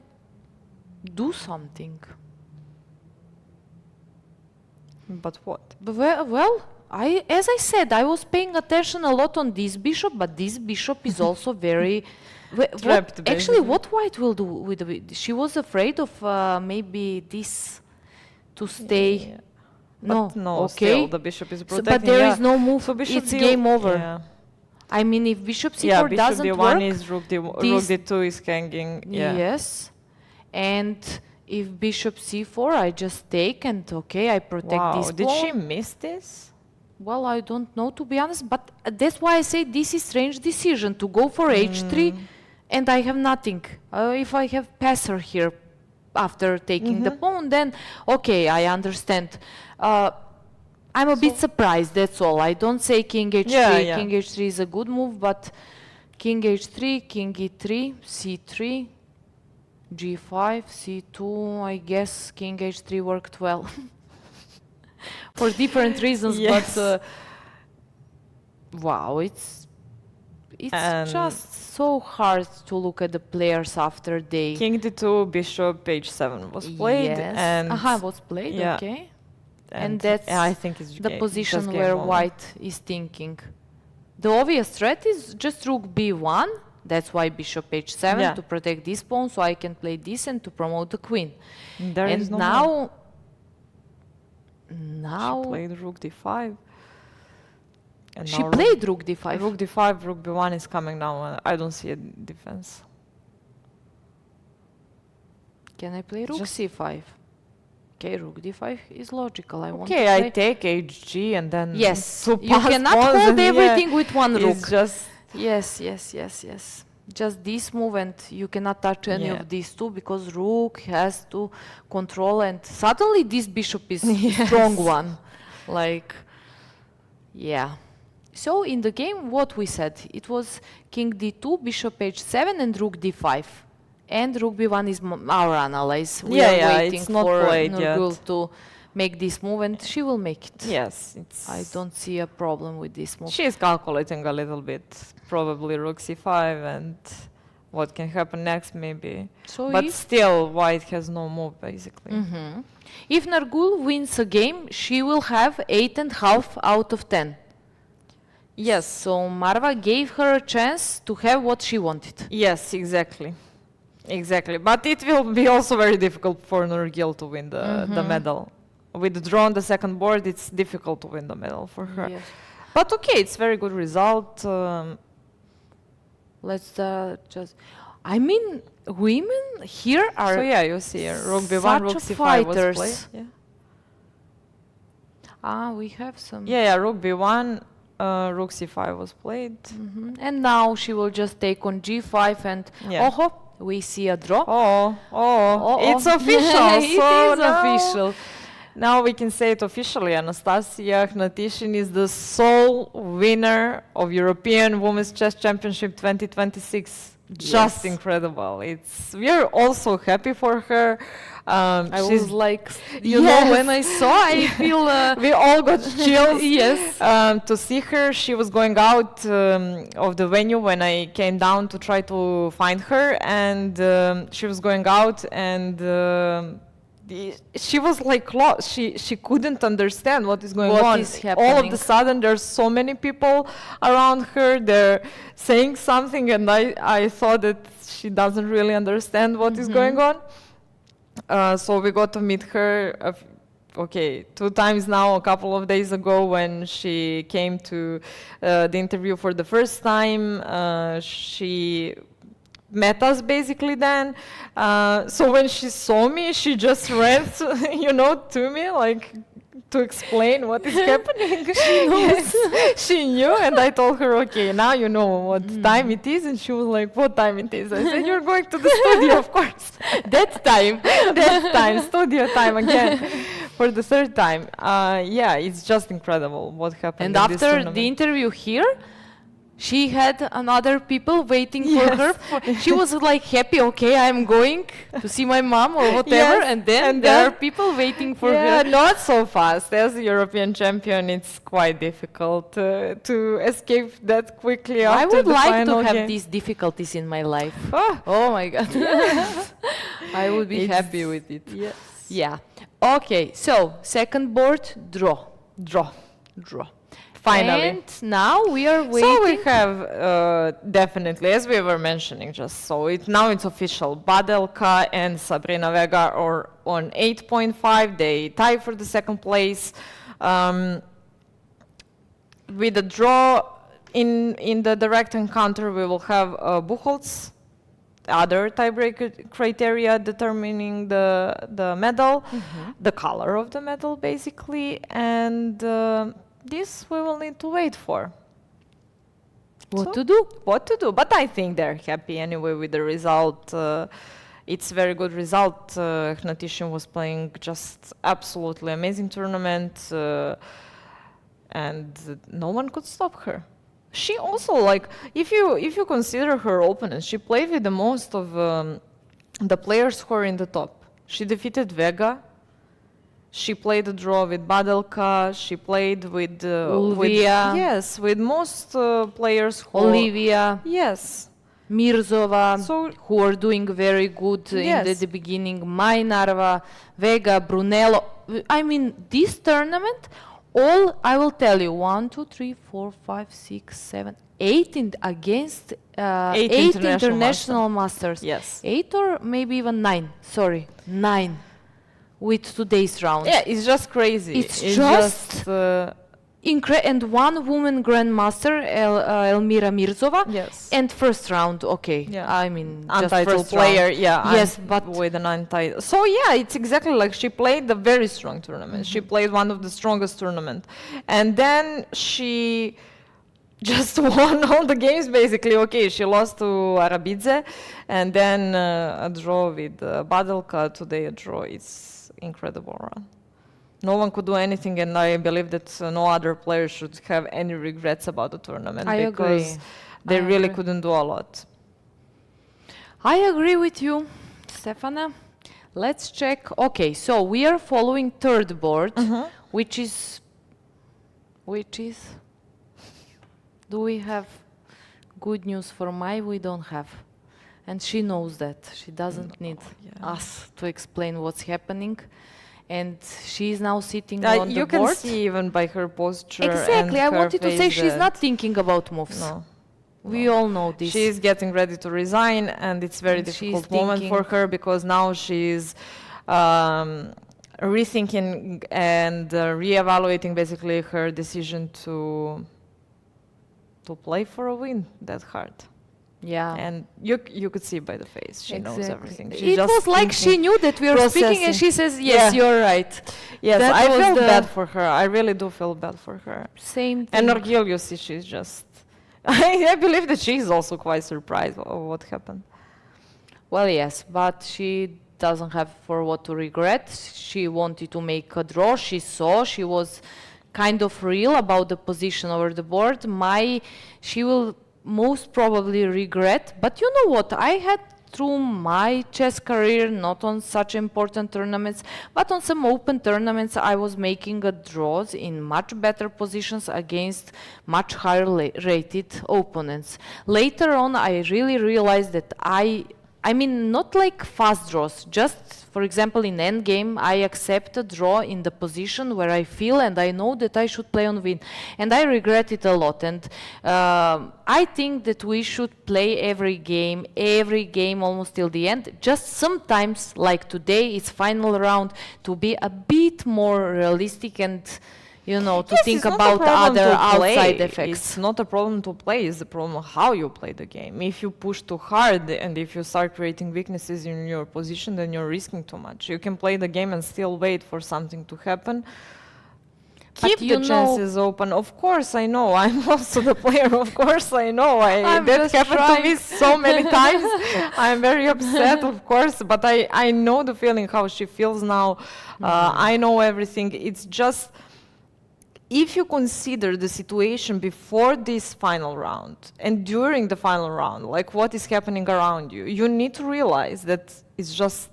Speaker 2: do something.
Speaker 4: But what?
Speaker 2: Well, as I said, I was paying attention a lot on this bishop, but this bishop is also very...
Speaker 4: Trapped,
Speaker 2: Actually,
Speaker 4: basically.
Speaker 2: what white will do with the... She was afraid of maybe this to stay...
Speaker 4: Yeah.
Speaker 2: No,
Speaker 4: But no,
Speaker 2: okay.
Speaker 4: still the bishop is
Speaker 2: So,
Speaker 4: protecting.
Speaker 2: but there is no move.
Speaker 4: So bishop
Speaker 2: It's
Speaker 4: d-
Speaker 2: game over.
Speaker 4: Yeah.
Speaker 2: I mean, if bishop c4
Speaker 4: Yeah, bishop
Speaker 2: doesn't
Speaker 4: d1
Speaker 2: work...
Speaker 4: is rook
Speaker 2: this-
Speaker 4: d2 is hanging. Yeah.
Speaker 2: Yes. And if bishop c4, I just take and okay, I protect
Speaker 4: Wow,
Speaker 2: this
Speaker 4: did
Speaker 2: pawn.
Speaker 4: she miss this?
Speaker 2: Well, I don't know, to be honest, but that's why I say this is strange decision to go for h3 and I have nothing. If I have passer here after taking the pawn, then okay, I understand. I'm a bit surprised, that's all. I don't say king h3.
Speaker 4: Yeah, yeah.
Speaker 2: King h3 is a good move, but King h3, king e3, c3, g5, c2. I guess king h3 worked well for different reasons,
Speaker 4: Yes.
Speaker 2: but wow, it's just so hard to look at the players after they.
Speaker 4: King d2, bishop h7 was played,
Speaker 2: Yes.
Speaker 4: and
Speaker 2: Was played.
Speaker 4: yeah.
Speaker 2: Okay.
Speaker 4: and
Speaker 2: that's
Speaker 4: I think it's
Speaker 2: the
Speaker 4: just
Speaker 2: position
Speaker 4: game
Speaker 2: where
Speaker 4: over.
Speaker 2: white is thinking. The obvious threat is just rook b1. That's why bishop h7
Speaker 4: Yeah.
Speaker 2: to protect this pawn, so I can play this and to promote the queen.
Speaker 4: There
Speaker 2: And
Speaker 4: is no more.
Speaker 2: now
Speaker 4: She played rook d5. And
Speaker 2: she
Speaker 4: now
Speaker 2: played rook d5.
Speaker 4: rook d5, rook b1 is coming now. I don't see a defense.
Speaker 2: Can I play rook
Speaker 4: Just-
Speaker 2: c5? Okay, rook d5 is logical. I want to
Speaker 4: Okay,
Speaker 2: play.
Speaker 4: I take hg and then
Speaker 2: Yes,
Speaker 4: two
Speaker 2: you
Speaker 4: passed
Speaker 2: cannot
Speaker 4: pawns
Speaker 2: hold
Speaker 4: and yeah,
Speaker 2: everything with one rook.
Speaker 4: it's just
Speaker 2: Yes. Just this move, and you cannot touch any
Speaker 4: Yeah.
Speaker 2: of these two because rook has to control, and suddenly this bishop is
Speaker 4: Yes.
Speaker 2: strong one. Like, yeah. So in the game, what we said, it was king d2, bishop h7, and rook d5. And rook b1 is our analyze. We
Speaker 4: Yeah,
Speaker 2: are
Speaker 4: yeah,
Speaker 2: waiting
Speaker 4: it's not
Speaker 2: for
Speaker 4: played
Speaker 2: Nurgyul
Speaker 4: yet.
Speaker 2: to make this move, and she will make it.
Speaker 4: yes, it's
Speaker 2: I don't see a problem with this move.
Speaker 4: she's calculating a little bit, probably rook c5 and what can happen next maybe.
Speaker 2: So
Speaker 4: But
Speaker 2: if
Speaker 4: still white has no move basically.
Speaker 2: If Nurgyul wins a game, she will have 8.5 out of 10.
Speaker 4: Yes.
Speaker 2: So Marva gave her a chance to have what she wanted.
Speaker 4: Yes, exactly. Exactly. But it will be also very difficult for Nurgyul to win the medal. With the draw on the second board, it's difficult to win the medal for her.
Speaker 2: Yes.
Speaker 4: But okay, it's very good result.
Speaker 2: Let's just. I mean, women here are.
Speaker 4: So yeah, you see here, rook b1, rook
Speaker 2: such
Speaker 4: c5 was
Speaker 2: fighters.
Speaker 4: played. Yeah.
Speaker 2: We have some.
Speaker 4: Yeah, rook b1, rook c5 was played.
Speaker 2: And now she will just take on g5 and.
Speaker 4: Yeah.
Speaker 2: We see a draw.
Speaker 4: It's official.
Speaker 2: It
Speaker 4: so
Speaker 2: is
Speaker 4: now-
Speaker 2: official.
Speaker 4: Now we can say it officially. Anastasia Khnatishin is the sole winner of European Women's Chess Championship 2026. Just incredible. We are also happy for her.
Speaker 2: I
Speaker 4: She's
Speaker 2: was like, you know, when I saw, I feel.
Speaker 4: we all got chills.
Speaker 2: Yes.
Speaker 4: To see her, she was going out of the venue when I came down to try to find her, and she was going out, and she was like lost. She couldn't understand what is going
Speaker 2: What
Speaker 4: on.
Speaker 2: is
Speaker 4: All of
Speaker 2: happening.
Speaker 4: the sudden, there's so many people around her. They're saying something, and I thought that she doesn't really understand what is going on. So we got to meet her, two times now, a couple of days ago when she came to the interview for the first time. She met us basically then. So when she saw me, she just ran to me, like, to explain what is happening. She knew, and I told her, okay, now you know what time it is, and she was like, what time it is? I said, you're going to the studio, of course. that time, studio time again, for the third time. Yeah, it's just incredible what happened
Speaker 2: And
Speaker 4: in this
Speaker 2: after
Speaker 4: tournament.
Speaker 2: the interview here, she had another people waiting for her. She was like happy, okay, I'm going to see my mom or whatever,
Speaker 4: Yes,
Speaker 2: and then
Speaker 4: and
Speaker 2: there
Speaker 4: then-
Speaker 2: are people waiting for
Speaker 4: Yeah,
Speaker 2: her.
Speaker 4: not so fast. As a European champion, it's quite difficult to escape that quickly
Speaker 2: I
Speaker 4: after
Speaker 2: would
Speaker 4: the
Speaker 2: like to
Speaker 4: final
Speaker 2: have
Speaker 4: game.
Speaker 2: these difficulties in my life.
Speaker 4: Oh,
Speaker 2: Oh my god. I would be
Speaker 4: It's-
Speaker 2: happy with it.
Speaker 4: yes.
Speaker 2: Yeah. Okay, so second board, draw.
Speaker 4: Draw.
Speaker 2: Finally. And now we are waiting.
Speaker 4: So we have definitely, as we were mentioning, now it's official. Badelka and Sabrina Vega are on 8.5. They tie for the second place. With the draw in the direct encounter, we will have Buchholz, other tiebreaker criteria determining the medal, the color of the medal basically, and this we will need to wait for.
Speaker 2: What to do?
Speaker 4: What to do? But I think they're happy anyway with the result. It's a very good result. Khnatishin was playing just absolutely amazing tournament, and no one could stop her. She also, like, if you consider her opponents, she played with the most of the players who are in the top. She defeated Vega. She played a draw with Badelka. She played with
Speaker 2: Ulviyya.
Speaker 4: yes, with most players who
Speaker 2: Ulviyya,
Speaker 4: yes.
Speaker 2: Mirzova,
Speaker 4: So-
Speaker 2: who are doing very good in
Speaker 4: Yes.
Speaker 2: the beginning, Mai Narva, Vega, Brunello. I mean, this tournament, all, I will tell you, 1, 2, 3, 4, 5, 6, 7, 8 against
Speaker 4: Eight
Speaker 2: 8
Speaker 4: international
Speaker 2: international masters.
Speaker 4: Yes.
Speaker 2: 8 or maybe even 9, sorry, 9 with today's round.
Speaker 4: Yeah, it's just crazy.
Speaker 2: It's just and one woman grandmaster, Elmira Mirzova,
Speaker 4: yes.
Speaker 2: and first round, okay.
Speaker 4: Yeah.
Speaker 2: I mean, just
Speaker 4: Untitled
Speaker 2: first
Speaker 4: player,
Speaker 2: round.
Speaker 4: yeah.
Speaker 2: Yes,
Speaker 4: un-
Speaker 2: but
Speaker 4: with an untitled. So yeah, it's exactly like she played a very strong tournament. She played one of the strongest tournament, and then she just won all the games basically. Okay, she lost to Arabidze, and then a draw with Badelka. Today a draw. It's incredible run. No one could do anything, and I believe that no other player should have any regrets about the tournament
Speaker 2: I
Speaker 4: because
Speaker 2: agree.
Speaker 4: they
Speaker 2: I
Speaker 4: really
Speaker 2: agree.
Speaker 4: couldn't do a lot.
Speaker 2: I agree with you, Stefana. Let's check. Okay, so we are following third board, which is. Do we have good news for Mai? We don't have. And she knows that. She doesn't need
Speaker 4: yeah.
Speaker 2: us to explain what's happening. And she is now sitting on the
Speaker 4: You can
Speaker 2: board.
Speaker 4: see even by her posture.
Speaker 2: Exactly.
Speaker 4: And
Speaker 2: I
Speaker 4: her
Speaker 2: wanted to say
Speaker 4: face
Speaker 2: she's
Speaker 4: that-
Speaker 2: not thinking about moves.
Speaker 4: No.
Speaker 2: We all know this.
Speaker 4: She's getting ready to resign, and it's very
Speaker 2: And she's
Speaker 4: difficult moment for
Speaker 2: thinking-
Speaker 4: her because now she's rethinking and reevaluating basically her decision to play for a win that hard.
Speaker 2: Yeah.
Speaker 4: And you could see by the face she knows everything. She's
Speaker 2: It
Speaker 4: just
Speaker 2: was like she
Speaker 4: thinking,
Speaker 2: knew that we were speaking, and she says, "Yes,
Speaker 4: Yeah.
Speaker 2: you're right."
Speaker 4: Yes,
Speaker 2: that
Speaker 4: I
Speaker 2: was
Speaker 4: feel
Speaker 2: the-
Speaker 4: bad for her. I really do feel bad for her.
Speaker 2: Same thing.
Speaker 4: And Nurgyul, you see, she's just. I believe that she's also quite surprised of what happened.
Speaker 2: Well, yes, but she doesn't have for what to regret. She wanted to make a draw. She saw she was kind of real about the position over the board. She will most probably regret. But you know what? I had through my chess career, not on such important tournaments, but on some open tournaments, I was making draws in much better positions against much higher rated opponents. Later on, I really realized that I mean, not like fast draws, just, for example, in endgame, I accept a draw in the position where I feel and I know that I should play on win. And I regret it a lot. And I think that we should play every game almost till the end. Just sometimes, like today, it's final round, to be a bit more realistic and, you know, to
Speaker 4: Yes,
Speaker 2: think
Speaker 4: it's not a
Speaker 2: about
Speaker 4: problem
Speaker 2: other
Speaker 4: to play.
Speaker 2: outside effects.
Speaker 4: It's not a problem to play, it's the problem how you play the game. If you push too hard and if you start creating weaknesses in your position, then you're risking too much. You can play the game and still wait for something to happen.
Speaker 2: But
Speaker 4: Keep
Speaker 2: you
Speaker 4: the
Speaker 2: know-
Speaker 4: chances open. Of course, I know. I'm also the player. Of course, I know.
Speaker 2: I'm
Speaker 4: That
Speaker 2: just
Speaker 4: happened to me
Speaker 2: trying.
Speaker 4: so many times. I'm very upset, of course, but I know the feeling, how she feels now. I know everything. It's just, if you consider the situation before this final round and during the final round, like what is happening around you, you need to realize that it's just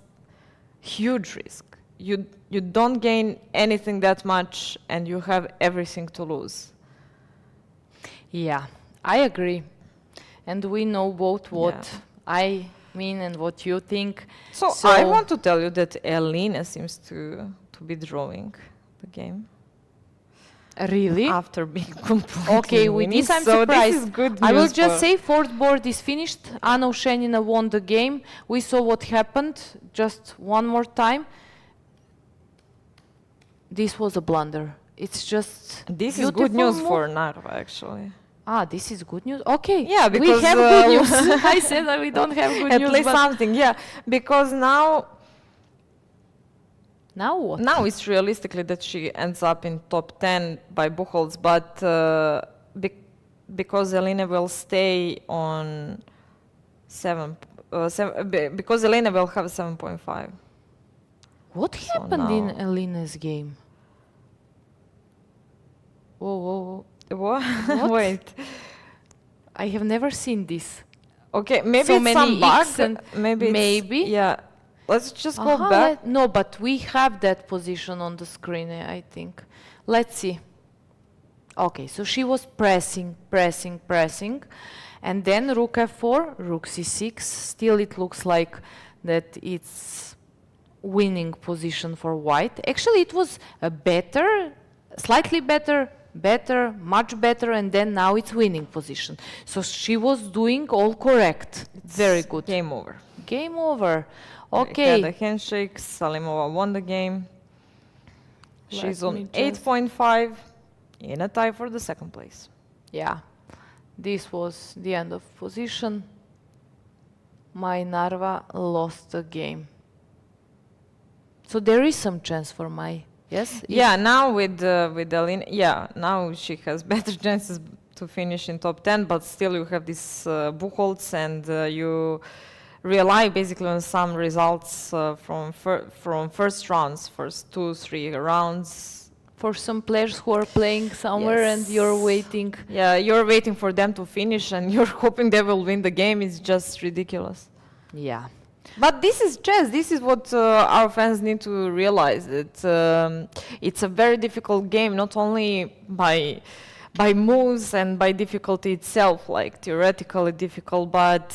Speaker 4: huge risk. You don't gain anything that much and you have everything to lose.
Speaker 2: Yeah, I agree. And we know both what I mean and what you think.
Speaker 4: So I want to tell you that Elena seems to be drawing the game.
Speaker 2: Really?
Speaker 4: After being completely
Speaker 2: Okay, with
Speaker 4: winning.
Speaker 2: this I'm
Speaker 4: So
Speaker 2: surprised.
Speaker 4: This is good
Speaker 2: I will
Speaker 4: news
Speaker 2: just
Speaker 4: for-
Speaker 2: say fourth board is finished. Anna Ushenina won the game. We saw what happened. Just one more time. This was a blunder. It's just
Speaker 4: This is good
Speaker 2: beautiful
Speaker 4: news
Speaker 2: move.
Speaker 4: for Narva, actually.
Speaker 2: This is good news. Okay.
Speaker 4: Yeah,
Speaker 2: we
Speaker 4: because,
Speaker 2: have good news. I said that we don't have good
Speaker 4: At
Speaker 2: news.
Speaker 4: least
Speaker 2: but
Speaker 4: something, yeah. Because now
Speaker 2: what?
Speaker 4: Now it's realistically that she ends up in top 10 by Buchholz, but because Elena will stay on because Elena will have 7.5.
Speaker 2: What
Speaker 4: So
Speaker 2: happened in
Speaker 4: now-
Speaker 2: Elena's game? Whoa.
Speaker 4: What?
Speaker 2: What?
Speaker 4: Wait.
Speaker 2: I have never seen this.
Speaker 4: Okay, maybe
Speaker 2: So
Speaker 4: it's
Speaker 2: many
Speaker 4: some bug.
Speaker 2: X and
Speaker 4: Maybe.
Speaker 2: maybe.
Speaker 4: Yeah. Let's just go
Speaker 2: Aha,
Speaker 4: back.
Speaker 2: no, but we have that position on the screen, I think. Let's see. Okay, so she was pressing, pressing, pressing, and then rook f4, rook c6. Still, it looks like that it's winning position for white. Actually, it was a better, slightly better, better, much better, and then now it's winning position. So she was doing all correct. Very good.
Speaker 4: Game over.
Speaker 2: Game over.
Speaker 4: We
Speaker 2: Okay.
Speaker 4: had a handshake. Salimova won the game. She's
Speaker 2: Let me
Speaker 4: on
Speaker 2: just-
Speaker 4: 8.5 in a tie for the second place.
Speaker 2: Yeah, this was the end of position. Mai Narva lost the game. So there is some chance for Mai, yes?
Speaker 4: Yeah, now with Alina, yeah, now she has better chances to finish in top 10, but still you have this Buchholz, and you rely basically on some results from first rounds, first 2-3 rounds.
Speaker 2: For some players who are playing somewhere and
Speaker 4: Yes.
Speaker 2: you're waiting.
Speaker 4: Yeah, you're waiting for them to finish and you're hoping they will win the game. It's just ridiculous.
Speaker 2: Yeah.
Speaker 4: But this is chess. This is what our fans need to realize. That it's a very difficult game, not only by moves and by difficulty itself, like theoretically difficult, but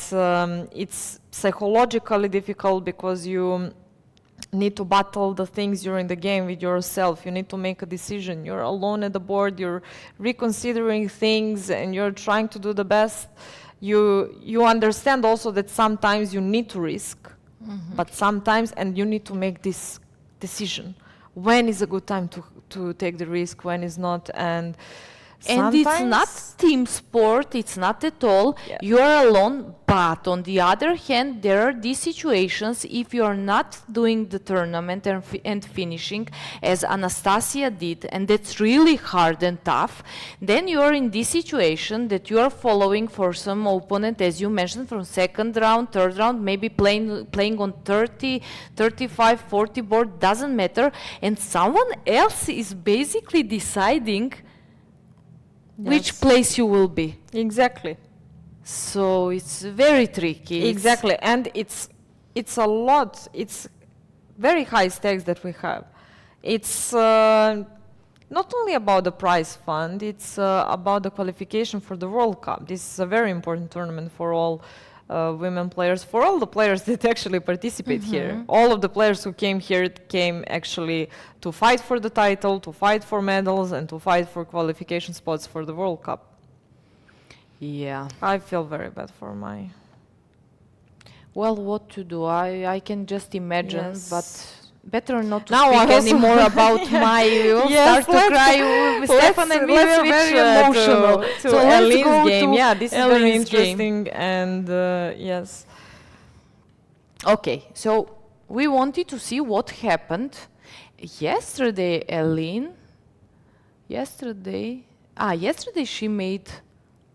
Speaker 4: it's psychologically difficult because you need to battle the things during the game with yourself. You need to make a decision. You're alone at the board. You're reconsidering things, and you're trying to do the best. You understand also that sometimes you need to risk, but sometimes, and you need to make this decision. When is a good time to take the risk? When is not? And
Speaker 2: it's not team sport, it's not at all.
Speaker 4: Yeah.
Speaker 2: You are alone, but on the other hand, there are these situations if you are not doing the tournament and finishing, as Anastasia did, and that's really hard and tough, then you are in this situation that you are following for some opponent, as you mentioned, from second round, third round, maybe playing on 30, 35, 40 board, doesn't matter, and someone else is basically deciding which
Speaker 4: Yes.
Speaker 2: place you will be.
Speaker 4: Exactly.
Speaker 2: So it's very tricky.
Speaker 4: Exactly, and it's a lot. It's very high stakes that we have. It's not only about the prize fund. It's about the qualification for the World Cup. This is a very important tournament for all women players, for all the players that actually participate here. All of the players who came here came actually to fight for the title, to fight for medals, and to fight for qualification spots for the World Cup.
Speaker 2: Yeah.
Speaker 4: I feel very bad for my...
Speaker 2: Well, what to do? I can just imagine,
Speaker 4: Yes.
Speaker 2: but better not to
Speaker 4: Now I
Speaker 2: speak
Speaker 4: also-
Speaker 2: anymore about my. We will
Speaker 4: Yes,
Speaker 2: start to cry with Stefan, and we were
Speaker 4: switch,
Speaker 2: very emotional.
Speaker 4: to
Speaker 2: So let's
Speaker 4: Eileen's
Speaker 2: go
Speaker 4: game.
Speaker 2: to
Speaker 4: Yeah, this is very
Speaker 2: Eileen's game.
Speaker 4: interesting, and yes.
Speaker 2: Okay, so we wanted to see what happened yesterday, Eileen. Yesterday she made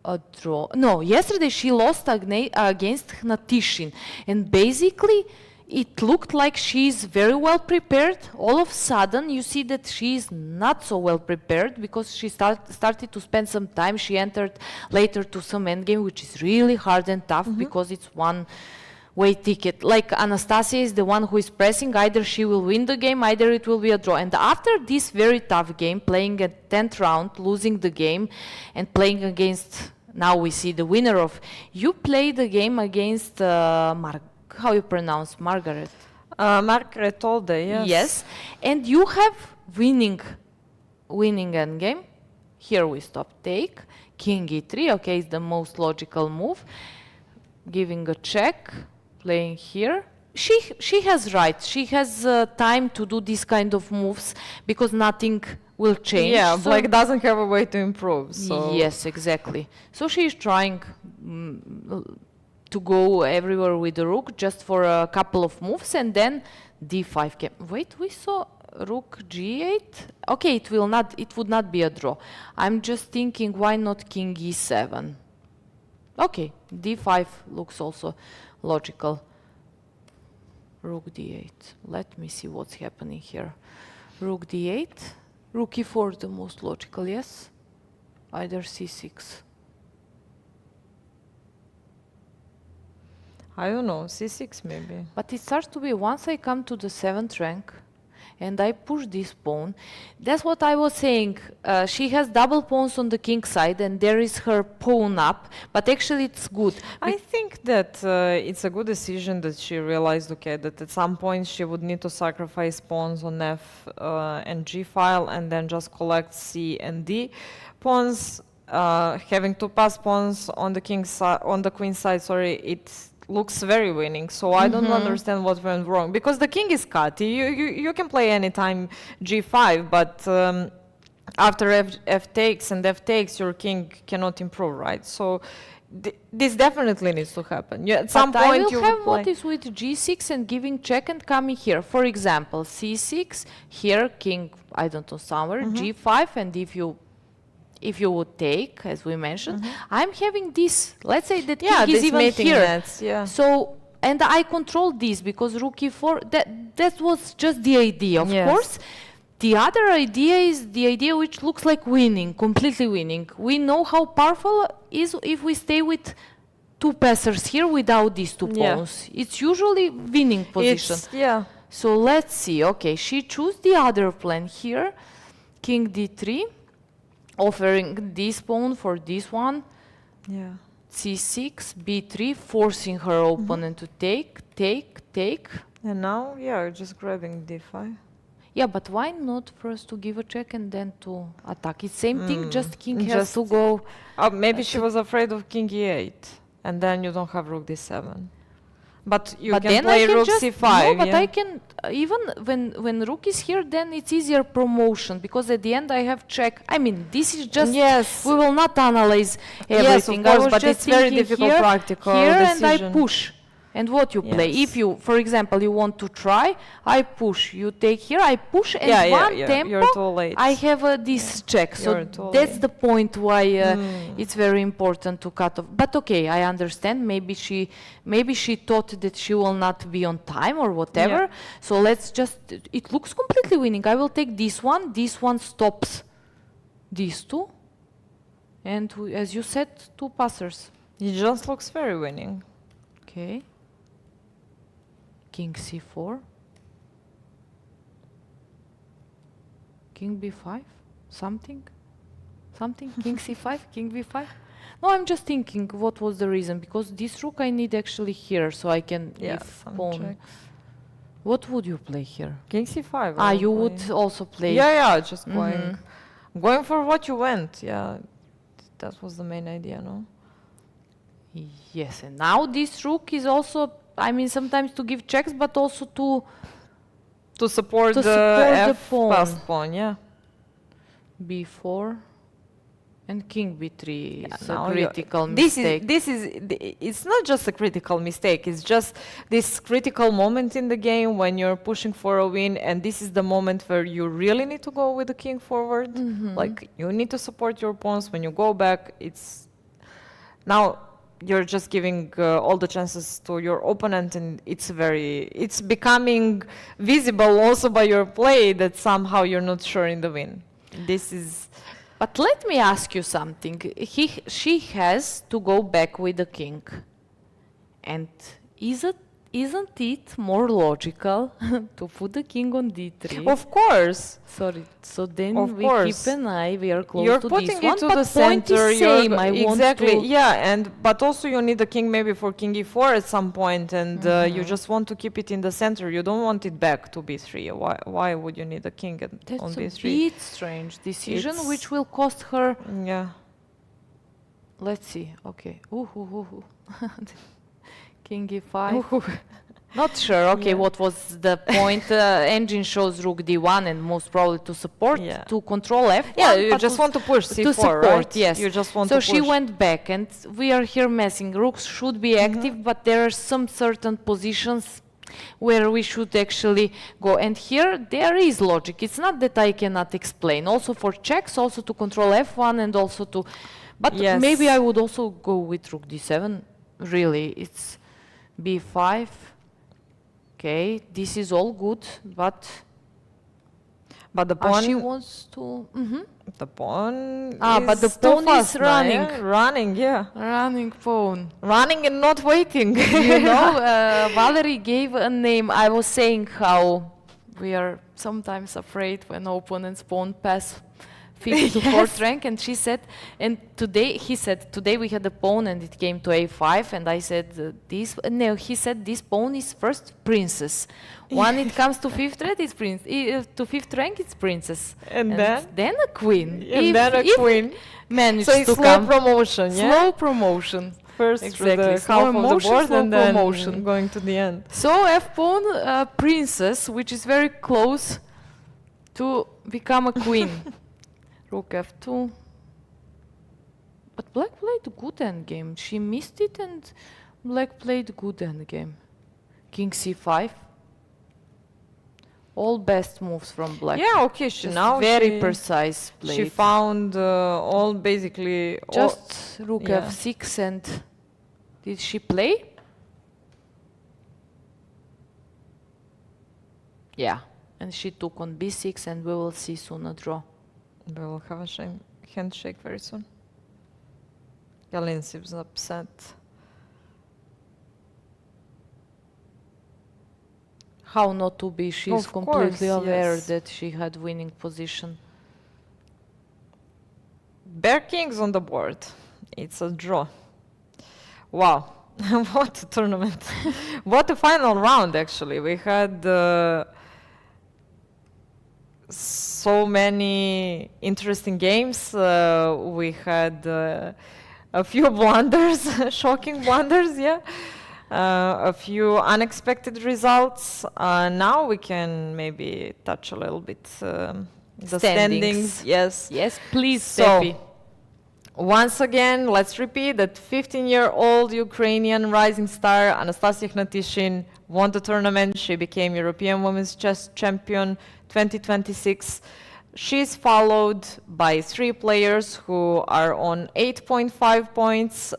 Speaker 2: a draw. No, yesterday she lost against Hnatishin, and basically it looked like she's very well prepared. All of a sudden you see that she's not so well prepared because she started to spend some time. She entered later to some endgame, which is really hard and tough because it's one-way ticket. Like Anastasia is the one who is pressing. Either she will win the game, either it will be a draw. And after this very tough game, playing a 10th round, losing the game, and playing against, now we see the winner of, you play the game against how you pronounce Margaret?
Speaker 4: Margaret Olde, yes.
Speaker 2: Yes, and you have winning endgame. Here we stop take, king e3, okay, is the most logical move. Giving a check, playing here. She has right, she has time to do this kind of moves because nothing will change.
Speaker 4: Yeah,
Speaker 2: so
Speaker 4: Black doesn't have a way to improve, so...
Speaker 2: yes, exactly. So she is trying to go everywhere with the rook just for a couple of moves, and then d5 came. Wait, we saw rook g8? Okay, it would not be a draw. I'm just thinking, why not king e7? Okay, d5 looks also logical. Rook d8. Let me see what's happening here. Rook d8, rook e4 the most logical, yes? Either c6.
Speaker 4: I don't know, c6 maybe.
Speaker 2: But it starts to be, once I come to the 7th rank and I push this pawn, that's what I was saying. She has double pawns on the king side and there is her pawn up, but actually it's good.
Speaker 4: I think that it's a good decision that she realized, okay, that at some point she would need to sacrifice pawns on f and g file and then just collect c and d pawns. Having to pass pawns on the king side, on the queen side, sorry, it looks very winning. So I don't understand what went wrong, because the king is cut. You can play anytime g5, but after f takes and f takes, your king cannot improve, right? So this definitely needs to happen. At some
Speaker 2: but
Speaker 4: point
Speaker 2: I
Speaker 4: you
Speaker 2: will have
Speaker 4: would play.
Speaker 2: motives with g6 and giving check and coming here. For example, c6, here king, I don't know, somewhere, g5, and if you would take, as we mentioned, I'm having this. Let's say that king is even here.
Speaker 4: Nets, yeah.
Speaker 2: So, and I control this because rook e4, that was just the idea, of course. The other idea is the idea which looks like winning, completely winning. We know how powerful is if we stay with two passers here without these two pawns. It's usually winning position. So let's see. Okay, she chose the other plan here, king d3. Offering this pawn for this one, c6, b3, forcing her opponent to take.
Speaker 4: And now, you're just grabbing d5.
Speaker 2: Yeah, but why not first to give a check and then to attack? It's same thing, just king has to go.
Speaker 4: Maybe she was afraid of king e8, and then you don't have rook d7. But you can play rook c5.
Speaker 2: No, but I can, even when rook is here, then it's easier promotion, because at the end I have check. I mean, this is just, we will not analyze everything.
Speaker 4: Yes, of course, but it's very difficult practical decision.
Speaker 2: And I push. And what you play, if you, for example, you want to try, I push, you take here, I push, and one tempo,
Speaker 4: you're too late.
Speaker 2: I have this check. So that's the point why it's very important to cut off. But okay, I understand. Maybe she thought that she will not be on time or whatever. So let's just, it looks completely winning. I will take this one stops these two. And as you said, two passers.
Speaker 4: It just looks very winning.
Speaker 2: Okay. King c4, king b5, something, king c5, king b5. No, I'm just thinking what was the reason, because this rook I need actually here, so I can pawn. What would you play here?
Speaker 4: King c5.
Speaker 2: You would also play.
Speaker 4: Just going for what you went. Yeah, that was the main idea, no?
Speaker 2: Yes, and now this rook is also, I mean, sometimes to give checks, but also to support the
Speaker 4: pawn. Passed pawn,
Speaker 2: b4 and king b3 is a critical mistake.
Speaker 4: It's not just a critical mistake, it's just this critical moment in the game when you're pushing for a win, and this is the moment where you really need to go with the king forward. Like, you need to support your pawns. When you go back, it's now you're just giving all the chances to your opponent, and it's becoming visible also by your play that somehow you're not sure in the win. This is.
Speaker 2: But let me ask you something. She has to go back with the king, and isn't it more logical to put the king on d3?
Speaker 4: Of course.
Speaker 2: Sorry. So then we keep an eye. We are close
Speaker 4: you're
Speaker 2: to
Speaker 4: putting
Speaker 2: this
Speaker 4: it
Speaker 2: one,
Speaker 4: to
Speaker 2: but
Speaker 4: the center.
Speaker 2: Same.
Speaker 4: Exactly. But also you need the king maybe for king e4 at some point, and you just want to keep it in the center. You don't want it back to b3. Why would you need a king on b3?
Speaker 2: That's a bit strange decision, which will cost her.
Speaker 4: Yeah.
Speaker 2: Let's see. Okay. King e5. Not sure. Okay, what was the point? Engine shows rook d1, and most probably to support, to control f1.
Speaker 4: Yeah, you just want to push c4,
Speaker 2: to support,
Speaker 4: right?
Speaker 2: yes.
Speaker 4: You just want to push.
Speaker 2: So she went back, and we are here messing. Rooks should be active, but there are some certain positions where we should actually go. And here there is logic. It's not that I cannot explain. Also for checks, also to control f1, and also to. But maybe I would also go with rook d7. Really, it's b5. Okay, this is all good, but
Speaker 4: But the pawn,
Speaker 2: she wants to.
Speaker 4: the pawn
Speaker 2: But the
Speaker 4: is too
Speaker 2: pawn
Speaker 4: fast
Speaker 2: is
Speaker 4: now,
Speaker 2: running.
Speaker 4: yeah? Running, yeah.
Speaker 2: Running pawn.
Speaker 4: Running and not waiting.
Speaker 2: You know, Valerie gave a name. I was saying how we are sometimes afraid when opponents pawn pass 5th to 4th rank, and she said, and today, he said, today we had a pawn and it came to a5, and I said, no, he said, this pawn is first princess. When it comes to 5th rank, it's to 5th rank, it's princess.
Speaker 4: And
Speaker 2: then a queen.
Speaker 4: And then a queen.
Speaker 2: Manages
Speaker 4: So it's
Speaker 2: to
Speaker 4: slow
Speaker 2: come.
Speaker 4: promotion, yeah?
Speaker 2: Slow promotion.
Speaker 4: First
Speaker 2: Exactly.
Speaker 4: through the
Speaker 2: Slow
Speaker 4: half of the
Speaker 2: motion,
Speaker 4: board
Speaker 2: slow
Speaker 4: and then
Speaker 2: promotion.
Speaker 4: going to the end.
Speaker 2: So f pawn princess, which is very close to become a queen. Rook f2. But black played a good endgame. She missed it and black played good endgame. King c5. All best moves from black.
Speaker 4: Yeah, okay, she
Speaker 2: Just
Speaker 4: now
Speaker 2: very precise play.
Speaker 4: she found all basically
Speaker 2: Just rook
Speaker 4: yeah.
Speaker 2: f6 and did she play? Yeah, and she took on b6 and we will see soon a draw.
Speaker 4: We will have a handshake very soon. Galin seems upset.
Speaker 2: How not to be? She's
Speaker 4: Of
Speaker 2: completely
Speaker 4: course,
Speaker 2: aware
Speaker 4: yes.
Speaker 2: that she had winning position.
Speaker 4: Bare kings on the board. It's a draw. Wow, what a tournament. What a final round, actually. We had so many interesting games. We had a few blunders, shocking blunders, yeah. A few unexpected results. Now we can maybe touch a little bit the standings. Yes.
Speaker 2: Yes, please,
Speaker 4: So,
Speaker 2: Steffi.
Speaker 4: once again, let's repeat that 15-year-old Ukrainian rising star Anastasia Hnatyshin won the tournament. She became European Women's Chess Champion 2026. She's followed by 3 players who are on 8.5 points.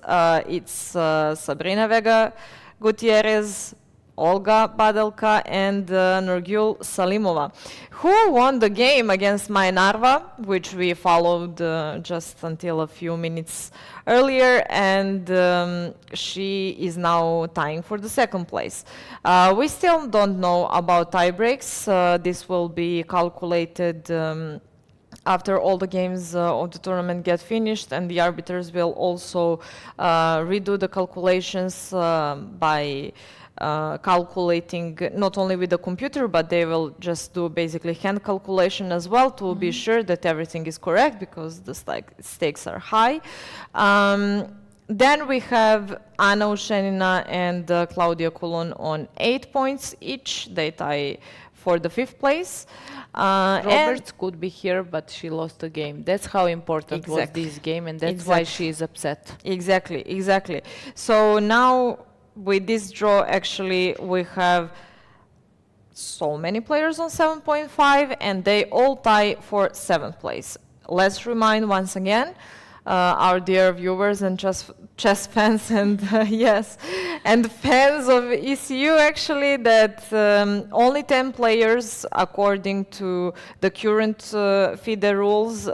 Speaker 4: It's Sabrina Vega Gutierrez, Olga Badelka, and Nurgyul Salimova, who won the game against Mai Narva, which we followed just until a few minutes earlier, and she is now tying for the 2nd place. We still don't know about tie breaks. This will be calculated after all the games of the tournament get finished, and the arbiters will also redo the calculations by calculating not only with the computer, but they will just do basically hand calculation as well to be sure that everything is correct, because the stakes are high. Then we have Anna Ushenina and Claudia Coulon on 8 points each. They tie for the 5th place.
Speaker 2: Roberts could be here, but she lost the game. That's how important was
Speaker 4: Exactly.
Speaker 2: this game, and that's why she is upset.
Speaker 4: Exactly, exactly. So now with this draw, actually, we have so many players on 7.5, and they all tie for 7th place. Let's remind once again our dear viewers and chess fans and yes, and fans of ECU actually, that only 10 players, according to the current FIDE rules,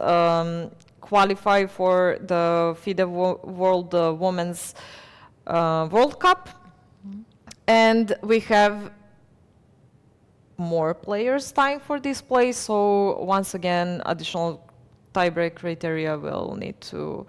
Speaker 4: qualify for the FIDE World Women's World Cup. And we have more players tying for this place, so once again, additional tiebreak criteria will need to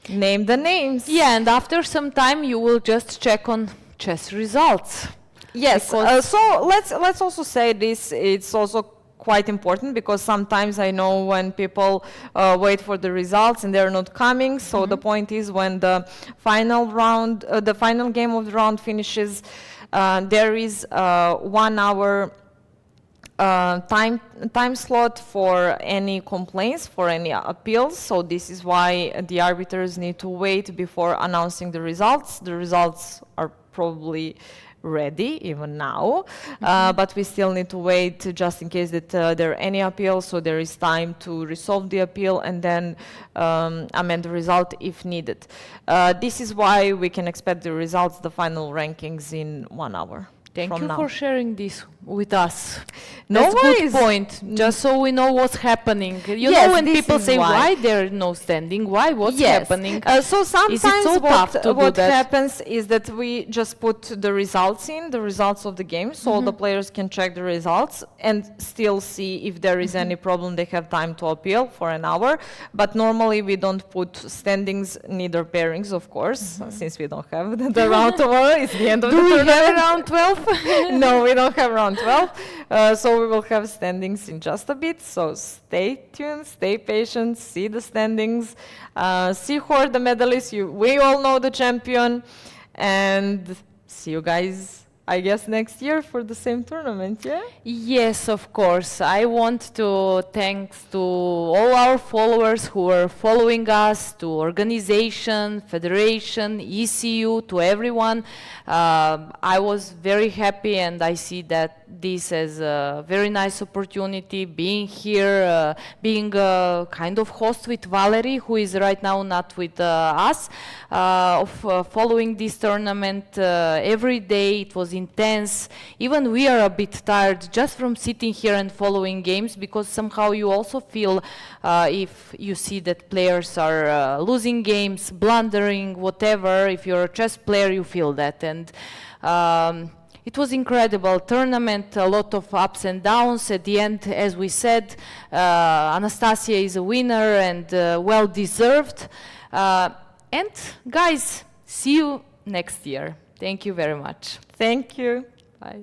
Speaker 4: name the names.
Speaker 2: Yeah, and after some time you will just check on chess results.
Speaker 4: Yes, so let's also say this, it's also quite important, because sometimes I know when people wait for the results and they're not coming, so the point is when the final round, the final game of the round finishes, there is 1 hour time slot for any complaints, for any appeals. So this is why the arbiters need to wait before announcing the results. The results are probably ready even now, but we still need to wait just in case that there are any appeals, so there is time to resolve the appeal and then amend the result if needed. This is why we can expect the results, the final rankings, in 1 hour.
Speaker 2: Thank
Speaker 4: from
Speaker 2: you
Speaker 4: now.
Speaker 2: for sharing this with us.
Speaker 4: No
Speaker 2: That's a good
Speaker 4: worries.
Speaker 2: point. Just so we know what's happening. You
Speaker 4: Yes,
Speaker 2: know when
Speaker 4: this
Speaker 2: people
Speaker 4: is
Speaker 2: say
Speaker 4: why.
Speaker 2: why there no standing, why what's
Speaker 4: Yes.
Speaker 2: happening.
Speaker 4: So sometimes
Speaker 2: so tough to do
Speaker 4: what
Speaker 2: that?
Speaker 4: happens is that we just put the results in, the results of the game, so the players can check the results and still see if there is any problem. They have time to appeal for an hour. But normally we don't put standings, neither pairings, of course, since we don't have the round tomorrow. It's the end of the
Speaker 2: Do we
Speaker 4: tournament.
Speaker 2: have around 12?
Speaker 4: No, we don't have round 12. So we will have standings in just a bit. So stay tuned, stay patient, see the standings, see who are the medalists. We all know the champion. And see you guys, I guess, next year for the same tournament, yeah?
Speaker 2: Yes, of course. I want to thanks to all our followers who are following us, to organization, federation, ECU, to everyone. I was very happy, and I see that this as a very nice opportunity, being here, being a kind of host with Valerie, who is right now not with us, following this tournament every day. It was intense. Even we are a bit tired just from sitting here and following games, because somehow you also feel if you see that players are losing games, blundering, whatever. If you're a chess player, you feel that. And it was incredible tournament, a lot of ups and downs. At the end, as we said, Anastasia is a winner and well deserved. And guys, see you next year. Thank you very much.
Speaker 4: Thank you.
Speaker 2: Bye.